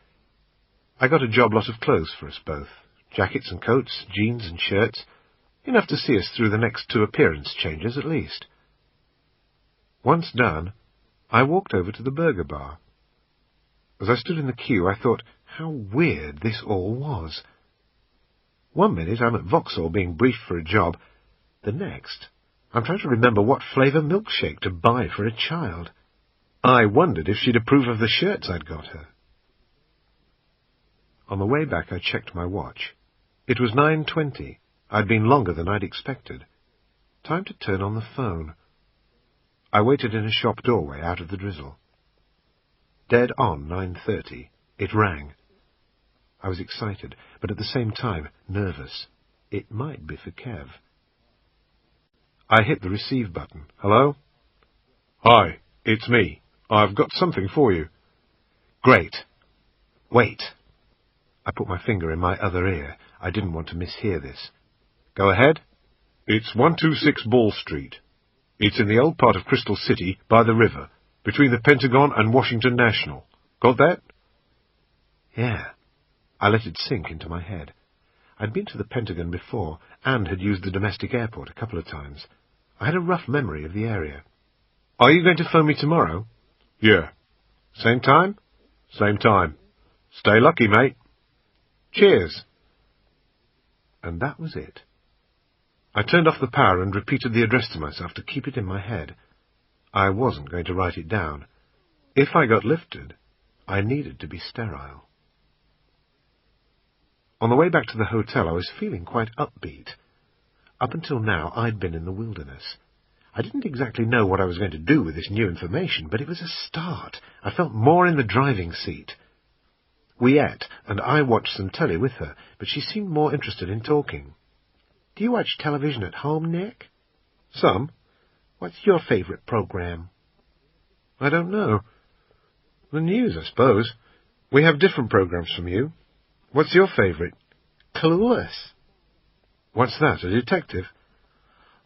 I got a job lot of clothes for us both, jackets and coats, jeans and shirts, enough to see us through the next 2 appearance changes at least. Once done, I walked over to the burger bar. As I stood in the queue, I thought how weird this all was. One minute I'm at Vauxhall being briefed for a job, the next I'm trying to remember what flavour milkshake to buy for a child. I wondered if she'd approve of the shirts I'd got her. On the way back I checked my watch. It was 9:20. I'd been longer than I'd expected. Time to turn on the phone. I waited in a shop doorway out of the drizzle. Dead on 9:30, it rang. I was excited, but at the same time nervous. It might be for Kev. I hit the receive button. Hello? Hi, it's me. I've got something for you. Great. Wait. I put my finger in my other ear. I didn't want to mishear this. Go ahead. It's 126 Ball Street. It's in the old part of Crystal City, by the river, between the Pentagon and Washington National. Got that? Yeah. I let it sink into my head. I'd been to the Pentagon before, and had used the domestic airport a couple of times. I had a rough memory of the area. Are you going to phone me tomorrow? Yeah. Same time? Same time. Stay lucky, mate. Cheers. And that was it. I turned off the power and repeated the address to myself to keep it in my head. I wasn't going to write it down. If I got lifted, I needed to be sterile. On the way back to the hotel, I was feeling quite upbeat. Up until now, I'd been in the wilderness. I didn't exactly know what I was going to do with this new information, but it was a start. I felt more in the driving seat. We ate, and I watched some telly with her, but she seemed more interested in talking. Do you watch television at home, Nick? Some. What's your favourite program? I don't know. The news, I suppose. We have different programs from you. What's your favourite? Clueless. What's that, a detective?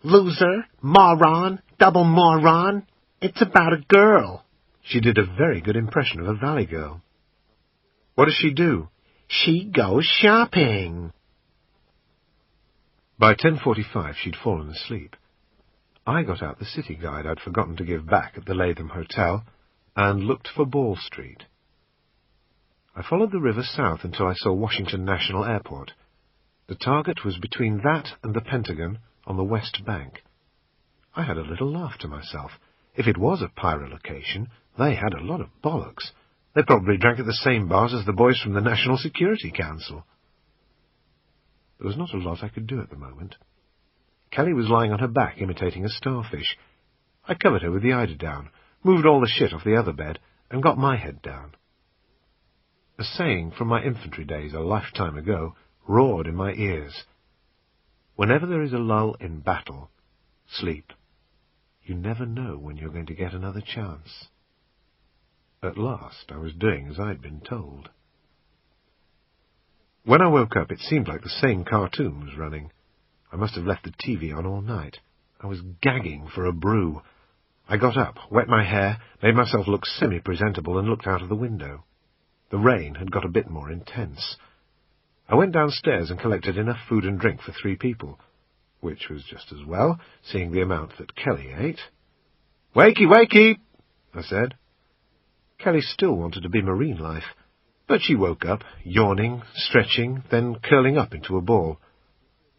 Loser, moron, double moron. It's about a girl. She did a very good impression of a valley girl. What does she do? She goes shopping. By 10:45 she'd fallen asleep. I got out the city guide I'd forgotten to give back at the Latham Hotel and looked for Ball Street. I followed the river south until I saw Washington National Airport. The target was between that and the Pentagon on the west bank. I had a little laugh to myself. If it was a pirate location, they had a lot of bollocks. They probably drank at the same bars as the boys from the National Security Council. There was not a lot I could do at the moment. Kelly was lying on her back, imitating a starfish. I covered her with the eiderdown, moved all the shit off the other bed, and got my head down. A saying from my infantry days a lifetime ago roared in my ears. Whenever there is a lull in battle, sleep. You never know when you're going to get another chance. At last I was doing as I'd been told. When I woke up, it seemed like the same cartoon was running. I must have left the TV on all night. I was gagging for a brew. I got up, wet my hair, made myself look semi-presentable, and looked out of the window. The rain had got a bit more intense. I went downstairs and collected enough food and drink for 3 people, which was just as well, seeing the amount that Kelly ate. "Wakey, wakey!" I said. Kelly still wanted to be marine life, but she woke up, yawning, stretching, then curling up into a ball.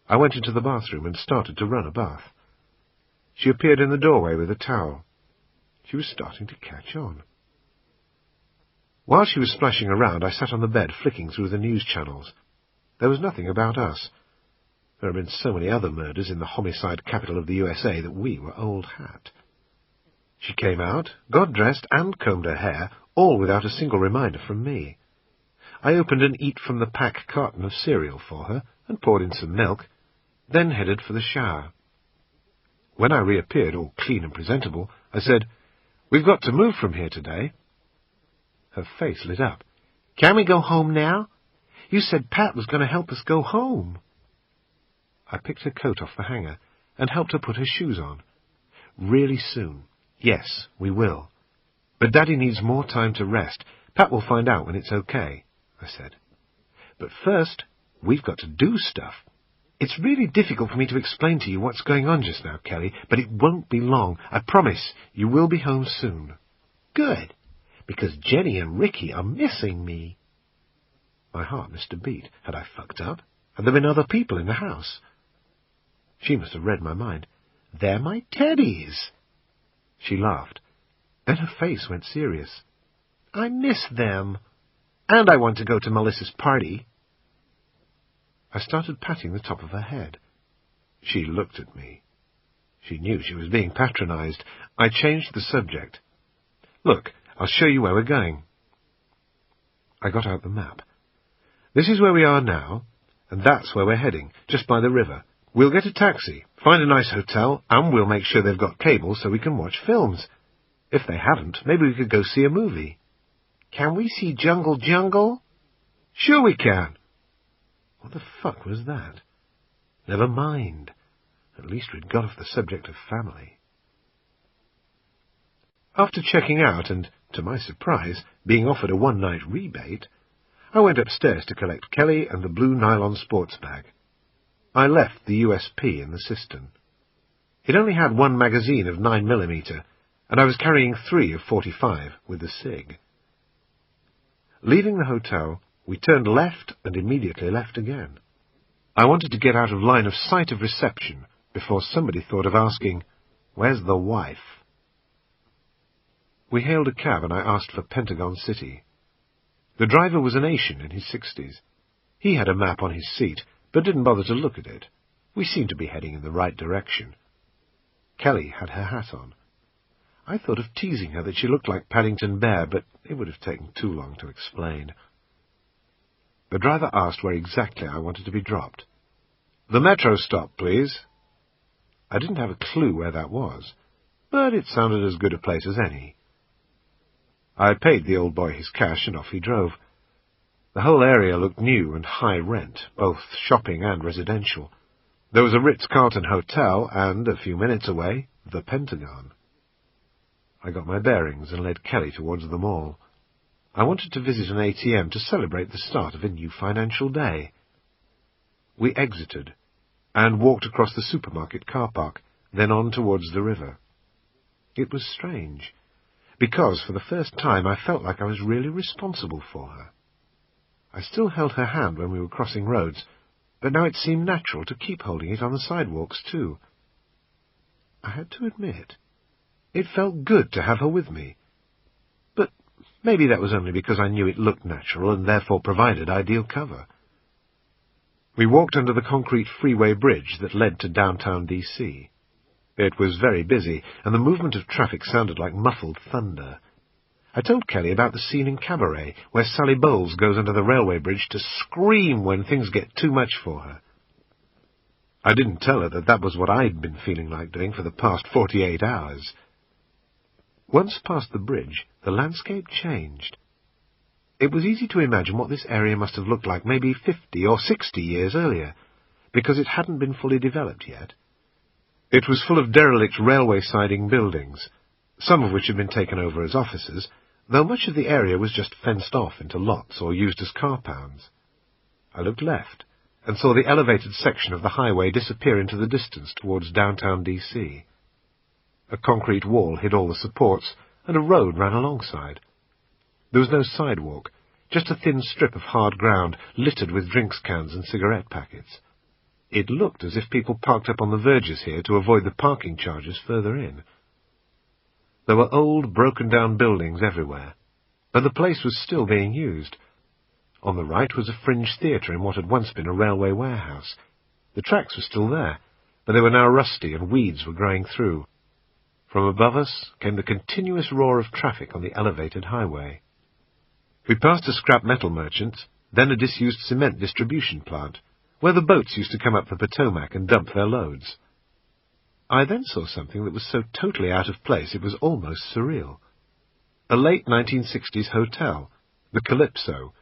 I went into the bathroom and started to run a bath. She appeared in the doorway with a towel. She was starting to catch on. While she was splashing around, I sat on the bed, flicking through the news channels. There was nothing about us. There had been so many other murders in the homicide capital of the USA that we were old hat. She came out, got dressed, and combed her hair, all without a single reminder from me. I opened an eat-from-the-pack carton of cereal for her and poured in some milk, then headed for the shower. When I reappeared, all clean and presentable, I said, "We've got to move from here today." Her face lit up. "Can we go home now? You said Pat was going to help us go home." I picked her coat off the hanger and helped her put her shoes on. "Really soon. Yes, we will. But Daddy needs more time to rest. Pat will find out when it's okay," I said. "But first, we've got to do stuff. It's really difficult for me to explain to you what's going on just now, Kelly, but it won't be long. I promise you will be home soon." "Good, because Jenny and Ricky are missing me." My heart missed a beat. Had I fucked up? Had there been other people in the house? She must have read my mind. "They're my teddies." She laughed. Then her face went serious. "I miss them. And I want to go to Melissa's party." I started patting the top of her head. She looked at me. She knew she was being patronized. I changed the subject. "Look, I'll show you where we're going." I got out the map. "This is where we are now, and that's where we're heading, just by the river. We'll get a taxi, find a nice hotel, and we'll make sure they've got cable so we can watch films. If they haven't, maybe we could go see a movie." "Can we see Jungle Jungle?" "Sure we can." What the fuck was that? Never mind. At least we'd got off the subject of family. After checking out and, to my surprise, being offered a one-night rebate, I went upstairs to collect Kelly and the blue nylon sports bag. I left the USP in the cistern. It only had one magazine of 9mm, and I was carrying 3 of 45 with the SIG. Leaving the hotel, we turned left and immediately left again. I wanted to get out of line of sight of reception before somebody thought of asking, "Where's the wife?" We hailed a cab and I asked for Pentagon City. The driver was an Asian in his 60s. He had a map on his seat, but didn't bother to look at it. We seemed to be heading in the right direction. Kelly had her hat on. I thought of teasing her that she looked like Paddington Bear, but it would have taken too long to explain. The driver asked where exactly I wanted to be dropped. "The metro stop, please." I didn't have a clue where that was, but it sounded as good a place as any. I paid the old boy his cash, and off he drove. The whole area looked new and high rent, both shopping and residential. There was a Ritz-Carlton hotel, and, a few minutes away, the Pentagon. I got my bearings and led Kelly towards the mall. I wanted to visit an ATM to celebrate the start of a new financial day. We exited, and walked across the supermarket car park, then on towards the river. It was strange, because for the first time I felt like I was really responsible for her. I still held her hand when we were crossing roads, but now it seemed natural to keep holding it on the sidewalks too. I had to admit, it felt good to have her with me, but maybe that was only because I knew it looked natural and therefore provided ideal cover. We walked under the concrete freeway bridge that led to downtown D.C. It was very busy, and the movement of traffic sounded like muffled thunder. I told Kelly about the scene in Cabaret, where Sally Bowles goes under the railway bridge to scream when things get too much for her. I didn't tell her that that was what I'd been feeling like doing for the past 48 hours. Once past the bridge, the landscape changed. It was easy to imagine what this area must have looked like maybe 50 or 60 years earlier, because it hadn't been fully developed yet. It was full of derelict railway siding buildings, some of which had been taken over as offices, though much of the area was just fenced off into lots or used as car pounds. I looked left, and saw the elevated section of the highway disappear into the distance towards downtown D.C. A concrete wall hid all the supports, and a road ran alongside. There was no sidewalk, just a thin strip of hard ground littered with drinks cans and cigarette packets. It looked as if people parked up on the verges here to avoid the parking charges further in. There were old, broken-down buildings everywhere, but the place was still being used. On the right was a fringe theatre in what had once been a railway warehouse. The tracks were still there, but they were now rusty and weeds were growing through. From above us came the continuous roar of traffic on the elevated highway. We passed a scrap metal merchant, then a disused cement distribution plant, where the boats used to come up the Potomac and dump their loads. I then saw something that was so totally out of place it was almost surreal. A late 1960s hotel, the Calypso,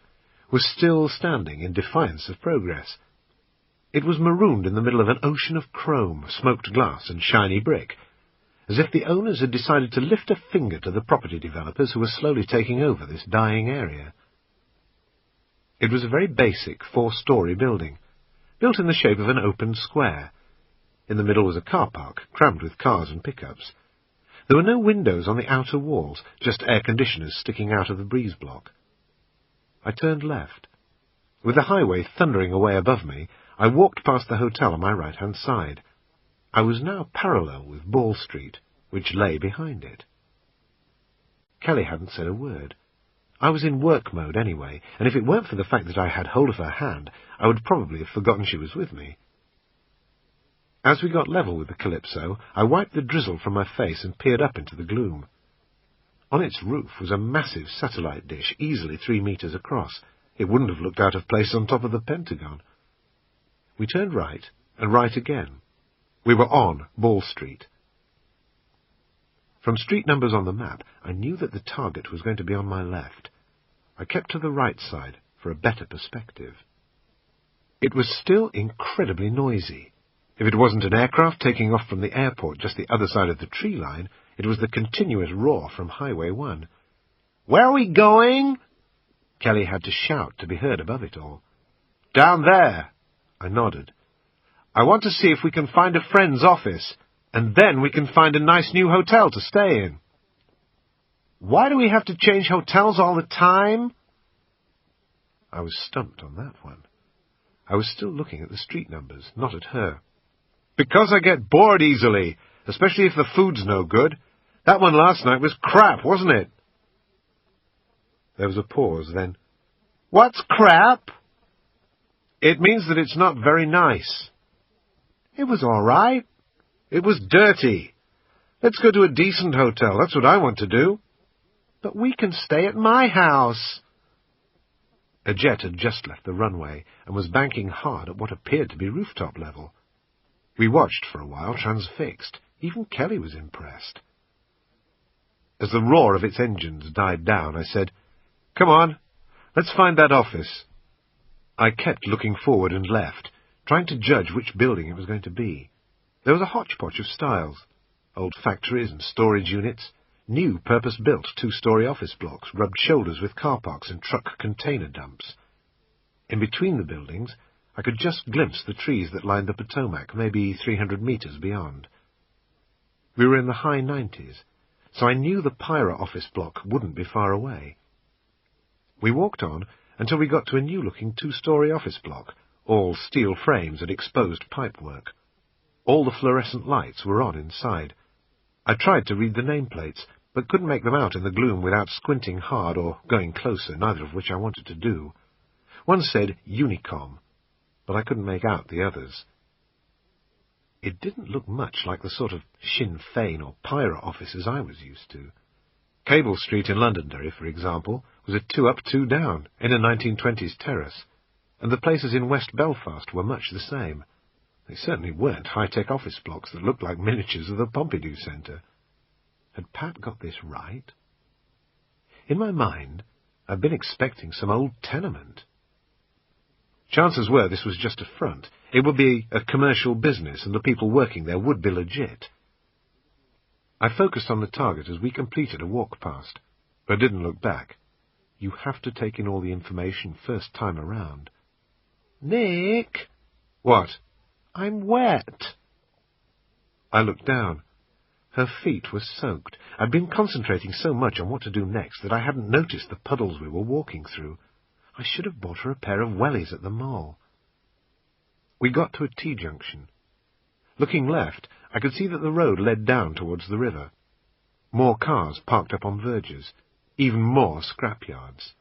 was still standing in defiance of progress. It was marooned in the middle of an ocean of chrome, smoked glass, and shiny brick, as if the owners had decided to lift a finger to the property developers who were slowly taking over this dying area. It was a very basic 4-story building, built in the shape of an open square. In the middle was a car park, crammed with cars and pickups. There were no windows on the outer walls, just air conditioners sticking out of the breeze block. I turned left. With the highway thundering away above me, I walked past the hotel on my right-hand side. I was now parallel with Ball Street, which lay behind it. Kelly hadn't said a word. I was in work mode anyway, and if it weren't for the fact that I had hold of her hand, I would probably have forgotten she was with me. As we got level with the Calypso, I wiped the drizzle from my face and peered up into the gloom. On its roof was a massive satellite dish, easily 3 meters across. It wouldn't have looked out of place on top of the Pentagon. We turned right, and right again. We were on Ball Street. From street numbers on the map, I knew that the target was going to be on my left. I kept to the right side for a better perspective. It was still incredibly noisy. If it wasn't an aircraft taking off from the airport just the other side of the tree line, it was the continuous roar from Highway 1. "Where are we going?" Kelly had to shout to be heard above it all. "Down there." I nodded. "I want to see if we can find a friend's office, and then we can find a nice new hotel to stay in." "Why do we have to change hotels all the time?" I was stumped on that one. I was still looking at the street numbers, not at her. "Because I get bored easily, especially if the food's no good. That one last night was crap, wasn't it?" There was a pause, then, "What's crap?" "It means that it's not very nice." "It was all right." "It was dirty. Let's go to a decent hotel. That's what I want to do." "But we can stay at my house." A jet had just left the runway and was banking hard at what appeared to be rooftop level. We watched for a while, transfixed. Even Kelly was impressed. As the roar of its engines died down, I said, "Come on, let's find that office." I kept looking forward and left, trying to judge which building it was going to be. There was a hodgepodge of styles, old factories and storage units, new purpose-built 2-story office blocks rubbed shoulders with car parks and truck container dumps. In between the buildings, I could just glimpse the trees that lined the Potomac, maybe 300 meters beyond. We were in the high 90s, so I knew the Pyra office block wouldn't be far away. We walked on until we got to a new-looking 2-story office block, all steel frames and exposed pipework. All the fluorescent lights were on inside. I tried to read the nameplates, but couldn't make them out in the gloom without squinting hard or going closer, neither of which I wanted to do. One said Unicom, but I couldn't make out the others. It didn't look much like the sort of Sinn Féin or Pyra offices I was used to. Cable Street in Londonderry, for example, was a 2 up, 2 down, in a 1920s terrace, and the places in West Belfast were much the same. They certainly weren't high-tech office blocks that looked like miniatures of the Pompidou Centre. Had Pat got this right? In my mind, I'd been expecting some old tenement. Chances were this was just a front. It would be a commercial business, and the people working there would be legit. I focused on the target as we completed a walk past, but didn't look back. You have to take in all the information first time around. "Nick!" "What?" "I'm wet." I looked down. Her feet were soaked. I'd been concentrating so much on what to do next that I hadn't noticed the puddles we were walking through. I should have bought her a pair of wellies at the mall. We got to a T-junction. Looking left, I could see that the road led down towards the river. More cars parked up on verges, even more scrapyards.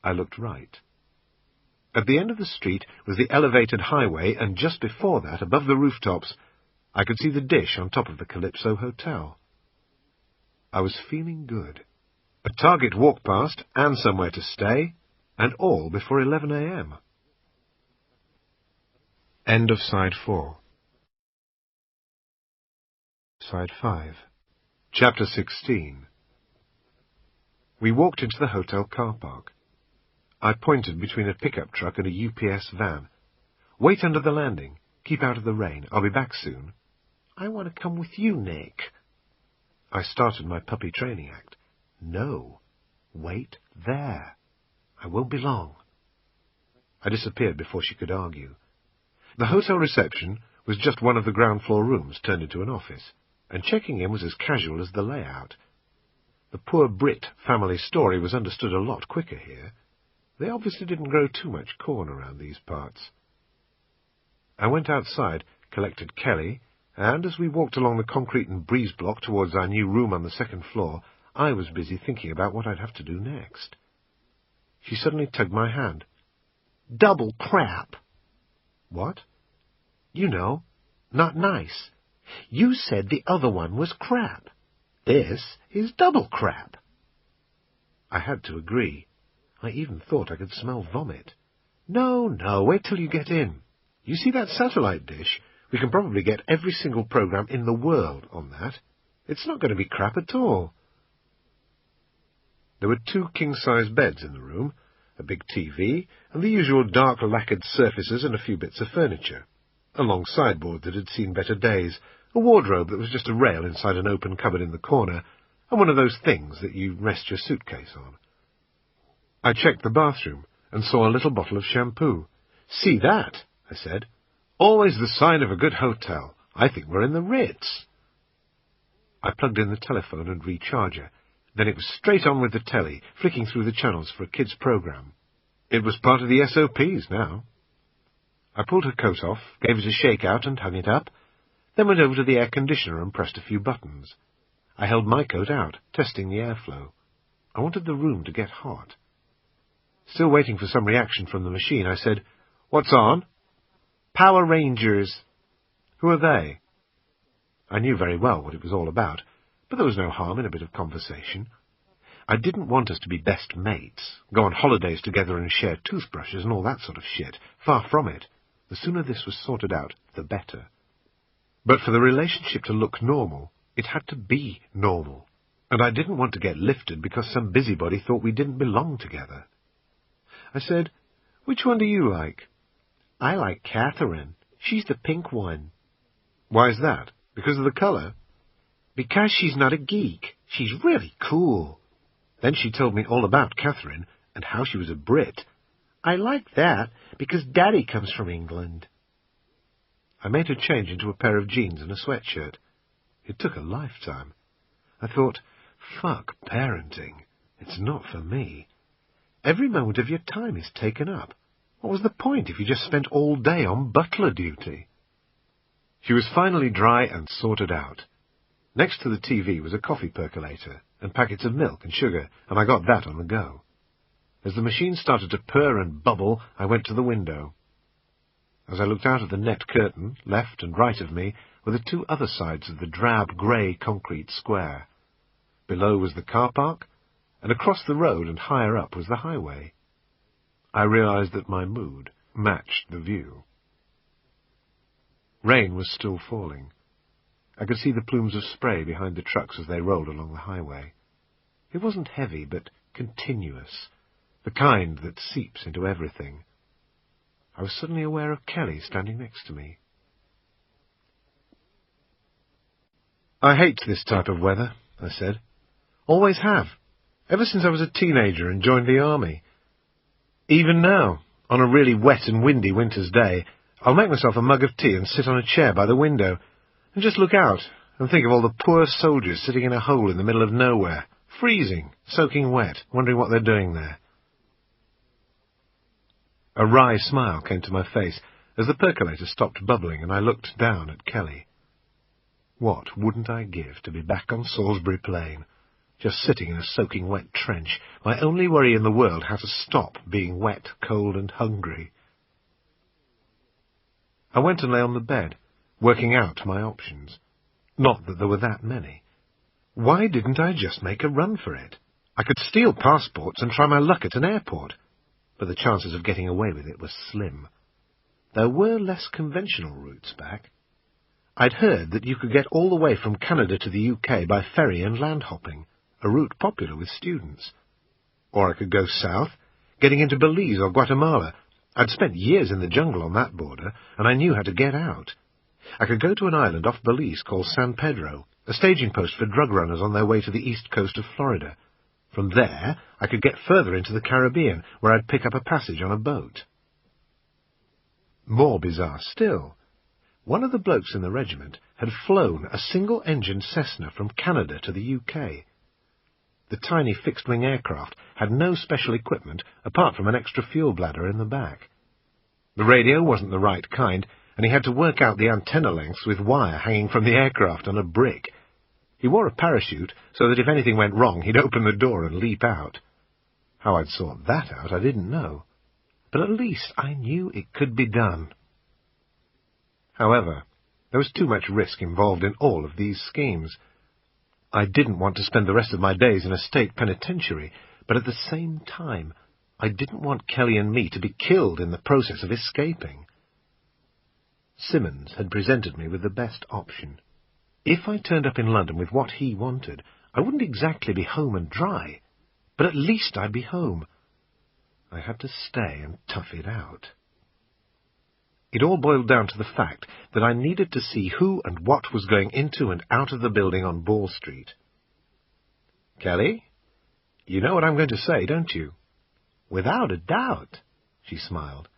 I looked right. At the end of the street was the elevated highway, and just before that, above the rooftops, I could see the dish on top of the Calypso Hotel. I was feeling good. A target walk past, and somewhere to stay, and all before 11 a.m. End of Side 4. Side 5. Chapter 16. We walked into the hotel car park. I pointed between a pickup truck and a UPS van. "Wait under the landing. Keep out of the rain. I'll be back soon." "I want to come with you, Nick." I started my puppy training act. "No. Wait there. I won't be long." I disappeared before she could argue. The hotel reception was just one of the ground floor rooms turned into an office, and checking in was as casual as the layout. The poor Brit family story was understood a lot quicker here. They obviously didn't grow too much corn around these parts. I went outside, collected Kelly, and as we walked along the concrete and breeze block towards our new room on the second floor, I was busy thinking about what I'd have to do next. She suddenly tugged my hand. "Double crap." "What?" "You know, not nice. You said the other one was crap. This is double crap. I had to agree. I even thought I could smell vomit. No, wait till you get in. You see that satellite dish? We can probably get every single program in the world on that. It's not going to be crap at all. There were 2 king-size beds in the room, a big TV, and the usual dark lacquered surfaces and a few bits of furniture. A long sideboard that had seen better days, a wardrobe that was just a rail inside an open cupboard in the corner, and one of those things that you rest your suitcase on. I checked the bathroom and saw a little bottle of shampoo. See that? I said. Always the sign of a good hotel. I think we're in the Ritz. I plugged in the telephone and recharger. Then it was straight on with the telly, flicking through the channels for a kid's program. It was part of the SOPs now. I pulled her coat off, gave it a shake-out and hung it up, then went over to the air conditioner and pressed a few buttons. I held my coat out, testing the airflow. I wanted the room to get hot. Still waiting for some reaction from the machine, I said, "What's on?" "Power Rangers." "Who are they?" I knew very well what it was all about, but there was no harm in a bit of conversation. I didn't want us to be best mates, go on holidays together and share toothbrushes and all that sort of shit. Far from it. The sooner this was sorted out, the better. But for the relationship to look normal, it had to be normal, and I didn't want to get lifted because some busybody thought we didn't belong together. I said, "Which one do you like?" "I like Catherine. She's the pink one." "Why is that? Because of the colour?" "Because she's not a geek. She's really cool." Then she told me all about Catherine and how she was a Brit. "I like that because Daddy comes from England." I made her change into a pair of jeans and a sweatshirt. It took a lifetime. I thought, fuck parenting. It's not for me. Every moment of your time is taken up. What was the point if you just spent all day on butler duty? She was finally dry and sorted out. Next to the TV was a coffee percolator and packets of milk and sugar, and I got that on the go. As the machine started to purr and bubble, I went to the window. As I looked out of the net curtain, left and right of me were the 2 other sides of the drab grey concrete square. Below was the car park, and across the road and higher up was the highway. I realized that my mood matched the view. Rain was still falling. I could see the plumes of spray behind the trucks as they rolled along the highway. It wasn't heavy, but continuous, the kind that seeps into everything. I was suddenly aware of Kelly standing next to me. "I hate this type of weather," I said. "Always have. Ever since I was a teenager and joined the army. Even now, on a really wet and windy winter's day, I'll make myself a mug of tea and sit on a chair by the window and just look out and think of all the poor soldiers sitting in a hole in the middle of nowhere, freezing, soaking wet, wondering what they're doing there." A wry smile came to my face as the percolator stopped bubbling and I looked down at Kelly. What wouldn't I give to be back on Salisbury Plain, just sitting in a soaking wet trench, my only worry in the world how to stop being wet, cold and hungry. I went and lay on the bed, working out my options. Not that there were that many. Why didn't I just make a run for it? I could steal passports and try my luck at an airport, but the chances of getting away with it were slim. There were less conventional routes back. I'd heard that you could get all the way from Canada to the UK by ferry and land hopping, a route popular with students. Or I could go south, getting into Belize or Guatemala. I'd spent years in the jungle on that border, and I knew how to get out. I could go to an island off Belize called San Pedro, a staging post for drug runners on their way to the east coast of Florida. From there, I could get further into the Caribbean, where I'd pick up a passage on a boat. More bizarre still, one of the blokes in the regiment had flown a single-engine Cessna from Canada to the UK. The tiny fixed-wing aircraft had no special equipment apart from an extra fuel bladder in the back. The radio wasn't the right kind, and he had to work out the antenna lengths with wire hanging from the aircraft on a brick. He wore a parachute so that if anything went wrong, he'd open the door and leap out. How I'd sort that out, I didn't know. But at least I knew it could be done. However, There was too much risk involved in all of these schemes. I didn't want to spend the rest of my days in a state penitentiary, but at the same time, I didn't want Kelly and me to be killed in the process of escaping. Simmons had presented me with the best option. If I turned up in London with what he wanted, I wouldn't exactly be home and dry, but at least I'd be home. I had to stay and tough it out. It all boiled down to the fact that I needed to see who and what was going into and out of the building on Ball Street. Kelly, you know what I'm going to say, don't you? Without a doubt, she smiled.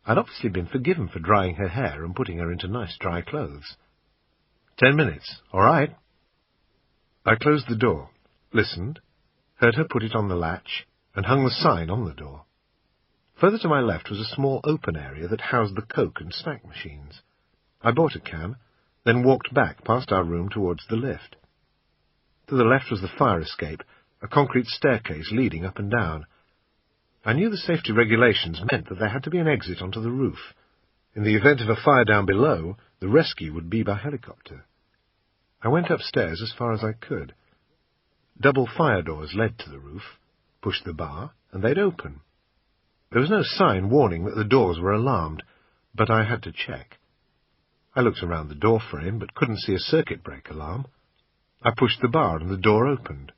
I'd obviously been forgiven for drying her hair and putting her into nice dry clothes. 10 minutes, all right? I closed the door, listened, heard her put it on the latch, and hung the sign on the door. Further to my left was a small open area that housed the Coke and snack machines. I bought a can, then walked back past our room towards the lift. To the left was the fire escape, a concrete staircase leading up and down. I knew the safety regulations meant that there had to be an exit onto the roof. In the event of a fire down below, the rescue would be by helicopter. I went upstairs as far as I could. Double fire doors led to the roof, pushed the bar, and they'd open. There was no sign warning that the doors were alarmed, but I had to check. I looked around the door frame, but couldn't see a circuit breaker alarm. I pushed the bar and the door opened.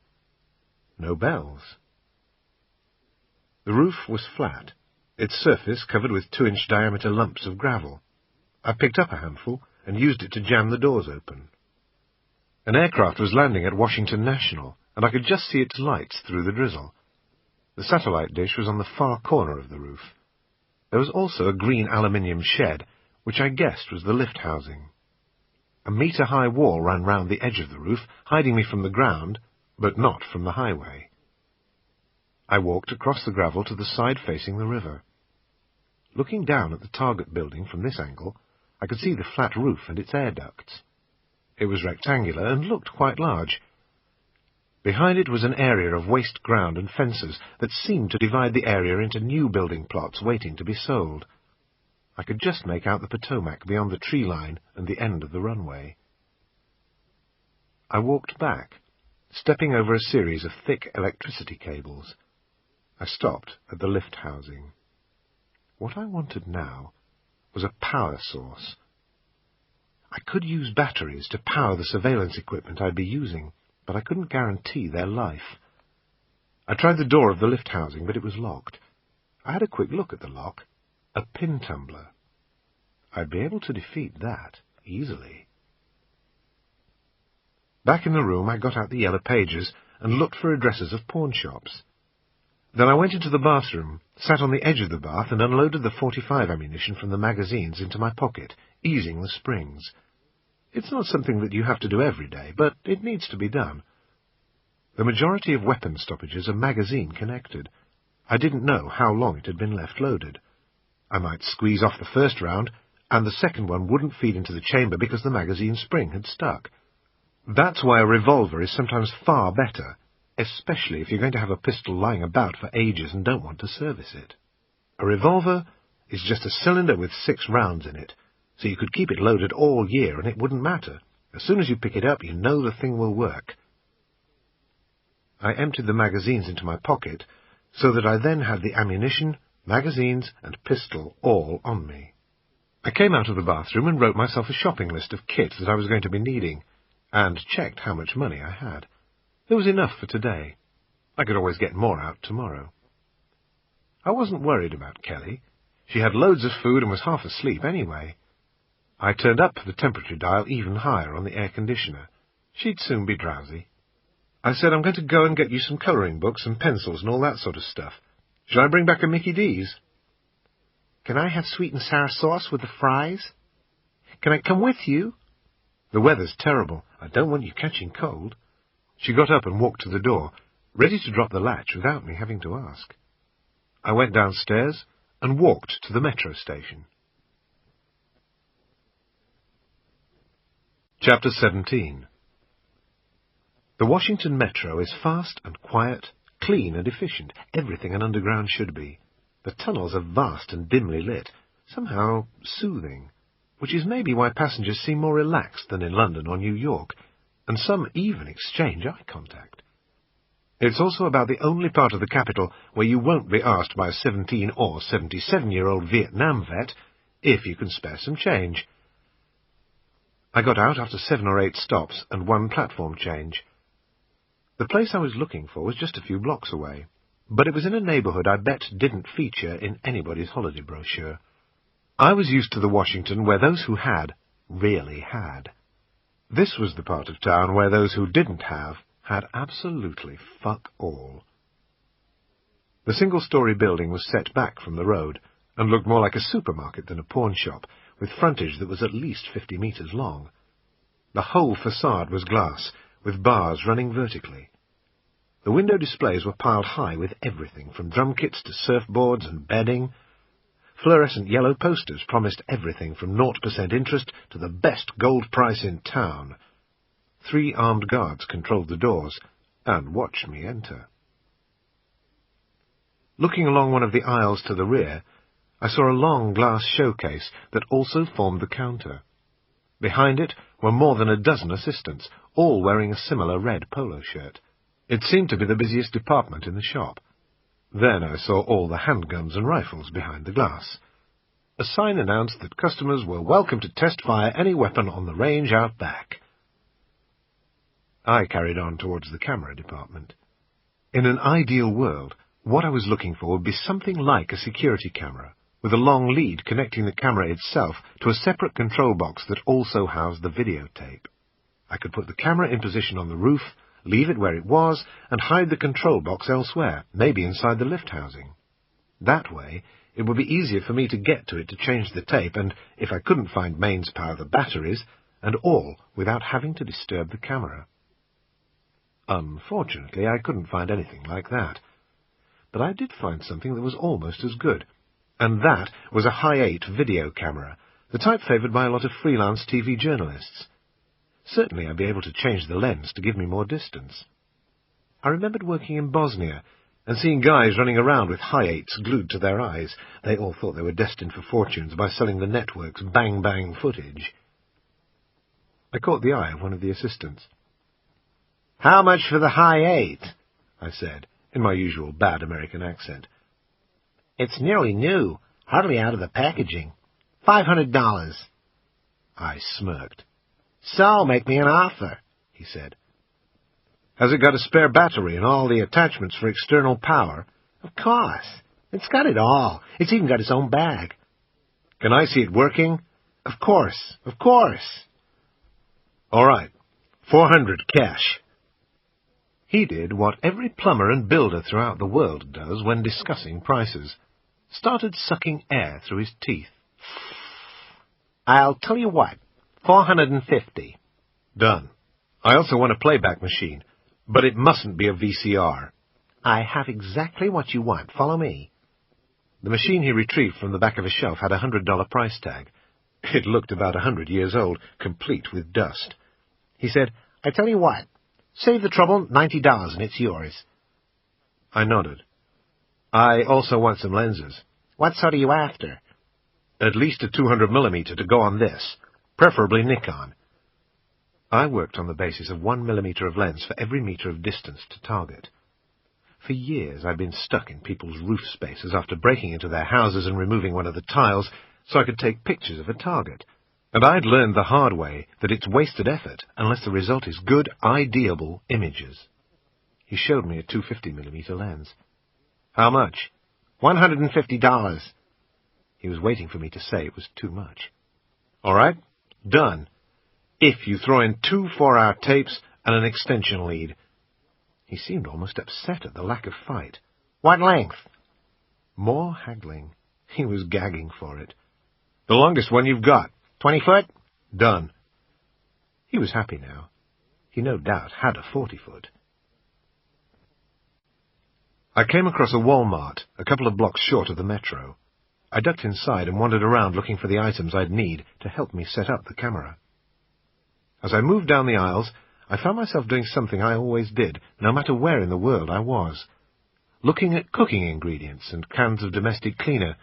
No bells. The roof was flat, its surface covered with 2-inch diameter lumps of gravel. I picked up a handful and used it to jam the doors open. An aircraft was landing at Washington National, and I could just see its lights through the drizzle. The satellite dish was on the far corner of the roof. There was also a green aluminium shed, which I guessed was the lift housing. A metre-high wall ran round the edge of the roof, hiding me from the ground, but not from the highway. I walked across the gravel to the side facing the river. Looking down at the target building from this angle, I could see the flat roof and its air ducts. It was rectangular and looked quite large. Behind it was an area of waste ground and fences that seemed to divide the area into new building plots waiting to be sold. I could just make out the Potomac beyond the tree line and the end of the runway. I walked back, stepping over a series of thick electricity cables. I stopped at the lift housing. What I wanted now was a power source. I could use batteries to power the surveillance equipment I'd be using, but I couldn't guarantee their life. I tried the door of the lift housing, but it was locked. I had a quick look at the lock. A pin tumbler. I'd be able to defeat that easily. Back in the room, I got out the yellow pages and looked for addresses of pawn shops. Then I went into the bathroom, sat on the edge of the bath, and unloaded the .45 ammunition from the magazines into my pocket, easing the springs. It's not something that you have to do every day, but it needs to be done. The majority of weapon stoppages are magazine-connected. I didn't know how long it had been left loaded. I might squeeze off the first round, and the second one wouldn't feed into the chamber because the magazine spring had stuck. That's why a revolver is sometimes far better, especially if you're going to have a pistol lying about for ages and don't want to service it. A revolver is just a cylinder with 6 rounds in it, so you could keep it loaded all year and it wouldn't matter. As soon as you pick it up, you know the thing will work. I emptied the magazines into my pocket, so that I then had the ammunition, magazines, and pistol all on me. I came out of the bathroom and wrote myself a shopping list of kit that I was going to be needing, and checked how much money I had. There was enough for today. I could always get more out tomorrow. I wasn't worried about Kelly. She had loads of food and was half asleep anyway. I turned up the temperature dial even higher on the air conditioner. She'd soon be drowsy. I said, I'm going to go and get you some colouring books and pencils and all that sort of stuff. Should I bring back a Mickey D's? Can I have sweet and sour sauce with the fries? Can I come with you? The weather's terrible. I don't want you catching cold. She got up and walked to the door, ready to drop the latch without me having to ask. I went downstairs and walked to the metro station. Chapter 17. The Washington Metro is fast and quiet, clean and efficient, everything an underground should be. The tunnels are vast and dimly lit, somehow soothing. which is maybe why passengers seem more relaxed than in London or New York, and some even exchange eye contact. It's also about the only part of the capital where you won't be asked by a 17 or 77-year-old Vietnam vet if you can spare some change. I got out after 7 or 8 stops and 1 platform change. The place I was looking for was just a few blocks away, but it was in a neighbourhood I bet didn't feature in anybody's holiday brochure. I was used to the Washington where those who had really had. This was the part of town where those who didn't have had absolutely fuck all. The single-story building was set back from the road and looked more like a supermarket than a pawn shop, with frontage that was at least 50 metres long. The whole facade was glass, with bars running vertically. The window displays were piled high with everything, from drum kits to surfboards and bedding. Fluorescent yellow posters promised everything from 0% interest to the best gold price in town. 3 armed guards controlled the doors and watched me enter. Looking along one of the aisles to the rear, I saw a long glass showcase that also formed the counter. Behind it were more than a dozen assistants, all wearing a similar red polo shirt. It seemed to be the busiest department in the shop. Then I saw all the handguns and rifles behind the glass. A sign announced that customers were welcome to test fire any weapon on the range out back. I carried on towards the camera department. In an ideal world, what I was looking for would be something like a security camera, with a long lead connecting the camera itself to a separate control box that also housed the videotape. I could put the camera in position on the roof, leave it where it was, and hide the control box elsewhere, maybe inside the lift housing. That way, it would be easier for me to get to it to change the tape, and, if I couldn't find mains power, the batteries, and all without having to disturb the camera. Unfortunately, I couldn't find anything like that. But I did find something that was almost as good, and that was a high-8 video camera, the type favoured by a lot of freelance TV journalists. Certainly I'd be able to change the lens to give me more distance. I remembered working in Bosnia and seeing guys running around with high-8s glued to their eyes. They all thought they were destined for fortunes by selling the network's bang-bang footage. I caught the eye of one of the assistants. "How much for the high-8?" I said, in my usual bad American accent. "It's nearly new, hardly out of the packaging. $500. I smirked. "So, make me an offer," he said. "Has it got a spare battery and all the attachments for external power?" "Of course. It's got it all. It's even got its own bag." "Can I see it working?" "Of course, of course." "All right, 400 cash." He did what every plumber and builder throughout the world does when discussing prices. Started sucking air through his teeth. "I'll tell you what, 450. "Done. I also want a playback machine, but it mustn't be a VCR. "I have exactly what you want. Follow me." The machine he retrieved from the back of a shelf had a $100 price tag. It looked about 100 years old, complete with dust. He said, "I tell you what, save the trouble, $90 and it's yours." I nodded. "I also want some lenses." "What sort are you after?" "At least a 200mm to go on this, preferably Nikon." I worked on the basis of 1mm of lens for every metre of distance to target. For years I'd been stuck in people's roof spaces after breaking into their houses and removing one of the tiles so I could take pictures of a target. And I'd learned the hard way that it's wasted effort unless the result is good, ideable images. He showed me a 250mm lens. "How much?" $150. He was waiting for me to say it was too much. "All right, done. If you throw in 2 4-hour tapes and an extension lead." He seemed almost upset at the lack of fight. "What length?" More haggling. He was gagging for it. "The longest one you've got." 20 foot? "Done." He was happy now. He no doubt had a 40-foot. I came across a Walmart, a couple of blocks short of the metro. I ducked inside and wandered around looking for the items I'd need to help me set up the camera. As I moved down the aisles, I found myself doing something I always did, no matter where in the world I was. Looking at cooking ingredients and cans of domestic cleaner,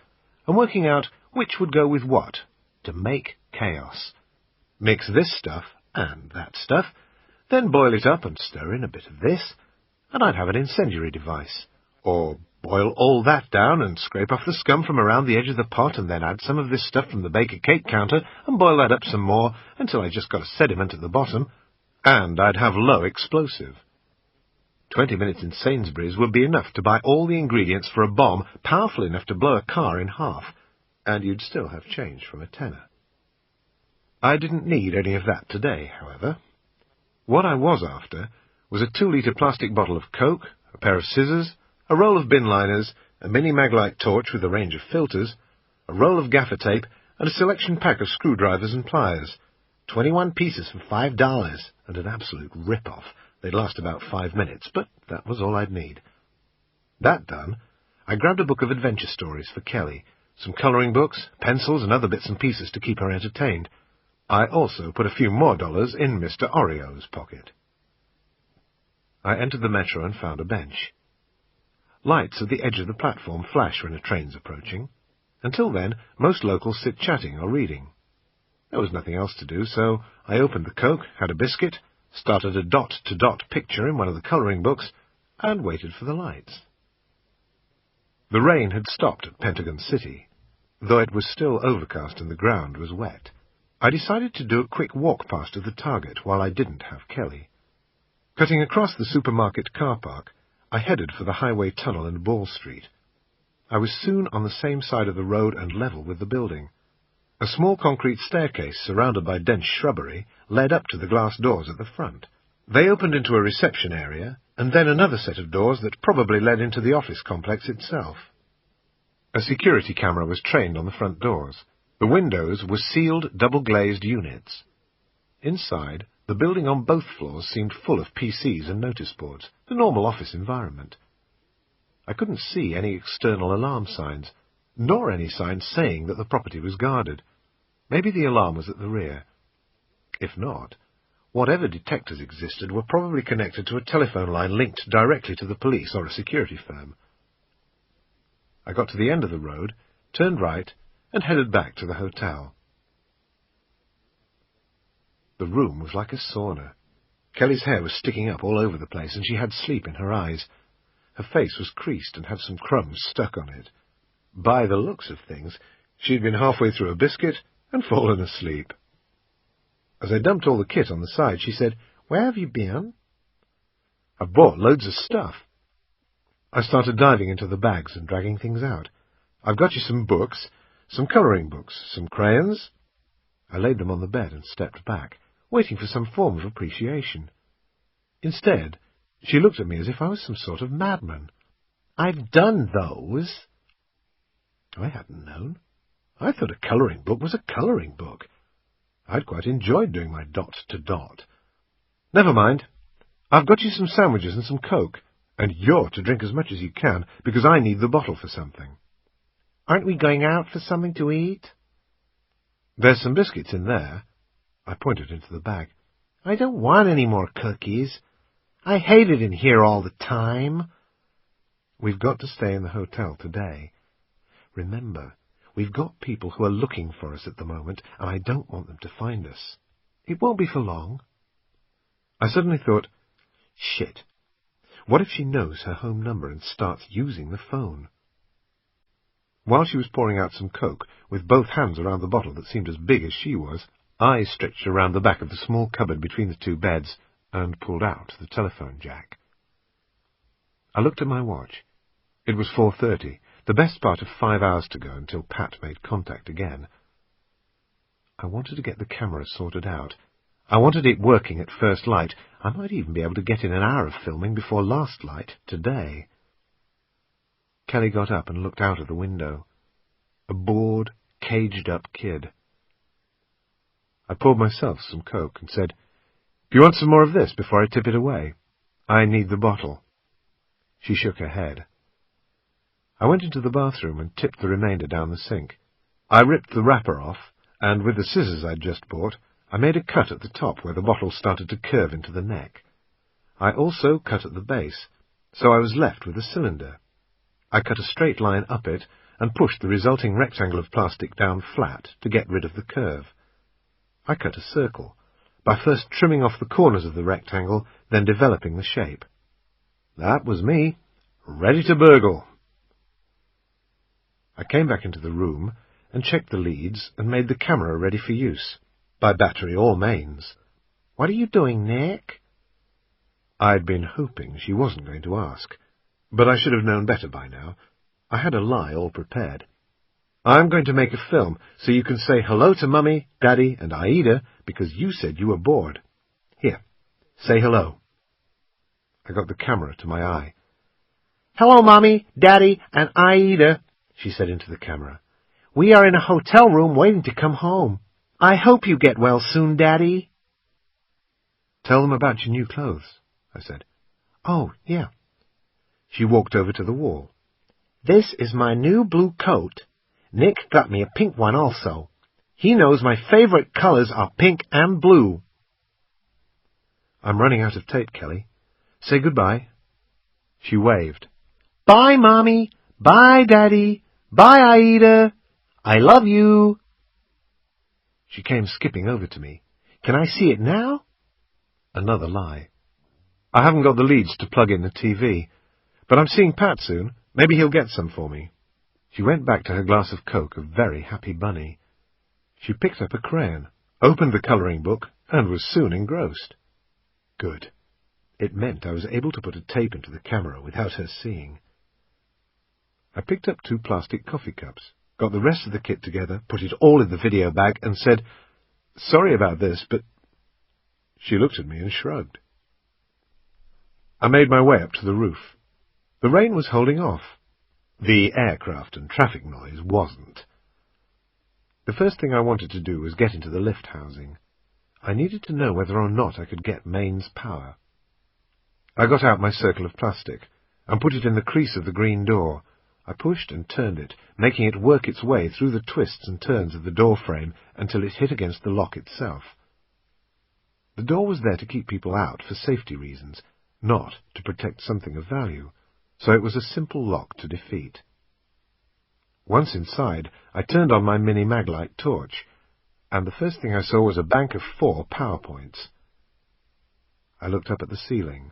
and working out which would go with what, to make chaos. Mix this stuff and that stuff, then boil it up and stir in a bit of this, and I'd have an incendiary device. Or boil all that down and scrape off the scum from around the edge of the pot, and then add some of this stuff from the baker cake counter and boil that up some more until I just got a sediment at the bottom, and I'd have low explosive. 20 minutes in Sainsbury's would be enough to buy all the ingredients for a bomb powerful enough to blow a car in half, and you'd still have change from a tenner. I didn't need any of that today, however. What I was after was a 2-litre plastic bottle of Coke, a pair of scissors, a roll of bin liners, a mini Maglite torch with a range of filters, a roll of gaffer tape, and a selection pack of screwdrivers and pliers. 21 pieces for $5, and an absolute rip-off. They'd last about 5 minutes, but that was all I'd need. That done, I grabbed a book of adventure stories for Kelly, some colouring books, pencils, and other bits and pieces to keep her entertained. I also put a few more dollars in Mr. Oreo's pocket. I entered the metro and found a bench. Lights at the edge of the platform flash when a train's approaching. Until then, most locals sit chatting or reading. There was nothing else to do, so I opened the Coke, had a biscuit, started a dot-to-dot picture in one of the colouring books, and waited for the lights. The rain had stopped at Pentagon City, though it was still overcast and the ground was wet. I decided to do a quick walk past of the target while I didn't have Kelly. Cutting across the supermarket car park, I headed for the highway tunnel and Ball Street. I was soon on the same side of the road and level with the building. A small concrete staircase surrounded by dense shrubbery led up to the glass doors at the front. They opened into a reception area, and then another set of doors that probably led into the office complex itself. A security camera was trained on the front doors. The windows were sealed, double-glazed units. Inside, the building on both floors seemed full of PCs and notice boards, the normal office environment. I couldn't see any external alarm signs, nor any signs saying that the property was guarded. Maybe the alarm was at the rear. If not, whatever detectors existed were probably connected to a telephone line linked directly to the police or a security firm. I got to the end of the road, turned right, and headed back to the hotel. The room was like a sauna. Kelly's hair was sticking up all over the place, and she had sleep in her eyes. Her face was creased and had some crumbs stuck on it. By the looks of things, she'd been halfway through a biscuit and fallen asleep. As I dumped all the kit on the side, she said, "Where have you been?" "I've bought loads of stuff." I started diving into the bags and dragging things out. "I've got you some books, some colouring books, some crayons." I laid them on the bed and stepped back, waiting for some form of appreciation. Instead, she looked at me as if I was some sort of madman. "I've done those." I hadn't known. I thought a colouring book was a colouring book. I'd quite enjoyed doing my dot-to-dot. "Never mind. I've got you some sandwiches and some Coke, and you're to drink as much as you can, because I need the bottle for something." "Aren't we going out for something to eat?" "There's some biscuits in there." I pointed into the bag. "I don't want any more cookies. I hate it in here all the time." "We've got to stay in the hotel today. Remember, we've got people who are looking for us at the moment, and I don't want them to find us. It won't be for long." I suddenly thought, shit, what if she knows her home number and starts using the phone? While she was pouring out some Coke, with both hands around the bottle that seemed as big as she was, I stretched around the back of the small cupboard between the two beds and pulled out the telephone jack. I looked at my watch. It was 4:30, the best part of 5 hours to go until Pat made contact again. I wanted to get the camera sorted out. I wanted it working at first light. I might even be able to get in an hour of filming before last light today. Kelly got up and looked out of the window. A bored, caged-up kid. I poured myself some Coke and said, "Do you want some more of this before I tip it away? I need the bottle." She shook her head. I went into the bathroom and tipped the remainder down the sink. I ripped the wrapper off, and with the scissors I'd just bought, I made a cut at the top where the bottle started to curve into the neck. I also cut at the base, so I was left with a cylinder. I cut a straight line up it and pushed the resulting rectangle of plastic down flat to get rid of the curve. I cut a circle, by first trimming off the corners of the rectangle, then developing the shape. That was me, ready to burgle. I came back into the room and checked the leads and made the camera ready for use, by battery or mains. "What are you doing, Nick?" I'd been hoping she wasn't going to ask, but I should have known better by now. I had a lie all prepared. "I'm going to make a film so you can say hello to Mummy, Daddy, and Aida because you said you were bored. Here, say hello." I got the camera to my eye. "Hello, Mummy, Daddy, and Aida," she said into the camera. "We are in a hotel room waiting to come home. I hope you get well soon, Daddy." "Tell them about your new clothes," I said. "Oh, yeah." She walked over to the wall. "This is my new blue coat. Nick got me a pink one also. He knows my favorite colors are pink and blue." "I'm running out of tape, Kelly. Say goodbye." She waved. "Bye, Mommy. Bye, Daddy. Bye, Aida. I love you." She came skipping over to me. "Can I see it now?" Another lie. "I haven't got the leads to plug in the TV, but I'm seeing Pat soon. Maybe he'll get some for me." She went back to her glass of Coke, a very happy bunny. She picked up a crayon, opened the colouring book, and was soon engrossed. Good. It meant I was able to put a tape into the camera without her seeing. I picked up 2 plastic coffee cups, got the rest of the kit together, put it all in the video bag, and said, "Sorry about this, but—" She looked at me and shrugged. I made my way up to the roof. The rain was holding off. The aircraft and traffic noise wasn't. The first thing I wanted to do was get into the lift housing. I needed to know whether or not I could get mains power. I got out my circle of plastic and put it in the crease of the green door. I pushed and turned it, making it work its way through the twists and turns of the door frame until it hit against the lock itself. The door was there to keep people out for safety reasons, not to protect something of value, so it was a simple lock to defeat. Once inside, I turned on my mini maglite torch, and the first thing I saw was a bank of 4 PowerPoints. I looked up at the ceiling.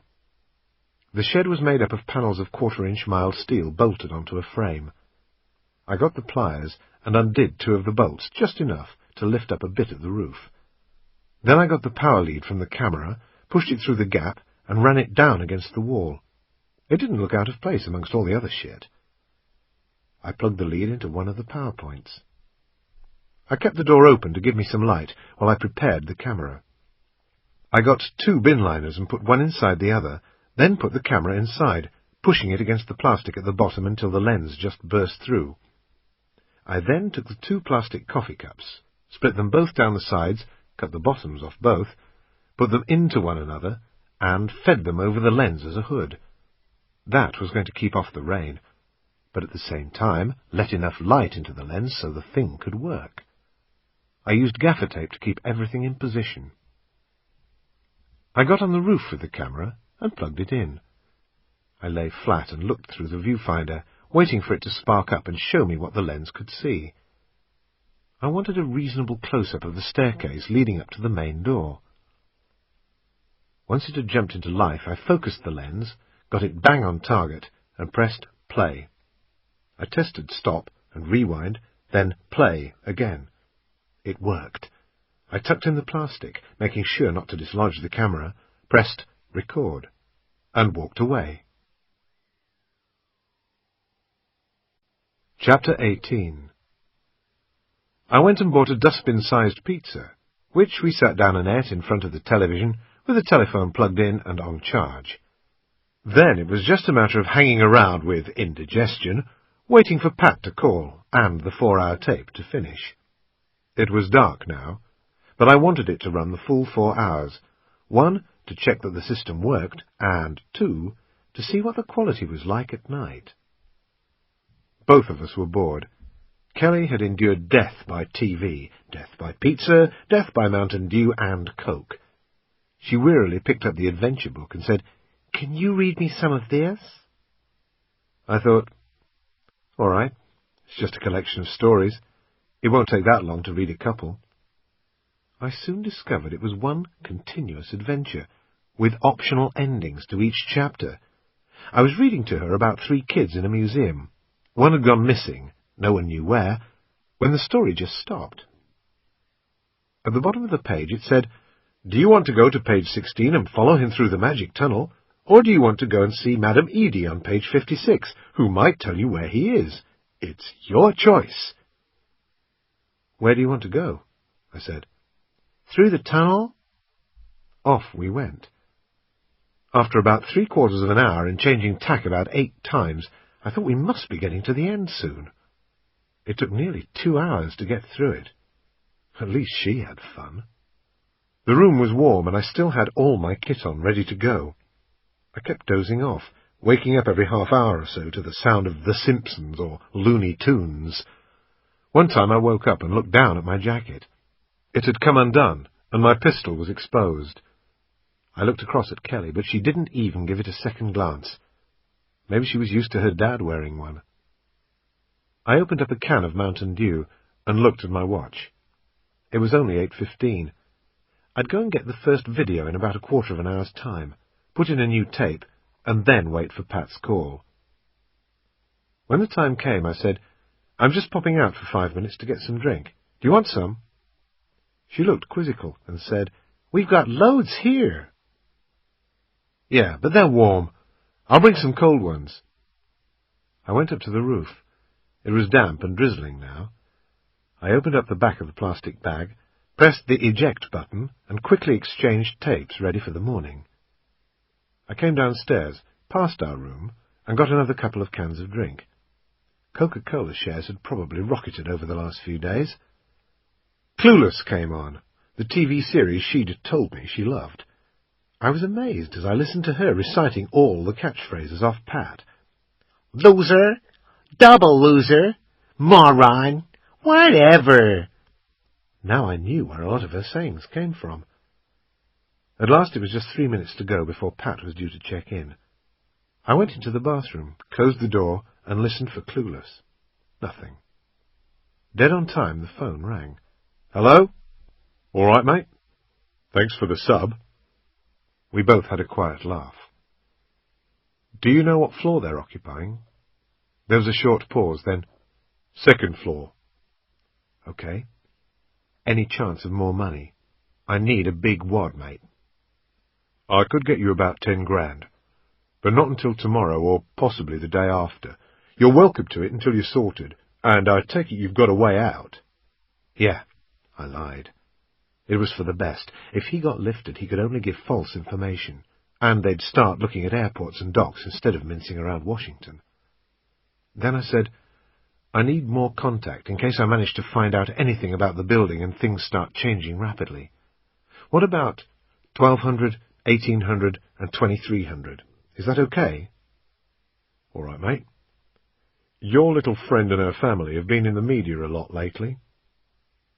The shed was made up of panels of 1/4-inch mild steel bolted onto a frame. I got the pliers and undid 2 of the bolts, just enough to lift up a bit of the roof. Then I got the power lead from the camera, pushed it through the gap, and ran it down against the wall. It didn't look out of place amongst all the other shit. I plugged the lead into one of the PowerPoints. I kept the door open to give me some light while I prepared the camera. I got 2 bin liners and put one inside the other, then put the camera inside, pushing it against the plastic at the bottom until the lens just burst through. I then took the 2 plastic coffee cups, split them both down the sides, cut the bottoms off both, put them into one another, and fed them over the lens as a hood. That was going to keep off the rain, but at the same time let enough light into the lens so the thing could work. I used gaffer tape to keep everything in position. I got on the roof with the camera and plugged it in. I lay flat and looked through the viewfinder, waiting for it to spark up and show me what the lens could see. I wanted a reasonable close-up of the staircase leading up to the main door. Once it had jumped into life, I focused the lens, got it bang on target, and pressed play. I tested stop and rewind, then play again. It worked. I tucked in the plastic, making sure not to dislodge the camera, pressed record, and walked away. Chapter 18. I went and bought a dustbin-sized pizza, which we sat down and ate in front of the television, with the telephone plugged in and on charge. Then it was just a matter of hanging around with indigestion, waiting for Pat to call, and the 4-hour tape to finish. It was dark now, but I wanted it to run the full 4 hours. 1, to check that the system worked, and 2, to see what the quality was like at night. Both of us were bored. Kelly had endured death by TV, death by pizza, death by Mountain Dew and Coke. She wearily picked up the adventure book and said, "Can you read me some of this?" I thought, all right, It's just a collection of stories. It won't take that long to read a couple. I soon discovered it was one continuous adventure, with optional endings to each chapter. I was reading to her about 3 kids in a museum. One had gone missing, no one knew where, when the story just stopped. At the bottom of the page it said, "Do you want to go to page 16 and follow him through the magic tunnel, or do you want to go and see Madame Edie on page 56, who might tell you where he is? It's your choice." "Where do you want to go?" I said. "Through the tunnel." Off we went. After about 3/4 of an hour and changing tack about 8 times, I thought we must be getting to the end soon. It took nearly 2 hours to get through it. At least she had fun. The room was warm, and I still had all my kit on, ready to go. I kept dozing off, waking up every half hour or so to the sound of The Simpsons or Looney Tunes. One time I woke up and looked down at my jacket. It had come undone, and my pistol was exposed. I looked across at Kelly, but she didn't even give it a second glance. Maybe she was used to her dad wearing one. I opened up a can of Mountain Dew and looked at my watch. It was only 8:15. I'd go and get the first video in about 1/4 of an hour's time, put in a new tape, and then wait for Pat's call. When the time came, I said, "I'm just popping out for 5 minutes to get some drink. Do you want some?" She looked quizzical and said, "We've got loads here." "Yeah, but they're warm. I'll bring some cold ones." I went up to the roof. It was damp and drizzling now. I opened up the back of the plastic bag, pressed the eject button, and quickly exchanged tapes ready for the morning. I came downstairs, past our room, and got another couple of cans of drink. Coca-Cola shares had probably rocketed over the last few days. Clueless came on, the TV series she'd told me she loved. I was amazed as I listened to her reciting all the catchphrases off Pat. "Loser, double loser, moron, whatever." Now I knew where a lot of her sayings came from. At last it was just 3 minutes to go before Pat was due to check in. I went into the bathroom, closed the door, and listened for Clueless. Nothing. Dead on time, the phone rang. "Hello?" "All right, mate. Thanks for the sub." We both had a quiet laugh. "Do you know what floor they're occupying?" There was a short pause, then, "Second floor." "Okay. Any chance of more money? I need a big wad, mate." "I could get you about 10 grand, but not until tomorrow or possibly the day after. You're welcome to it until you're sorted, and I take it you've got a way out." "Yeah," I lied. It was for the best. If he got lifted, he could only give false information, and they'd start looking at airports and docks instead of mincing around Washington. Then I said, "I need more contact in case I manage to find out anything about the building and things start changing rapidly. What about 1200, 1800, and 2300? Is that okay?" "All right, mate. Your little friend and her family have been in the media a lot lately.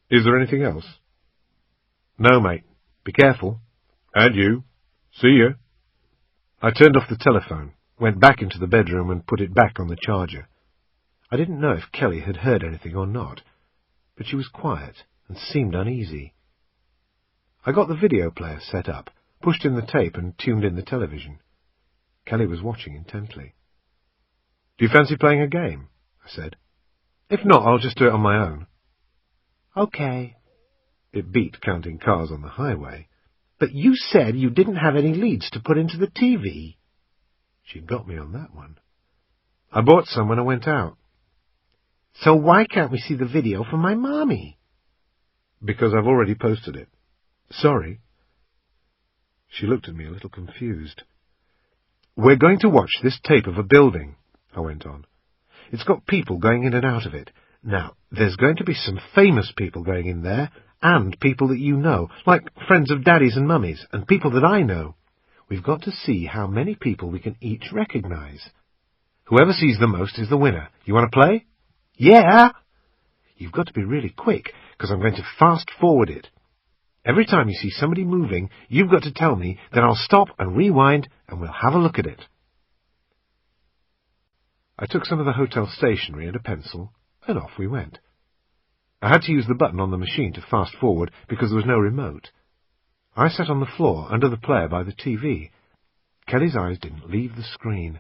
Is there anything else?" "No, mate. Be careful." "And you. See ya." I turned off the telephone, went back into the bedroom and put it back on the charger. I didn't know if Kelly had heard anything or not, but she was quiet and seemed uneasy. I got the video player set up, pushed in the tape and tuned in the television. Kelly was watching intently. "Do you fancy playing a game?" I said. "If not, I'll just do it on my own." "Okay." It beat counting cars on the highway. "But you said you didn't have any leads to put into the TV." She got me on that one. "I bought some when I went out." "So why can't we see the video from my mommy?" "Because I've already posted it. Sorry." She looked at me a little confused. "We're going to watch this tape of a building," I went on. "It's got people going in and out of it. Now, there's going to be some famous people going in there, and people that you know, like friends of Daddy's and Mummy's, and people that I know. We've got to see how many people we can each recognize. Whoever sees the most is the winner. You want to play?" "Yeah." "You've got to be really quick, because I'm going to fast-forward it. Every time you see somebody moving, you've got to tell me, then I'll stop and rewind, and we'll have a look at it." I took some of the hotel stationery and a pencil, and off we went. I had to use the button on the machine to fast forward because there was no remote. I sat on the floor under the player by the TV. Kelly's eyes didn't leave the screen.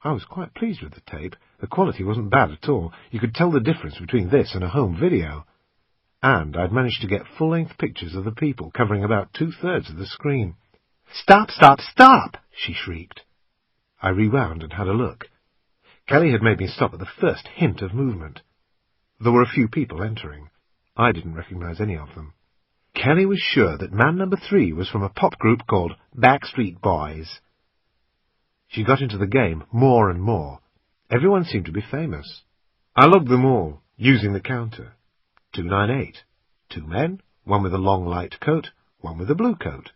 I was quite pleased with the tape. The quality wasn't bad at all. You could tell the difference between this and a home video. And I'd managed to get full-length pictures of the people covering about 2/3 of the screen. "Stop, stop, stop!" she shrieked. I rewound and had a look. Kelly had made me stop at the first hint of movement. There were a few people entering. I didn't recognize any of them. Kelly was sure that man number 3 was from a pop group called Backstreet Boys. She got into the game more and more. Everyone seemed to be famous. I logged them all, using the counter. 298. 2 men, one with a long light coat, one with a blue coat.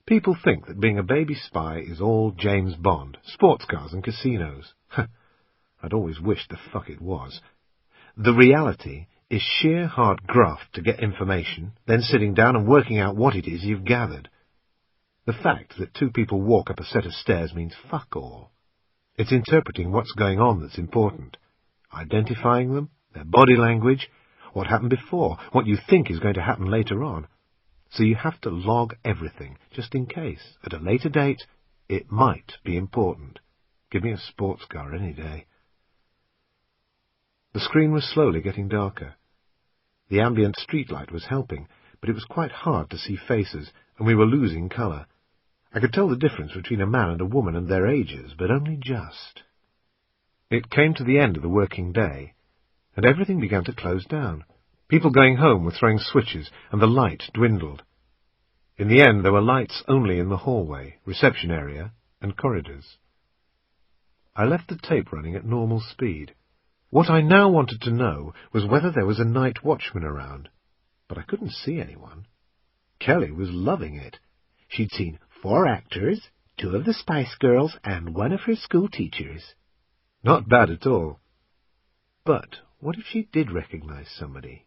People think that being a baby spy is all James Bond, sports cars and casinos. I'd always wished the fuck it was. The reality is sheer hard graft to get information, then sitting down and working out what it is you've gathered. The fact that 2 people walk up a set of stairs means fuck all. It's interpreting what's going on that's important. Identifying them, their body language, what happened before, what you think is going to happen later on. So you have to log everything, just in case. At a later date, it might be important. Give me a sports car any day. The screen was slowly getting darker. The ambient streetlight was helping, but it was quite hard to see faces, and we were losing colour. I could tell the difference between a man and a woman and their ages, but only just. It came to the end of the working day, and everything began to close down. People going home were throwing switches, and the light dwindled. In the end, there were lights only in the hallway, reception area, and corridors. I left the tape running at normal speed. What I now wanted to know was whether there was a night watchman around, but I couldn't see anyone. Kelly was loving it. She'd seen 4 actors, 2 of the Spice Girls, and 1 of her school teachers. Not bad at all. But what if she did recognize somebody?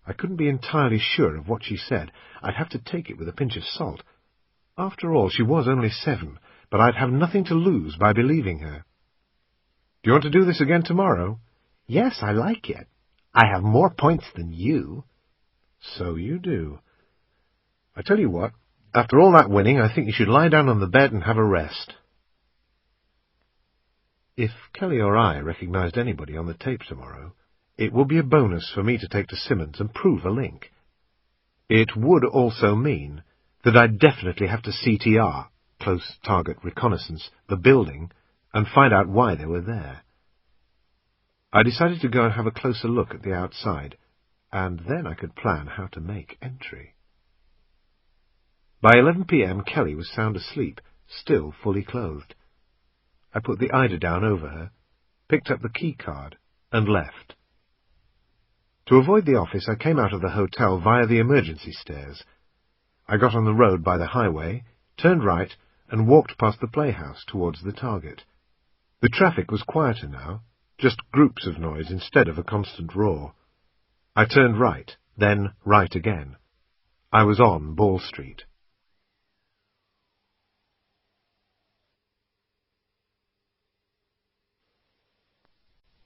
I couldn't be entirely sure of what she said. I'd have to take it with a pinch of salt. After all, she was only 7, but I'd have nothing to lose by believing her. "Do you want to do this again tomorrow?" "Yes, I like it. I have more points than you." "So you do. I tell you what, after all that winning, I think you should lie down on the bed and have a rest." If Kelly or I recognized anybody on the tape tomorrow, it would be a bonus for me to take to Simmons and prove a link. It would also mean that I'd definitely have to CTR, close target reconnaissance, the building, and find out why they were there. I decided to go and have a closer look at the outside, and then I could plan how to make entry. By 11 p.m. Kelly was sound asleep, still fully clothed. I put the eider down over her, picked up the key card, and left. To avoid the office, I came out of the hotel via the emergency stairs. I got on the road by the highway, turned right, and walked past the playhouse towards the target. The traffic was quieter now, just groups of noise instead of a constant roar. I turned right, then right again. I was on Ball Street.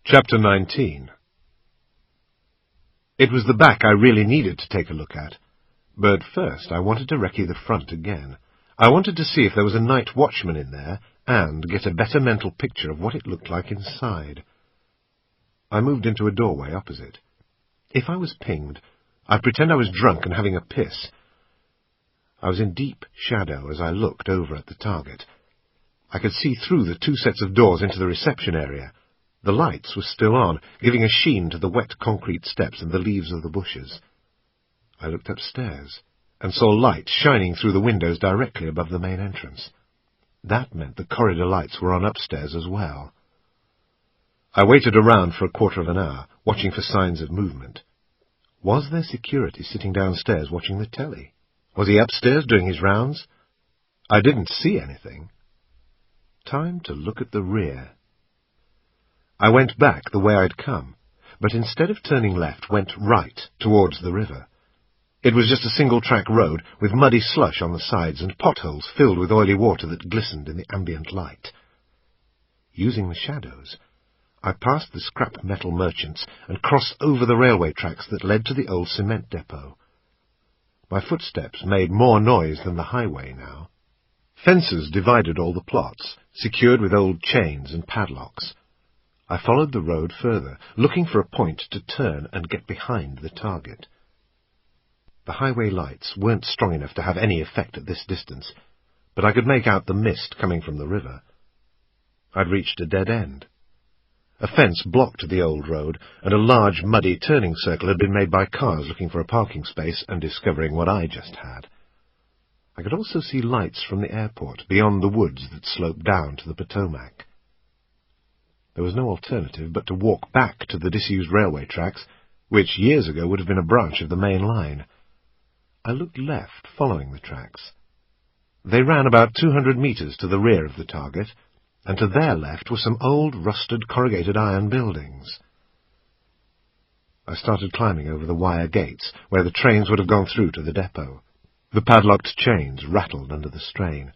Chapter 19. It was the back I really needed to take a look at, but first I wanted to recce the front again. I wanted to see if there was a night watchman in there, and get a better mental picture of what it looked like inside. I moved into a doorway opposite. If I was pinged, I'd pretend I was drunk and having a piss. I was in deep shadow as I looked over at the target. I could see through the 2 sets of doors into the reception area. The lights were still on, giving a sheen to the wet concrete steps and the leaves of the bushes. I looked upstairs, and saw light shining through the windows directly above the main entrance. That meant the corridor lights were on upstairs as well. I waited around for a quarter of an hour, watching for signs of movement. Was there security sitting downstairs watching the telly? Was he upstairs doing his rounds? I didn't see anything. Time to look at the rear. I went back the way I'd come, but instead of turning left, went right towards the river. It was just a single-track road with muddy slush on the sides and potholes filled with oily water that glistened in the ambient light. Using the shadows, I passed the scrap metal merchants and crossed over the railway tracks that led to the old cement depot. My footsteps made more noise than the highway now. Fences divided all the plots, secured with old chains and padlocks. I followed the road further, looking for a point to turn and get behind the target. The highway lights weren't strong enough to have any effect at this distance, but I could make out the mist coming from the river. I'd reached a dead end. A fence blocked the old road, and a large, muddy turning circle had been made by cars looking for a parking space and discovering what I just had. I could also see lights from the airport beyond the woods that sloped down to the Potomac. There was no alternative but to walk back to the disused railway tracks, which years ago would have been a branch of the main line. I looked left, following the tracks. They ran about 200 metres to the rear of the target, and to their left were some old, rusted, corrugated iron buildings. I started climbing over the wire gates, where the trains would have gone through to the depot. The padlocked chains rattled under the strain.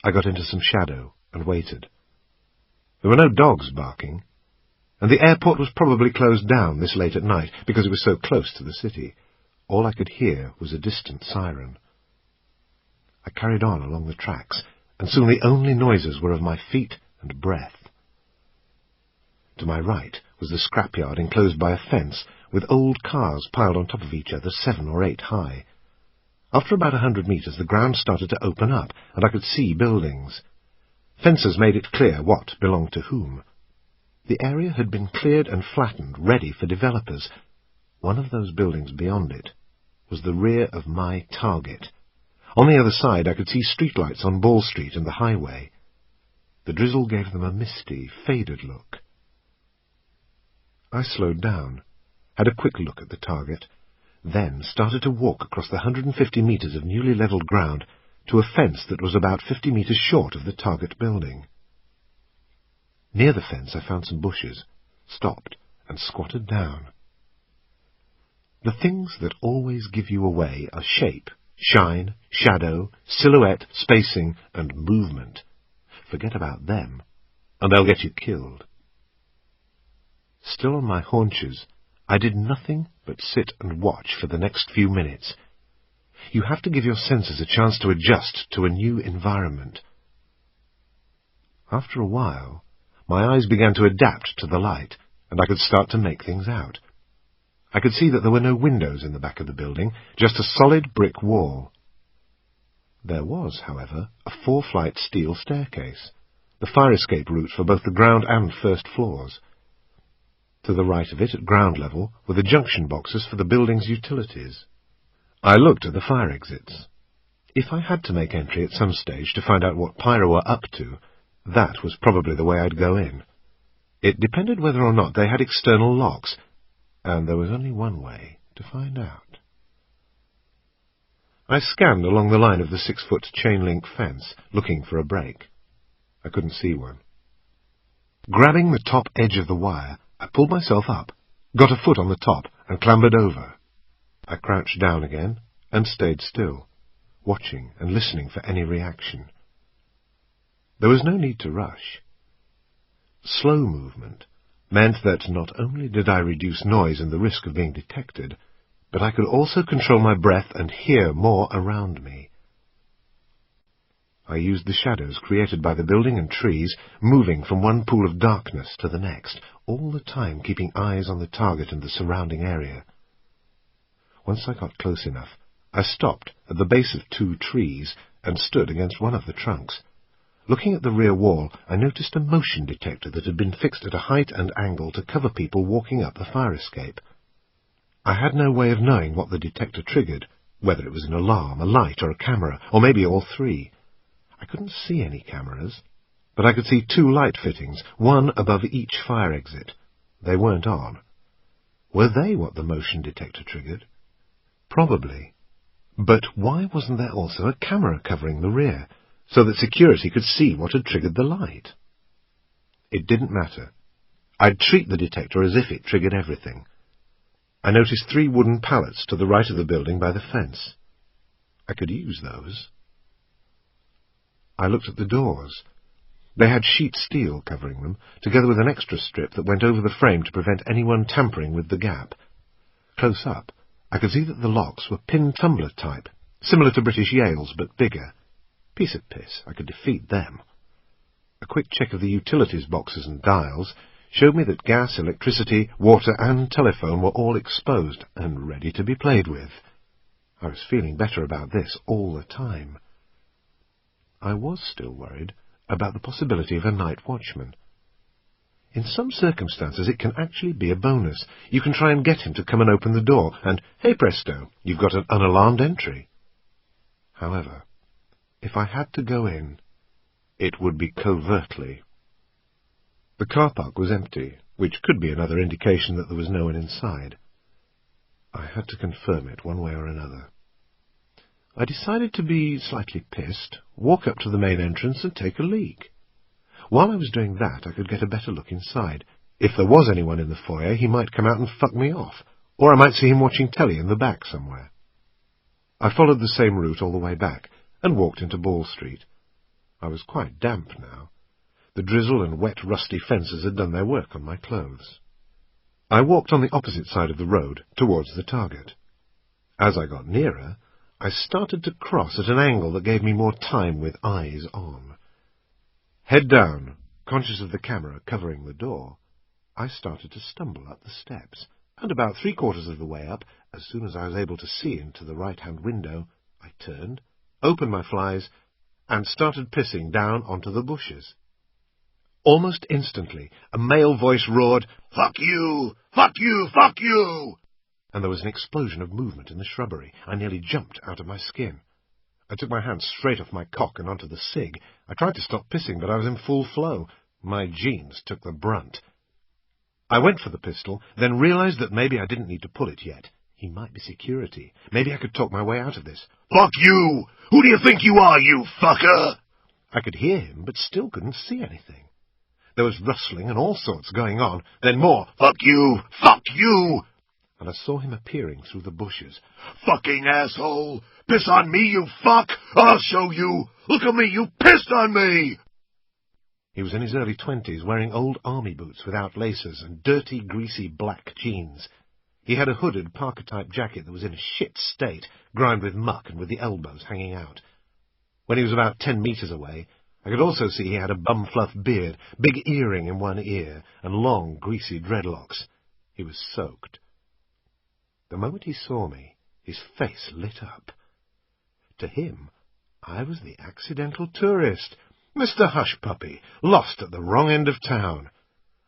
I got into some shadow and waited. There were no dogs barking, and the airport was probably closed down this late at night because it was so close to the city. All I could hear was a distant siren. I carried on along the tracks, and soon the only noises were of my feet and breath. To my right was the scrapyard enclosed by a fence, with old cars piled on top of each other 7 or 8 high. After about 100 metres, the ground started to open up, and I could see buildings. Fences made it clear what belonged to whom. The area had been cleared and flattened, ready for developers. One of those buildings beyond it was the rear of my target. On the other side I could see streetlights on Ball Street and the highway. The drizzle gave them a misty, faded look. I slowed down, had a quick look at the target, then started to walk across the 150 metres of newly levelled ground to a fence that was about 50 metres short of the target building. Near the fence I found some bushes, stopped, and squatted down. The things that always give you away are shape, shine, shadow, silhouette, spacing, and movement. Forget about them, and they'll get you killed. Still on my haunches, I did nothing but sit and watch for the next few minutes. You have to give your senses a chance to adjust to a new environment. After a while, my eyes began to adapt to the light, and I could start to make things out. I could see that there were no windows in the back of the building, just a solid brick wall. There was, however, a 4-flight steel staircase, the fire escape route for both the ground and first floors. To the right of it, at ground level, were the junction boxes for the building's utilities. I looked at the fire exits. If I had to make entry at some stage to find out what Pyro were up to, that was probably the way I'd go in. It depended whether or not they had external locks, and there was only one way to find out. I scanned along the line of the 6-foot chain-link fence, looking for a break. I couldn't see one. Grabbing the top edge of the wire, I pulled myself up, got a foot on the top, and clambered over. I crouched down again and stayed still, watching and listening for any reaction. There was no need to rush. Slow movement meant that not only did I reduce noise and the risk of being detected, but I could also control my breath and hear more around me. I used the shadows created by the building and trees, moving from one pool of darkness to the next, all the time keeping eyes on the target and the surrounding area. Once I got close enough, I stopped at the base of 2 trees and stood against one of the trunks. Looking at the rear wall, I noticed a motion detector that had been fixed at a height and angle to cover people walking up the fire escape. I had no way of knowing what the detector triggered, whether it was an alarm, a light, or a camera, or maybe all 3. I couldn't see any cameras, but I could see 2 light fittings, one above each fire exit. They weren't on. Were they what the motion detector triggered? Probably. But why wasn't there also a camera covering the rear, so that security could see what had triggered the light? It didn't matter. I'd treat the detector as if it triggered everything. I noticed 3 wooden pallets to the right of the building by the fence. I could use those. I looked at the doors. They had sheet steel covering them, together with an extra strip that went over the frame to prevent anyone tampering with the gap. Close up, I could see that the locks were pin-tumbler type, similar to British Yale's but bigger. Piece of piss, I could defeat them. A quick check of the utilities boxes and dials showed me that gas, electricity, water and telephone were all exposed and ready to be played with. I was feeling better about this all the time. I was still worried about the possibility of a night watchman. In some circumstances it can actually be a bonus. You can try and get him to come and open the door, and, hey presto, you've got an unalarmed entry. However, if I had to go in, it would be covertly. The car park was empty, which could be another indication that there was no one inside. I had to confirm it one way or another. I decided to be slightly pissed, walk up to the main entrance and take a leak. While I was doing that, I could get a better look inside. If there was anyone in the foyer, he might come out and fuck me off, or I might see him watching telly in the back somewhere. I followed the same route all the way back, and walked into Ball Street. I was quite damp now. The drizzle and wet, rusty fences had done their work on my clothes. I walked on the opposite side of the road, towards the target. As I got nearer, I started to cross at an angle that gave me more time with eyes on. Head down, conscious of the camera covering the door, I started to stumble up the steps, and about 3/4 of the way up, as soon as I was able to see into the right-hand window, I turned, opened my flies, and started pissing down onto the bushes. Almost instantly, a male voice roared, "Fuck you! Fuck you! Fuck you!" And there was an explosion of movement in the shrubbery. I nearly jumped out of my skin. I took my hand straight off my cock and onto the cig. I tried to stop pissing, but I was in full flow. My jeans took the brunt. I went for the pistol, then realized that maybe I didn't need to pull it yet. He might be security. Maybe I could talk my way out of this. "Fuck you! Who do you think you are, you fucker?" I could hear him, but still couldn't see anything. There was rustling and all sorts going on, then more, "Fuck you! Fuck you!" And I saw him appearing through the bushes. "Fucking asshole! Piss on me, you fuck! I'll show you! Look at me, you pissed on me!" He was in his early 20s, wearing old army boots without laces and dirty, greasy black jeans. He had a hooded Parker-type jacket that was in a shit state, grimed with muck and with the elbows hanging out. When he was about 10 metres away, I could also see he had a bum-fluff beard, big earring in one ear, and long, greasy dreadlocks. He was soaked. The moment he saw me, his face lit up. To him, I was the accidental tourist, Mr. Hushpuppy, lost at the wrong end of town.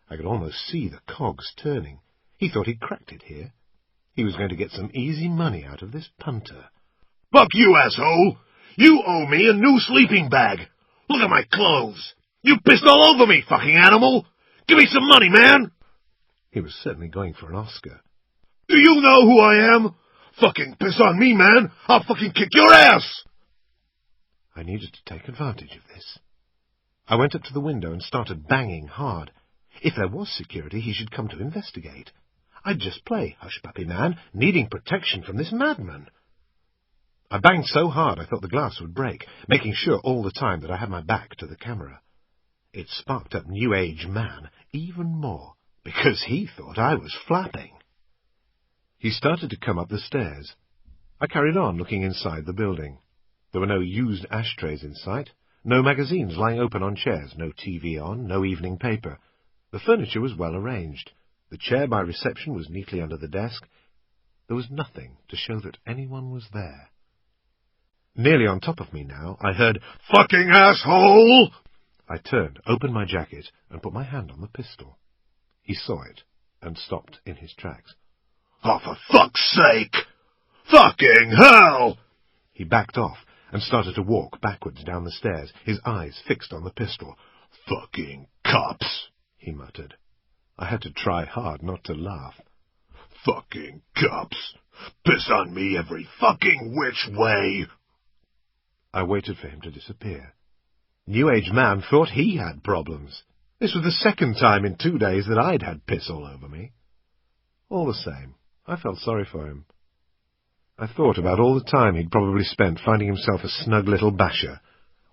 I could almost see the cogs turning. He thought he'd cracked it here. He was going to get some easy money out of this punter. "Fuck you, asshole! You owe me a new sleeping bag! Look at my clothes! You pissed all over me, fucking animal! Give me some money, man!" He was certainly going for an Oscar. "Do you know who I am? Fucking piss on me, man! I'll fucking kick your ass!" I needed to take advantage of this. I went up to the window and started banging hard. If there was security, he should come to investigate. I'd just play hush-puppy man, needing protection from this madman. I banged so hard I thought the glass would break, making sure all the time that I had my back to the camera. It sparked up New Age man even more, because he thought I was flapping. He started to come up the stairs. I carried on looking inside the building. There were no used ashtrays in sight, no magazines lying open on chairs, no TV on, no evening paper. The furniture was well arranged. The chair by reception was neatly under the desk. There was nothing to show that anyone was there. Nearly on top of me now, I heard, "Fucking asshole!" I turned, opened my jacket, and put my hand on the pistol. He saw it, and stopped in his tracks. "Oh, for fuck's sake! Fucking hell!" He backed off, and started to walk backwards down the stairs, his eyes fixed on the pistol. "Fucking cops!" he muttered. I had to try hard not to laugh. "Fucking cops! Piss on me every fucking which way!" I waited for him to disappear. New Age man thought he had problems. This was the second time in 2 days that I'd had piss all over me. All the same, I felt sorry for him. I thought about all the time he'd probably spent finding himself a snug little basher,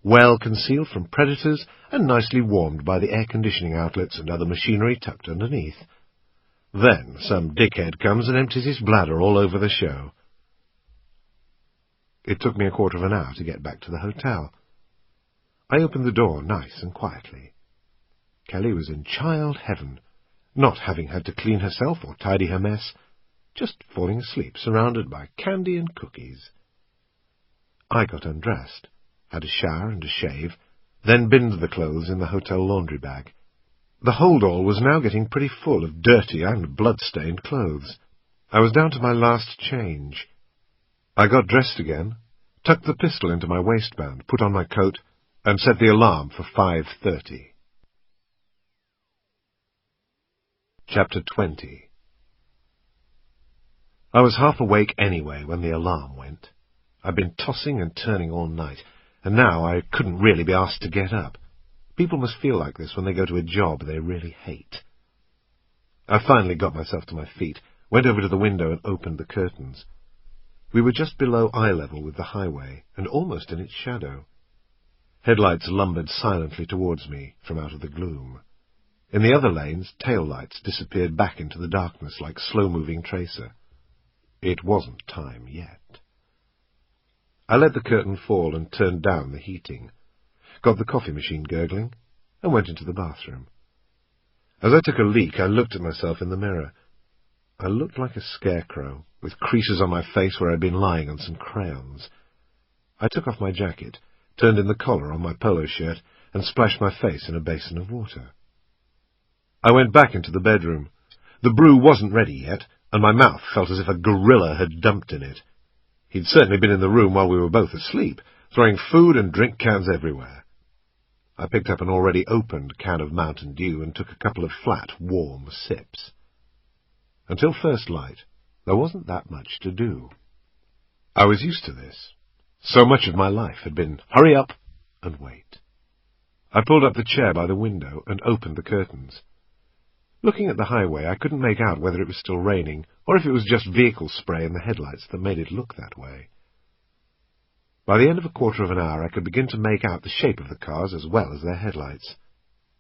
well concealed from predators and nicely warmed by the air conditioning outlets and other machinery tucked underneath. Then some dickhead comes and empties his bladder all over the show. It took me a quarter of an hour to get back to the hotel. I opened the door nice and quietly. Kelly was in child heaven, not having had to clean herself or tidy her mess, just falling asleep surrounded by candy and cookies. I got undressed, had a shower and a shave, then binned the clothes in the hotel laundry bag. The hold-all was now getting pretty full of dirty and blood-stained clothes. I was down to my last change. I got dressed again, tucked the pistol into my waistband, put on my coat, and set the alarm for 5:30. Chapter 20. I was half awake anyway when the alarm went. I'd been tossing and turning all night, and now I couldn't really be asked to get up. People must feel like this when they go to a job they really hate. I finally got myself to my feet, went over to the window and opened the curtains. We were just below eye level with the highway, and almost in its shadow. Headlights lumbered silently towards me from out of the gloom. In the other lanes, tail lights disappeared back into the darkness like slow-moving tracer. It wasn't time yet. I let the curtain fall and turned down the heating, got the coffee machine gurgling, and went into the bathroom. As I took a leak, I looked at myself in the mirror. I looked like a scarecrow, with creases on my face where I'd been lying on some crayons. I took off my jacket, turned in the collar on my polo shirt, and splashed my face in a basin of water. I went back into the bedroom. The brew wasn't ready yet, and my mouth felt as if a gorilla had dumped in it. He'd certainly been in the room while we were both asleep, throwing food and drink cans everywhere. I picked up an already opened can of Mountain Dew and took a couple of flat, warm sips. Until first light, there wasn't that much to do. I was used to this. So much of my life had been hurry up and wait. I pulled up the chair by the window and opened the curtains. Looking at the highway, I couldn't make out whether it was still raining, or if it was just vehicle spray in the headlights that made it look that way. By the end of a quarter of an hour, I could begin to make out the shape of the cars as well as their headlights.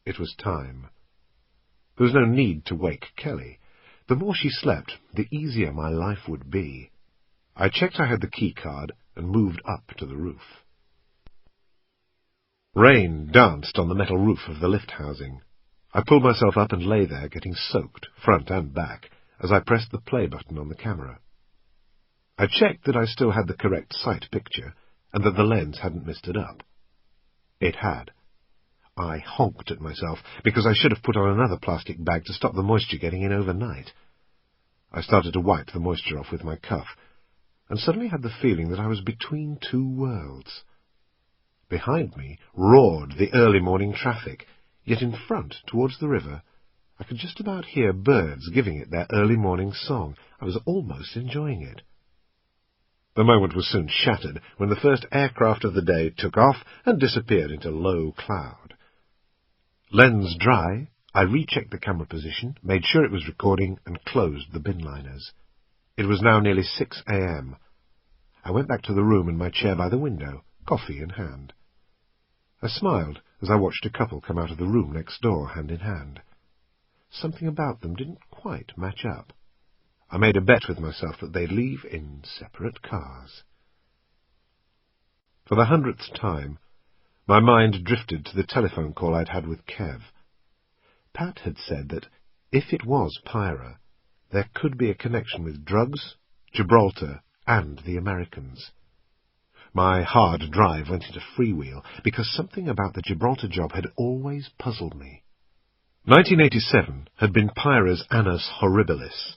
It was time. There was no need to wake Kelly. The more she slept, the easier my life would be. I checked I had the key card and moved up to the roof. Rain danced on the metal roof of the lift housing. I pulled myself up and lay there, getting soaked, front and back, as I pressed the play button on the camera. I checked that I still had the correct sight picture, and that the lens hadn't missed it up. It had. I honked at myself, because I should have put on another plastic bag to stop the moisture getting in overnight. I started to wipe the moisture off with my cuff, and suddenly had the feeling that I was between two worlds. Behind me roared the early morning traffic, yet in front, towards the river, I could just about hear birds giving it their early morning song. I was almost enjoying it. The moment was soon shattered when the first aircraft of the day took off and disappeared into low cloud. Lens dry, I rechecked the camera position, made sure it was recording, and closed the bin liners. It was now nearly 6 a.m. I went back to the room in my chair by the window, coffee in hand. I smiled as I watched a couple come out of the room next door, hand in hand. Something about them didn't quite match up. I made a bet with myself that they'd leave in separate cars. For the 100th time, my mind drifted to the telephone call I'd had with Kev. Pat had said that, if it was Pyra, there could be a connection with drugs, Gibraltar, and the Americans. My hard drive went into freewheel, because something about the Gibraltar job had always puzzled me. 1987 had been Pyra's annus horribilis,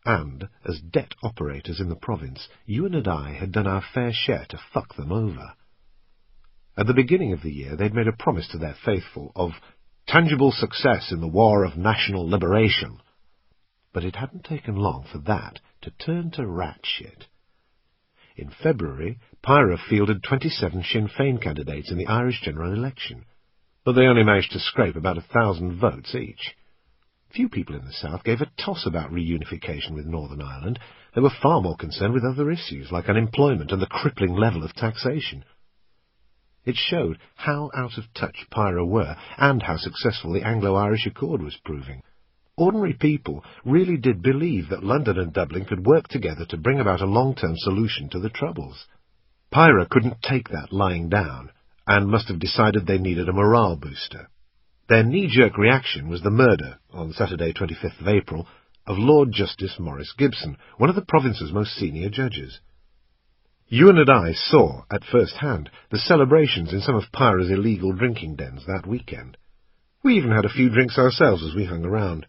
and, as debt operators in the province, Ewan and I had done our fair share to fuck them over. At the beginning of the year, they'd made a promise to their faithful of tangible success in the war of national liberation. But it hadn't taken long for that to turn to rat shit. In February, Pyra fielded 27 Sinn Féin candidates in the Irish general election, but they only managed to scrape about 1,000 votes each. Few people in the South gave a toss about reunification with Northern Ireland. They were far more concerned with other issues, like unemployment and the crippling level of taxation. It showed how out of touch Pyra were, and how successful the Anglo-Irish Accord was proving. Ordinary people really did believe that London and Dublin could work together to bring about a long-term solution to the Troubles. Pyra couldn't take that lying down, and must have decided they needed a morale booster. Their knee-jerk reaction was the murder, on Saturday 25th of April, of Lord Justice Maurice Gibson, one of the province's most senior judges. Ewan and I saw, at first hand, the celebrations in some of Pyra's illegal drinking dens that weekend. We even had a few drinks ourselves as we hung around.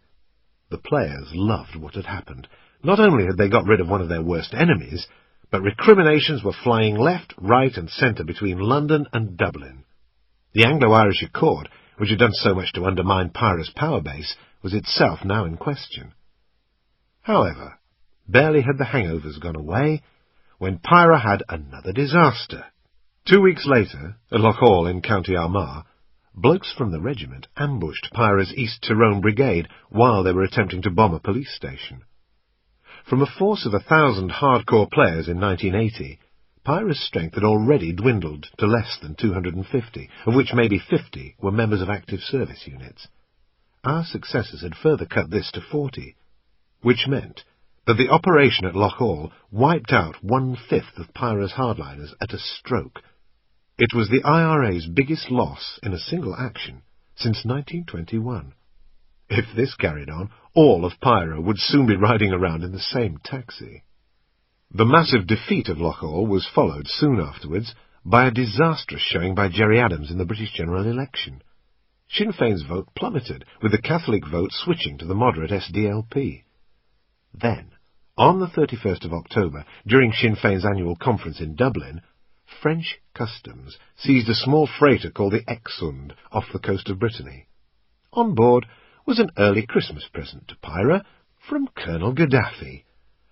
The players loved what had happened. Not only had they got rid of one of their worst enemies, but recriminations were flying left, right and centre between London and Dublin. The Anglo-Irish Accord, which had done so much to undermine Pyra's power base, was itself now in question. However, barely had the hangovers gone away, when Pyra had another disaster. 2 weeks later, at Lochall in County Armagh, blokes from the regiment ambushed Pyra's East Tyrone Brigade while they were attempting to bomb a police station. From a force of 1,000 hardcore players in 1980, Pyra's strength had already dwindled to less than 250, of which maybe 50 were members of active service units. Our successors had further cut this to 40, which meant that the operation at Lochall wiped out 1/5 of Pyra's hardliners at a stroke. It was the IRA's biggest loss in a single action since 1921. If this carried on, all of Pyra would soon be riding around in the same taxi. The massive defeat of Lochall was followed soon afterwards by a disastrous showing by Gerry Adams in the British general election. Sinn Féin's vote plummeted, with the Catholic vote switching to the moderate SDLP. Then, on the 31st of October, during Sinn Féin's annual conference in Dublin, French customs seized a small freighter called the Exund off the coast of Brittany. On board was an early Christmas present to Pyra from Colonel Gaddafi.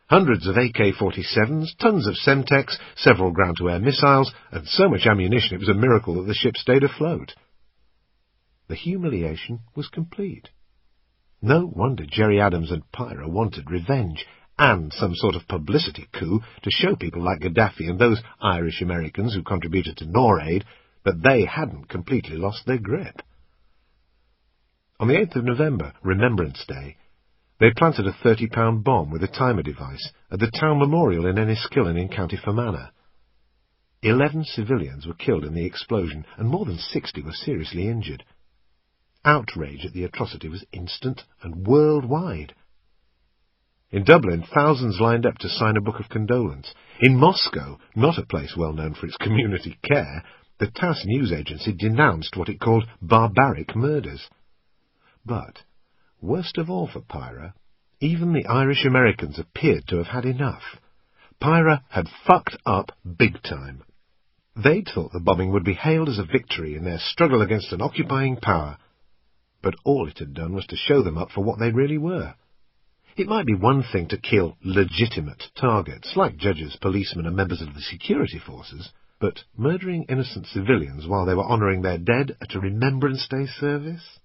Hundreds of AK-47s, tons of Semtex, several ground-to-air missiles, and so much ammunition it was a miracle that the ship stayed afloat. The humiliation was complete. No wonder Gerry Adams and Pyra wanted revenge, and some sort of publicity coup to show people like Gaddafi and those Irish Americans who contributed to NORAID that they hadn't completely lost their grip. On the 8th of November, Remembrance Day, they planted a 30-pound bomb with a timer device at the town memorial in Enniskillen in County Fermanagh. 11 civilians were killed in the explosion, and more than 60 were seriously injured. Outrage at the atrocity was instant and worldwide. In Dublin, thousands lined up to sign a book of condolence. In Moscow, not a place well known for its community care, the TASS news agency denounced what it called barbaric murders. But, worst of all for Pyra, even the Irish Americans appeared to have had enough. Pyra had fucked up big time. They'd thought the bombing would be hailed as a victory in their struggle against an occupying power, but all it had done was to show them up for what they really were. It might be one thing to kill legitimate targets, like judges, policemen and members of the security forces, but murdering innocent civilians while they were honouring their dead at a Remembrance Day service?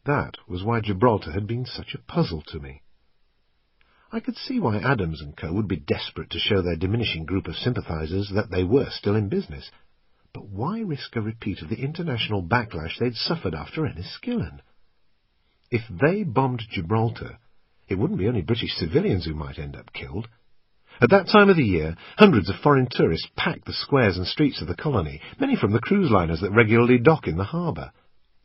That was why Gibraltar had been such a puzzle to me. I could see why Adams and co. would be desperate to show their diminishing group of sympathisers that they were still in business, but why risk a repeat of the international backlash they'd suffered after Enniskillen? If they bombed Gibraltar, it wouldn't be only British civilians who might end up killed. At that time of the year, hundreds of foreign tourists packed the squares and streets of the colony, many from the cruise liners that regularly dock in the harbour,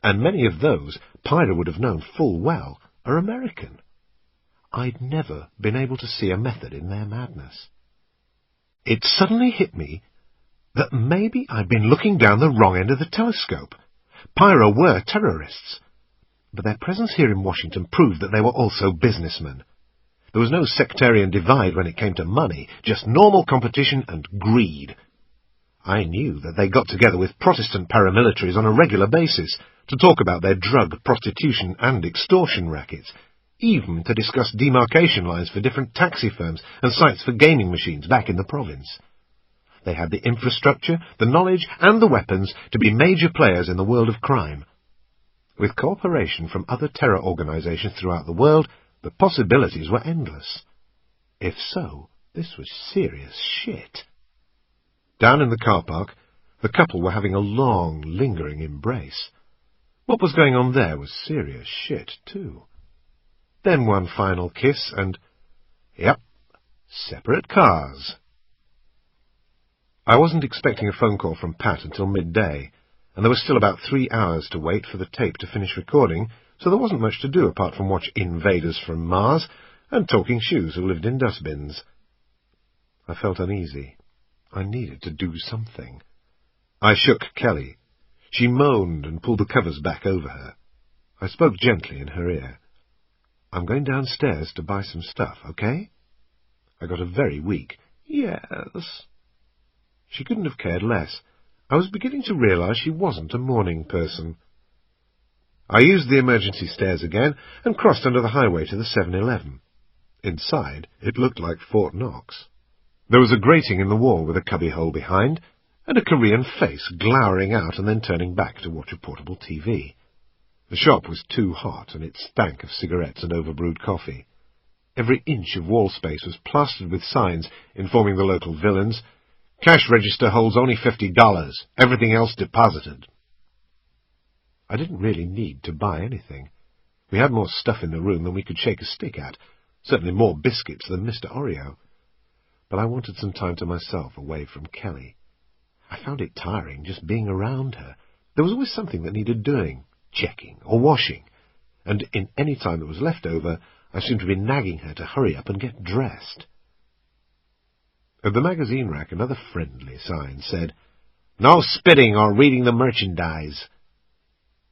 and many of those, Pyra would have known full well, are American. I'd never been able to see a method in their madness. It suddenly hit me that maybe I'd been looking down the wrong end of the telescope. Pyra were terrorists, but their presence here in Washington proved that they were also businessmen. There was no sectarian divide when it came to money, just normal competition and greed. I knew that they got together with Protestant paramilitaries on a regular basis to talk about their drug, prostitution and extortion rackets, even to discuss demarcation lines for different taxi firms and sites for gaming machines back in the province. They had the infrastructure, the knowledge and the weapons to be major players in the world of crime. With cooperation from other terror organisations throughout the world, the possibilities were endless. If so, this was serious shit. Down in the car park, The couple were having a long, lingering embrace. What was going on there was serious shit, too. Then one final kiss and, yep, separate cars. I wasn't expecting a phone call from Pat until midday, and there was still about 3 hours to wait for the tape to finish recording, so there wasn't much to do apart from watch Invaders from Mars and Talking Shoes who lived in dustbins. I felt uneasy. I needed to do something. I shook Kelly. She moaned and pulled the covers back over her. I spoke gently in her ear. "I'm going downstairs to buy some stuff, okay?" I got a very weak "yes." She couldn't have cared less. I was beginning to realize she wasn't a morning person. I used the emergency stairs again and crossed under the highway to the 7-Eleven. Inside, it looked like Fort Knox. There was a grating in the wall with a cubbyhole behind, and a Korean face glowering out and then turning back to watch a portable TV. The shop was too hot, and it stank of cigarettes and overbrewed coffee. Every inch of wall space was plastered with signs informing the local villains, "Cash register holds only $50, everything else deposited." I didn't really need to buy anything. We had more stuff in the room than we could shake a stick at, certainly more biscuits than Mr. Oreo. But I wanted some time to myself away from Kelly. I found it tiring just being around her. There was always something that needed doing, checking or washing, and in any time that was left over, I seemed to be nagging her to hurry up and get dressed. At the magazine rack, another friendly sign said, "No spitting or reading the merchandise."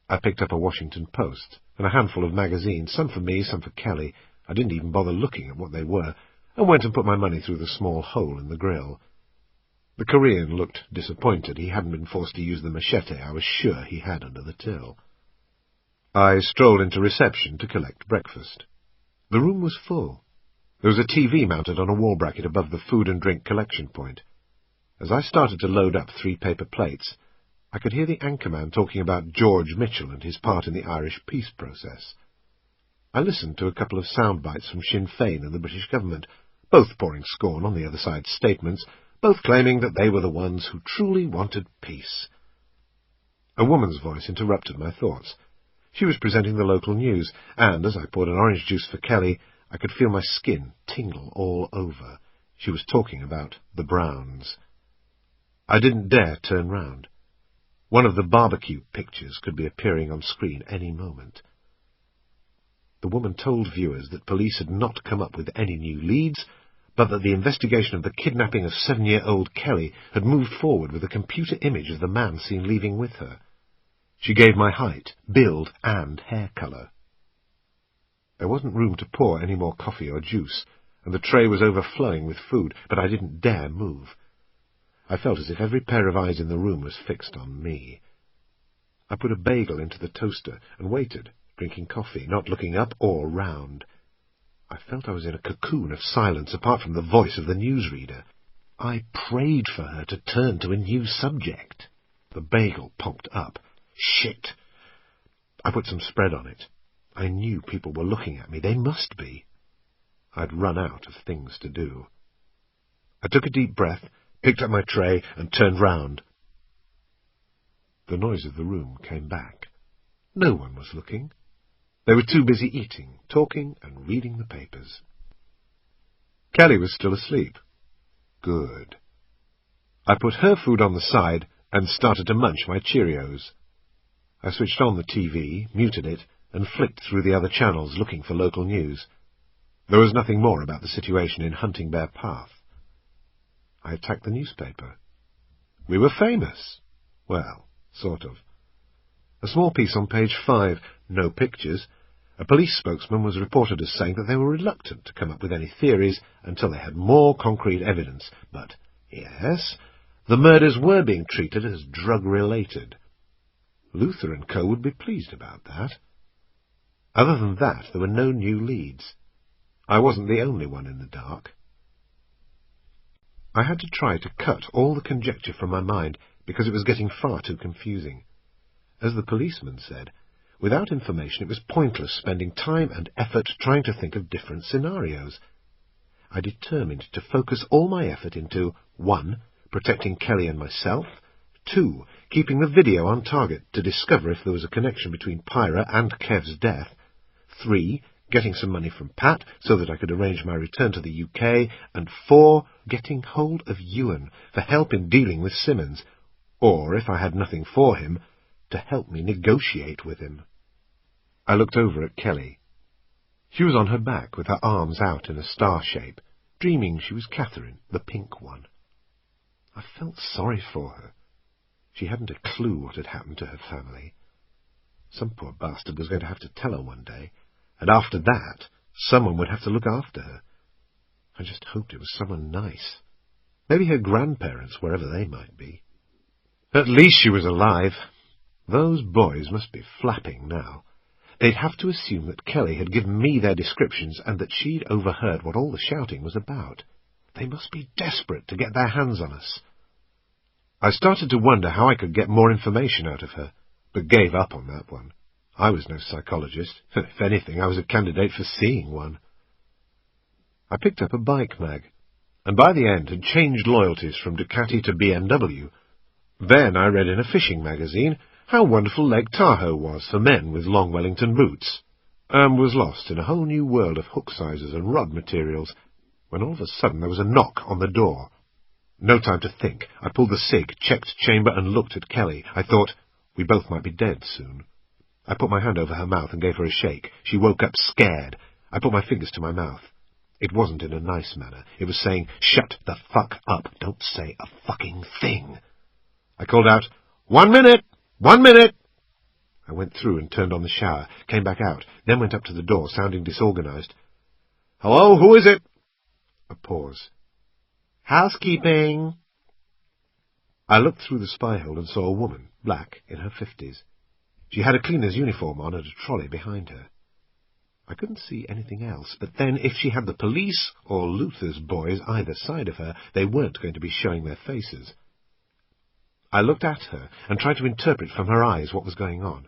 I picked up a Washington Post and a handful of magazines, some for me, some for Kelly. I didn't even bother looking at what they were, and went and put my money through the small hole in the grill. The Korean looked disappointed. He hadn't been forced to use the machete I was sure he had under the till. I strolled into reception to collect breakfast. The room was full. There was a TV mounted on a wall bracket above the food and drink collection point. As I started to load up 3 paper plates, I could hear the anchorman talking about George Mitchell and his part in the Irish peace process. I listened to a couple of sound bites from Sinn Féin and the British government, both pouring scorn on the other side's statements, both claiming that they were the ones who truly wanted peace. A woman's voice interrupted my thoughts. She was presenting the local news, and as I poured an orange juice for Kelly, I could feel my skin tingle all over. She was talking about the Browns. I didn't dare turn round. One of the barbecue pictures could be appearing on screen any moment. The woman told viewers that police had not come up with any new leads, but that the investigation of the kidnapping of 7-year-old Kelly had moved forward with a computer image of the man seen leaving with her. She gave my height, build, and hair colour. There wasn't room to pour any more coffee or juice, and the tray was overflowing with food, but I didn't dare move. I felt as if every pair of eyes in the room was fixed on me. I put a bagel into the toaster and waited, drinking coffee, not looking up or round. I felt I was in a cocoon of silence apart from the voice of the newsreader. I prayed for her to turn to a new subject. The bagel popped up. Shit! I put some spread on it. I knew people were looking at me. They must be. I'd run out of things to do. I took a deep breath, picked up my tray, and turned round. The noise of the room came back. No one was looking. They were too busy eating, talking, and reading the papers. Kelly was still asleep. Good. I put her food on the side and started to munch my Cheerios. I switched on the TV, muted it, and flicked through the other channels looking for local news. There was nothing more about the situation in Hunting Bear Path. I attacked the newspaper. We were famous. Well, sort of. A small piece on page 5, no pictures. A police spokesman was reported as saying that they were reluctant to come up with any theories until they had more concrete evidence. But, yes, the murders were being treated as drug-related. Luther and Co. would be pleased about that. Other than that, there were no new leads. I wasn't the only one in the dark. I had to try to cut all the conjecture from my mind because it was getting far too confusing. As the policeman said, without information it was pointless spending time and effort trying to think of different scenarios. I determined to focus all my effort into 1. Protecting Kelly and myself, 2, keeping the video on target to discover if there was a connection between Pyra and Kev's death. 3, getting some money from Pat so that I could arrange my return to the UK. And 4, getting hold of Ewan for help in dealing with Simmons, or, if I had nothing for him, to help me negotiate with him. I looked over at Kelly. She was on her back with her arms out in a star shape, dreaming she was Catherine, the pink one. I felt sorry for her. She hadn't a clue what had happened to her family. Some poor bastard was going to have to tell her one day, and after that, someone would have to look after her. I just hoped it was someone nice. Maybe her grandparents, wherever they might be. At least she was alive. Those boys must be flapping now. They'd have to assume that Kelly had given me their descriptions and that she'd overheard what all the shouting was about. They must be desperate to get their hands on us. I started to wonder how I could get more information out of her, but gave up on that one. I was no psychologist. If anything, I was a candidate for seeing one. I picked up a bike mag, and by the end had changed loyalties from Ducati to BMW. Then I read in a fishing magazine how wonderful Lake Tahoe was for men with long Wellington boots, and was lost in a whole new world of hook sizes and rod materials, when all of a sudden there was a knock on the door. No time to think. I pulled the cig, checked chamber, and looked at Kelly. I thought, we both might be dead soon. I put my hand over her mouth and gave her a shake. She woke up scared. I put my fingers to my mouth. It wasn't in a nice manner. It was saying, shut the fuck up. Don't say a fucking thing. I called out, 1 minute! 1 minute! I went through and turned on the shower, came back out, then went up to the door, sounding disorganized. Hello, who is it? A pause. Housekeeping. I looked through the spy hole and saw a woman, black, in her 50s. She had a cleaner's uniform on and a trolley behind her. I couldn't see anything else, but then if she had the police or Luther's boys either side of her, they weren't going to be showing their faces. I looked at her and tried to interpret from her eyes what was going on.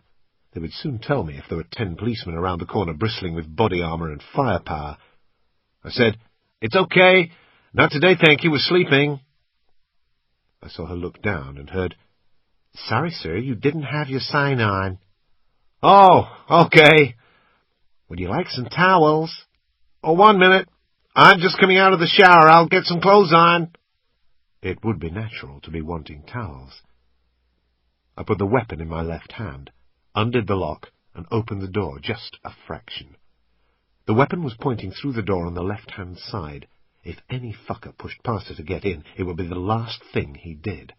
They would soon tell me if there were 10 policemen around the corner bristling with body armour and firepower. I said, It's okay. Not today, thank you. We're sleeping. I saw her look down and heard, Sorry, sir, you didn't have your sign on. Oh, okay. Would you like some towels? Oh, 1 minute. I'm just coming out of the shower. I'll get some clothes on. It would be natural to be wanting towels. I put the weapon in my left hand, undid the lock, and opened the door just a fraction. The weapon was pointing through the door on the left-hand side. If any fucker pushed past her to get in, it would be the last thing he did.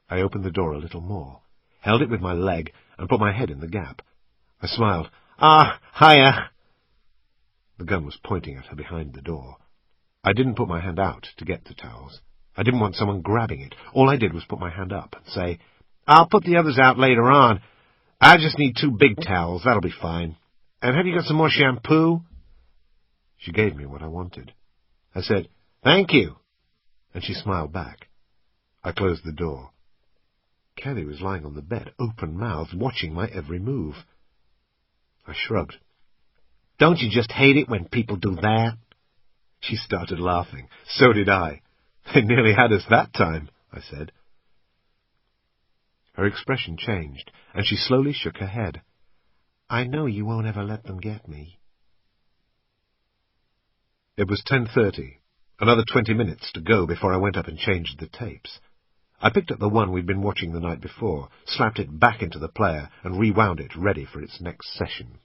I opened the door a little more, held it with my leg, and put my head in the gap. I smiled. Hiya! The gun was pointing at her behind the door. I didn't put my hand out to get the towels. I didn't want someone grabbing it. All I did was put my hand up and say, I'll put the others out later on. I just need 2 big towels. That'll be fine. And have you got some more shampoo? She gave me what I wanted. I said, Thank you. And she smiled back. I closed the door. Kelly was lying on the bed, open-mouthed, watching my every move. I shrugged. Don't you just hate it when people do that? She started laughing. So did I. They nearly had us that time, I said. Her expression changed, and she slowly shook her head. I know you won't ever let them get me. It was 10:30. Another 20 minutes to go before I went up and changed the tapes. I picked up the one we'd been watching the night before, slapped it back into the player, and rewound it ready for its next session.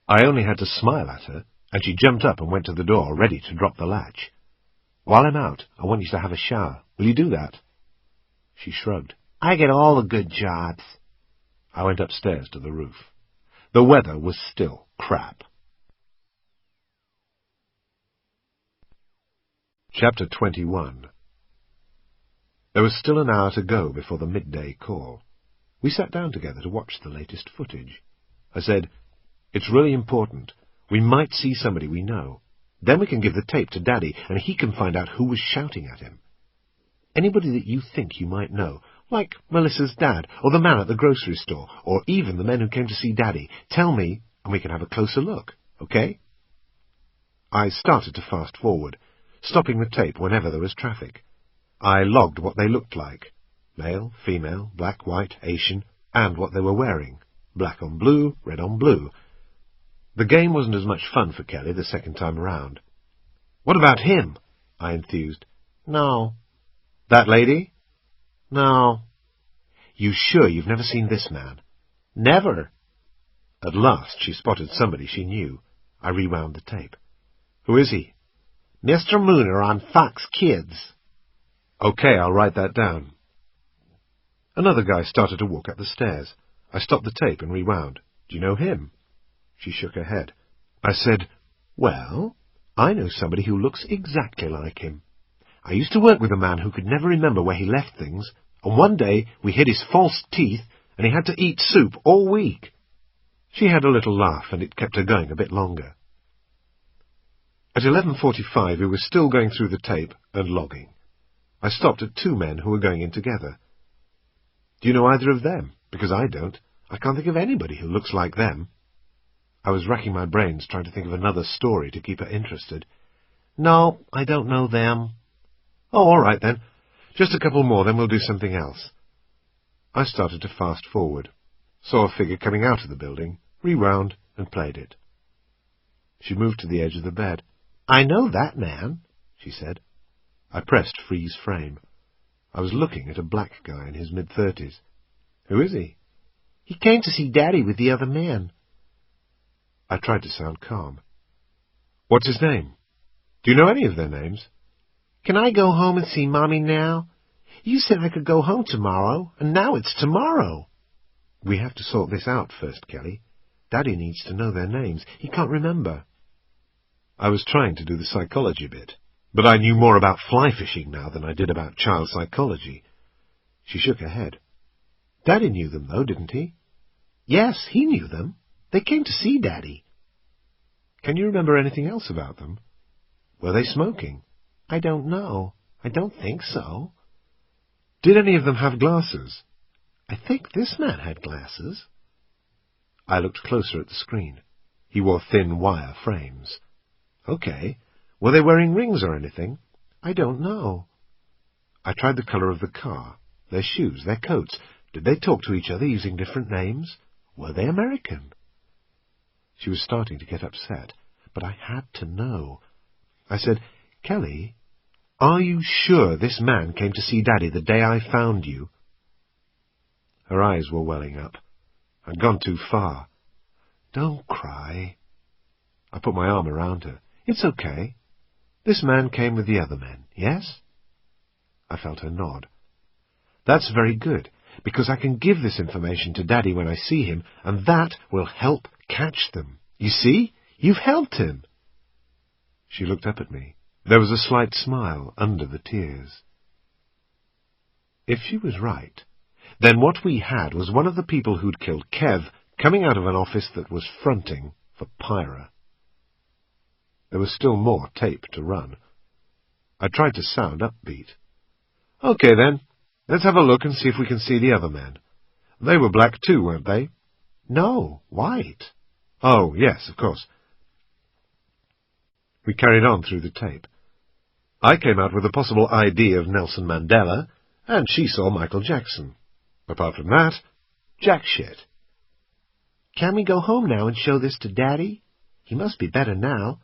I only had to smile at her, and she jumped up and went to the door, ready to drop the latch. While I'm out, I want you to have a shower. Will you do that? She shrugged. I get all the good jobs. I went upstairs to the roof. The weather was still crap. Chapter 21. There was still an hour to go before the midday call. We sat down together to watch the latest footage. I said, It's really important. We might see somebody we know. Then we can give the tape to Daddy, and he can find out who was shouting at him. Anybody that you think you might know, like Melissa's dad, or the man at the grocery store, or even the men who came to see Daddy, tell me, and we can have a closer look, okay? I started to fast forward, stopping the tape whenever there was traffic. I logged what they looked like, Male, female, black, white, Asian, and what they were wearing. Black on blue, red on blue. The game wasn't as much fun for Kelly the second time around. "What about him?" I enthused. "No." "That lady?" "No." "You sure you've never seen this man?" "Never." At last she spotted somebody she knew. I rewound the tape. "Who is he?" "Mr. Mooner on Fox Kids." "Okay, I'll write that down." Another guy started to walk up the stairs. I stopped the tape and rewound. "Do you know him?" She shook her head. I said, "Well, I know somebody who looks exactly like him. I used to work with a man who could never remember where he left things, and one day we hid his false teeth, and he had to eat soup all week." She had a little laugh, and it kept her going a bit longer. At 11:45 we were still going through the tape and logging. I stopped at 2 men who were going in together. "Do you know either of them? Because I don't. I can't think of anybody who looks like them." I was racking my brains trying to think of another story to keep her interested. "No, I don't know them." "Oh, all right then. Just a couple more, then we'll do something else." I started to fast forward, saw a figure coming out of the building, rewound, and played it. She moved to the edge of the bed. "I know that man," she said. I pressed freeze frame. I was looking at a black guy in his mid-30s. "Who is he?" "He came to see Daddy with the other man." I tried to sound calm. "What's his name? Do you know any of their names?" "Can I go home and see Mommy now? You said I could go home tomorrow, and now it's tomorrow." "We have to sort this out first, Kelly. Daddy needs to know their names. He can't remember." I was trying to do the psychology bit, but I knew more about fly fishing now than I did about child psychology. She shook her head. "Daddy knew them, though, didn't he?" "Yes, he knew them. They came to see Daddy." "Can you remember anything else about them? Were they smoking?" "I don't know. I don't think so." "Did any of them have glasses?" "I think this man had glasses." I looked closer at the screen. He wore thin wire frames. "Okay. Were they wearing rings or anything?" "I don't know." I tried the colour of the car, their shoes, their coats. Did they talk to each other using different names? Were they American? She was starting to get upset, but I had to know. I said, "Kelly, are you sure this man came to see Daddy the day I found you?" Her eyes were welling up. I'd gone too far. "Don't cry." I put my arm around her. "It's okay. This man came with the other men, yes?" I felt her nod. "That's very good, because I can give this information to Daddy when I see him, and that will help catch them. You see? You've helped him." She looked up at me. There was a slight smile under the tears. If she was right, then what we had was one of the people who'd killed Kev coming out of an office that was fronting for Pyra. There was still more tape to run. I tried to sound upbeat. "Okay, then. Let's have a look and see if we can see the other men. They were black too, weren't they?" "No, white." "Oh, yes, of course." We carried on through the tape. I came out with a possible ID of Nelson Mandela, and she saw Michael Jackson. Apart from that, jack shit. "Can we go home now and show this to Daddy? He must be better now.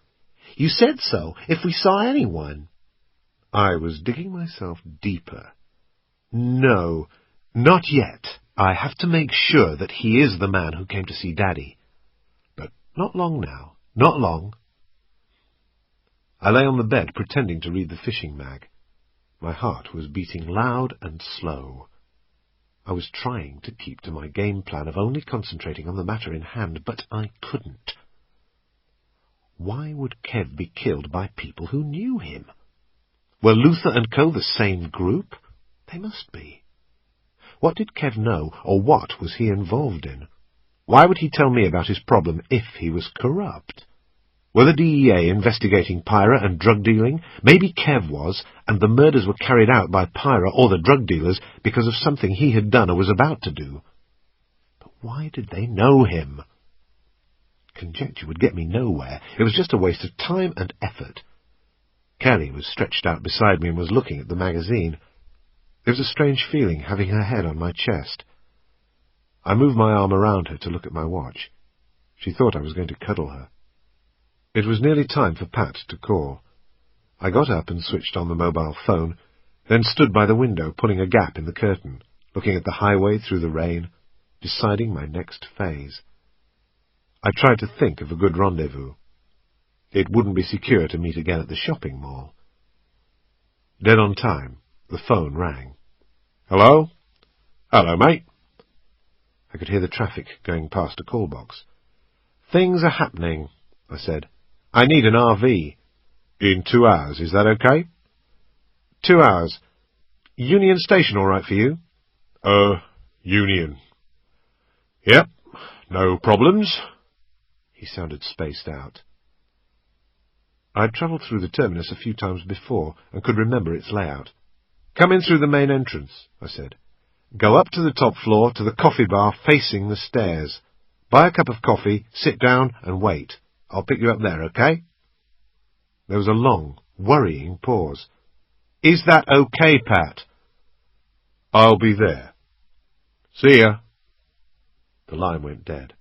You said so, if we saw anyone." I was digging myself deeper. "No, not yet. I have to make sure that he is the man who came to see Daddy. But not long now, not long." I lay on the bed pretending to read the fishing mag. My heart was beating loud and slow. I was trying to keep to my game plan of only concentrating on the matter in hand, but I couldn't. Why would Kev be killed by people who knew him? Were Luther and Co. the same group? They must be. What did Kev know, or what was he involved in? Why would he tell me about his problem if he was corrupt? Were the DEA investigating Pyra and drug dealing? Maybe Kev was, and the murders were carried out by Pyra or the drug dealers because of something he had done or was about to do. But why did they know him? Conjecture would get me nowhere. It was just a waste of time and effort. Kelly was stretched out beside me and was looking at the magazine. There was a strange feeling having her head on my chest. I moved my arm around her to look at my watch. She thought I was going to cuddle her. It was nearly time for Pat to call. I got up and switched on the mobile phone, then stood by the window, pulling a gap in the curtain, looking at the highway through the rain, deciding my next phase. I tried to think of a good rendezvous. It wouldn't be secure to meet again at the shopping mall. Dead on time, the phone rang. "Hello?" "Hello, mate." I could hear the traffic going past a call box. "Things are happening," I said. "I need an RV." "In 2 hours, is that okay?" 2 hours. Union Station all right for you?" Union. Yep, no problems." He sounded spaced out. I'd travelled through the terminus a few times before and could remember its layout. "Come in through the main entrance," I said. "Go up to the top floor to the coffee bar facing the stairs. Buy a cup of coffee, sit down and wait. I'll pick you up there, okay?" There was a long, worrying pause. "Is that okay, Pat?" "I'll be there. See ya." The line went dead.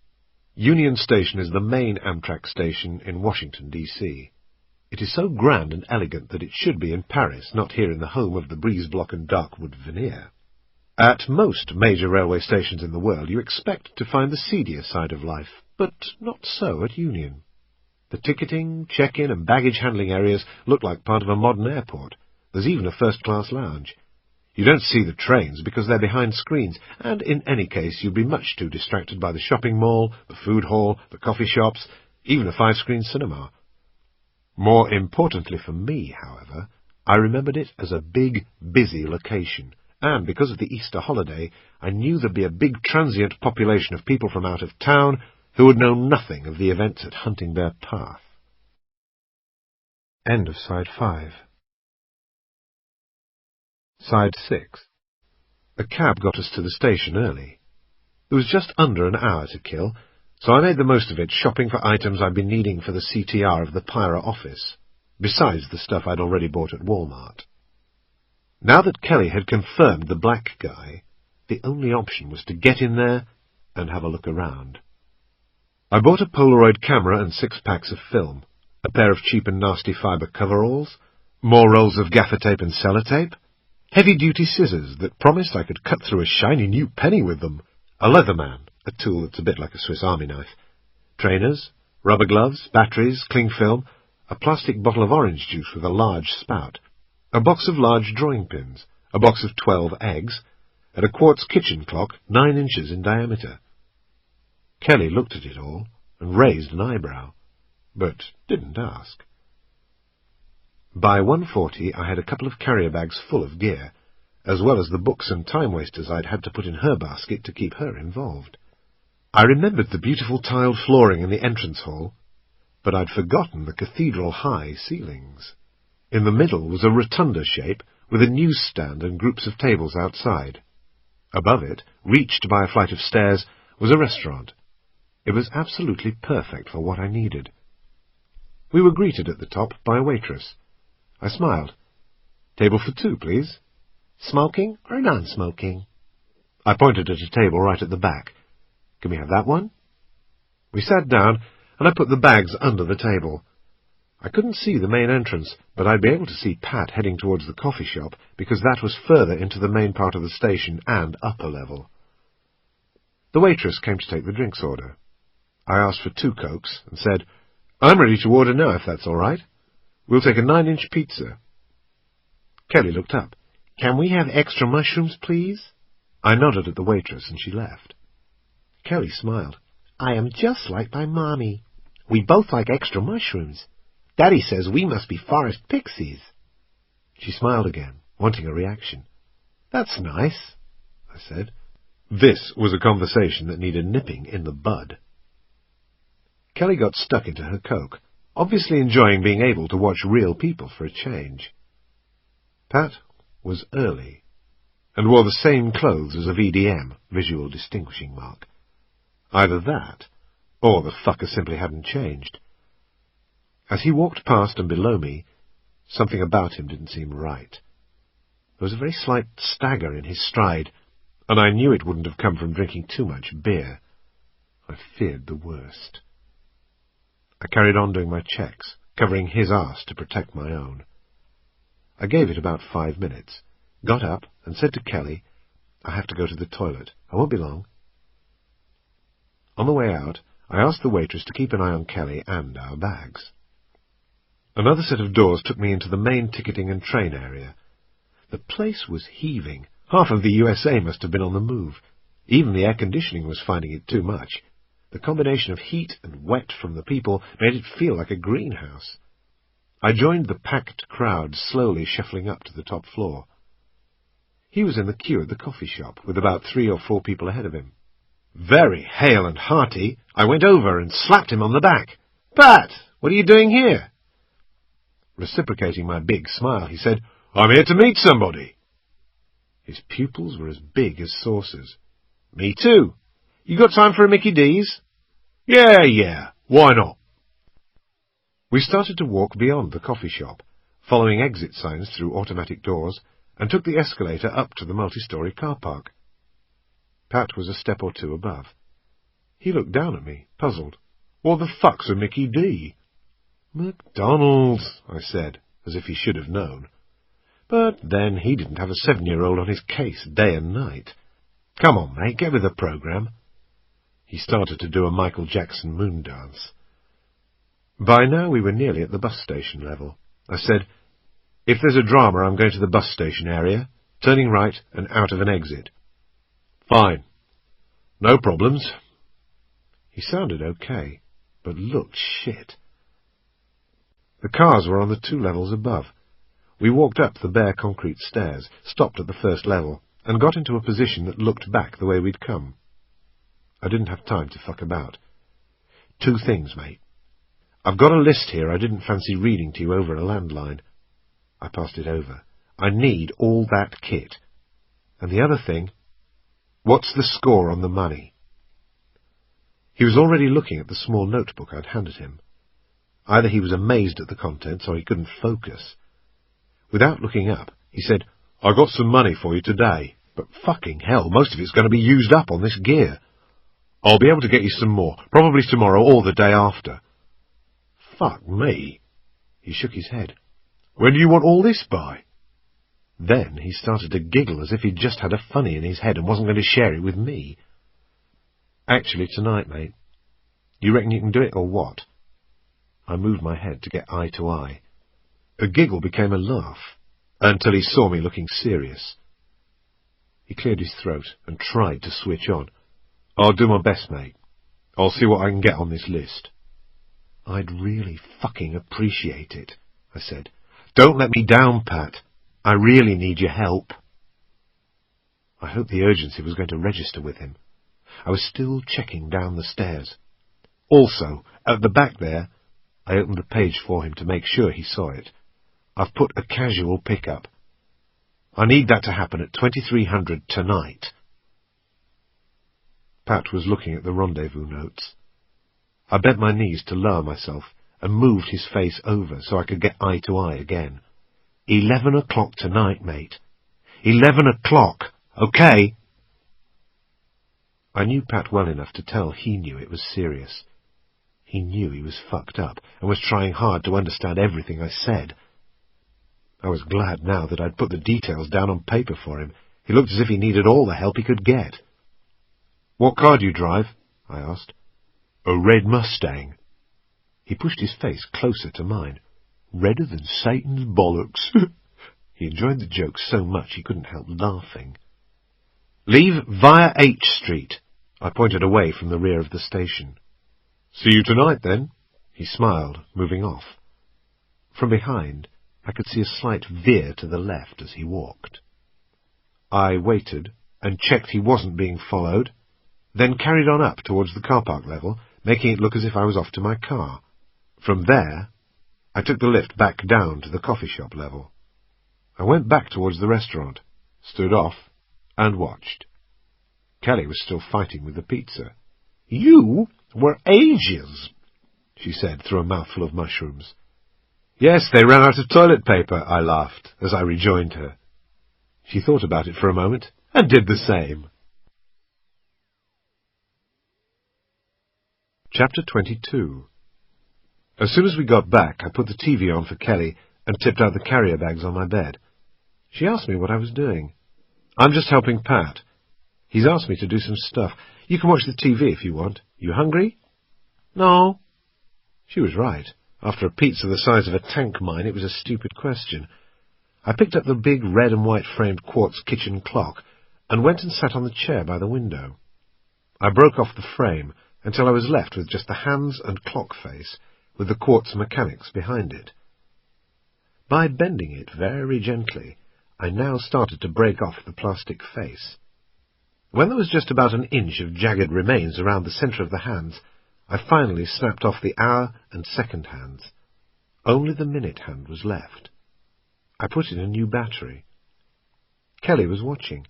Union Station is the main Amtrak station in Washington, D.C. It is so grand and elegant that it should be in Paris, not here in the home of the breeze block and darkwood veneer. At most major railway stations in the world you expect to find the seedier side of life, but not so at Union. The ticketing, check-in and baggage handling areas look like part of a modern airport. There's even a first-class lounge. You don't see the trains because they're behind screens, and in any case you'd be much too distracted by the shopping mall, the food hall, the coffee shops, even a 5-screen cinema. More importantly for me, however, I remembered it as a big, busy location, and because of the Easter holiday, I knew there'd be a big transient population of people from out of town who would know nothing of the events at Hunting Bear Path. End of Side 5. Side 6. A cab got us to the station early. There was just under an hour to kill, so I made the most of it shopping for items I'd been needing for the CTR of the Pyra office, besides the stuff I'd already bought at Walmart. Now that Kelly had confirmed the black guy, the only option was to get in there and have a look around. I bought a Polaroid camera and 6 packs of film, a pair of cheap and nasty fibre coveralls, more rolls of gaffer tape and sellotape, heavy-duty scissors that promised I could cut through a shiny new penny with them, a Leatherman, a tool that's a bit like a Swiss Army knife, trainers, rubber gloves, batteries, cling film, a plastic bottle of orange juice with a large spout, a box of large drawing pins, a box of 12 eggs, and a quartz kitchen clock 9 inches in diameter. Kelly looked at it all and raised an eyebrow, but didn't ask. By 1:40 I had a couple of carrier bags full of gear, as well as the books and time-wasters I'd had to put in her basket to keep her involved. I remembered the beautiful tiled flooring in the entrance hall, but I'd forgotten the cathedral-high ceilings. In the middle was a rotunda shape with a newsstand and groups of tables outside. Above it, reached by a flight of stairs, was a restaurant. It was absolutely perfect for what I needed. We were greeted at the top by a waitress. I smiled. "Table for 2, please." "Smoking or non-smoking?" I pointed at a table right at the back. "Can we have that one?" We sat down, and I put the bags under the table. I couldn't see the main entrance, but I'd be able to see Pat heading towards the coffee shop, because that was further into the main part of the station and upper level. The waitress came to take the drinks order. I asked for 2 Cokes and said, "I'm ready to order now, if that's all right. We'll take a 9-inch pizza." Kelly looked up. "Can we have extra mushrooms, please?" I nodded at the waitress, and she left. Kelly smiled. "I am just like my mommy. We both like extra mushrooms. Daddy says we must be forest pixies." She smiled again, wanting a reaction. "That's nice," I said. This was a conversation that needed nipping in the bud. Kelly got stuck into her Coke, obviously enjoying being able to watch real people for a change. Pat was early, and wore the same clothes as a VDM, visual distinguishing mark. Either that, or the fucker simply hadn't changed. As he walked past and below me, something about him didn't seem right. There was a very slight stagger in his stride, and I knew it wouldn't have come from drinking too much beer. I feared the worst. I carried on doing my checks, covering his arse to protect my own. I gave it about 5 minutes, got up and said to Kelly, "I have to go to the toilet. I won't be long." On the way out, I asked the waitress to keep an eye on Kelly and our bags. Another set of doors took me into the main ticketing and train area. The place was heaving. Half of the USA must have been on the move. Even the air conditioning was finding it too much. The combination of heat and wet from the people made it feel like a greenhouse. I joined the packed crowd slowly shuffling up to the top floor. He was in the queue at the coffee shop, with about 3 or 4 people ahead of him. Very hale and hearty, I went over and slapped him on the back. "Pat, what are you doing here?" Reciprocating my big smile, he said, "I'm here to meet somebody." His pupils were as big as saucers. "Me too. You got time for a Mickey D's?" Yeah, why not?" We started to walk beyond the coffee shop, following exit signs through automatic doors, and took the escalator up to the multi-story car park. Pat was a step or 2 above. He looked down at me, puzzled. "What the fuck's a Mickey D?" "McDonald's," I said, as if he should have known. But then he didn't have a 7-year-old on his case day and night. "Come on, mate, get with the programme." He started to do a Michael Jackson moon dance. By now we were nearly at the bus station level. I said, "If there's a drama, I'm going to the bus station area, turning right and out of an exit." "Fine. No problems." He sounded okay, but looked shit. The cars were on the 2 levels above. We walked up the bare concrete stairs, stopped at the first level, and got into a position that looked back the way we'd come. I didn't have time to fuck about. "2 things, mate. I've got a list here I didn't fancy reading to you over a landline." I passed it over. "I need all that kit. And the other thing, what's the score on the money?" He was already looking at the small notebook I'd handed him. Either he was amazed at the contents or he couldn't focus. Without looking up, he said, "I got some money for you today, but fucking hell, most of it's going to be used up on this gear. I'll be able to get you some more, probably tomorrow or the day after." "Fuck me." He shook his head. "When do you want all this by?" Then he started to giggle as if he'd just had a funny in his head and wasn't going to share it with me. "Actually, tonight, mate. You reckon you can do it, or what?" I moved my head to get eye to eye. A giggle became a laugh, until he saw me looking serious. He cleared his throat and tried to switch on. "I'll do my best, mate. I'll see what I can get on this list." "I'd really fucking appreciate it," I said. "Don't let me down, Pat. I really need your help." I hoped the urgency was going to register with him. I was still checking down the stairs. Also, at the back there, I opened the page for him to make sure he saw it. "I've put a casual pickup. I need that to happen at 2300 tonight." Pat was looking at the rendezvous notes. I bent my knees to lower myself and moved his face over so I could get eye to eye again. 11 o'clock tonight, mate. 11 o'clock, okay? I knew Pat well enough to tell he knew it was serious. He knew he was fucked up and was trying hard to understand everything I said. I was glad now that I'd put the details down on paper for him. He looked as if he needed all the help he could get. "What car do you drive?" I asked. "A red Mustang." He pushed his face closer to mine. "Redder than Satan's bollocks." He enjoyed the joke so much he couldn't help laughing. "Leave via H Street." I pointed away from the rear of the station. "See you tonight, then." He smiled, moving off. From behind, I could see a slight veer to the left as he walked. I waited and checked he wasn't being followed, then carried on up towards the car park level, making it look as if I was off to my car. From there, I took the lift back down to the coffee shop level. I went back towards the restaurant, stood off, and watched. Kelly was still fighting with the pizza. "You were ages," she said through a mouthful of mushrooms. "Yes, they ran out of toilet paper," I laughed as I rejoined her. She thought about it for a moment, and did the same. Chapter 22. As soon as we got back, I put the TV on for Kelly and tipped out the carrier bags on my bed. She asked me what I was doing. I'm just helping Pat. He's asked me to do some stuff. You can watch the TV if you want. You hungry? No. She was right. After a pizza the size of a tank mine, it was a stupid question. I picked up the big red and white framed quartz kitchen clock and went and sat on the chair by the window. I broke off the frame until I was left with just the hands and clock face, with the quartz mechanics behind it. By bending it very gently, I now started to break off the plastic face. When there was just about an inch of jagged remains around the centre of the hands, I finally snapped off the hour and second hands. Only the minute hand was left. I put in a new battery. Kelly was watching.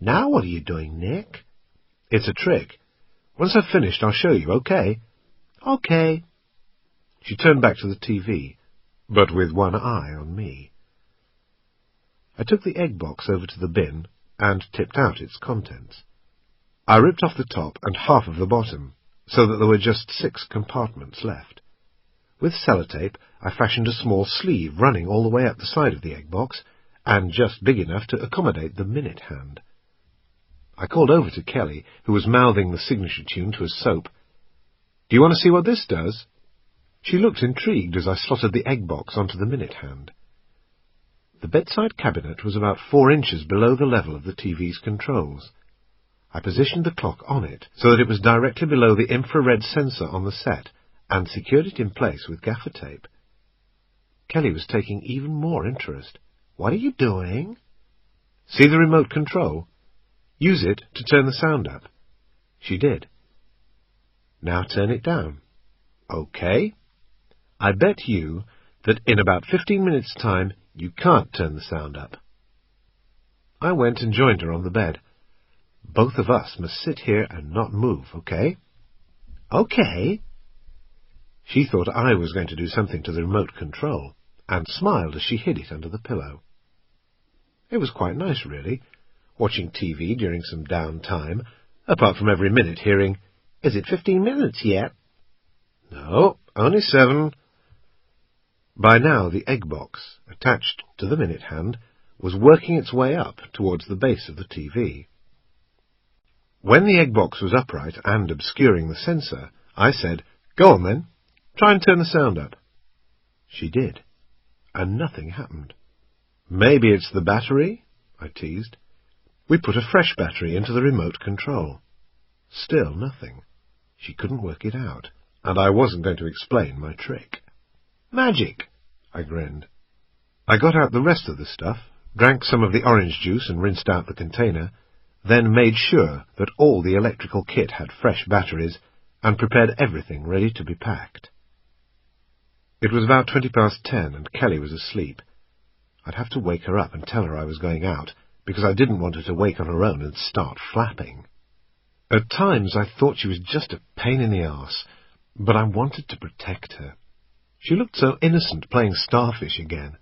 Now what are you doing, Nick? It's a trick. Once I've finished, I'll show you, okay? Okay. She turned back to the TV, but with one eye on me. I took the egg box over to the bin and tipped out its contents. I ripped off the top and half of the bottom, so that there were just 6 compartments left. With sellotape, I fashioned a small sleeve running all the way up the side of the egg box, and just big enough to accommodate the minute hand. I called over to Kelly, who was mouthing the signature tune to a soap. Do you want to see what this does? She looked intrigued as I slotted the egg box onto the minute hand. The bedside cabinet was about 4 inches below the level of the TV's controls. I positioned the clock on it so that it was directly below the infrared sensor on the set, and secured it in place with gaffer tape. Kelly was taking even more interest. What are you doing? See the remote control? Use it to turn the sound up. She did. Now turn it down. Okay. I bet you that in about 15 minutes' time you can't turn the sound up. I went and joined her on the bed. Both of us must sit here and not move, okay? Okay. She thought I was going to do something to the remote control, and smiled as she hid it under the pillow. It was quite nice, really, watching TV during some downtime, apart from every minute hearing, "Is it 15 minutes yet?" "No, only 7. By now the egg box, attached to the minute hand, was working its way up towards the base of the TV. When the egg box was upright and obscuring the sensor, I said, "Go on then, try and turn the sound up." She did, and nothing happened. "Maybe it's the battery?" I teased. We put a fresh battery into the remote control. Still nothing. She couldn't work it out, and I wasn't going to explain my trick. "Magic!" I grinned. I got out the rest of the stuff, drank some of the orange juice and rinsed out the container, then made sure that all the electrical kit had fresh batteries, and prepared everything ready to be packed. It was about 10:20, and Kelly was asleep. I'd have to wake her up and tell her I was going out, because I didn't want her to wake on her own and start flapping. At times I thought she was just a pain in the arse, but I wanted to protect her. She looked so innocent playing starfish again.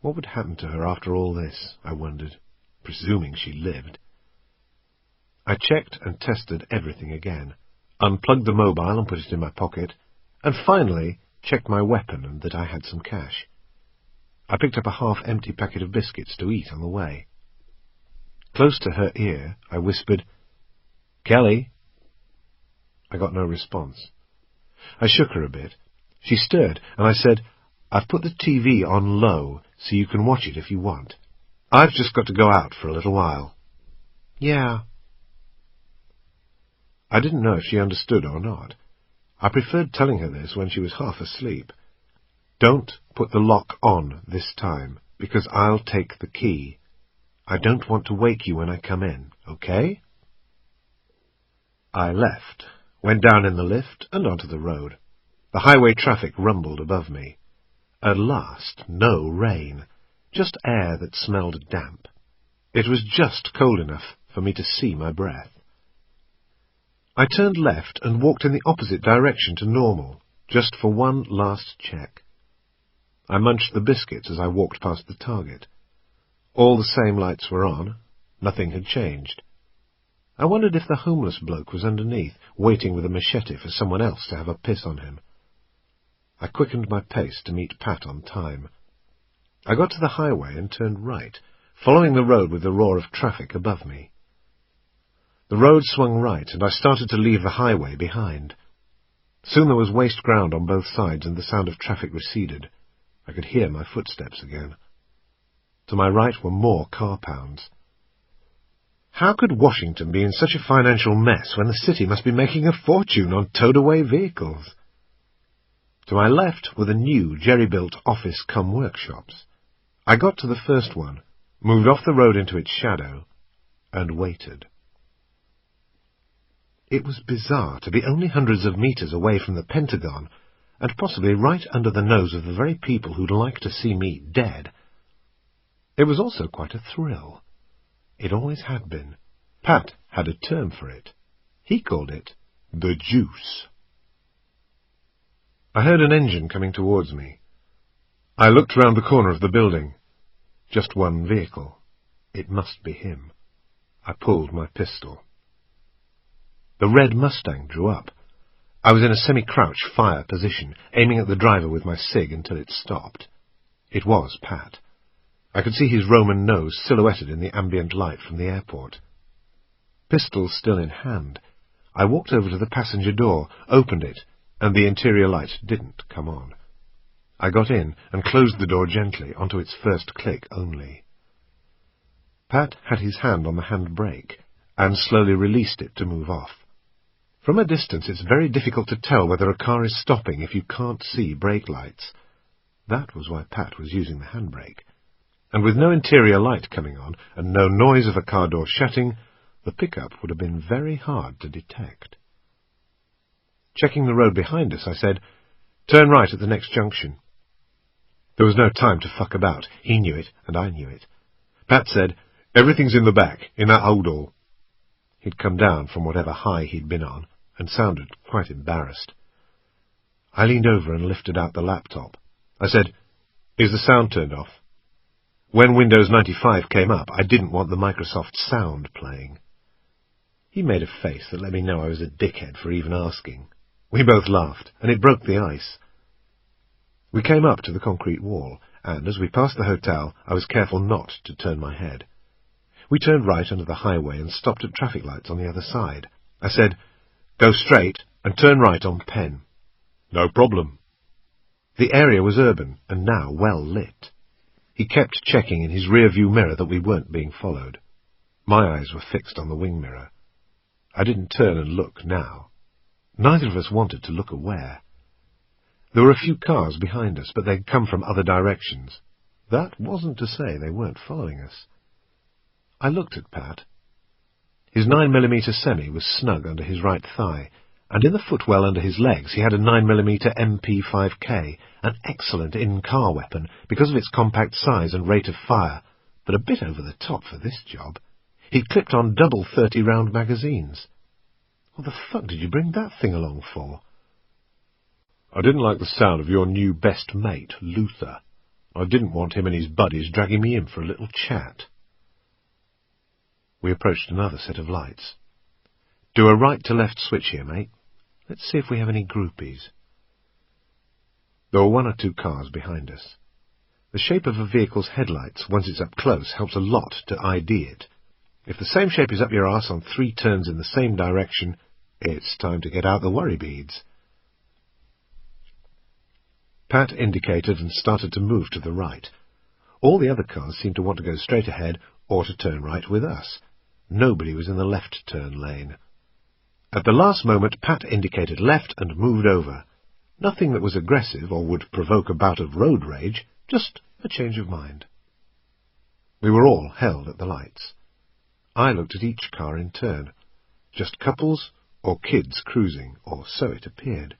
What would happen to her after all this, I wondered, presuming she lived. I checked and tested everything again, unplugged the mobile and put it in my pocket, and finally checked my weapon and that I had some cash. I picked up a half-empty packet of biscuits to eat on the way. Close to her ear, I whispered, "Kelly?" I got no response. I shook her a bit. She stirred, and I said, "I've put the TV on low, so you can watch it if you want. I've just got to go out for a little while." "Yeah." I didn't know if she understood or not. I preferred telling her this when she was half asleep. "Don't put the lock on this time, because I'll take the key. I don't want to wake you when I come in, okay?" I left, went down in the lift and onto the road. The highway traffic rumbled above me. At last, no rain, just air that smelled damp. It was just cold enough for me to see my breath. I turned left and walked in the opposite direction to normal, just for one last check. I munched the biscuits as I walked past the target. All the same lights were on. Nothing had changed. I wondered if the homeless bloke was underneath, waiting with a machete for someone else to have a piss on him. I quickened my pace to meet Pat on time. I got to the highway and turned right, following the road with the roar of traffic above me. The road swung right, and I started to leave the highway behind. Soon there was waste ground on both sides, and the sound of traffic receded. I could hear my footsteps again. To my right were more car pounds. How could Washington be in such a financial mess when the city must be making a fortune on towed-away vehicles? To my left were the new jerry-built office-cum-workshops. I got to the first one, moved off the road into its shadow, and waited. It was bizarre to be only hundreds of meters away from the Pentagon, and possibly right under the nose of the very people who'd like to see me dead. It was also quite a thrill. It always had been. Pat had a term for it. He called it the juice. I heard an engine coming towards me. I looked round the corner of the building. Just one vehicle. It must be him. I pulled my pistol. The red Mustang drew up. I was in a semi-crouch fire position, aiming at the driver with my cig until it stopped. It was Pat. I could see his Roman nose silhouetted in the ambient light from the airport. Pistol still in hand, I walked over to the passenger door, opened it, and the interior light didn't come on. I got in and closed the door gently onto its first click only. Pat had his hand on the handbrake and slowly released it to move off. From a distance it's very difficult to tell whether a car is stopping if you can't see brake lights. That was why Pat was using the handbrake. And with no interior light coming on, and no noise of a car door shutting, the pickup would have been very hard to detect. Checking the road behind us, I said, "Turn right at the next junction." There was no time to fuck about. He knew it, and I knew it. Pat said, "Everything's in the back, in that hold-all." He'd come down from whatever high he'd been on, and sounded quite embarrassed. I leaned over and lifted out the laptop. I said, "Is the sound turned off?" When Windows 95 came up, I didn't want the Microsoft sound playing. He made a face that let me know I was a dickhead for even asking. We both laughed, and it broke the ice. We came up to the concrete wall, and as we passed the hotel, I was careful not to turn my head. We turned right onto the highway and stopped at traffic lights on the other side. I said, "Go straight and turn right on Penn." "No problem." The area was urban and now well lit. He kept checking in his rear-view mirror that we weren't being followed. My eyes were fixed on the wing mirror. I didn't turn and look now. Neither of us wanted to look aware. There were a few cars behind us, but they'd come from other directions. That wasn't to say they weren't following us. I looked at Pat. His 9mm semi was snug under his right thigh, and in the footwell under his legs he had a 9mm MP5K, an excellent in-car weapon because of its compact size and rate of fire, but a bit over the top for this job. He'd clipped on double 30-round magazines. What the fuck did you bring that thing along for? "I didn't like the sound of your new best mate, Luther. I didn't want him and his buddies dragging me in for a little chat." We approached another set of lights. "Do a right-to-left switch here, mate. Let's see if we have any groupies." There were one or two cars behind us. The shape of a vehicle's headlights, once it's up close, helps a lot to ID it. If the same shape is up your arse on 3 turns in the same direction, it's time to get out the worry beads. Pat indicated and started to move to the right. All the other cars seemed to want to go straight ahead or to turn right with us. Nobody was in the left turn lane. At the last moment, Pat indicated left and moved over. Nothing that was aggressive or would provoke a bout of road rage, just a change of mind. We were all held at the lights. I looked at each car in turn. Just couples or kids cruising, or so it appeared.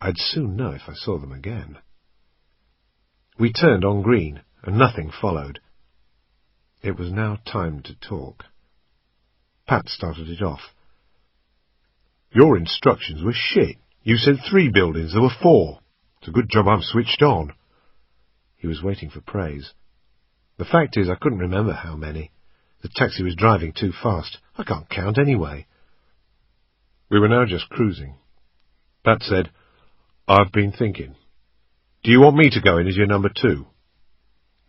I'd soon know if I saw them again. We turned on green, and nothing followed. It was now time to talk. Pat started it off. "Your instructions were shit. You said 3 buildings, there were 4. It's a good job I'm switched on." He was waiting for praise. The fact is, I couldn't remember how many. The taxi was driving too fast. I can't count anyway. We were now just cruising. Pat said, "I've been thinking. Do you want me to go in as your number 2?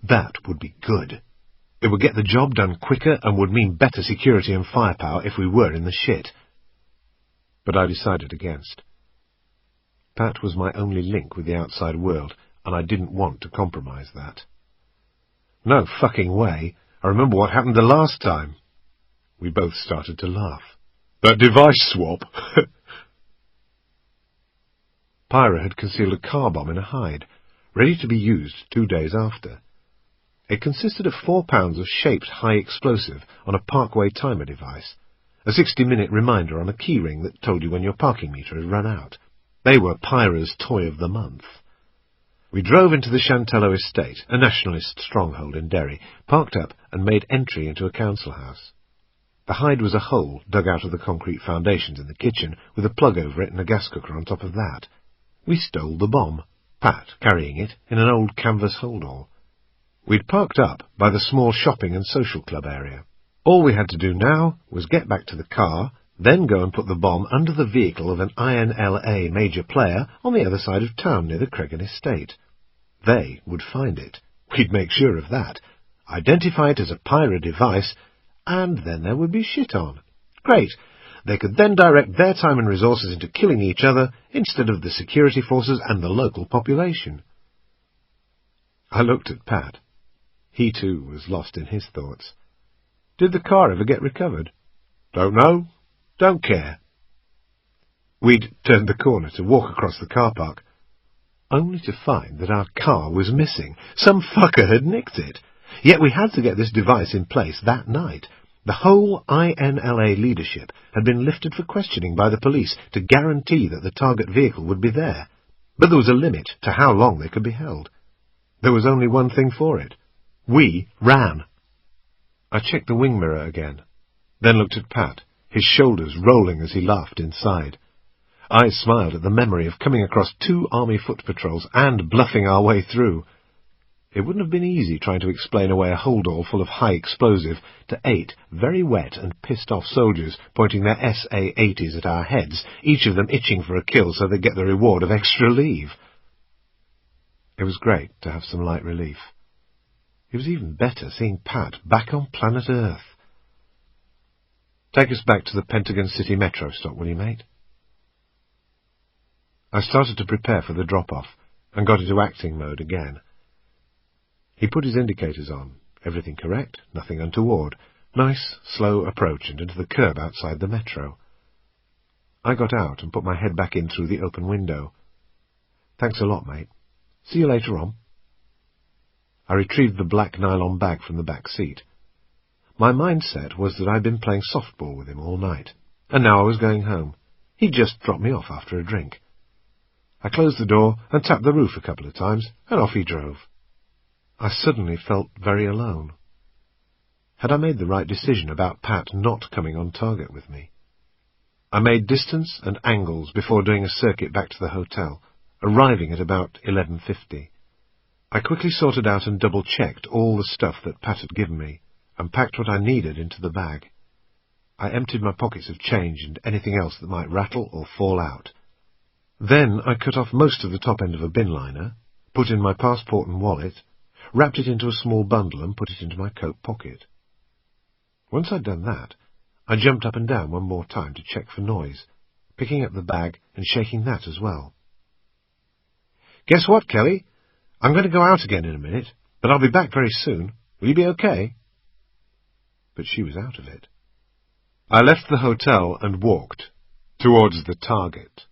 That would be good. It would get the job done quicker and would mean better security and firepower if we were in the shit." But I decided against. Pat was my only link with the outside world, and I didn't want to compromise that. No fucking way. I remember what happened the last time. We both started to laugh. That device swap. Pyra had concealed a car bomb in a hide, ready to be used 2 days after. It consisted of 4 pounds of shaped high explosive on a parkway timer device, a 60-minute reminder on a keyring that told you when your parking meter had run out. They were Pyra's toy of the month. We drove into the Chantello estate, a nationalist stronghold in Derry, parked up and made entry into a council house. The hide was a hole dug out of the concrete foundations in the kitchen, with a plug over it and a gas cooker on top of that. We stole the bomb, Pat carrying it in an old canvas holdall. We'd parked up by the small shopping and social club area. All we had to do now was get back to the car, then go and put the bomb under the vehicle of an INLA major player on the other side of town near the Cregan estate. They would find it. We'd make sure of that. Identify it as a Pyra device, and then there would be shit on. Great. They could then direct their time and resources into killing each other instead of the security forces and the local population. I looked at Pat. He, too, was lost in his thoughts. Did the car ever get recovered? Don't know. Don't care. We'd turned the corner to walk across the car park, only to find that our car was missing. Some fucker had nicked it. Yet we had to get this device in place that night. The whole INLA leadership had been lifted for questioning by the police to guarantee that the target vehicle would be there. But there was a limit to how long they could be held. There was only one thing for it. We ran. I checked the wing mirror again, then looked at Pat, his shoulders rolling as he laughed inside. I smiled at the memory of coming across 2 army foot patrols and bluffing our way through. It wouldn't have been easy trying to explain away a holdall full of high explosive to 8 very wet and pissed-off soldiers pointing their SA-80s at our heads, each of them itching for a kill so they'd get the reward of extra leave. It was great to have some light relief. It was even better seeing Pat back on planet Earth. Take us back to the Pentagon City Metro stop, will you, mate? I started to prepare for the drop-off and got into acting mode again. He put his indicators on. Everything correct, nothing untoward. Nice, slow approach and into the curb outside the Metro. I got out and put my head back in through the open window. Thanks a lot, mate. See you later on. I retrieved the black nylon bag from the back seat. My mindset was that I'd been playing softball with him all night, and now I was going home. He'd just dropped me off after a drink. I closed the door and tapped the roof a couple of times, and off he drove. I suddenly felt very alone. Had I made the right decision about Pat not coming on target with me? I made distance and angles before doing a circuit back to the hotel, arriving at about 11:50. I quickly sorted out and double-checked all the stuff that Pat had given me, and packed what I needed into the bag. I emptied my pockets of change and anything else that might rattle or fall out. Then I cut off most of the top end of a bin liner, put in my passport and wallet, wrapped it into a small bundle and put it into my coat pocket. Once I'd done that, I jumped up and down one more time to check for noise, picking up the bag and shaking that as well. "Guess what, Kelly? I'm going to go out again in a minute, but I'll be back very soon. Will you be okay?" But she was out of it. I left the hotel and walked towards the target.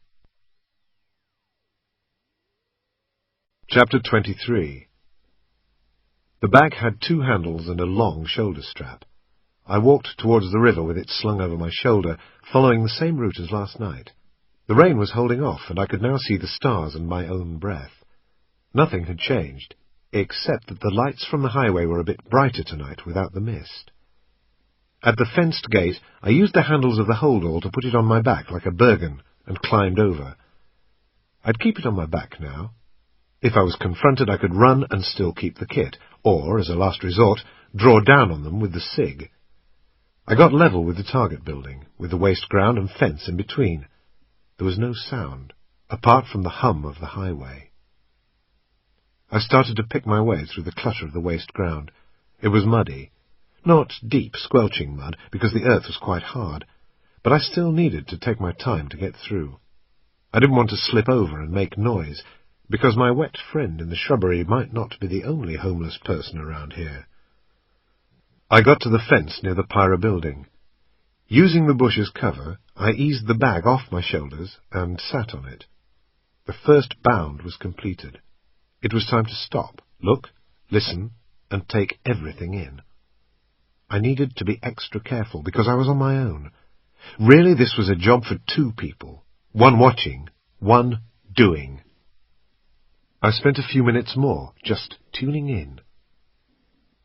Chapter 23. The bag had 2 handles and a long shoulder strap. I walked towards the river with it slung over my shoulder, following the same route as last night. The rain was holding off, and I could now see the stars and my own breath. Nothing had changed, except that the lights from the highway were a bit brighter tonight without the mist. At the fenced gate, I used the handles of the holdall to put it on my back like a Bergen, and climbed over. I'd keep it on my back now. If I was confronted, I could run and still keep the kit, or, as a last resort, draw down on them with the SIG. I got level with the target building, with the waste ground and fence in between. There was no sound, apart from the hum of the highway. I started to pick my way through the clutter of the waste ground. It was muddy. Not deep, squelching mud, because the earth was quite hard, but I still needed to take my time to get through. I didn't want to slip over and make noise, because my wet friend in the shrubbery might not be the only homeless person around here. I got to the fence near the Pyra building. Using the bush as cover, I eased the bag off my shoulders and sat on it. The first bound was completed. It was time to stop, look, listen, and take everything in. I needed to be extra careful because I was on my own. Really, this was a job for two people, one watching, one doing. I spent a few minutes more just tuning in.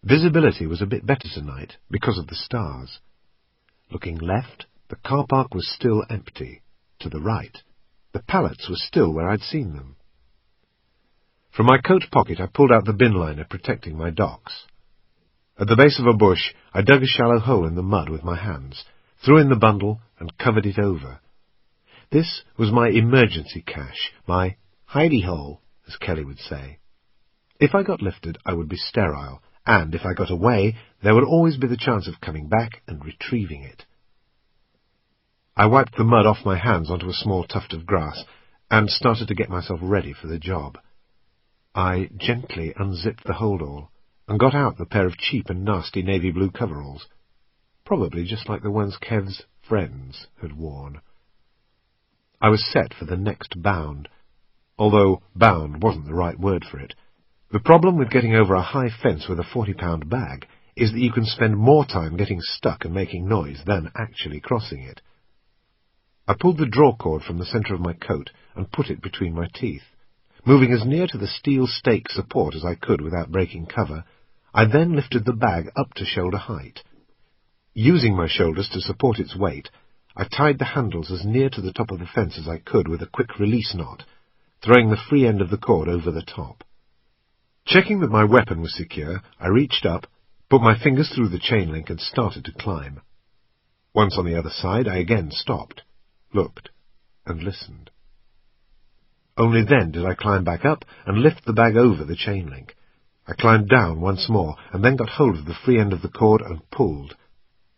Visibility was a bit better tonight because of the stars. Looking left, the car park was still empty. To the right, the pallets were still where I'd seen them. From my coat pocket I pulled out the bin liner protecting my docks. At the base of a bush I dug a shallow hole in the mud with my hands, threw in the bundle and covered it over. This was my emergency cache, my hidey hole, as Kelly would say. If I got lifted, I would be sterile, and if I got away, there would always be the chance of coming back and retrieving it. I wiped the mud off my hands onto a small tuft of grass and started to get myself ready for the job. I gently unzipped the holdall and got out the pair of cheap and nasty navy blue coveralls, probably just like the ones Kev's friends had worn. I was set for the next bound, although bound wasn't the right word for it. The problem with getting over a high fence with a 40-pound bag is that you can spend more time getting stuck and making noise than actually crossing it. I pulled the draw cord from the centre of my coat and put it between my teeth. Moving as near to the steel stake support as I could without breaking cover, I then lifted the bag up to shoulder height. Using my shoulders to support its weight, I tied the handles as near to the top of the fence as I could with a quick release knot, throwing the free end of the cord over the top. Checking that my weapon was secure, I reached up, put my fingers through the chain link and started to climb. Once on the other side, I again stopped, looked, and listened. Only then did I climb back up and lift the bag over the chain link. I climbed down once more, and then got hold of the free end of the cord and pulled.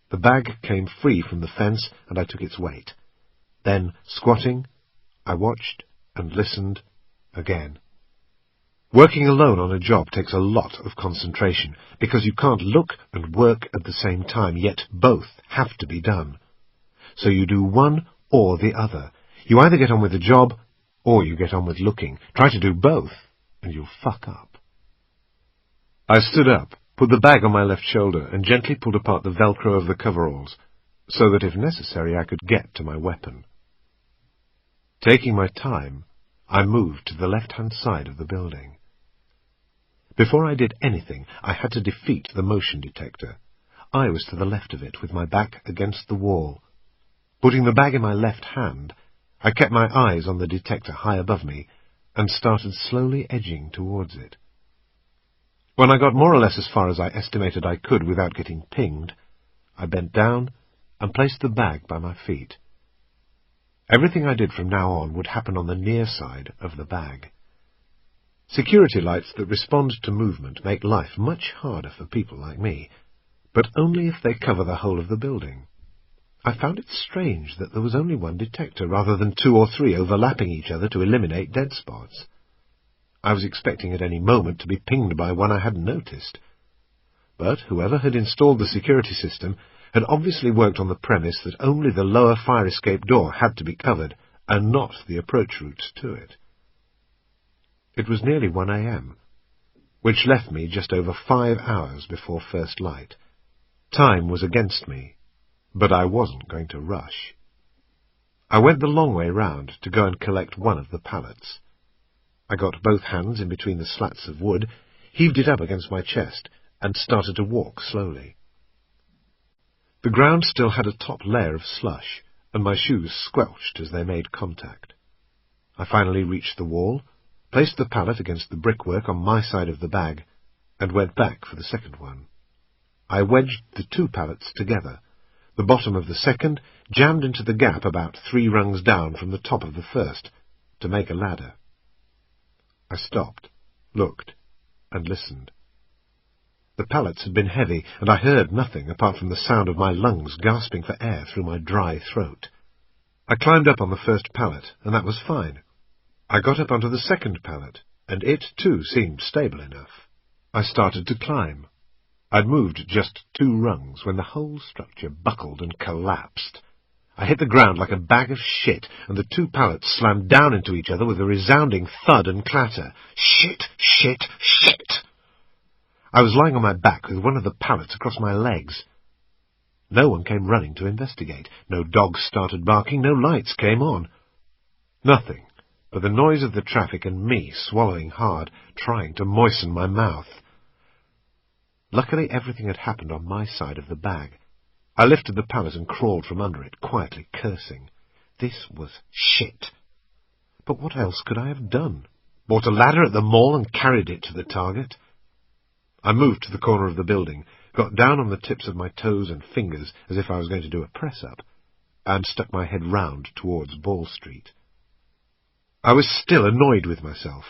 The bag came free from the fence, and I took its weight. Then, squatting, I watched and listened again. Working alone on a job takes a lot of concentration, because you can't look and work at the same time, yet both have to be done. So you do one or the other. You either get on with the job, or you get on with looking. Try to do both, and you'll fuck up. I stood up, put the bag on my left shoulder, and gently pulled apart the velcro of the coveralls, so that if necessary I could get to my weapon. Taking my time, I moved to the left-hand side of the building. Before I did anything, I had to defeat the motion detector. I was to the left of it, with my back against the wall. Putting the bag in my left hand, I kept my eyes on the detector high above me, and started slowly edging towards it. When I got more or less as far as I estimated I could without getting pinged, I bent down and placed the bag by my feet. Everything I did from now on would happen on the near side of the bag. Security lights that respond to movement make life much harder for people like me, but only if they cover the whole of the building. I found it strange that there was only one detector rather than 2 or 3 overlapping each other to eliminate dead spots. I was expecting at any moment to be pinged by one I hadn't noticed. But whoever had installed the security system had obviously worked on the premise that only the lower fire escape door had to be covered, and not the approach routes to it. It was nearly 1 a.m., which left me just over 5 hours before first light. Time was against me, but I wasn't going to rush. I went the long way round to go and collect one of the pallets. I got both hands in between the slats of wood, heaved it up against my chest, and started to walk slowly. The ground still had a top layer of slush, and my shoes squelched as they made contact. I finally reached the wall, placed the pallet against the brickwork on my side of the bag, and went back for the second one. I wedged the 2 pallets together. The bottom of the second jammed into the gap about 3 rungs down from the top of the first, to make a ladder. I stopped, looked, and listened. The pallets had been heavy, and I heard nothing apart from the sound of my lungs gasping for air through my dry throat. I climbed up on the first pallet, and that was fine. I got up onto the second pallet, and it, too, seemed stable enough. I started to climb. I'd moved just 2 rungs when the whole structure buckled and collapsed. I hit the ground like a bag of shit, and the 2 pallets slammed down into each other with a resounding thud and clatter. Shit, shit, shit! I was lying on my back with one of the pallets across my legs. No one came running to investigate. No dogs started barking. No lights came on. Nothing but the noise of the traffic and me swallowing hard, trying to moisten my mouth. Luckily, everything had happened on my side of the bag. I lifted the pallet and crawled from under it, quietly cursing. This was shit. But what else could I have done? Bought a ladder at the mall and carried it to the target? I moved to the corner of the building, got down on the tips of my toes and fingers as if I was going to do a press-up, and stuck my head round towards Ball Street. I was still annoyed with myself.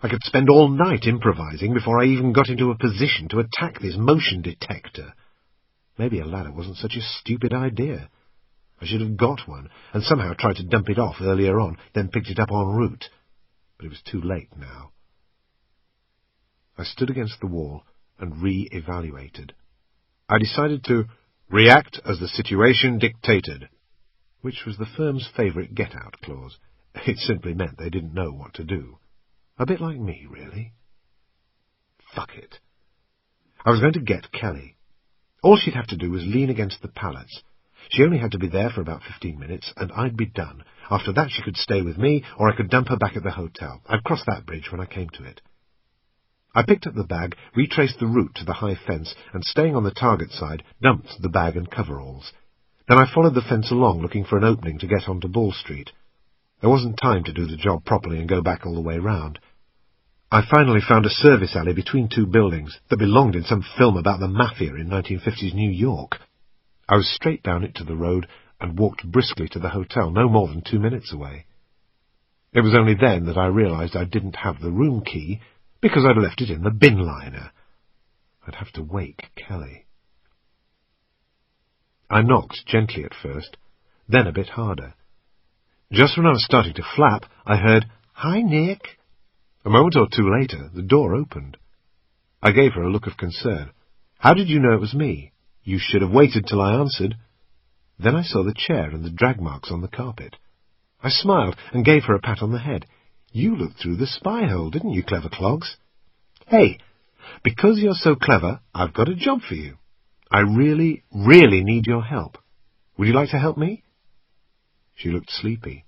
I could spend all night improvising before I even got into a position to attack this motion detector. Maybe a ladder wasn't such a stupid idea. I should have got one, and somehow tried to dump it off earlier on, then picked it up en route. But it was too late now. I stood against the wall and re-evaluated. I decided to react as the situation dictated, which was the firm's favourite get-out clause. It simply meant they didn't know what to do. A bit like me, really. Fuck it. I was going to get Kelly. All she'd have to do was lean against the pallets. She only had to be there for about 15 minutes, and I'd be done. After that she could stay with me, or I could dump her back at the hotel. I'd cross that bridge when I came to it. I picked up the bag, retraced the route to the high fence, and staying on the target side, dumped the bag and coveralls. Then I followed the fence along, looking for an opening to get onto Ball Street. There wasn't time to do the job properly and go back all the way round. I finally found a service alley between 2 buildings that belonged in some film about the mafia in 1950s New York. I was straight down it to the road and walked briskly to the hotel, no more than 2 minutes away. It was only then that I realized I didn't have the room key, because I'd left it in the bin liner. I'd have to wake Kelly. I knocked gently at first, then a bit harder. Just when I was starting to flap, I heard, "Hi, Nick." A moment or 2 later, the door opened. I gave her a look of concern. "How did you know it was me? You should have waited till I answered." Then I saw the chair and the drag marks on the carpet. I smiled and gave her a pat on the head. "You looked through the spy hole, didn't you, clever clogs? Hey, because you're so clever, I've got a job for you. I really, really need your help. Would you like to help me?" She looked sleepy.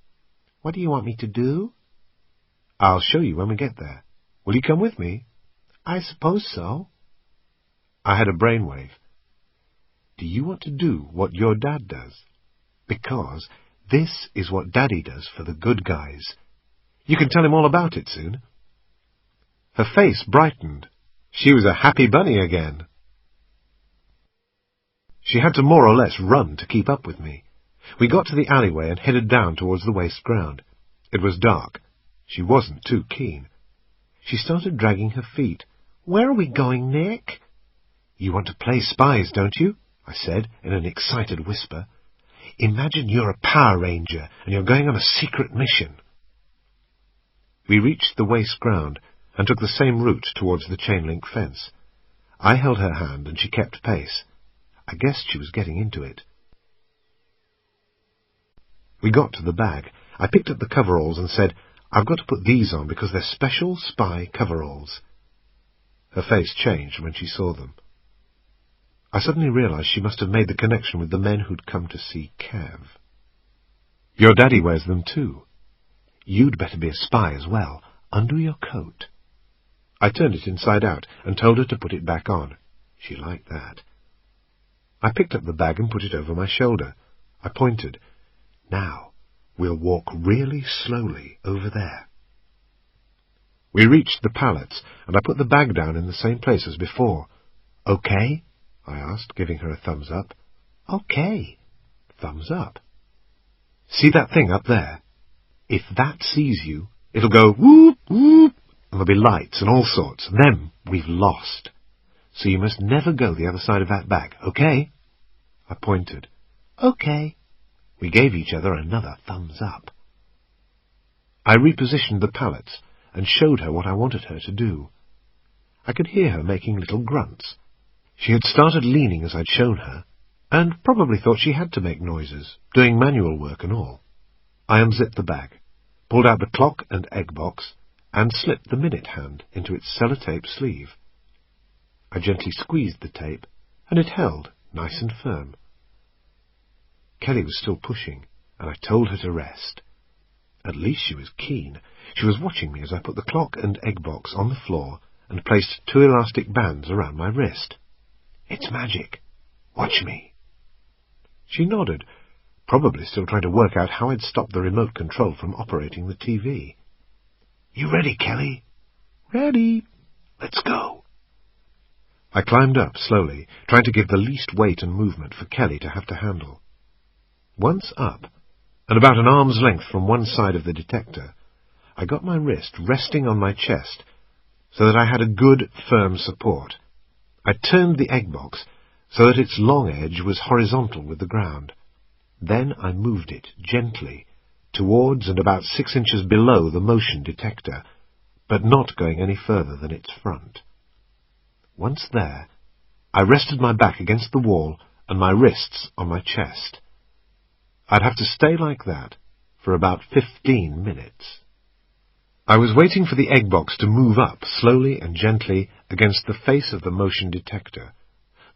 "What do you want me to do?" "I'll show you when we get there. Will you come with me?" "I suppose so." I had a brainwave. Do you want to do what your dad does? Because this is what Daddy does for the good guys. You can tell him all about it soon. Her face brightened. She was a happy bunny again. She had to more or less run to keep up with me. We got to the alleyway and headed down towards the waste ground. It was dark. She wasn't too keen. She started dragging her feet. "Where are we going, Nick?" "You want to play spies, don't you?" I said in an excited whisper. "Imagine you're a Power Ranger and you're going on a secret mission." We reached the waste ground and took the same route towards the chain-link fence. I held her hand and she kept pace. I guessed she was getting into it. We got to the bag. I picked up the coveralls and said, "I've got to put these on because they're special spy coveralls." Her face changed when she saw them. I suddenly realized she must have made the connection with the men who'd come to see Kev. "Your daddy wears them too. You'd better be a spy as well, under your coat." I turned it inside out and told her to put it back on. She liked that. I picked up the bag and put it over my shoulder. I pointed. "Now, we'll walk really slowly over there." We reached the pallets, and I put the bag down in the same place as before. "Okay?" I asked, giving her a thumbs up. "Okay." Thumbs up. "See that thing up there? If that sees you, it'll go whoop, whoop, and there'll be lights and all sorts, and then we've lost. So you must never go the other side of that bag, okay?" I pointed. "Okay." We gave each other another thumbs up. I repositioned the pallets and showed her what I wanted her to do. I could hear her making little grunts. She had started leaning as I'd shown her, and probably thought she had to make noises, doing manual work and all. I unzipped the bag, pulled out the clock and egg box, and slipped the minute hand into its sellotape sleeve. I gently squeezed the tape, and it held nice and firm. Kelly was still pushing, and I told her to rest. At least she was keen. She was watching me as I put the clock and egg box on the floor and placed 2 elastic bands around my wrist. "It's magic. Watch me." She nodded, probably still trying to work out how I'd stopped the remote control from operating the TV. "You ready, Kelly?" "Ready." "Let's go." I climbed up slowly, trying to give the least weight and movement for Kelly to have to handle. Once up, and about an arm's length from one side of the detector, I got my wrist resting on my chest so that I had a good, firm support. I turned the egg box so that its long edge was horizontal with the ground. Then I moved it gently towards and about 6 inches below the motion detector, but not going any further than its front. Once there, I rested my back against the wall and my wrists on my chest. I'd have to stay like that for about 15 minutes. I was waiting for the egg box to move up slowly and gently against the face of the motion detector,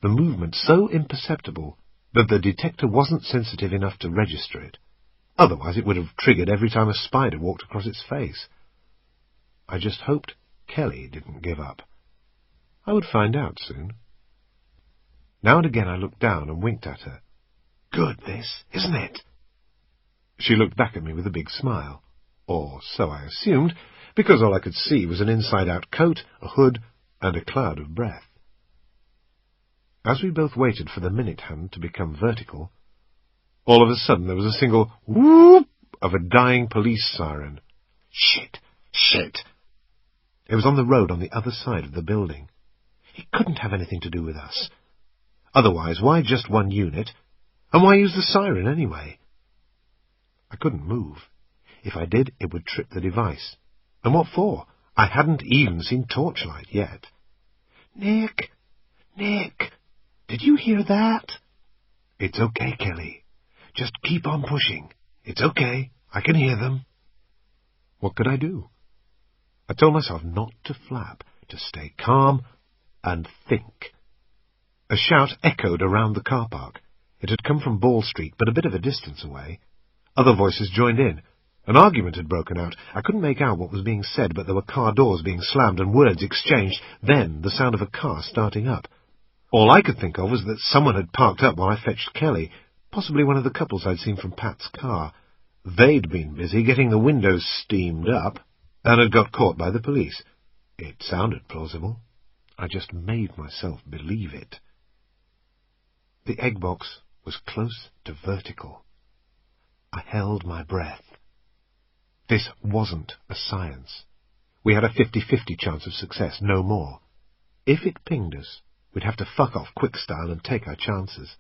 the movement so imperceptible that the detector wasn't sensitive enough to register it. Otherwise it would have triggered every time a spider walked across its face. I just hoped Kelly didn't give up. I would find out soon. Now and again I looked down and winked at her. "Good, this, isn't it?" She looked back at me with a big smile. Or so I assumed, because all I could see was an inside-out coat, a hood, and a cloud of breath. As we both waited for the minute hand to become vertical, all of a sudden there was a single whoop of a dying police siren. Shit! Shit! It was on the road on the other side of the building. It couldn't have anything to do with us. Otherwise, why just one unit? And why use the siren anyway? I couldn't move. If I did, it would trip the device. And what for? I hadn't even seen torchlight yet. "Nick! Nick! Did you hear that?" "It's okay, Kelly. Just keep on pushing. It's okay. I can hear them." What could I do? I told myself not to flap, to stay calm and think. A shout echoed around the car park. It had come from Ball Street, but a bit of a distance away. Other voices joined in. An argument had broken out. I couldn't make out what was being said, but there were car doors being slammed and words exchanged, then the sound of a car starting up. All I could think of was that someone had parked up while I fetched Kelly, possibly one of the couples I'd seen from Pat's car. They'd been busy getting the windows steamed up, and had got caught by the police. It sounded plausible. I just made myself believe it. The egg box was close to vertical. I held my breath. This wasn't a science. We had a 50-50 chance of success, no more. If it pinged us, we'd have to fuck off quick style and take our chances.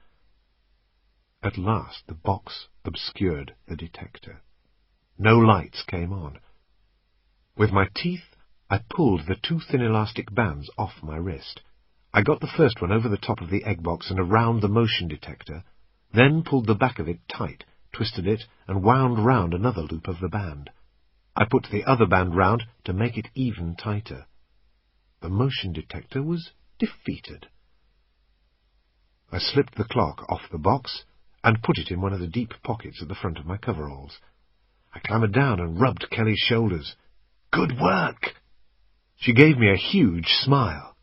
At last the box obscured the detector. No lights came on. With my teeth, I pulled the 2 thin elastic bands off my wrist. I got the first one over the top of the egg box and around the motion detector, then pulled the back of it tight, twisted it, and wound round another loop of the band. I put the other band round to make it even tighter. The motion detector was defeated. I slipped the clock off the box and put it in one of the deep pockets at the front of my coveralls. I clambered down and rubbed Kelly's shoulders. "Good work!" She gave me a huge smile.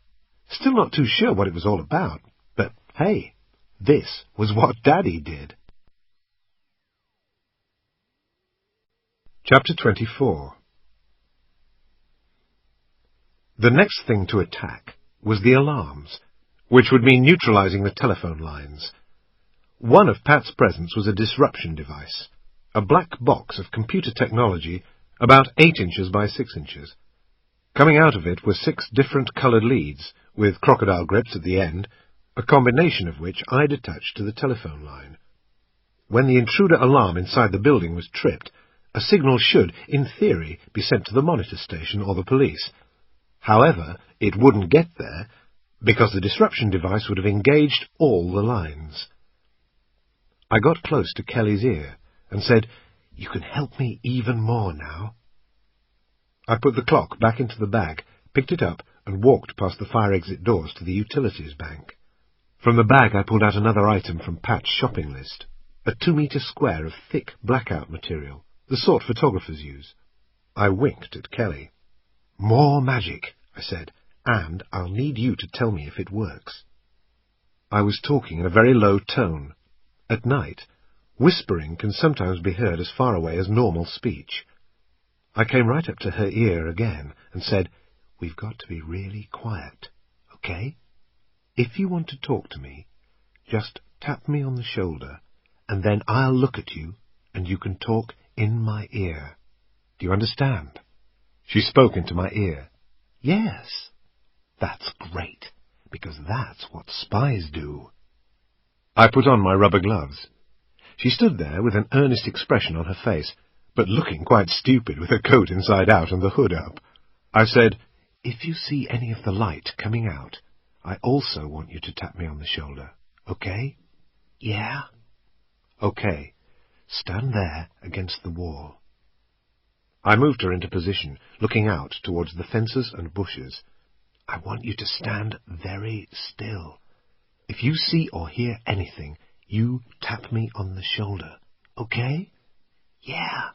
Still not too sure what it was all about, but hey, this was what Daddy did. Chapter 24. The next thing to attack was the alarms, which would mean neutralizing the telephone lines. One of Pat's presents was a disruption device, a black box of computer technology about 8 inches by 6 inches. Coming out of it were 6 different coloured leads, with crocodile grips at the end, a combination of which I'd attached to the telephone line. When the intruder alarm inside the building was tripped, a signal should, in theory, be sent to the monitor station or the police. However, it wouldn't get there, because the disruption device would have engaged all the lines. I got close to Kelly's ear and said, "You can help me even more now." I put the clock back into the bag, picked it up, and walked past the fire exit doors to the utilities bank. From the bag I pulled out another item from Pat's shopping list, a 2-metre square of thick blackout material, the sort photographers use. I winked at Kelly. "More magic," I said, "and I'll need you to tell me if it works." I was talking in a very low tone. At night, whispering can sometimes be heard as far away as normal speech. I came right up to her ear again and said, "We've got to be really quiet, okay? If you want to talk to me, just tap me on the shoulder, and then I'll look at you, and you can talk in my ear. Do you understand?" She spoke into my ear. "Yes." "That's great, because that's what spies do." I put on my rubber gloves. She stood there with an earnest expression on her face, but looking quite stupid with her coat inside out and the hood up. I said, "If you see any of the light coming out, I also want you to tap me on the shoulder, okay?" "Yeah." "Okay. Stand there against the wall." I moved her into position, looking out towards the fences and bushes. "I want you to stand very still. If you see or hear anything, you tap me on the shoulder, okay?" "Yeah."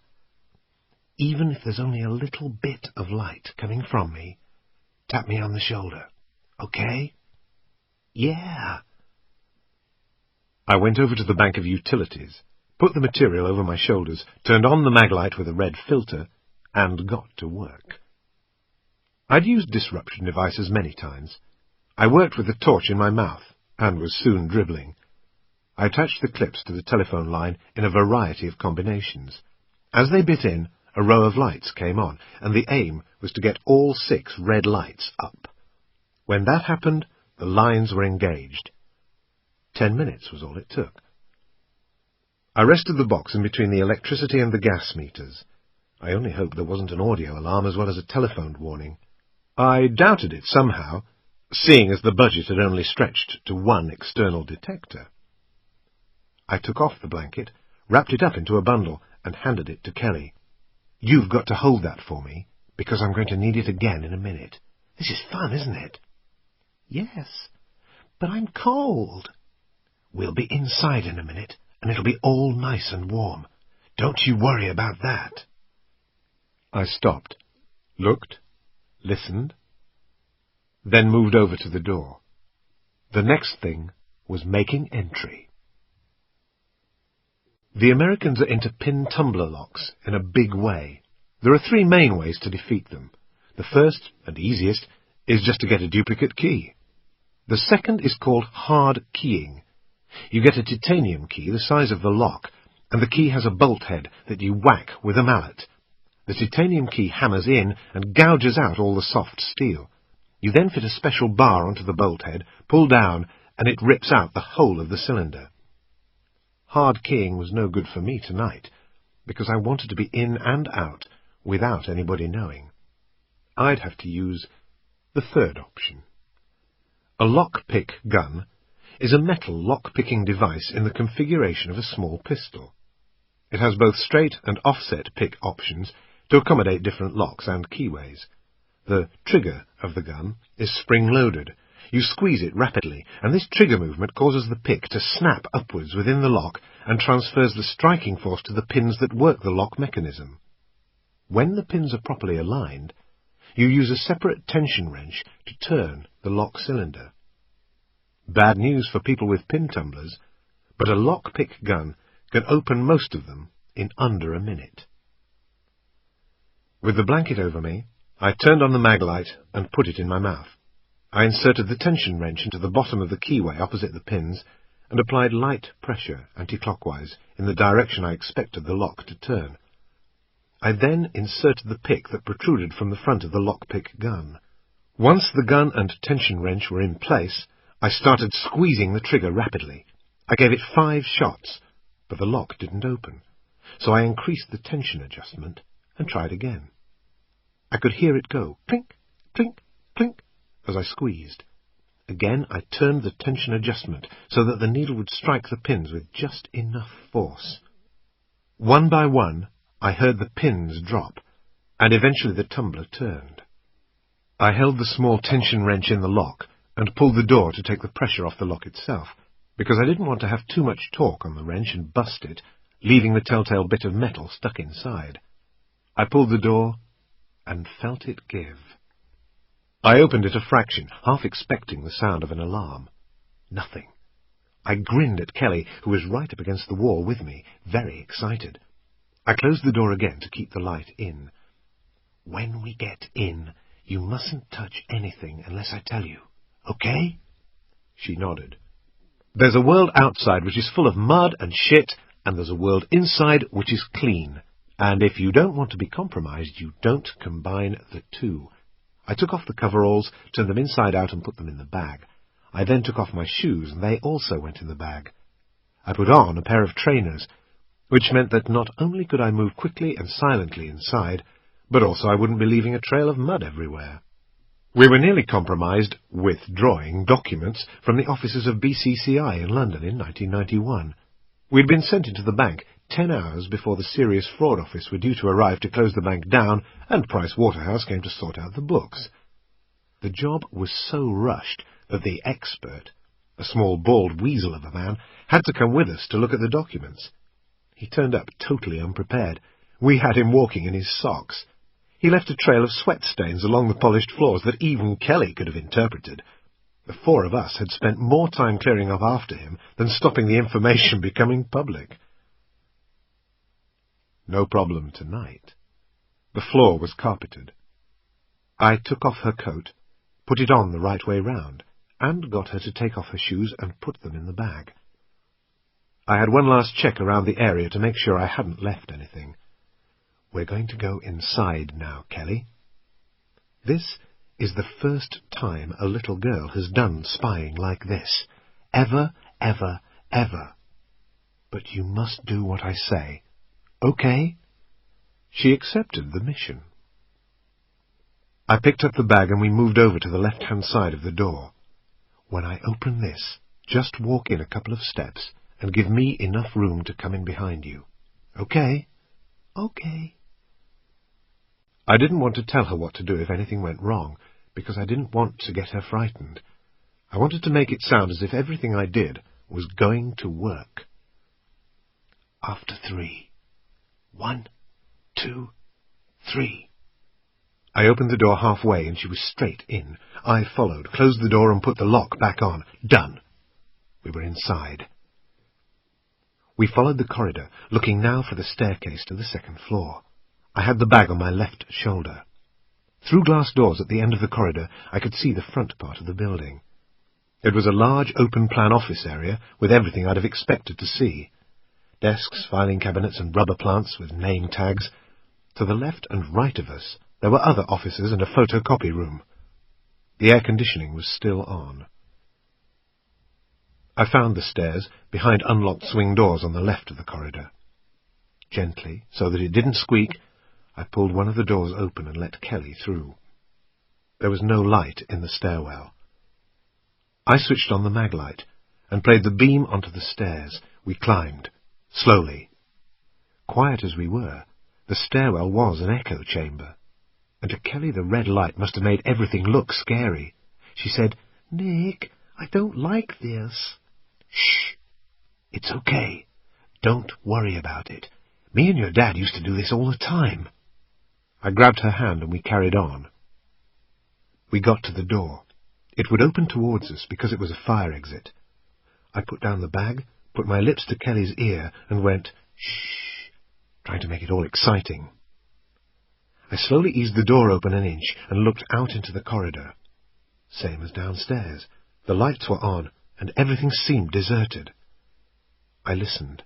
"Even if there's only a little bit of light coming from me, tap me on the shoulder, okay?" "Yeah." I went over to the bank of utilities, put the material over my shoulders, turned on the maglite with a red filter, and got to work. I'd used disruption devices many times. I worked with the torch in my mouth, and was soon dribbling. I attached the clips to the telephone line in a variety of combinations. As they bit in, a row of lights came on, and the aim was to get all 6 red lights up. When that happened, the lines were engaged. 10 minutes was all it took. I rested the box in between the electricity and the gas meters. I only hoped there wasn't an audio alarm as well as a telephone warning. I doubted it somehow, seeing as the budget had only stretched to 1 external detector. I took off the blanket, wrapped it up into a bundle, and handed it to Kelly. "You've got to hold that for me, because I'm going to need it again in a minute. This is fun, isn't it?" "Yes, but I'm cold." "We'll be inside in a minute, and it'll be all nice and warm. Don't you worry about that." I stopped, looked, listened, then moved over to the door. The next thing was making entry. The Americans are into pin tumbler locks in a big way. There are 3 main ways to defeat them. The first, and easiest, is just to get a duplicate key. The second is called hard keying. You get a titanium key the size of the lock, and the key has a bolt head that you whack with a mallet. The titanium key hammers in and gouges out all the soft steel. You then fit a special bar onto the bolt head, pull down, and it rips out the whole of the cylinder. Hard keying was no good for me tonight, because I wanted to be in and out without anybody knowing. I'd have to use the third option. A lockpick gun is a metal lock-picking device in the configuration of a small pistol. It has both straight and offset pick options to accommodate different locks and keyways. The trigger of the gun is spring-loaded. You squeeze it rapidly, and this trigger movement causes the pick to snap upwards within the lock and transfers the striking force to the pins that work the lock mechanism. When the pins are properly aligned, you use a separate tension wrench to turn the lock cylinder. Bad news for people with pin tumblers, but a lockpick gun can open most of them in under a minute. With the blanket over me, I turned on the mag light and put it in my mouth. I inserted the tension wrench into the bottom of the keyway opposite the pins and applied light pressure anti-clockwise in the direction I expected the lock to turn. I then inserted the pick that protruded from the front of the lockpick gun. Once the gun and tension wrench were in place, I started squeezing the trigger rapidly. I gave it 5 shots, but the lock didn't open, so I increased the tension adjustment and tried again. I could hear it go clink, clink, clink as I squeezed. Again I turned the tension adjustment so that the needle would strike the pins with just enough force. One by one, I heard the pins drop, and eventually the tumbler turned. I held the small tension wrench in the lock and pulled the door to take the pressure off the lock itself, because I didn't want to have too much torque on the wrench and bust it, leaving the telltale bit of metal stuck inside. I pulled the door and felt it give. I opened it a fraction, half expecting the sound of an alarm. Nothing. I grinned at Kelly, who was right up against the wall with me, very excited. I closed the door again to keep the light in. "When we get in, you mustn't touch anything unless I tell you, okay?" She nodded. "There's a world outside which is full of mud and shit, and there's a world inside which is clean. And if you don't want to be compromised, you don't combine the two." I took off the coveralls, turned them inside out and put them in the bag. I then took off my shoes, and they also went in the bag. I put on a pair of trainers, which meant that not only could I move quickly and silently inside, but also I wouldn't be leaving a trail of mud everywhere. We were nearly compromised withdrawing documents from the offices of BCCI in London in 1991. We'd been sent into the bank 10 hours before the Serious Fraud Office were due to arrive to close the bank down, and Price Waterhouse came to sort out the books. The job was so rushed that the expert, a small bald weasel of a man, had to come with us to look at the documents. He turned up totally unprepared. We had him walking in his socks. He left a trail of sweat stains along the polished floors that even Kelly could have interpreted. The 4 of us had spent more time clearing up after him than stopping the information becoming public. No problem tonight. The floor was carpeted. I took off her coat, put it on the right way round, and got her to take off her shoes and put them in the bag. I had one last check around the area to make sure I hadn't left anything. "We're going to go inside now, Kelly. This is the first time a little girl has done spying like this. Ever, ever, ever. But you must do what I say. Okay?" She accepted the mission. I picked up the bag and we moved over to the left-hand side of the door. "When I open this, just walk in a couple of steps and give me enough room to come in behind you. Okay?" "Okay." I didn't want to tell her what to do if anything went wrong, because I didn't want to get her frightened. I wanted to make it sound as if everything I did was going to work. "After 3. 1, 2, 3. I opened the door halfway and she was straight in. I followed, closed the door and put the lock back on. Done. We were inside. We followed the corridor, looking now for the staircase to the 2nd floor. I had the bag on my left shoulder. Through glass doors at the end of the corridor, I could see the front part of the building. It was a large open-plan office area with everything I'd have expected to see. Desks, filing cabinets, and rubber plants with name tags. To the left and right of us, there were other offices and a photocopy room. The air conditioning was still on. I found the stairs behind unlocked swing doors on the left of the corridor. Gently, so that it didn't squeak, I pulled one of the doors open and let Kelly through. There was no light in the stairwell. I switched on the mag light and played the beam onto the stairs. We climbed, slowly. Quiet as we were, the stairwell was an echo chamber, and to Kelly the red light must have made everything look scary. She said, "Nick, I don't like this." "Shh! It's okay. Don't worry about it. Me and your dad used to do this all the time." I grabbed her hand and we carried on. We got to the door. It would open towards us because it was a fire exit. I put down the bag, put my lips to Kelly's ear, and went, "Shh," trying to make it all exciting. I slowly eased the door open an inch and looked out into the corridor. Same as downstairs. The lights were on, and everything seemed deserted. I listened,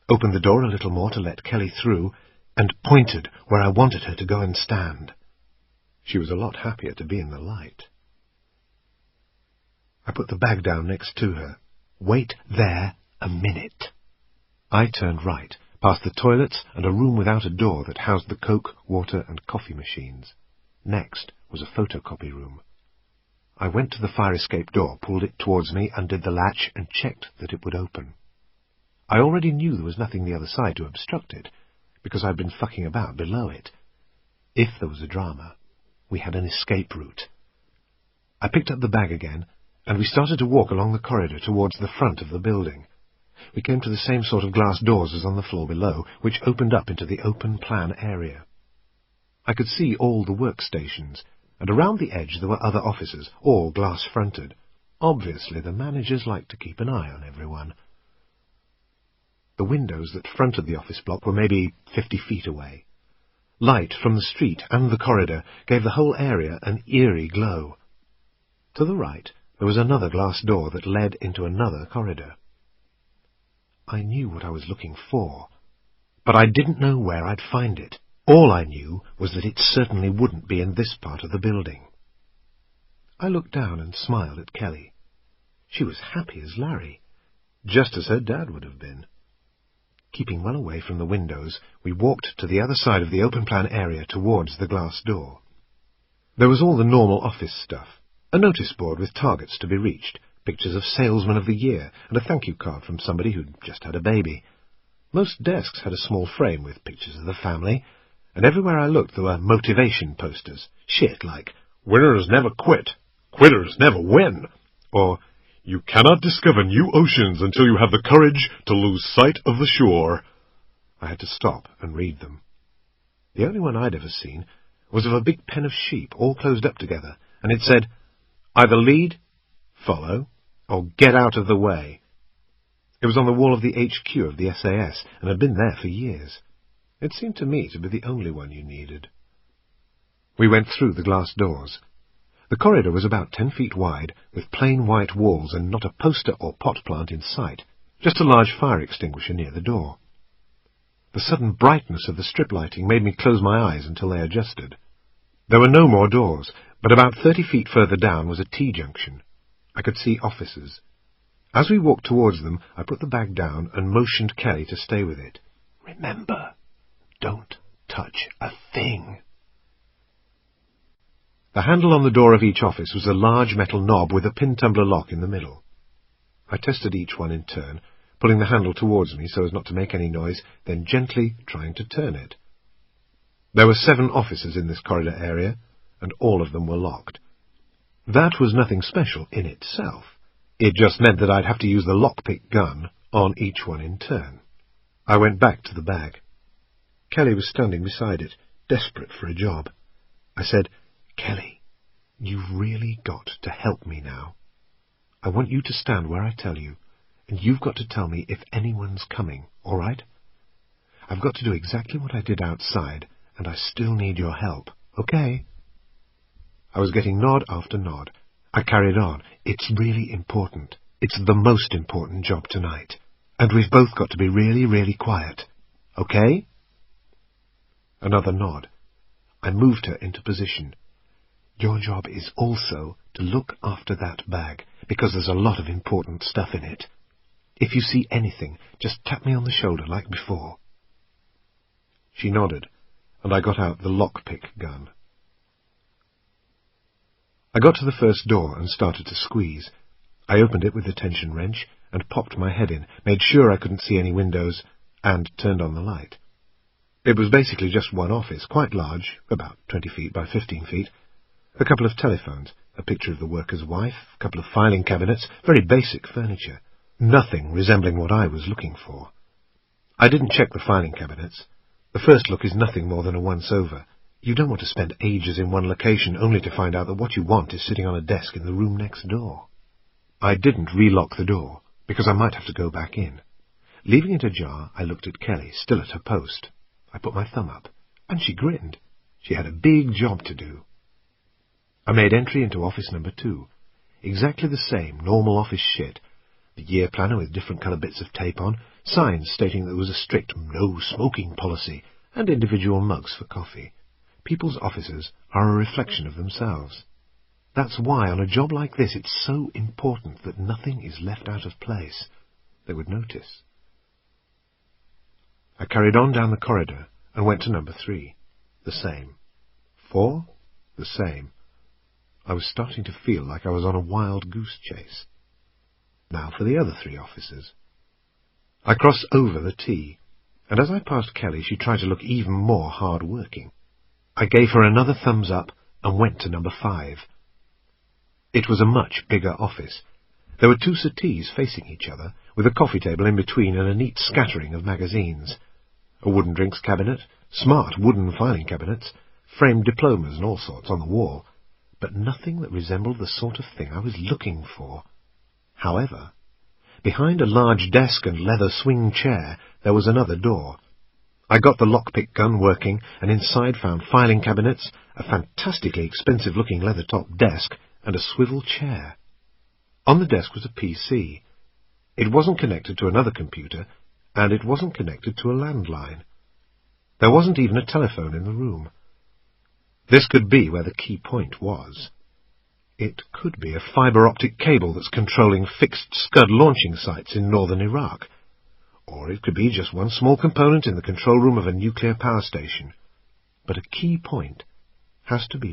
opened the door a little more to let Kelly through, and pointed where I wanted her to go and stand. She was a lot happier to be in the light. I put the bag down next to her. Wait there a minute. I turned right, past the toilets and a room without a door that housed the Coke, water and coffee machines. Next was a photocopy room. I went to the fire escape door, pulled it towards me, undid the latch and checked that it would open. I already knew there was nothing the other side to obstruct it, because I'd been fucking about below it. If there was a drama, we had an escape route. I picked up the bag again, and we started to walk along the corridor towards the front of the building. We came to the same sort of glass doors as on the floor below, which opened up into the open-plan area. I could see all the workstations, and around the edge there were other offices, all glass-fronted. Obviously, the managers liked to keep an eye on everyone. The windows that fronted the office block were maybe 50 feet away. Light from the street and the corridor gave the whole area an eerie glow. To the right, there was another glass door that led into another corridor. I knew what I was looking for, but I didn't know where I'd find it. All I knew was that it certainly wouldn't be in this part of the building. I looked down and smiled at Kelly. She was happy as Larry, just as her dad would have been. Keeping well away from the windows, we walked to the other side of the open-plan area towards the glass door. There was all the normal office stuff, a notice board with targets to be reached, pictures of Salesman of the Year, and a thank-you card from somebody who'd just had a baby. Most desks had a small frame with pictures of the family, and everywhere I looked there were motivation posters, shit like, "Winners never quit, quitters never win," or "You cannot discover new oceans until you have the courage to lose sight of the shore." I had to stop and read them. The only one I'd ever seen was of a big pen of sheep all closed up together, and it said, "Either lead, follow, or get out of the way." It was on the wall of the HQ of the SAS, and had been there for years. It seemed to me to be the only one you needed. We went through the glass doors. The corridor was about 10 feet wide, with plain white walls and not a poster or pot plant in sight, just a large fire extinguisher near the door. The sudden brightness of the strip lighting made me close my eyes until they adjusted. There were no more doors, but about 30 feet further down was a T-junction. I could see offices. As we walked towards them, I put the bag down and motioned Kelly to stay with it. "Remember, don't touch a thing." The handle on the door of each office was a large metal knob with a pin-tumbler lock in the middle. I tested each one in turn, pulling the handle towards me so as not to make any noise, then gently trying to turn it. There were 7 offices in this corridor area, and all of them were locked. That was nothing special in itself. It just meant that I'd have to use the lockpick gun on each one in turn. I went back to the bag. Kelly was standing beside it, desperate for a job. I said, "Kelly, you've really got to help me now. I want you to stand where I tell you, and you've got to tell me if anyone's coming, all right? I've got to do exactly what I did outside, and I still need your help, okay?" I was getting nod after nod. I carried on. "It's really important. It's the most important job tonight. And we've both got to be really, really quiet. Okay?" Another nod. I moved her into position. "Your job is also to look after that bag, because there's a lot of important stuff in it. If you see anything, just tap me on the shoulder like before." She nodded, and I got out the lockpick gun. I got to the first door and started to squeeze. I opened it with the tension wrench and popped my head in, made sure I couldn't see any windows, and turned on the light. It was basically just one office, quite large, about 20 feet by 15 feet, a couple of telephones, a picture of the worker's wife, a couple of filing cabinets, very basic furniture, nothing resembling what I was looking for. I didn't check the filing cabinets. The first look is nothing more than a once-over. You don't want to spend ages in one location only to find out that what you want is sitting on a desk in the room next door. I didn't relock the door, because I might have to go back in. Leaving it ajar, I looked at Kelly, still at her post. I put my thumb up, and she grinned. She had a big job to do. I made entry into office number 2. Exactly the same normal office shit. The year planner with different colour bits of tape on, signs stating there was a strict no-smoking policy, and individual mugs for coffee. People's offices are a reflection of themselves. That's why on a job like this it's so important that nothing is left out of place. They would notice. I carried on down the corridor and went to number 3. The same. 4. The same. I was starting to feel like I was on a wild goose chase. Now for the other 3 offices. I crossed over the T, and as I passed Kelly she tried to look even more hard-working. I gave her another thumbs up and went to number 5. It was a much bigger office. There were 2 settees facing each other, with a coffee table in between and a neat scattering of magazines. A wooden drinks cabinet, smart wooden filing cabinets, framed diplomas and all sorts on the wall, but nothing that resembled the sort of thing I was looking for. However, behind a large desk and leather swing chair there was another door. I got the lockpick gun working, and inside found filing cabinets, a fantastically expensive-looking leather-topped desk, and a swivel chair. On the desk was a PC. It wasn't connected to another computer, and it wasn't connected to a landline. There wasn't even a telephone in the room. This could be where the key point was. It could be a fibre-optic cable that's controlling fixed Scud launching sites in northern Iraq. Or it could be just one small component in the control room of a nuclear power station. But a key point has to be